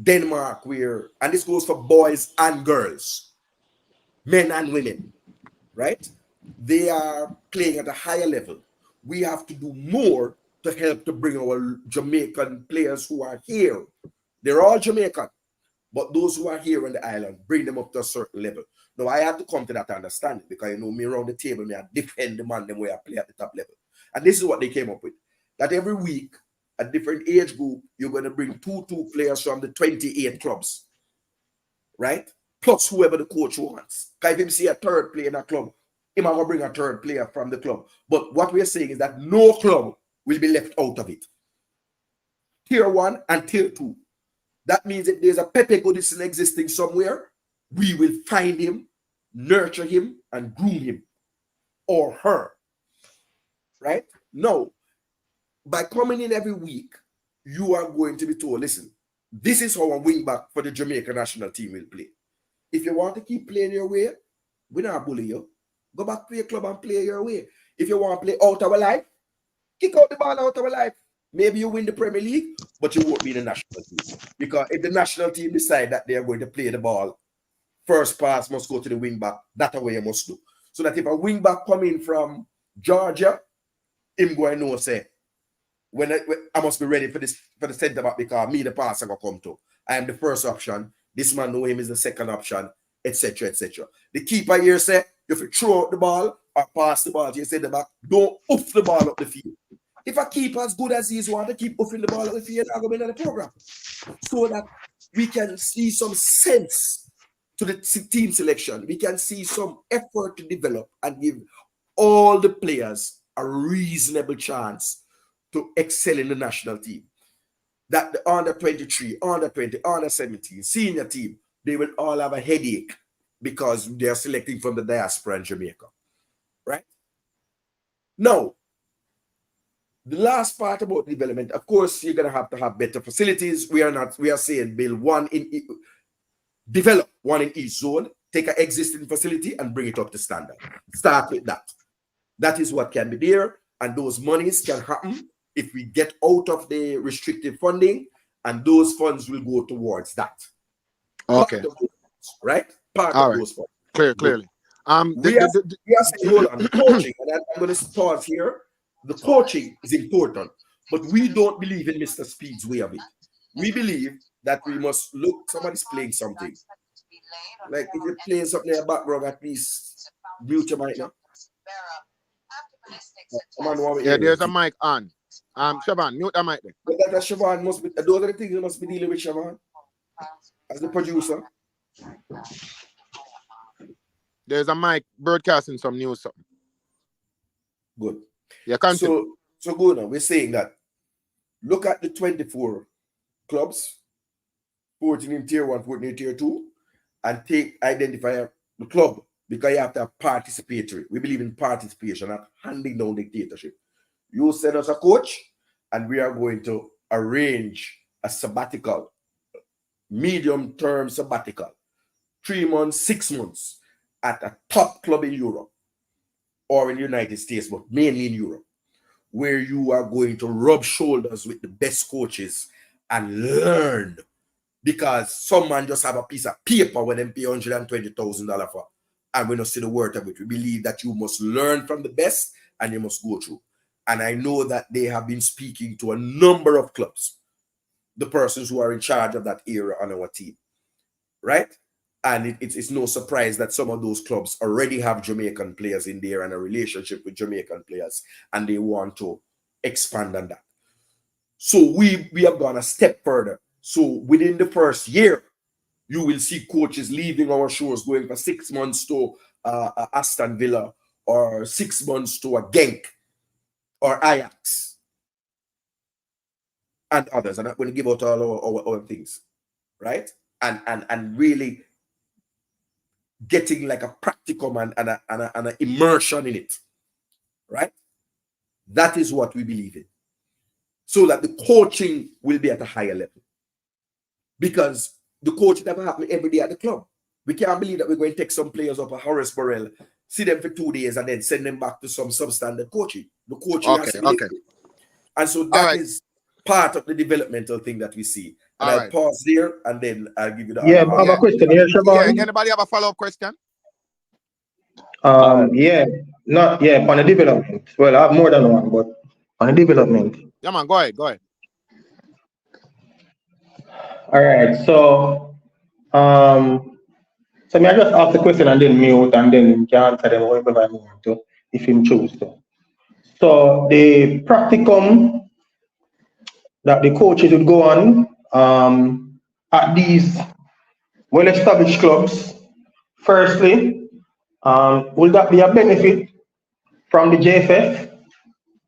Denmark, where, and this goes for boys and girls, men and women, right? They are playing at a higher level. We have to do more to help to bring our Jamaican players who are here. They're all Jamaican, but those who are here on the island, bring them up to a certain level. Now, I have to come to that understanding because, you know, me around the table, me I defend the man them where I play at the top level. And this is what they came up with. That every week, a different age group, you're going to bring two players from the 28 clubs, right? Plus whoever the coach wants. Because if him see a third player in a club, he might bring a third player from the club. But what we're saying is that no club will be left out of it. Tier 1 and Tier 2. That means if there's a Pepe Goodison existing somewhere, we will find him, nurture him, and groom him or her. Right? Now, by coming in every week, you are going to be told, listen, this is how a wing back for the Jamaican national team will play. If you want to keep playing your way, we're not bully you. Go back to your club and play your way. If you want to play out of our life, kick out the ball out of our life. Maybe you win the Premier League, but you won't be in the national team. Because if the national team decide that they are going to play the ball, first pass must go to the wing back. That's the way you must do. So that if a wing back come in from Georgia, him going to know, say, when I must be ready for this for the center back because me the passer gonna come to. I am the first option. This man know him is the second option, etc. etc. The keeper here say if you throw out the ball or pass the ball to your center back, don't oof the ball up the field. If a keeper as good as he is want to keep oofing the ball up the field, I'm gonna be in the program. So that we can see some sense to the team selection. We can see some effort to develop and give all the players a reasonable chance to excel in the national team. That the under 23, under 20, under 17, senior team, they will all have a headache because they are selecting from the diaspora in Jamaica. Right? Now, the last part about development, of course, you're gonna have to have better facilities. We are saying build develop one in each zone, take an existing facility and bring it up to standard. Start with that. That is what can be there, and those monies can happen if we get out of the restricted funding, and those funds will go towards that. Okay. Right? Part all of right. those funds. Clearly. We are saying, hold on, the coaching, and I'm going to pause here. The coaching is important, but we don't believe in Mr. Speid's way of it. We believe that we must look, somebody's playing something. Like if you're playing something in the background, at least mute your mic now. Yeah, there's a mic on. Siobhan, mute the mic there. But that Siobhan must be, those are the things you must be dealing with, Siobhan, as the producer. There's a mic broadcasting some news. Something. Good. Yeah, continue. So good now. We're saying that look at the 24 clubs, 14 in tier 1, 14 in tier 2, and identify the club because you have to have participatory. We believe in participation, not handing down dictatorship. You send us a coach, and we are going to arrange a sabbatical, medium-term sabbatical, 3 months, 6 months, at a top club in Europe or in the United States, but mainly in Europe, where you are going to rub shoulders with the best coaches and learn. Because some man just have a piece of paper when them pay $120,000 for, and we don't see the word of it. We believe that you must learn from the best and you must go through. And I know that they have been speaking to a number of clubs, the persons who are in charge of that area on our team, right? And it's no surprise that some of those clubs already have Jamaican players in there and a relationship with Jamaican players, and they want to expand on that. So we have gone a step further. So within the first year, you will see coaches leaving our shores, going for 6 months to Aston Villa, or 6 months to a Genk or Ajax and others. I'm not going to give out all our things, right? And really getting like a practicum and an immersion in it, right? That is what we believe in. So that the coaching will be at a higher level. Because the coaching never happens every day at the club. We can't believe that we're going to take some players up at Horace Burrell, see them for 2 days, and then send them back to some substandard coaching. The coaching has to be different. And so that is part of the developmental thing that we see. And All I'll right. pause there and then I'll give you the Yeah, other I have half. a question here, Yeah. Siobhan. Anybody have a follow-up question? Yeah, not yeah, on the development. Well, I have more than one, but on the development. Yeah, man. Go ahead. Go ahead. All right, so may I just ask the question and then mute and then you can answer them however I want to, if him choose to. So the practicum that the coaches would go on at these well-established clubs, firstly, will that be a benefit from the JFF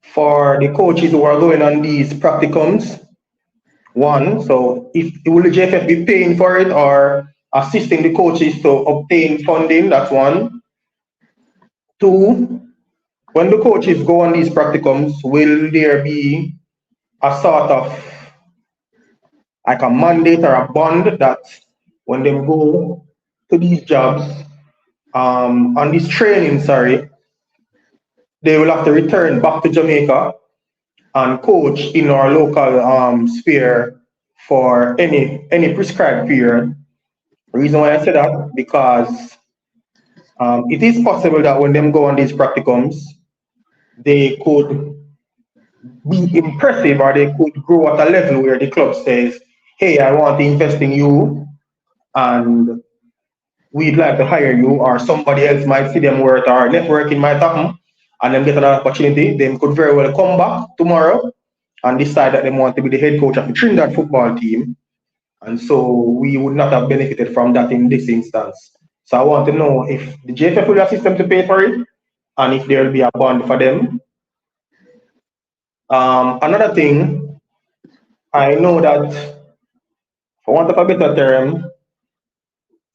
for the coaches who are going on these practicums? One, so if will the JFF be paying for it or assisting the coaches to obtain funding? That's one. Two, when the coaches go on these practicums, will there be a sort of like a mandate or a bond that when they go to these jobs, on this training, sorry, they will have to return back to Jamaica and coach in our local sphere for any prescribed period. The reason why I say that because it is possible that when them go on these practicums, they could be impressive or they could grow at a level where the club says, hey, I want to invest in you and we'd like to hire you, or somebody else might see them worth or networking might happen and then get an opportunity. They could very well come back tomorrow and decide that they want to be the head coach of the Trinidad football team. And so we would not have benefited from that in this instance. So I want to know if the JFF will assist them to pay for it and if there will be a bond for them. Another thing, I know that, for want of a better term,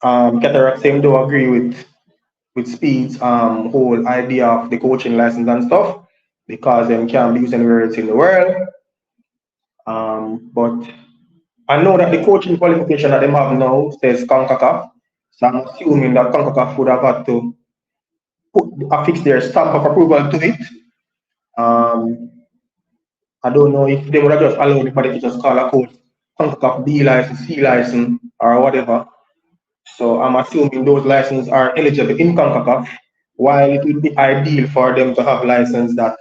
Katarock seem to agree with Speid's whole idea of the coaching license and stuff because them can be used anywhere else in the world. But I know that the coaching qualification that they have now says CONCACAF. So I'm assuming that CONCACAF would have had to affix their stamp of approval to it. I don't know if they would have just allowed anybody to just call a coach CONCACAF B license, C license, or whatever. So I'm assuming those licenses are eligible in CONCACAF, while it would be ideal for them to have licenses that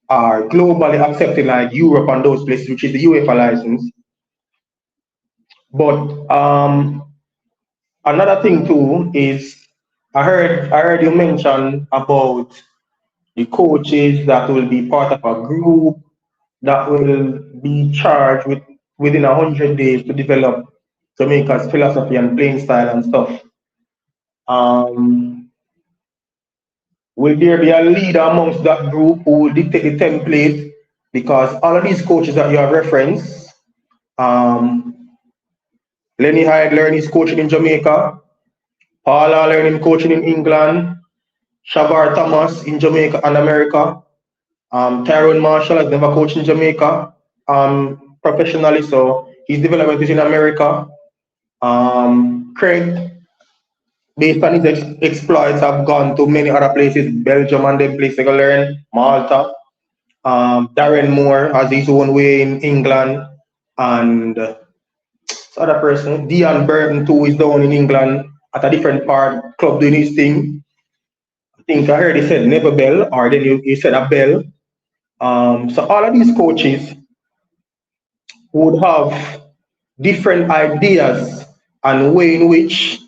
are globally accepted like Europe and those places, which is the UEFA license. But another thing too is I heard you mention about the coaches that will be part of a group that will be charged with within 100 days to develop Jamaica's philosophy and playing style and stuff. Will there be a leader amongst that group who will dictate the template? Because all of these coaches that you have referenced, Lenny Hyde learned his coaching in Jamaica, Paula learned him coaching in England, Shabar Thomas in Jamaica and America, Tyrone Marshall has never coached in Jamaica professionally, so his development is in America. Craig, based on his exploits, have gone to many other places, Belgium and them places to learn, Malta. Darren Moore has his own way in England, and other person, Dion Burton too, is down in England at a different part, club doing his thing. I think I heard he said Never Bell, or then he said a Bell. So all of these coaches would have different ideas and way in which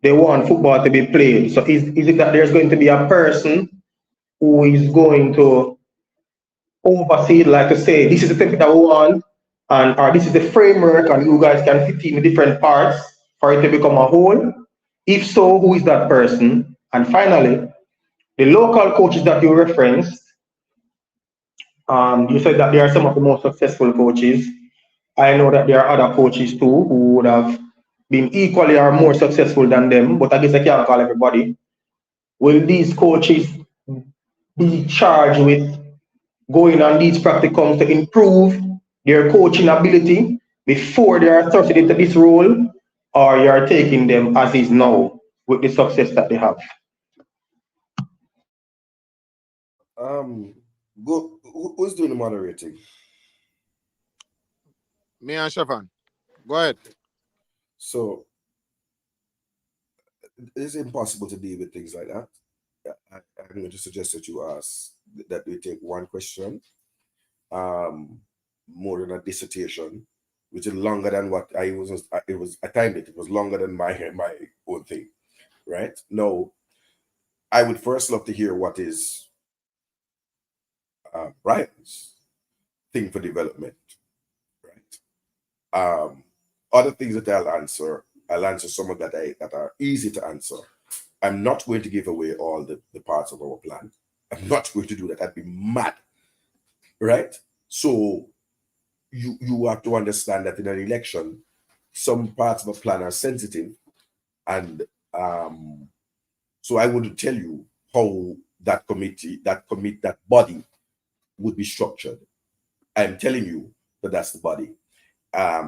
they want football to be played. So is it that there's going to be a person who is going to oversee it, like to say, this is the template that we want, and or this is the framework, and you guys can fit in the different parts for it to become a whole? If so, who is that person? And finally, the local coaches that you referenced, you said that they are some of the most successful coaches. I know that there are other coaches too who would have been equally or more successful than them, but I guess I can't call everybody. Will these coaches be charged with going on these practicums to improve their coaching ability before they are thrusted into this role, or you are taking them as is now with the success that they have? Who's doing the moderating? Me and Shafan. Go ahead. So it's impossible to deal with things like that. I'm going to suggest that you ask that we take one question, more than a dissertation, which is longer than what I was. It was I timed it. It was longer than my own thing, right? No, I would first love to hear what is Brian's thing for development, right? Other things that I'll answer some of that are easy to answer. I'm not going to give away all the parts of our plan. I'm not going to do that. I'd be mad, right? So you have to understand that in an election, some parts of a plan are sensitive, and so I would tell you how that body would be structured. I'm telling you that's the body.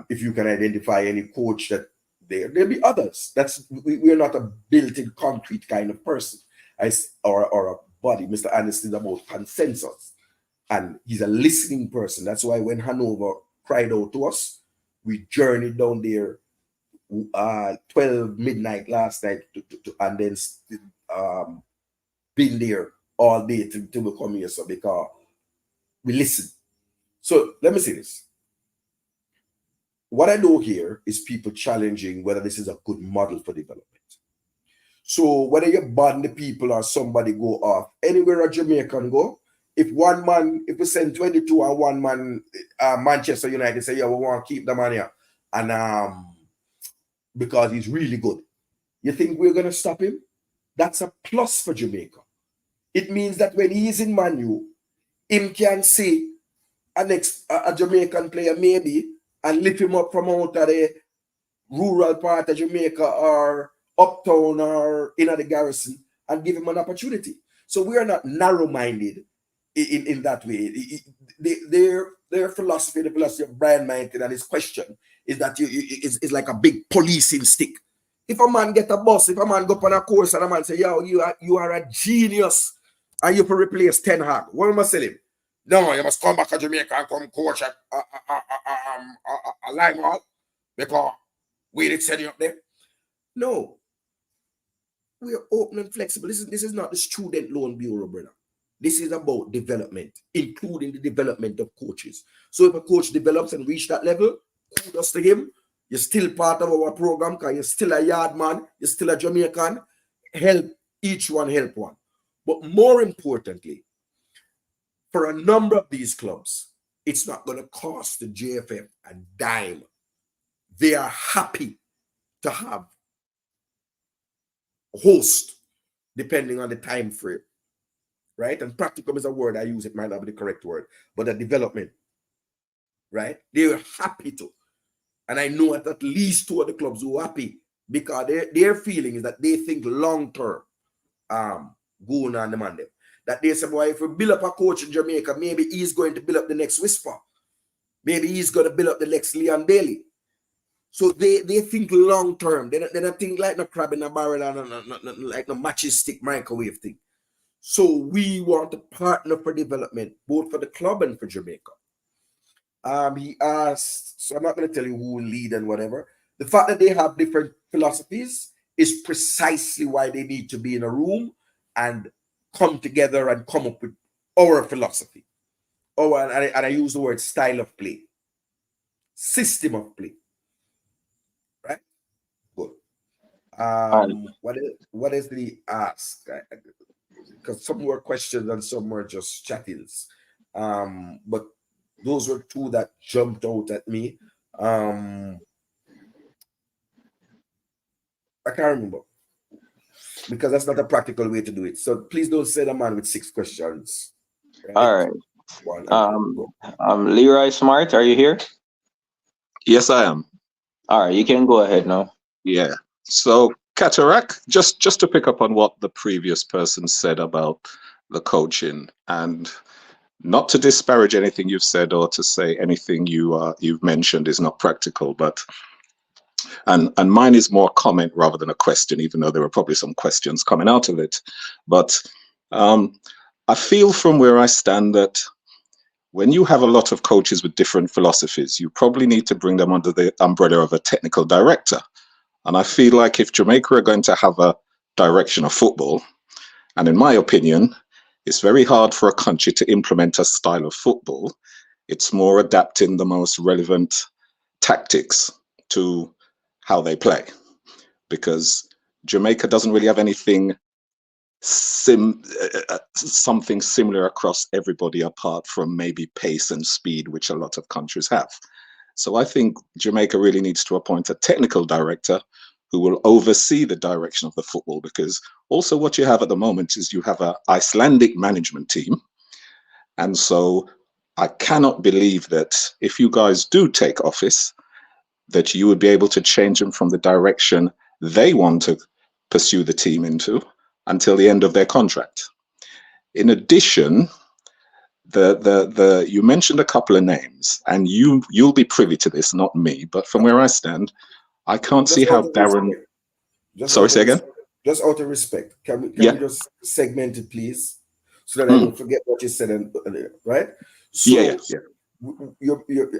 If you can identify any coach that there'll be others. We're not a built-in concrete kind of person, or a body. Mr. Anderson is about consensus, and he's a listening person. That's why when Hanover cried out to us, we journeyed down there 12 midnight last night and then been there all day till we come here, so because we listen. So let me say this. What I know here is people challenging whether this is a good model for development. So whether you ban the people or somebody go off, anywhere a Jamaican go, if we send 22 and one man, Manchester United say, yeah, we want to keep the man here, and because he's really good, you think we're going to stop him? That's a plus for Jamaica. It means that when he's in Man U, him can see a Jamaican player maybe, and lift him up from out of the rural part of Jamaica or uptown or in the garrison and give him an opportunity. So we are not narrow-minded in that way. Their philosophy, the philosophy of Brian Mainton and his question is that is like a big policing stick. If a man get a bus, if a man go up on a course and a man say, yo, you are a genius and you can replace Ten Hag, what am I say him? No, you must come back to Jamaica and come coach at a Lime Hall because we did send you up there. No. We are open and flexible. This is not the student loan bureau, brother. This is about development, including the development of coaches. So if a coach develops and reach that level, kudos to him. You're still part of our program because you're still a yard man, you're still a Jamaican. Help each one, help one. But more importantly, for a number of these clubs, it's not going to cost the JFF a dime. They are happy to have a host, depending on the time frame, right? And practicum is a word I use, it might not be the correct word, but the development, right? They are happy to. And I know at least two of the clubs who are happy because their feeling is that they think long-term going on the Monday. That they say, boy, if we build up a coach in Jamaica, maybe he's going to build up the next Whisper. Maybe he's going to build up the next Leon Bailey. So they think long term. They don't think like no crab in a barrel and like no matches stick microwave thing. So we want to partner for development, both for the club and for Jamaica. He asked, so I'm not going to tell you who will lead and whatever. The fact that they have different philosophies is precisely why they need to be in a room and come together and come up with our philosophy. Oh, and I use the word style of play, system of play, right? Good. What is the ask? Because some were questions and some were just chattings. But those were two that jumped out at me. I can't remember. Because that's not a practical way to do it. So please don't send a man with 6 questions. Right? All right. Leroy Smart, are you here? Yes, I am. All right, you can go ahead now. Yeah. So, Katarock, just to pick up on what the previous person said about the coaching, and not to disparage anything you've said or to say anything you've mentioned is not practical, but and mine is more a comment rather than a question, even though there were probably some questions coming out of it. But I feel from where I stand that when you have a lot of coaches with different philosophies, you probably need to bring them under the umbrella of a technical director. And I feel like if Jamaica are going to have a direction of football, and in my opinion, it's very hard for a country to implement a style of football. It's more adapting the most relevant tactics to how they play, because Jamaica doesn't really have anything something similar across everybody apart from maybe pace and speed, which a lot of countries have. So I think Jamaica really needs to appoint a technical director who will oversee the direction of the football, because also what you have at the moment is you have an Icelandic management team. And so I cannot believe that if you guys do take office, that you would be able to change them from the direction they want to pursue the team into until the end of their contract. In addition, you mentioned a couple of names, and you'll be privy to this, not me, but from where I stand, I can't see how Darren. Sorry, say again. Just out of respect, can we just segment it, please, so that I don't forget what you said, right? So,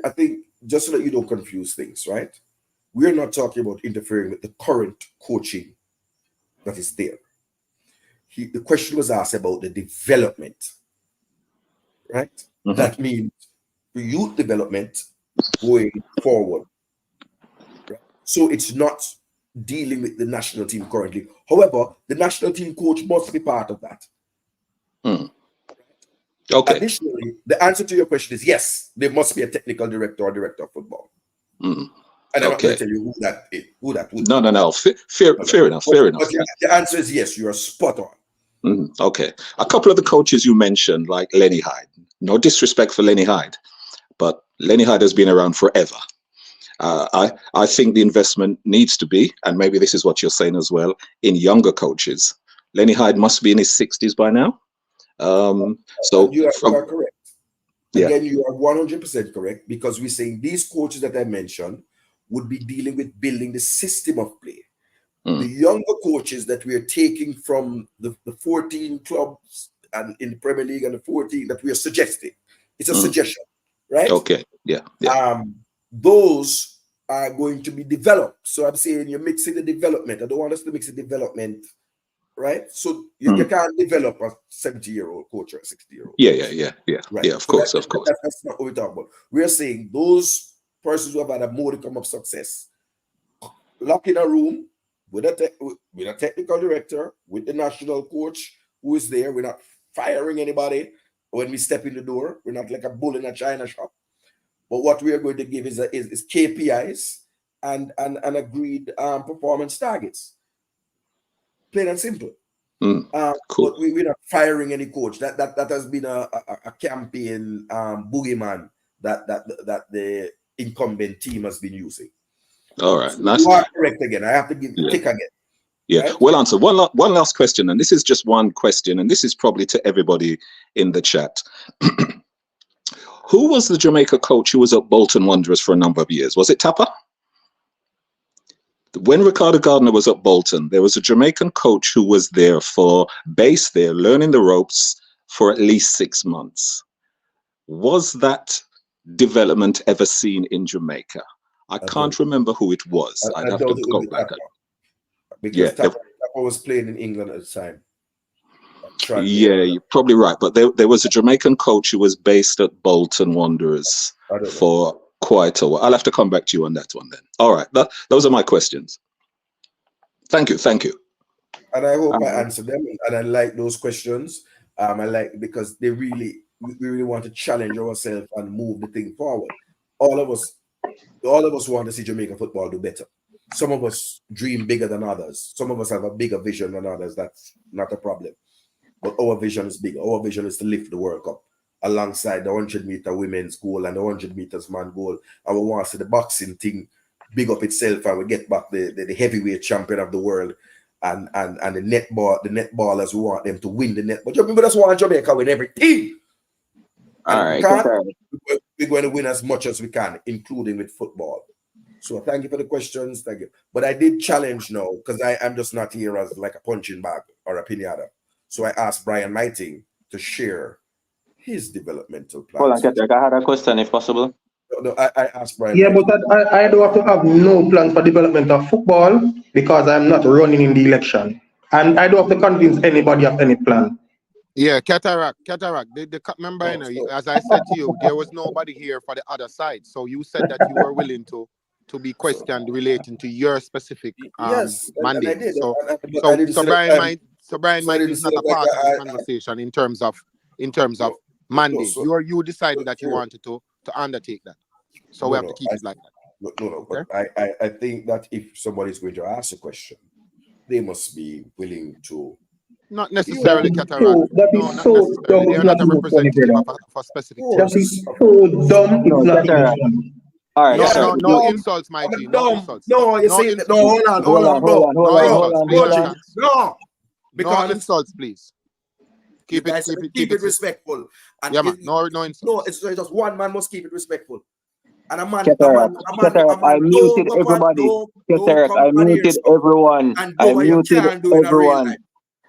I think just so that you don't confuse things, right? We're not talking about interfering with the current coaching that is there. The question was asked about the development, right? Mm-hmm. That means youth development going forward. Right? So it's not dealing with the national team currently. However, the national team coach must be part of that. Mm. Okay. Additionally, the answer to your question is yes, there must be a technical director or director of football. Mm. And I'm not going to tell you who that is. No. Fair enough. But the answer is yes, you are spot on. Mm, okay. A couple of the coaches you mentioned, like Lenny Hyde. No disrespect for Lenny Hyde, but Lenny Hyde has been around forever. I think the investment needs to be, and maybe this is what you're saying as well, in younger coaches. Lenny Hyde must be in his 60s by now. So you are correct. Yeah. Again, you are 100% correct, because we're saying these coaches that I mentioned would be dealing with building the system of play. The younger coaches that we are taking from the 14 clubs and in the Premier League and the 14 that we are suggesting. It's a suggestion, right? Okay. Yeah. Those are going to be developed. So I'm saying you're mixing the development. I don't want us to mix the development, right? So you can't develop a 70-year-old coach or a 60-year-old. Yeah. Right. Yeah, of course. That's not what we're talking about. We're saying those persons who have had a modicum of success, lock in a room with a technical director, with the national coach who is there. We're not firing anybody when we step in the door. We're not like a bull in a china shop. But what we are going to give is KPIs and agreed performance targets. Plain and simple. Cool. But we're not firing any coach. That has been a campaign boogeyman that the incumbent team has been using. All right. So you are correct again. I have to tick again. Yeah. Right? Well answered. One last question, and this is just one question, and this is probably to everybody in the chat. Who was the Jamaica coach who was at Bolton Wanderers for a number of years? Was it Tapper? When Ricardo Gardner was at Bolton, there was a Jamaican coach who was there based there, learning the ropes for at least 6 months. Was that development ever seen in Jamaica? I can't remember who it was. I'd have to go back. Because Tapper was playing in England at the time. Yeah, you're probably right. But there was a Jamaican coach who was based at Bolton Wanderers for quite a while. I'll have to come back to you on that one then. All right. Those are my questions. Thank you. And I hope I answered them. And I like those questions. I like because we really want to challenge ourselves and move the thing forward. All of us want to see Jamaican football do better. Some of us dream bigger than others. Some of us have a bigger vision than others. That's not a problem. But our vision is bigger. Our vision is to lift the World Cup alongside the 100-meter women's goal and the 100 meters man goal. And we want to see the boxing thing big up itself, and we get back the heavyweight champion of the world and the netballers. We want them to win the net. But Jamaica just want Jamaica win everything. All right. We're going to win as much as we can, including with football. So thank you for the questions. Thank you. But I did challenge now, because I'm just not here as like a punching bag or a pinata. So I asked Brian Mighting to share his developmental Hold on, plans. Katarock, I had a question if possible. No, I asked Brian. Yeah, but I don't have to have no plans for development of football because I'm not running in the election. And I don't have to convince anybody of any plan. Yeah, Katarock. Remember, as I said to you, there was nobody here for the other side. So you said that you were willing to be questioned relating to your specific mandate. I did. So Brian might is not a part of the conversation in terms of mandate. You decided that you wanted to undertake that. So we have to keep it like that. No, but I think that if somebody is going to ask a question, they must be willing to. Not necessarily Katarock. That is so dumb. They're not a representative of a specific That is so dumb. It's not even. All right. No insults, my G. No insults. No, you see, no, hold on, bro. No, because no insults, please. Keep it respectful. And no insults. No, it's just one man must keep it respectful. And a man, I muted everybody. Katarock, I muted everyone. I muted everyone.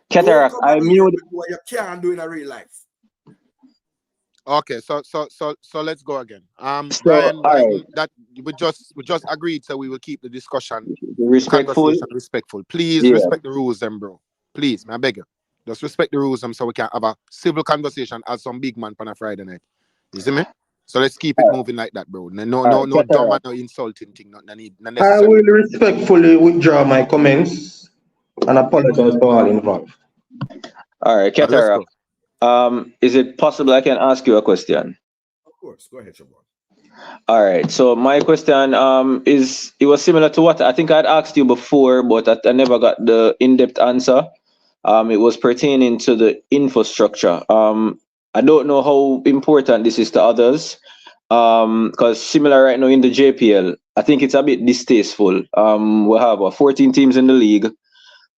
Katarock, I muted. What you can't do in a real life. Okay, so let's go again. Brian, that we just agreed, so we will keep the discussion respectful. Please respect the rules, then, bro. Please, I beg you. Just respect the rules, so we can have a civil conversation as some big man on a Friday night. You see me? So let's keep it moving like that, bro. No dumb and no insulting thing. I will respectfully withdraw my comments and apologize to all involved. All right, Katarock. Is it possible I can ask you a question? Of course, go ahead, Shabon. All right, so my question it was similar to what I think I'd asked you before, but I never got the in-depth answer. It was pertaining to the infrastructure. I don't know how important this is to others, because similar right now in the JPL, I think it's a bit distasteful. We have 14 teams in the league,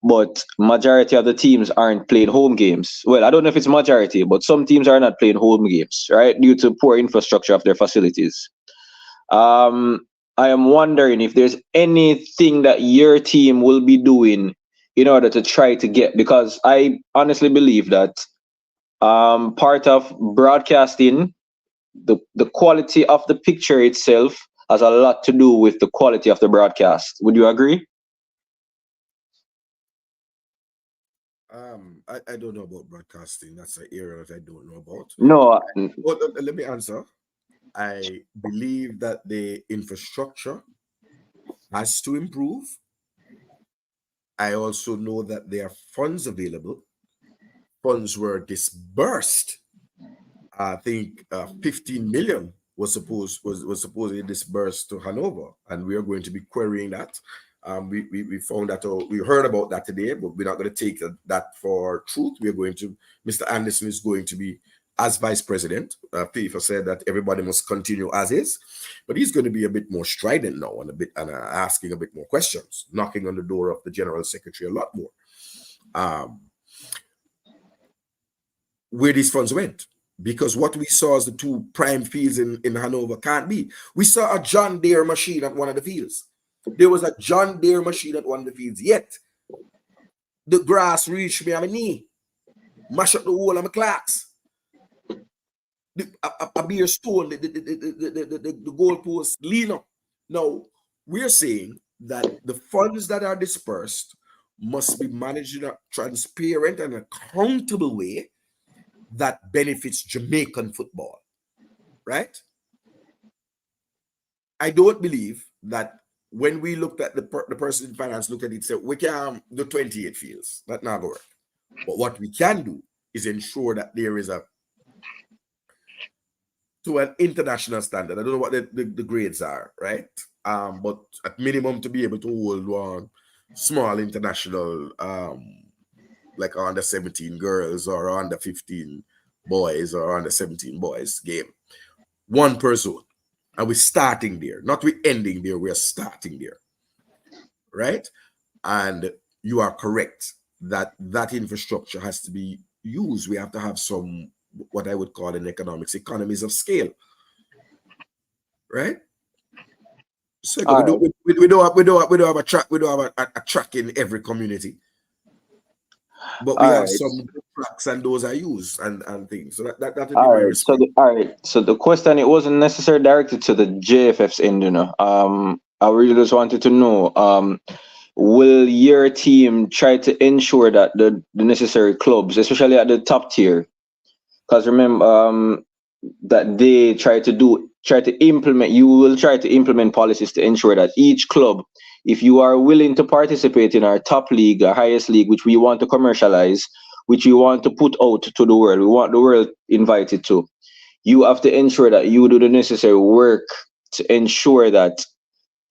but majority of the teams aren't playing home games. Well, I don't know if it's majority, but some teams are not playing home games, right, due to poor infrastructure of their facilities. I am wondering if there's anything that your team will be doing in order to try to get, because I honestly believe that part of broadcasting, the quality of the picture itself has a lot to do with the quality of the broadcast. Would you agree? I don't know about broadcasting. That's an area that I don't know about. No. But let me answer. I believe that the infrastructure has to improve. I also know that there are funds available. Funds were disbursed. I think 15 million was supposedly disbursed to Hanover, and we are going to be querying that. We found that, we heard about that today, but we're not going to take that for truth. We are going to, Mr. Anderson is going to be as vice president. FIFA said that everybody must continue as is, but he's going to be a bit more strident now and asking a bit more questions, knocking on the door of the general secretary a lot more. Where these funds went, because what we saw as the two prime fields in Hanover can't be. We saw a John Deere machine at one of the fields. There was a John Deere machine at one of the fields, yet the grass reached me on my knee, mash up the wall of my clocks. A beer stone, the goalpost lean up. Now, we're saying that the funds that are dispersed must be managed in a transparent and accountable way that benefits Jamaican football, right? I don't believe that when we looked at the person in finance looked at it and said, we can do 28 fields. That's not going to work. But what we can do is ensure that there is to an international standard. I don't know what the grades are, right? But at minimum to be able to hold one small international, like under 17 girls or under 15 boys or under 17 boys game. One per zone. And we're starting there. Not we're ending there, we're starting there. Right? And you are correct that infrastructure has to be used. We have to have some, what I would call in economics, economies of scale. Right? So we don't have a track in every community. But we have some contracts and those are used and things. So that would be All my right. response. So the question, it wasn't necessarily directed to the JFF's end, you know. I really just wanted to know, will your team try to ensure that the necessary clubs, especially at the top tier, because remember, that they try to implement, you will try to implement policies to ensure that each club, if you are willing to participate in our top league, our highest league, which we want to commercialize, which we want to put out to the world, we want the world invited to, you have to ensure that you do the necessary work to ensure that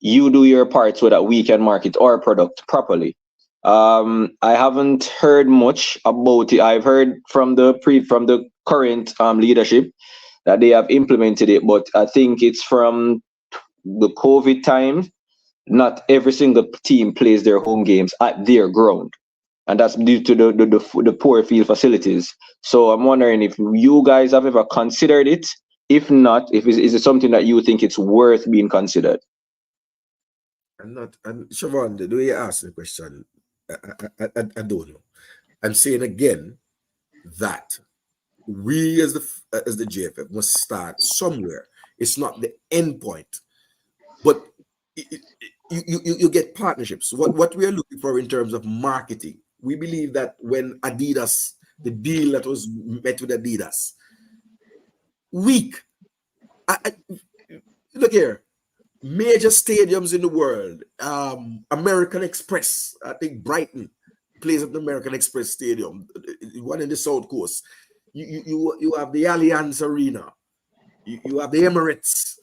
you do your part so that we can market our product properly. I haven't heard much about it. I've heard from the current leadership that they have implemented it, but I think it's from the COVID time. Not every single team plays their home games at their ground, and that's due to the poor field facilities. So I'm wondering if you guys have ever considered it. If not, is it something that you think it's worth being considered? And Siobhan, the way you ask the question, I don't know. I'm saying again that we as the JFF must start somewhere. It's not the end point, but you get partnerships. What we are looking for in terms of marketing, we believe that when Adidas, the deal that was met with Adidas, weak. Look here, major stadiums in the world, American Express, I think Brighton plays at the American Express Stadium, one in the South Coast. You have the Allianz Arena, you have the Emirates,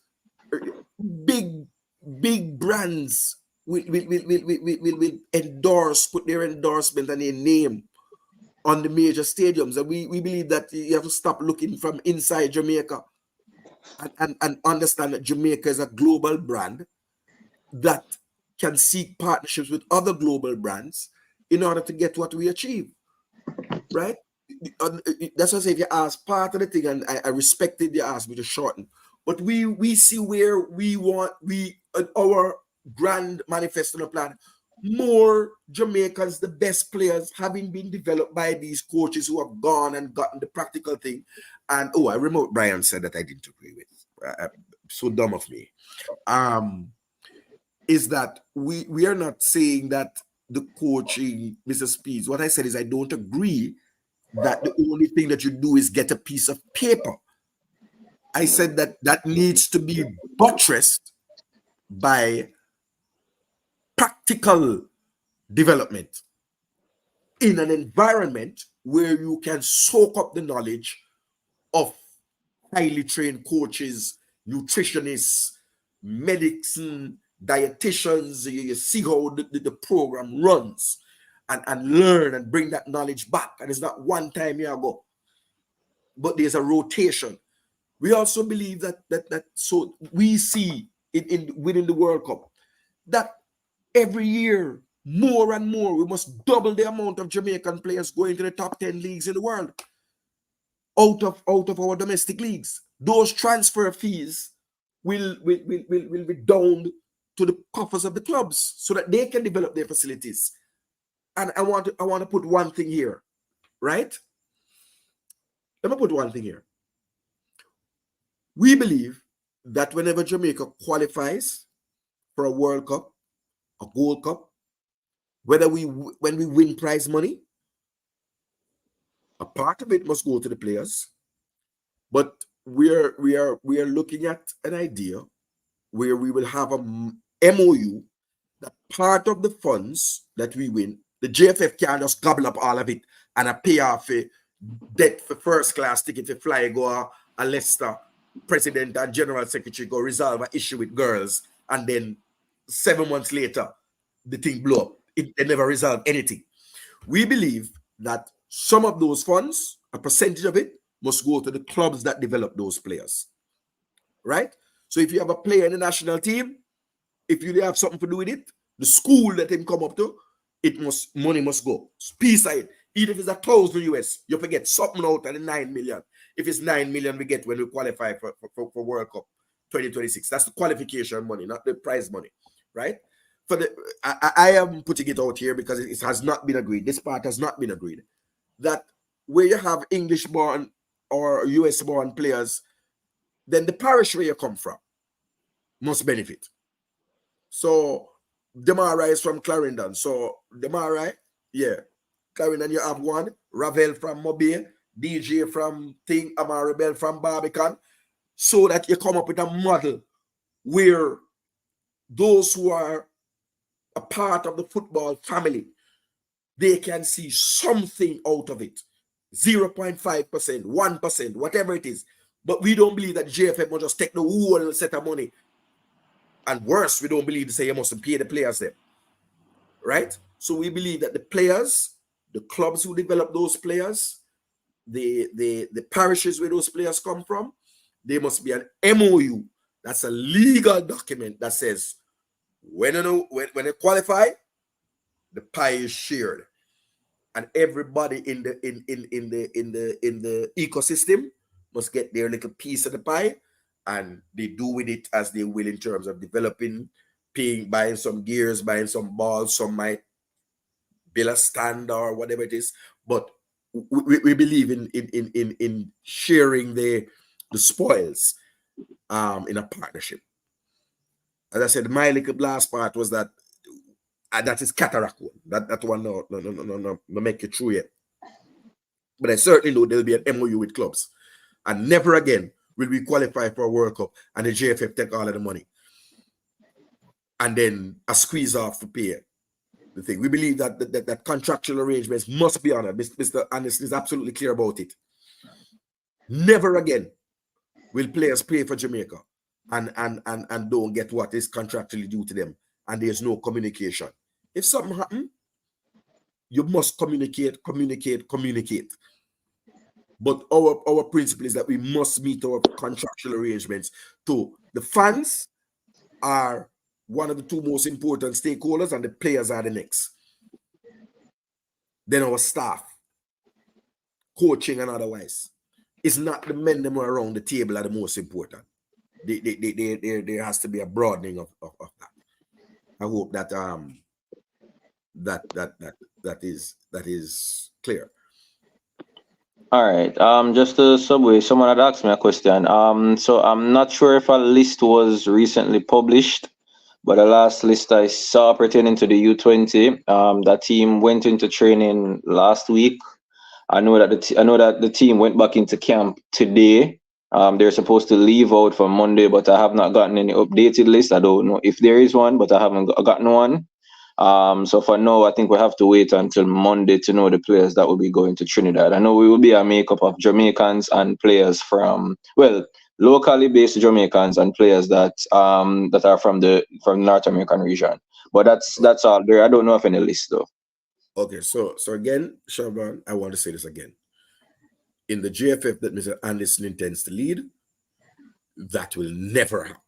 big brands will endorse, put their endorsement and their name on the major stadiums. And we believe that you have to stop looking from inside Jamaica and understand that Jamaica is a global brand that can seek partnerships with other global brands in order to get what we achieve, right? That's why I say if you ask part of the thing, and I respected you asked me to shorten, but we see where we want, our grand manifesto plan, more Jamaicans, the best players, having been developed by these coaches who have gone and gotten the practical thing. And I remember what Brian said that I didn't agree with. So dumb of me. Is that we are not saying that the coaching, Mr. Speed, what I said is I don't agree that the only thing that you do is get a piece of paper. I said that needs to be buttressed by practical development in an environment where you can soak up the knowledge of highly trained coaches, nutritionists, medicine, dietitians. You see how the program runs, and learn and bring that knowledge back. And it's not one time you go, but there's a rotation. We also believe that so we see within the World Cup that every year, more and more, we must double the amount of Jamaican players going to the top 10 leagues in the world out of our domestic leagues. Those transfer fees will be down to the coffers of the clubs so that they can develop their facilities. And I want to put one thing here, right? Let me put one thing here. We believe that whenever Jamaica qualifies for a World Cup, a Gold Cup, when we win prize money, a part of it must go to the players. But we are looking at an idea where we will have a MOU that part of the funds that we win, the JFF can't just gobble up all of it and pay off a debt for first class ticket to fly go a Leicester president and general secretary go resolve an issue with girls, and then 7 months later the thing blow up. They never resolve anything. We believe that some of those funds, a percentage of it, must go to the clubs that develop those players, right? So if you have a player in the national team, if you have something to do with it, the school that him come up to, money must go. Speed, even if it's $1,000 US, you forget something out of the 9 million. If it's 9 million, we get when we qualify for World Cup 2026. That's the qualification money, not the prize money, right? I am putting it out here because it has not been agreed. This part has not been agreed. That where you have English born or US born players, then the parish where you come from must benefit. So Demara is from Clarendon. So Demara, yeah. Clarendon, you have one. Ravel from Mobile, DJ from Thing, Amari Bell from Barbican. So that you come up with a model where those who are a part of the football family, they can see something out of it. 0.5%, 1%, whatever it is. But we don't believe that JFF must just take the whole set of money. And worse, we don't believe to say you mustn't pay the players there. Right? So we believe that the players, the clubs who develop those players, the parishes where those players come from, there must be an MOU. That's a legal document that says when you qualify, the pie is shared. And everybody in the ecosystem must get their little piece of the pie, and they do with it as they will in terms of developing, paying, buying some gears, buying some balls. Some might build a stand or whatever it is. But we believe in sharing the spoils in a partnership. As I said, my little last part was that that is Katarock one. That one no make it true yet. But I certainly know there'll be an MOU with clubs. And never again will we qualify for a World Cup and the JFF take all of the money. And then a squeeze off to pay the thing. We believe that contractual arrangements must be honored. Mr. Anderson is absolutely clear about it. Never again will players pay for Jamaica and don't get what is contractually due to them. And there's no communication. If something happens, you must communicate. But our principle is that we must meet our contractual arrangements too. The fans are one of the two most important stakeholders, and the players are the next. Then our staff, coaching and otherwise. It's not the men them around the table are the most important. There has to be a broadening of that. I hope that that is clear. All right. Just to subway, someone had asked me a question. So I'm not sure if a list was recently published, but the last list I saw pertaining to the U20, that team went into training last week. I know that the team went back into camp today. They're supposed to leave out for Monday, but I have not gotten any updated list. I don't know if there is one, but I haven't gotten one. So for now, I think we have to wait until Monday to know the players that will be going to Trinidad. I know we will be a makeup of Jamaicans and players from, well, locally based Jamaicans and players that are from the North American region. But that's all there. I don't know of any list though. Okay, so again, Shaban, I want to say this again. In the JFF that Mr. Anderson intends to lead, that will never happen.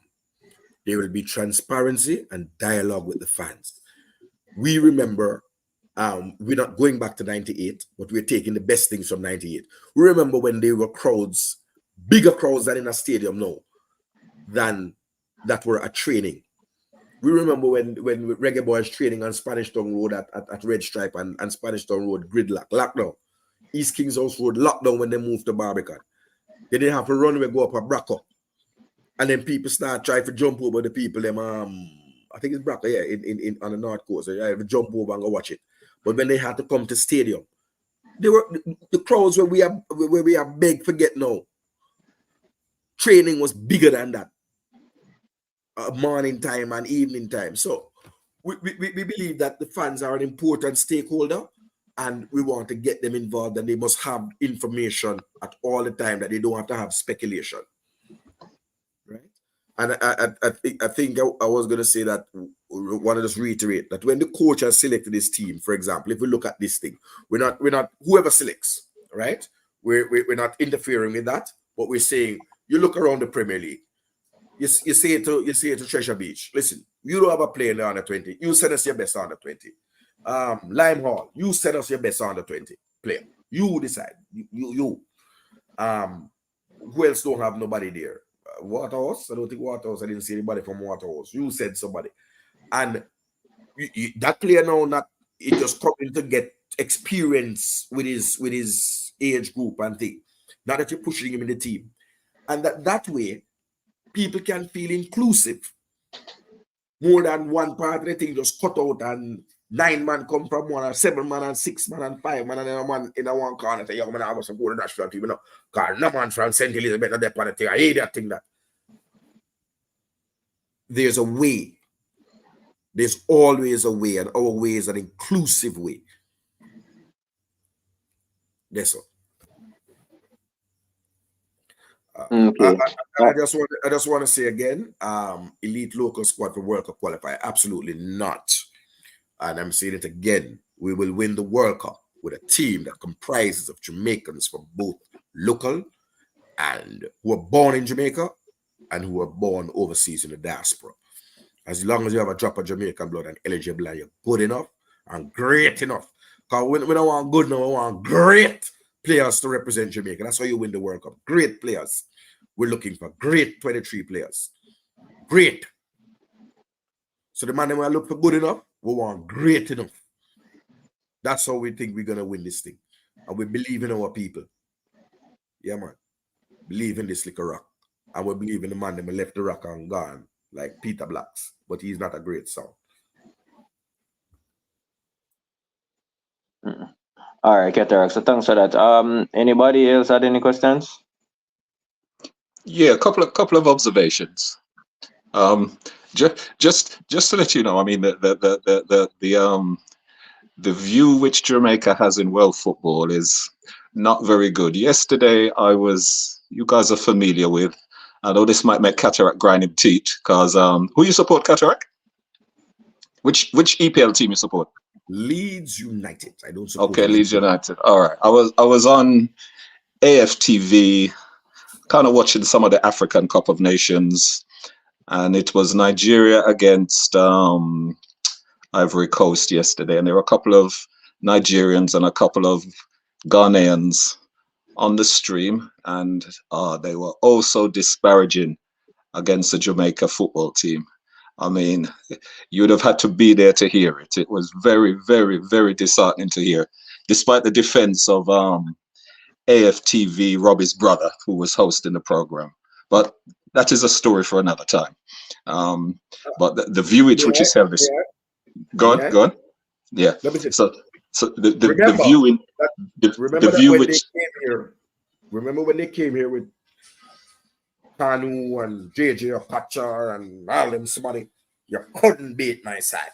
There will be transparency and dialogue with the fans. We remember, we're not going back to 98, but we're taking the best things from 98. We remember when there were crowds, bigger crowds than in a stadium now, than that were at training. We remember when Reggae Boys training on Spanish Town Road at Red Stripe and Spanish Town Road gridlock, lockdown. East Kings House Road lockdown when they moved to Barbican. They didn't have to run, we go up a Braco. And then people start trying to jump over the people, them I think it's Braco, yeah, in on the North Coast. They have to jump over and go watch it. But when they had to come to stadium, they were the crowds where we are big forget now. Training was bigger than that. Morning time and evening time. So we believe that the fans are an important stakeholder and we want to get them involved, and they must have information at all the time, that they don't have to have speculation. Right? And I think I was going to say that, want to just reiterate that when the coach has selected his team, for example, if we look at this thing, we're not whoever selects, right? We're not interfering with that, but we're saying, you look around the Premier League. You say to Treasure Beach, listen, you don't have a player in the under 20. You send us your best under 20. Lime Hall, you send us your best under 20 player. You decide. You. Who else don't have nobody there? Waterhouse? I don't think Waterhouse. I didn't see anybody from Waterhouse. You said somebody. And that player now, it just coming to get experience with his age group and thing. Not that you're pushing him in the team. And that way, people can feel inclusive. More than one part of the thing just cut out and 9 man come from one, and 7 man and 6 man and 5 man and then a man in a one corner say, yo, man, I was some good national team, you know. Because no man from St. Elizabeth or that part of the thing. I hate that thing that. There's a way. There's always a way, and our way is an inclusive way. That's all. Okay. I just want to say again, elite local squad for World Cup qualifier, absolutely not. And I'm saying it again, we will win the World Cup with a team that comprises of Jamaicans from both local and who are born in Jamaica and who are born overseas in the diaspora. As long as you have a drop of Jamaican blood and eligible and you're good enough and great enough. Because we don't want good now, we want great players to represent Jamaica. That's how you win the World Cup. Great players. We're looking for great 23 players. Great. So the man that we look for good enough, we want great enough. That's how we think we're going to win this thing. And we believe in our people. Yeah, man. Believe in this little rock. And we believe in the man that left the rock and gone, like Peter Blacks. But he's not a great sound. All right, Katarock. So thanks for that. Anybody else had any questions? Yeah, a couple of observations. Just to let you know, I mean the view which Jamaica has in world football is not very good. Yesterday, you guys are familiar with. I know this might make Katarock grind him teeth because who you support, Katarock? Which EPL team you support? Leeds United. I don't support. Okay, Leeds United. All right. I was on AFTV, kind of watching some of the African Cup of Nations, and it was Nigeria against Ivory Coast yesterday, and there were a couple of Nigerians and a couple of Ghanaians on the stream, and they were also disparaging against the Jamaica football team. I mean, you'd have had to be there to hear it. It was very, very, very disheartening to hear, despite the defense of AFTV, Robbie's brother, who was hosting the program. But that is a story for another time. But the view which is held this. Go on. Yeah. So the view in the view which. Remember when they came here with Kanu and JJ Okacha and all them somebody, you couldn't beat my side.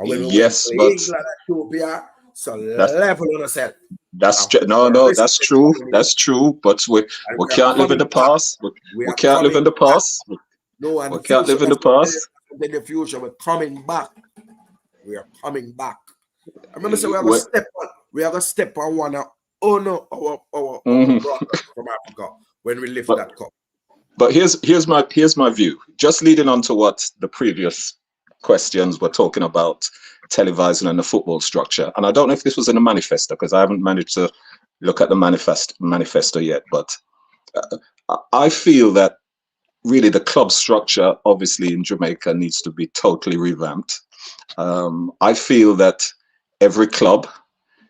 Yes, but Ethiopia, so level on yourself. That's that's true. That's true. But we can't live in the past. We can't live in the past. We can't live in the past. In the future, we're coming back. We are coming back. I remember saying we have a step on one of our brothers from Africa when we lift that cup. But here's my view. Just leading on to what the previous questions were talking about, televising and the football structure. And I don't know if this was in the manifesto because I haven't managed to look at the manifesto yet. But I feel that really the club structure, obviously in Jamaica, needs to be totally revamped. I feel that every club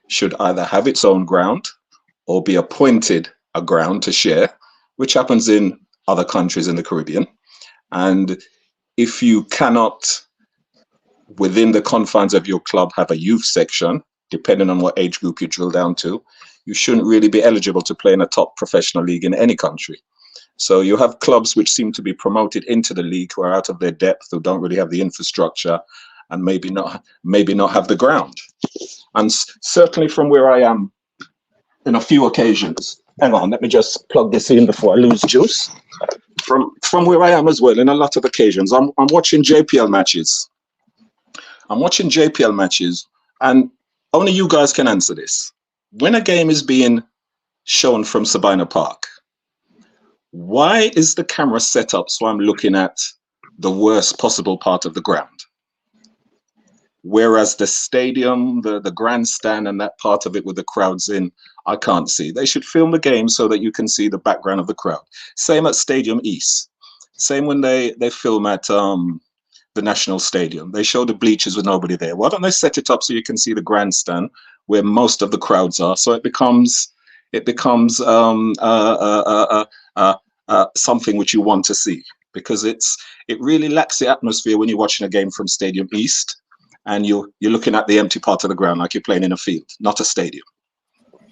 should either have its own ground or be appointed a ground to share, which happens in other countries in the Caribbean. And if you cannot, within the confines of your club, have a youth section, depending on what age group you drill down to, you shouldn't really be eligible to play in a top professional league in any country. So you have clubs which seem to be promoted into the league who are out of their depth, who don't really have the infrastructure, and maybe not have the ground. And certainly from where I am, in a few occasions, hang on, let me just plug this in before I lose juice. From where I am as well, in a lot of occasions, I'm watching JPL matches. And only you guys can answer this. When a game is being shown from Sabina Park, why is the camera set up so I'm looking at the worst possible part of the ground? Whereas the stadium, the grandstand and that part of it with the crowds in, I can't see. They should film the game so that you can see the background of the crowd. Same at Stadium East. Same when they film at the National Stadium. They show the bleachers with nobody there. Why don't they set it up so you can see the grandstand where most of the crowds are? So it becomes it becomes something which you want to see, because it really lacks the atmosphere when you're watching a game from Stadium East and you're looking at the empty part of the ground like you're playing in a field, not a stadium.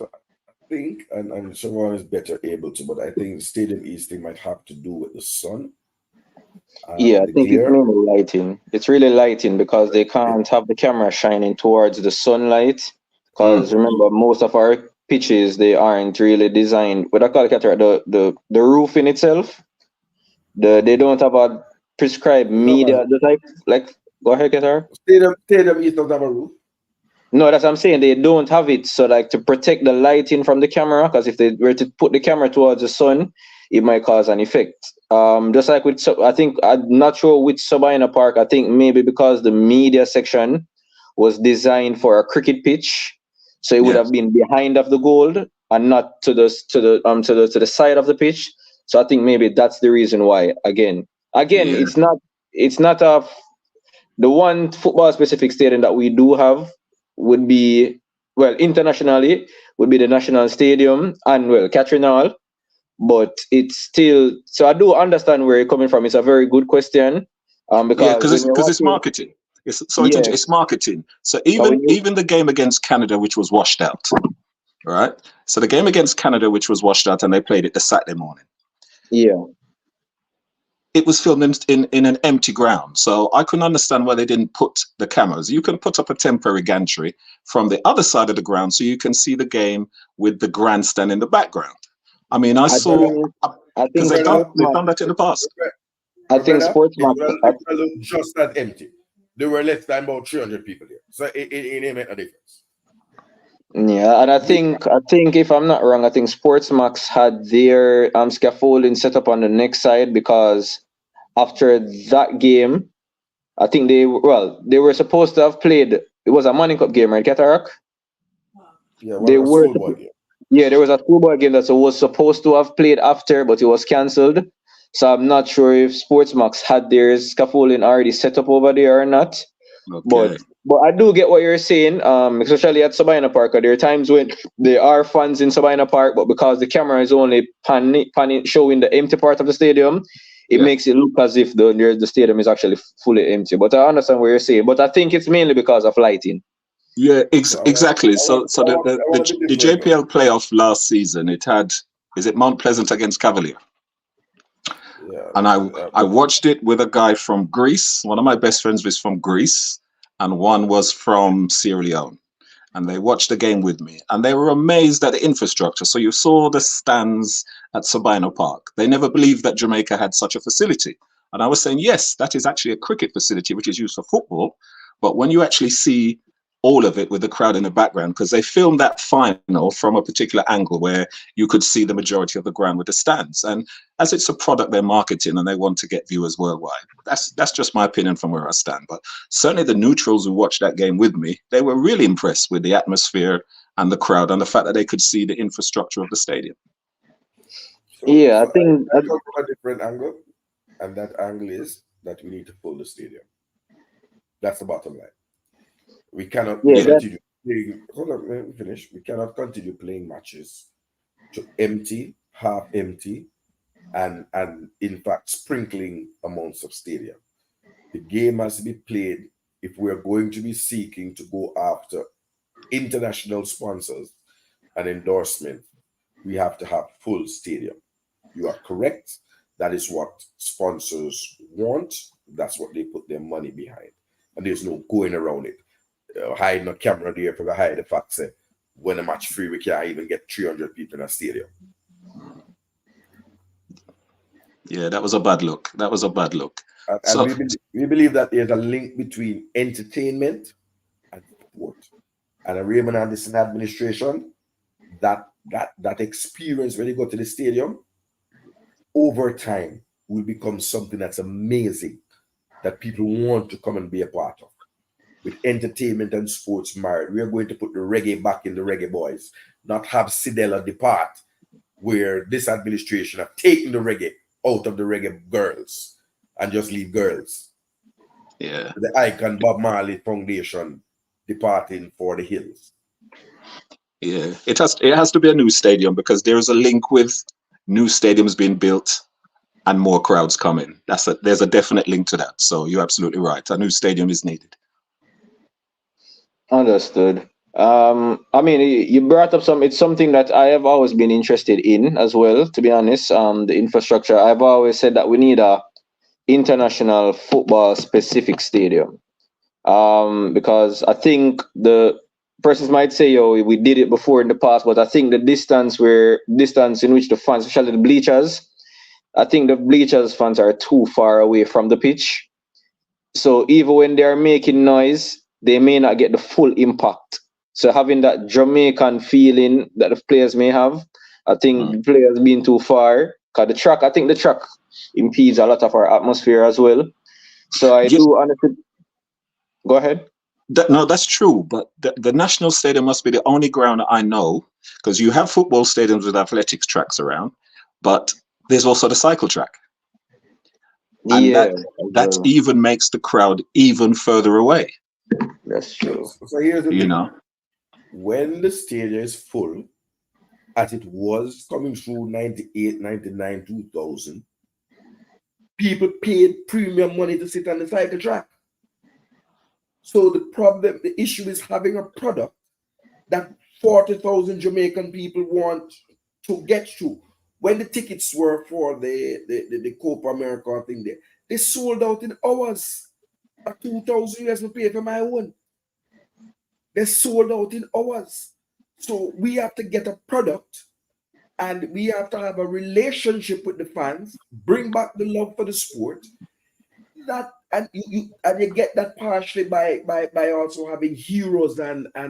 I think, and Siobhan is better able to, but I think the Stadium East thing might have to do with the sun. Yeah, I think it's mainly lighting. It's really lighting because they can't have the camera shining towards the sunlight. Because remember, most of our pitches, they aren't really designed. What I call it, the roof in itself, they don't have a prescribed media. The type, like, go ahead, Katarock. Stadium East doesn't have a roof. No, that's what I'm saying. They don't have it, so like to protect the lighting from the camera. Because if they were to put the camera towards the sun, it might cause an effect. Just like with, I think, I'm not sure which Sabina Park. I think maybe because the media section was designed for a cricket pitch, so it would have been behind of the goal and not to the side of the pitch. So I think maybe that's the reason why. Again, it's not the one football specific stadium that we do have would be, well, internationally would be the National Stadium and, well, Catherine Hall. But it's still, so I do understand where you're coming from. It's a very good question. Because it's marketing. It's marketing. So even the game against Canada, which was washed out, right? So the game against Canada, which was washed out, and they played it the Saturday morning. Yeah. It was filmed in an empty ground. So I couldn't understand why they didn't put the cameras. You can put up a temporary gantry from the other side of the ground so you can see the game with the grandstand in the background. I mean, I think because they've done that in the past. I think SportsMax look just that empty. There were less than about 300 people there, so it didn't make a difference. Yeah, and I think if I'm not wrong, I think SportsMax had their scaffolding set up on the next side because after that game, I think they were supposed to have played. It was a Money Cup game, right, Katarock? Yeah, there was a schoolboy game that was supposed to have played after, but it was cancelled. So I'm not sure if SportsMax had their scaffolding already set up over there or not. Okay. But I do get what you're saying, especially at Sabina Park. There are times when there are fans in Sabina Park, but because the camera is only showing the empty part of the stadium, it makes it look as if the stadium is actually fully empty. But I understand what you're saying. But I think it's mainly because of lighting. Yeah, exactly. So the JPL playoff last season, it had, is it Mount Pleasant against Cavalier? Yeah. And I watched it with a guy from Greece. One of my best friends was from Greece, and one was from Sierra Leone. And they watched the game with me, and they were amazed at the infrastructure. So you saw the stands at Sabina Park. They never believed that Jamaica had such a facility. And I was saying, yes, that is actually a cricket facility, which is used for football. But when you actually see all of it with the crowd in the background, because they filmed that final from a particular angle where you could see the majority of the ground with the stands. And as it's a product they're marketing and they want to get viewers worldwide, that's just my opinion from where I stand. But certainly the neutrals who watched that game with me, they were really impressed with the atmosphere and the crowd and the fact that they could see the infrastructure of the stadium. So I think I talk about a different angle, and that angle is that we need to fill the stadium. That's the bottom line. We cannot continue playing. Hold on, let me finish. We cannot continue playing matches to empty, half empty, and in fact sprinkling amounts of stadium. The game has to be played if we're going to be seeking to go after international sponsors and endorsement. We have to have full stadium. You are correct. That is what sponsors want. That's what they put their money behind, and there's no going around it. Hiding a camera there for the hide the fact that when a match free, we can't even get 300 people in a stadium. Yeah, that was a bad look. And we believe that there's a link between entertainment and sport. And Raymond and this administration, that experience when you go to the stadium, over time will become something that's amazing that people want to come and be a part of. With entertainment and sports married, we are going to put the reggae back in the Reggae Boys, not have Sidela depart, where this administration have taken the reggae out of the Reggae girls and just leave girls. Yeah. The Icon Bob Marley Foundation departing for the hills. Yeah, it has to be a new stadium because there is a link with new stadiums being built and more crowds coming. There's a definite link to that. So you're absolutely right. A new stadium is needed. Understood. I mean, you brought up it's something that I have always been interested in as well, to be honest. The infrastructure. I've always said that we need a international football specific stadium. Because I think the persons might say, "Oh, we did it before in the past," but I think the distance in which the fans, especially the bleachers, I think the bleachers fans are too far away from the pitch. So even when they are making noise, they may not get the full impact. So having that Jamaican feeling that the players may have, I think the players being too far. Cause I think the track impedes a lot of our atmosphere as well. So I do honestly. Go ahead. No, that's true. But the national stadium must be the only ground I know, because you have football stadiums with athletics tracks around, but there's also the cycle track. And that even makes the crowd even further away. That's true. So here's the thing. You know, when the stadium is full, as it was coming through 98, 99, 2000, people paid premium money to sit on the cycle track. So the issue is having a product that 40,000 Jamaican people want to get through. When the tickets were for the Copa America thing there, they sold out in hours. At 2,000 US, we pay for my own. They sold out in hours. So we have to get a product and we have to have a relationship with the fans, bring back the love for the sport. And you get that partially by also having heroes and we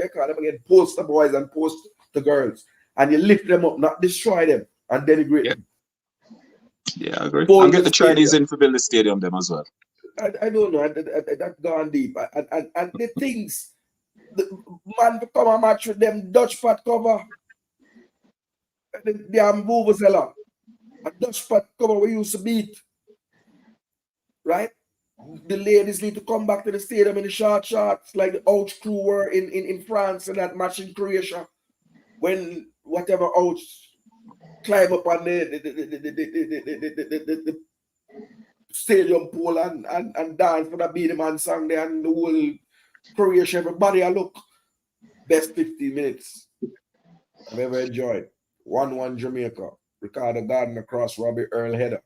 call them again, poster boys and poster girls. And you lift them up, not destroy them and denigrate them. Yeah, I agree. I'll get the Chinese in for build the stadium them as well. I don't know. That's gone deep. And the things, the man come a match with them Dutch pot cover. The damn Vuvuzela. A Dutch pot cover we used to beat. Right? The ladies need to come back to the stadium in the short shorts like the Ouch crew were in France and that match in Croatia. When whatever Ouch climb up on the stadium pole and dance for the Beenie Man song there and the whole Croatia, everybody I look. Best 15 minutes I've ever enjoyed. 1-1 Jamaica. Ricardo Gardner across Robbie Earl header.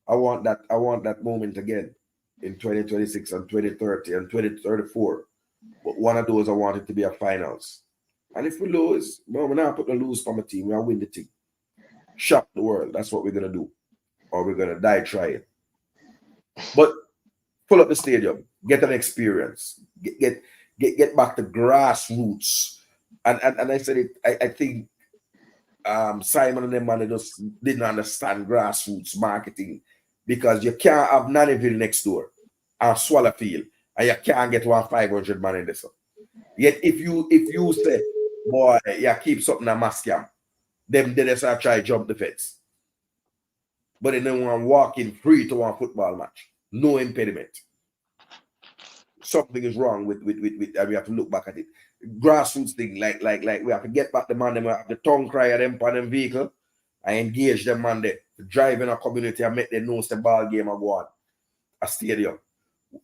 I want that moment again in 2026 and 2030 and 2034. But one of those I want it to be a finals. And if we lose, well, we're not putting a lose for my team. We'll win the team. Shock the world. That's what we're gonna do. Or we're gonna die trying. But pull up the stadium, get an experience, get back to grassroots. And I said it, I think Simon and them man, they just didn't understand grassroots marketing because you can't have Nannyville next door and Swallowfield and you can't get 500 man in this. Yet if you say, boy, you keep something a mass camp, them they just try to jump the fence. But they don't want to walk in free to one football match. No impediment. Something is wrong with and we have to look back at it. Grassroots thing, like we have to get back the man, them have the tongue cry at them on them vehicle and engage them man there to drive in a community and make them know the ball game and go on. A stadium.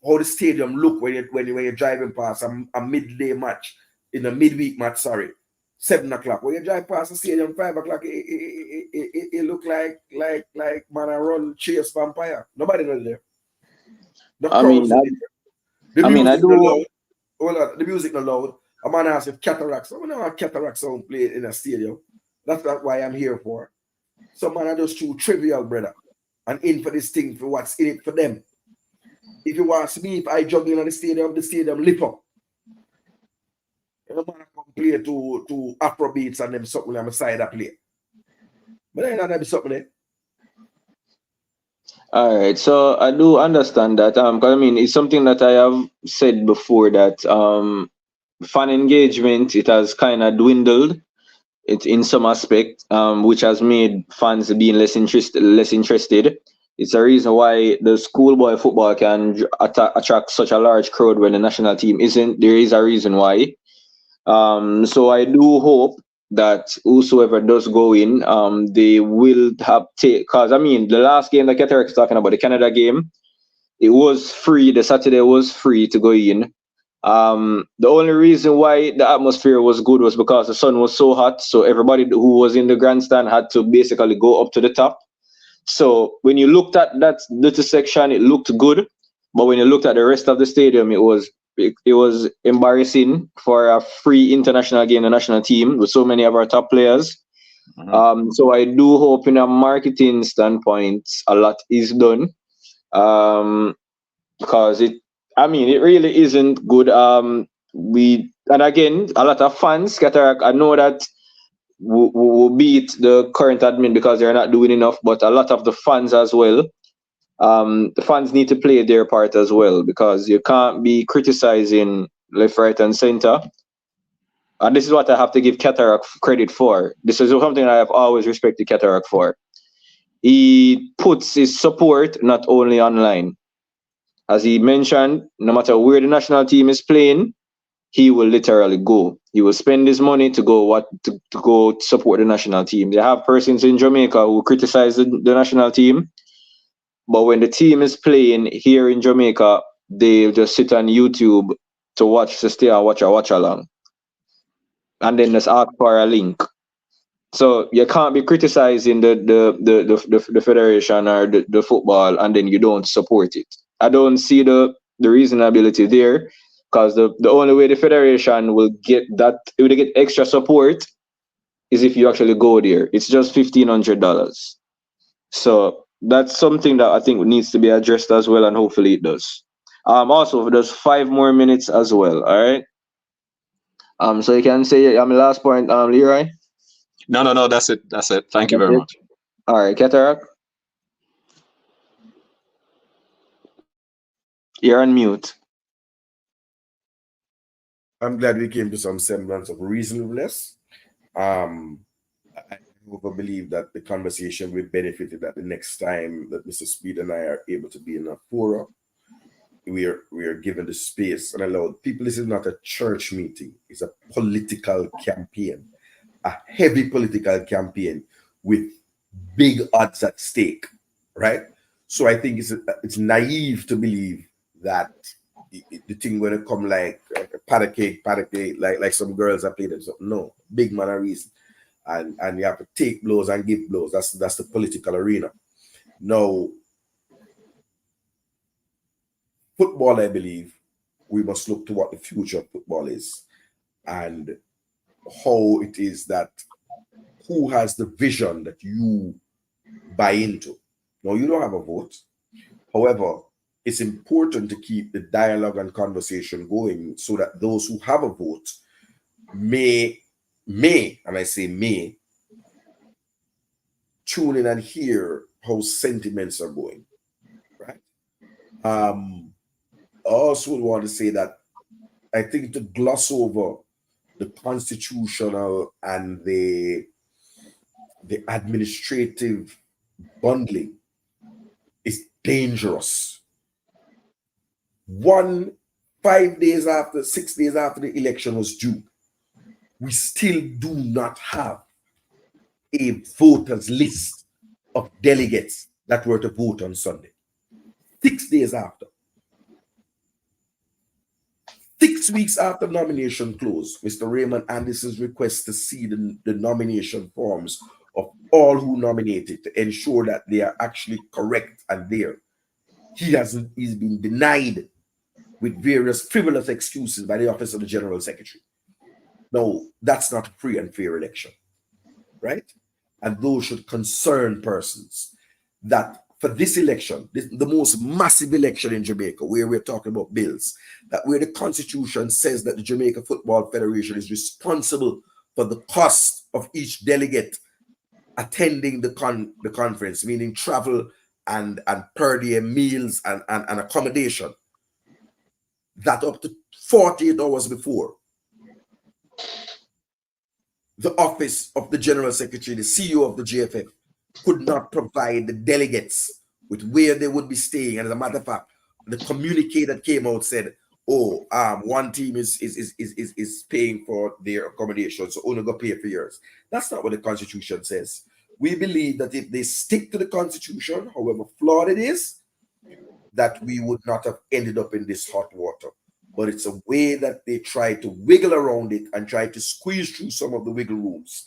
How the stadium look when you're driving past a midday match, in a midweek match, 7 o'clock. When you drive past the stadium 5 o'clock, it look like man I run chase vampire. Nobody knows there. The music not loud. A man asks if Katarock. So I know how Katarock sound play in a stadium. That's not why I'm here for. So man, I just too trivial, brother. And in for this thing for what's in it for them. If you ask me if I juggle in the stadium lip up. You know, man, I come play to Afro beats and them something on the side I play. But I know be something there. All right, so I do understand that. Because I mean, it's something that I have said before that fan engagement, it has kind of dwindled. It in some aspect, which has made fans being less interested. It's a reason why the schoolboy football can attract such a large crowd when the national team isn't. There is a reason why. So I do hope that whosoever does go in, they will have take. Cause I mean, the last game that Katarock is talking about, the Canada game, it was free. The Saturday was free to go in. The only reason why the atmosphere was good was because the sun was so hot. So everybody who was in the grandstand had to basically go up to the top. So when you looked at that little section, it looked good. But when you looked at the rest of the stadium, it was embarrassing for a free international game, the national team, with so many of our top players. So I do hope in a marketing standpoint, a lot is done. Because it really isn't good. And again, a lot of fans, Katarock, I know that will beat the current admin because they're not doing enough, but a lot of the fans as well. The fans need to play their part as well, because you can't be criticizing left, right, and center. And this is what I have to give Katarock credit for. This is something I have always respected Katarock for. He puts his support not only online. As he mentioned, no matter where the national team is playing, he will literally go. He will spend his money to go to go support the national team. They have persons in Jamaica who criticize the national team, but when the team is playing here in Jamaica, they just sit on YouTube to stay and watch along, and then just ask for a link. So you can't be criticizing the federation or the football and then you don't support it. I don't see the reasonability there, because the only way the federation will get extra support is if you actually go there. It's just $1,500. So that's something that I think needs to be addressed as well, and hopefully it does. Also, there's 5 more minutes as well. All right. So you can say my last point, Leroy. No, that's it. Thank you very much. All right, Katarock. You're on mute. I'm glad we came to some semblance of reasonableness. I believe that the conversation will benefit that the next time that Mr. Speid and I are able to be in a forum, we are given the space and allowed people. This is not a church meeting. It's a political campaign, a heavy political campaign with big odds at stake, right? So I think it's naive to believe that the thing going to come like a pat cake, like some girls are playing. No, big man a reason. And you have to take blows and give blows. That's the political arena. Now, football, I believe, we must look to what the future of football is and how it is that who has the vision that you buy into. Now, you don't have a vote. However, it's important to keep the dialogue and conversation going so that those who have a vote may, and I say may, tune in and hear how sentiments are going, right? I also want to say that I think to gloss over the constitutional and the administrative bundling is dangerous. 6 days after the election was due, we still do not have a voters list of delegates that were to vote on Sunday. 6 days after. 6 weeks after nomination closed, Mr. Raymond Anderson's request to see the nomination forms of all who nominated to ensure that they are actually correct and there. He's been denied with various frivolous excuses by the Office of the General Secretary. No, that's not a free and fair election, right? And those should concern persons that for this election, the most massive election in Jamaica, where we're talking about bills, that where the Constitution says that the Jamaica Football Federation is responsible for the cost of each delegate attending the conference, meaning travel and per diem meals and accommodation, that up to 48 hours before, the Office of the General Secretary, the CEO of the JFF, could not provide the delegates with where they would be staying. And as a matter of fact, the communique that came out said one team is paying for their accommodation, so only go pay for yours. That's not what the Constitution says. We believe that if they stick to the Constitution, however flawed it is, that we would not have ended up in this hot water. But it's a way that they try to wiggle around it and try to squeeze through some of the wiggle rooms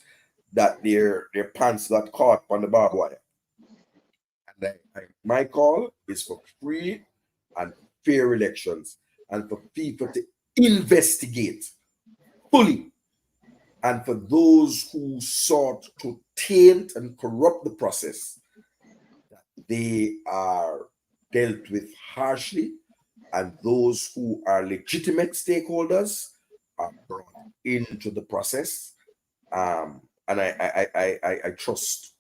that their pants got caught on the barbed wire. And my call is for free and fair elections, and for FIFA to investigate fully, and for those who sought to taint and corrupt the process, that they are dealt with harshly, and those who are legitimate stakeholders are brought into the process. And I trust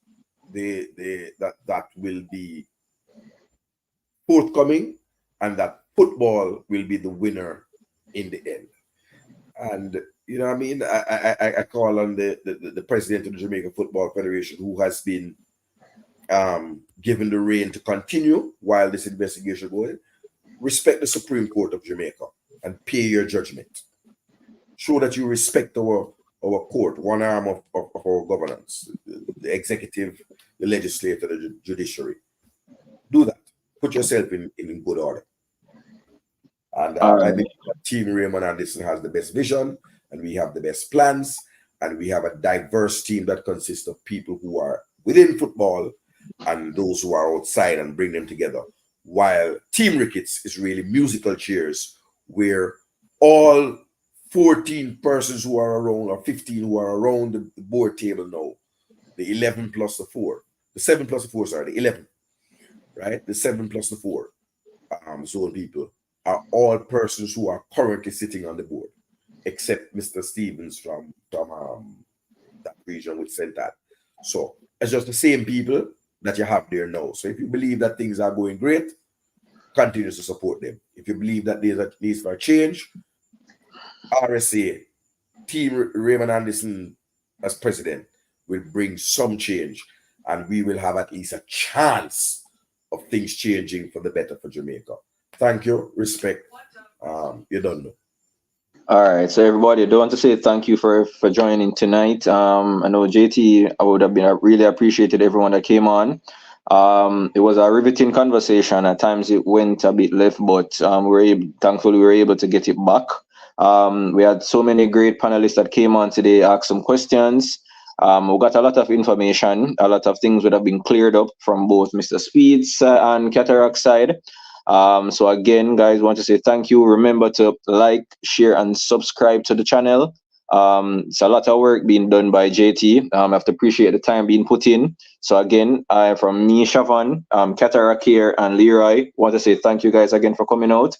that will be forthcoming, and that football will be the winner in the end. And you know what I mean? I call on the president of the Jamaica Football Federation, who has been given the reign to continue while this investigation is going. Respect the Supreme Court of Jamaica and pay your judgment. Show that you respect our court, one arm of our governance, the executive, the legislature, the judiciary. Do that. Put yourself in good order. And I think that Team Raymond Anderson has the best vision, and we have the best plans, and we have a diverse team that consists of people who are within football and those who are outside, and bring them together. While Team Ricketts is really musical chairs, where all 14 persons who are around, or 15 who are around the board table now, the 11 plus the 4, the 7 plus the 4, sorry, the 11, right? The 7 plus the 4 zone people are all persons who are currently sitting on the board, except Mr. Stevens from that region with Sentat. So it's just the same people that you have there now. So if you believe that things are going great, continue to support them. If you believe that there's a need for change, RSA, Team Raymond Anderson as president will bring some change, and we will have at least a chance of things changing for the better for Jamaica. Thank you. Respect. You don't know. All right, so everybody, I do want to say thank you for joining tonight. I know JT, I would have been really appreciated everyone that came on. It was a riveting conversation. At times it went a bit left, but thankfully we were able to get it back. We had so many great panelists that came on today, asked some questions. We got a lot of information, a lot of things would have been cleared up from both Mr. Speid's and Katarock's side. So again, guys, want to say thank you. Remember to like, share, and subscribe to the channel. It's a lot of work being done by JT. I have to appreciate the time being put in. So again, from me, Siobhan, Katarock here, and Leroy, want to say thank you guys again for coming out.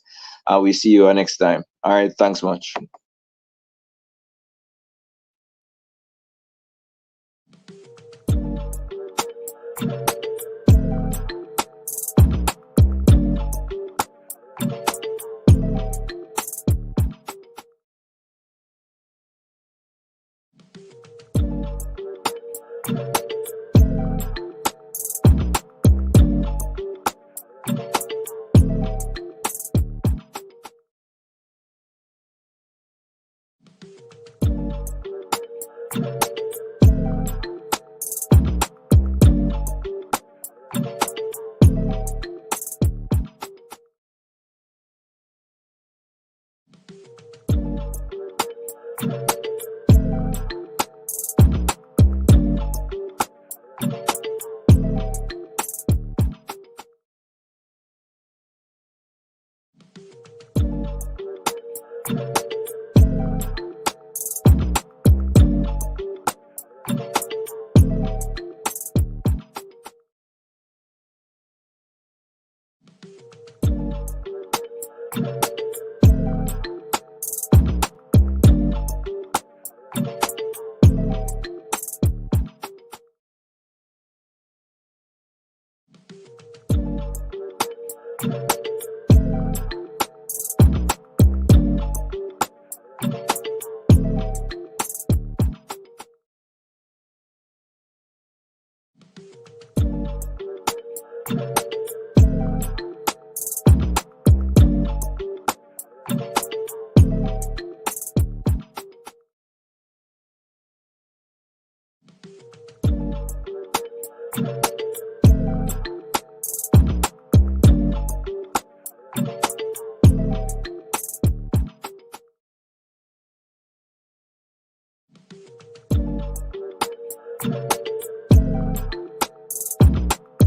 We see you next time. All right, thanks much.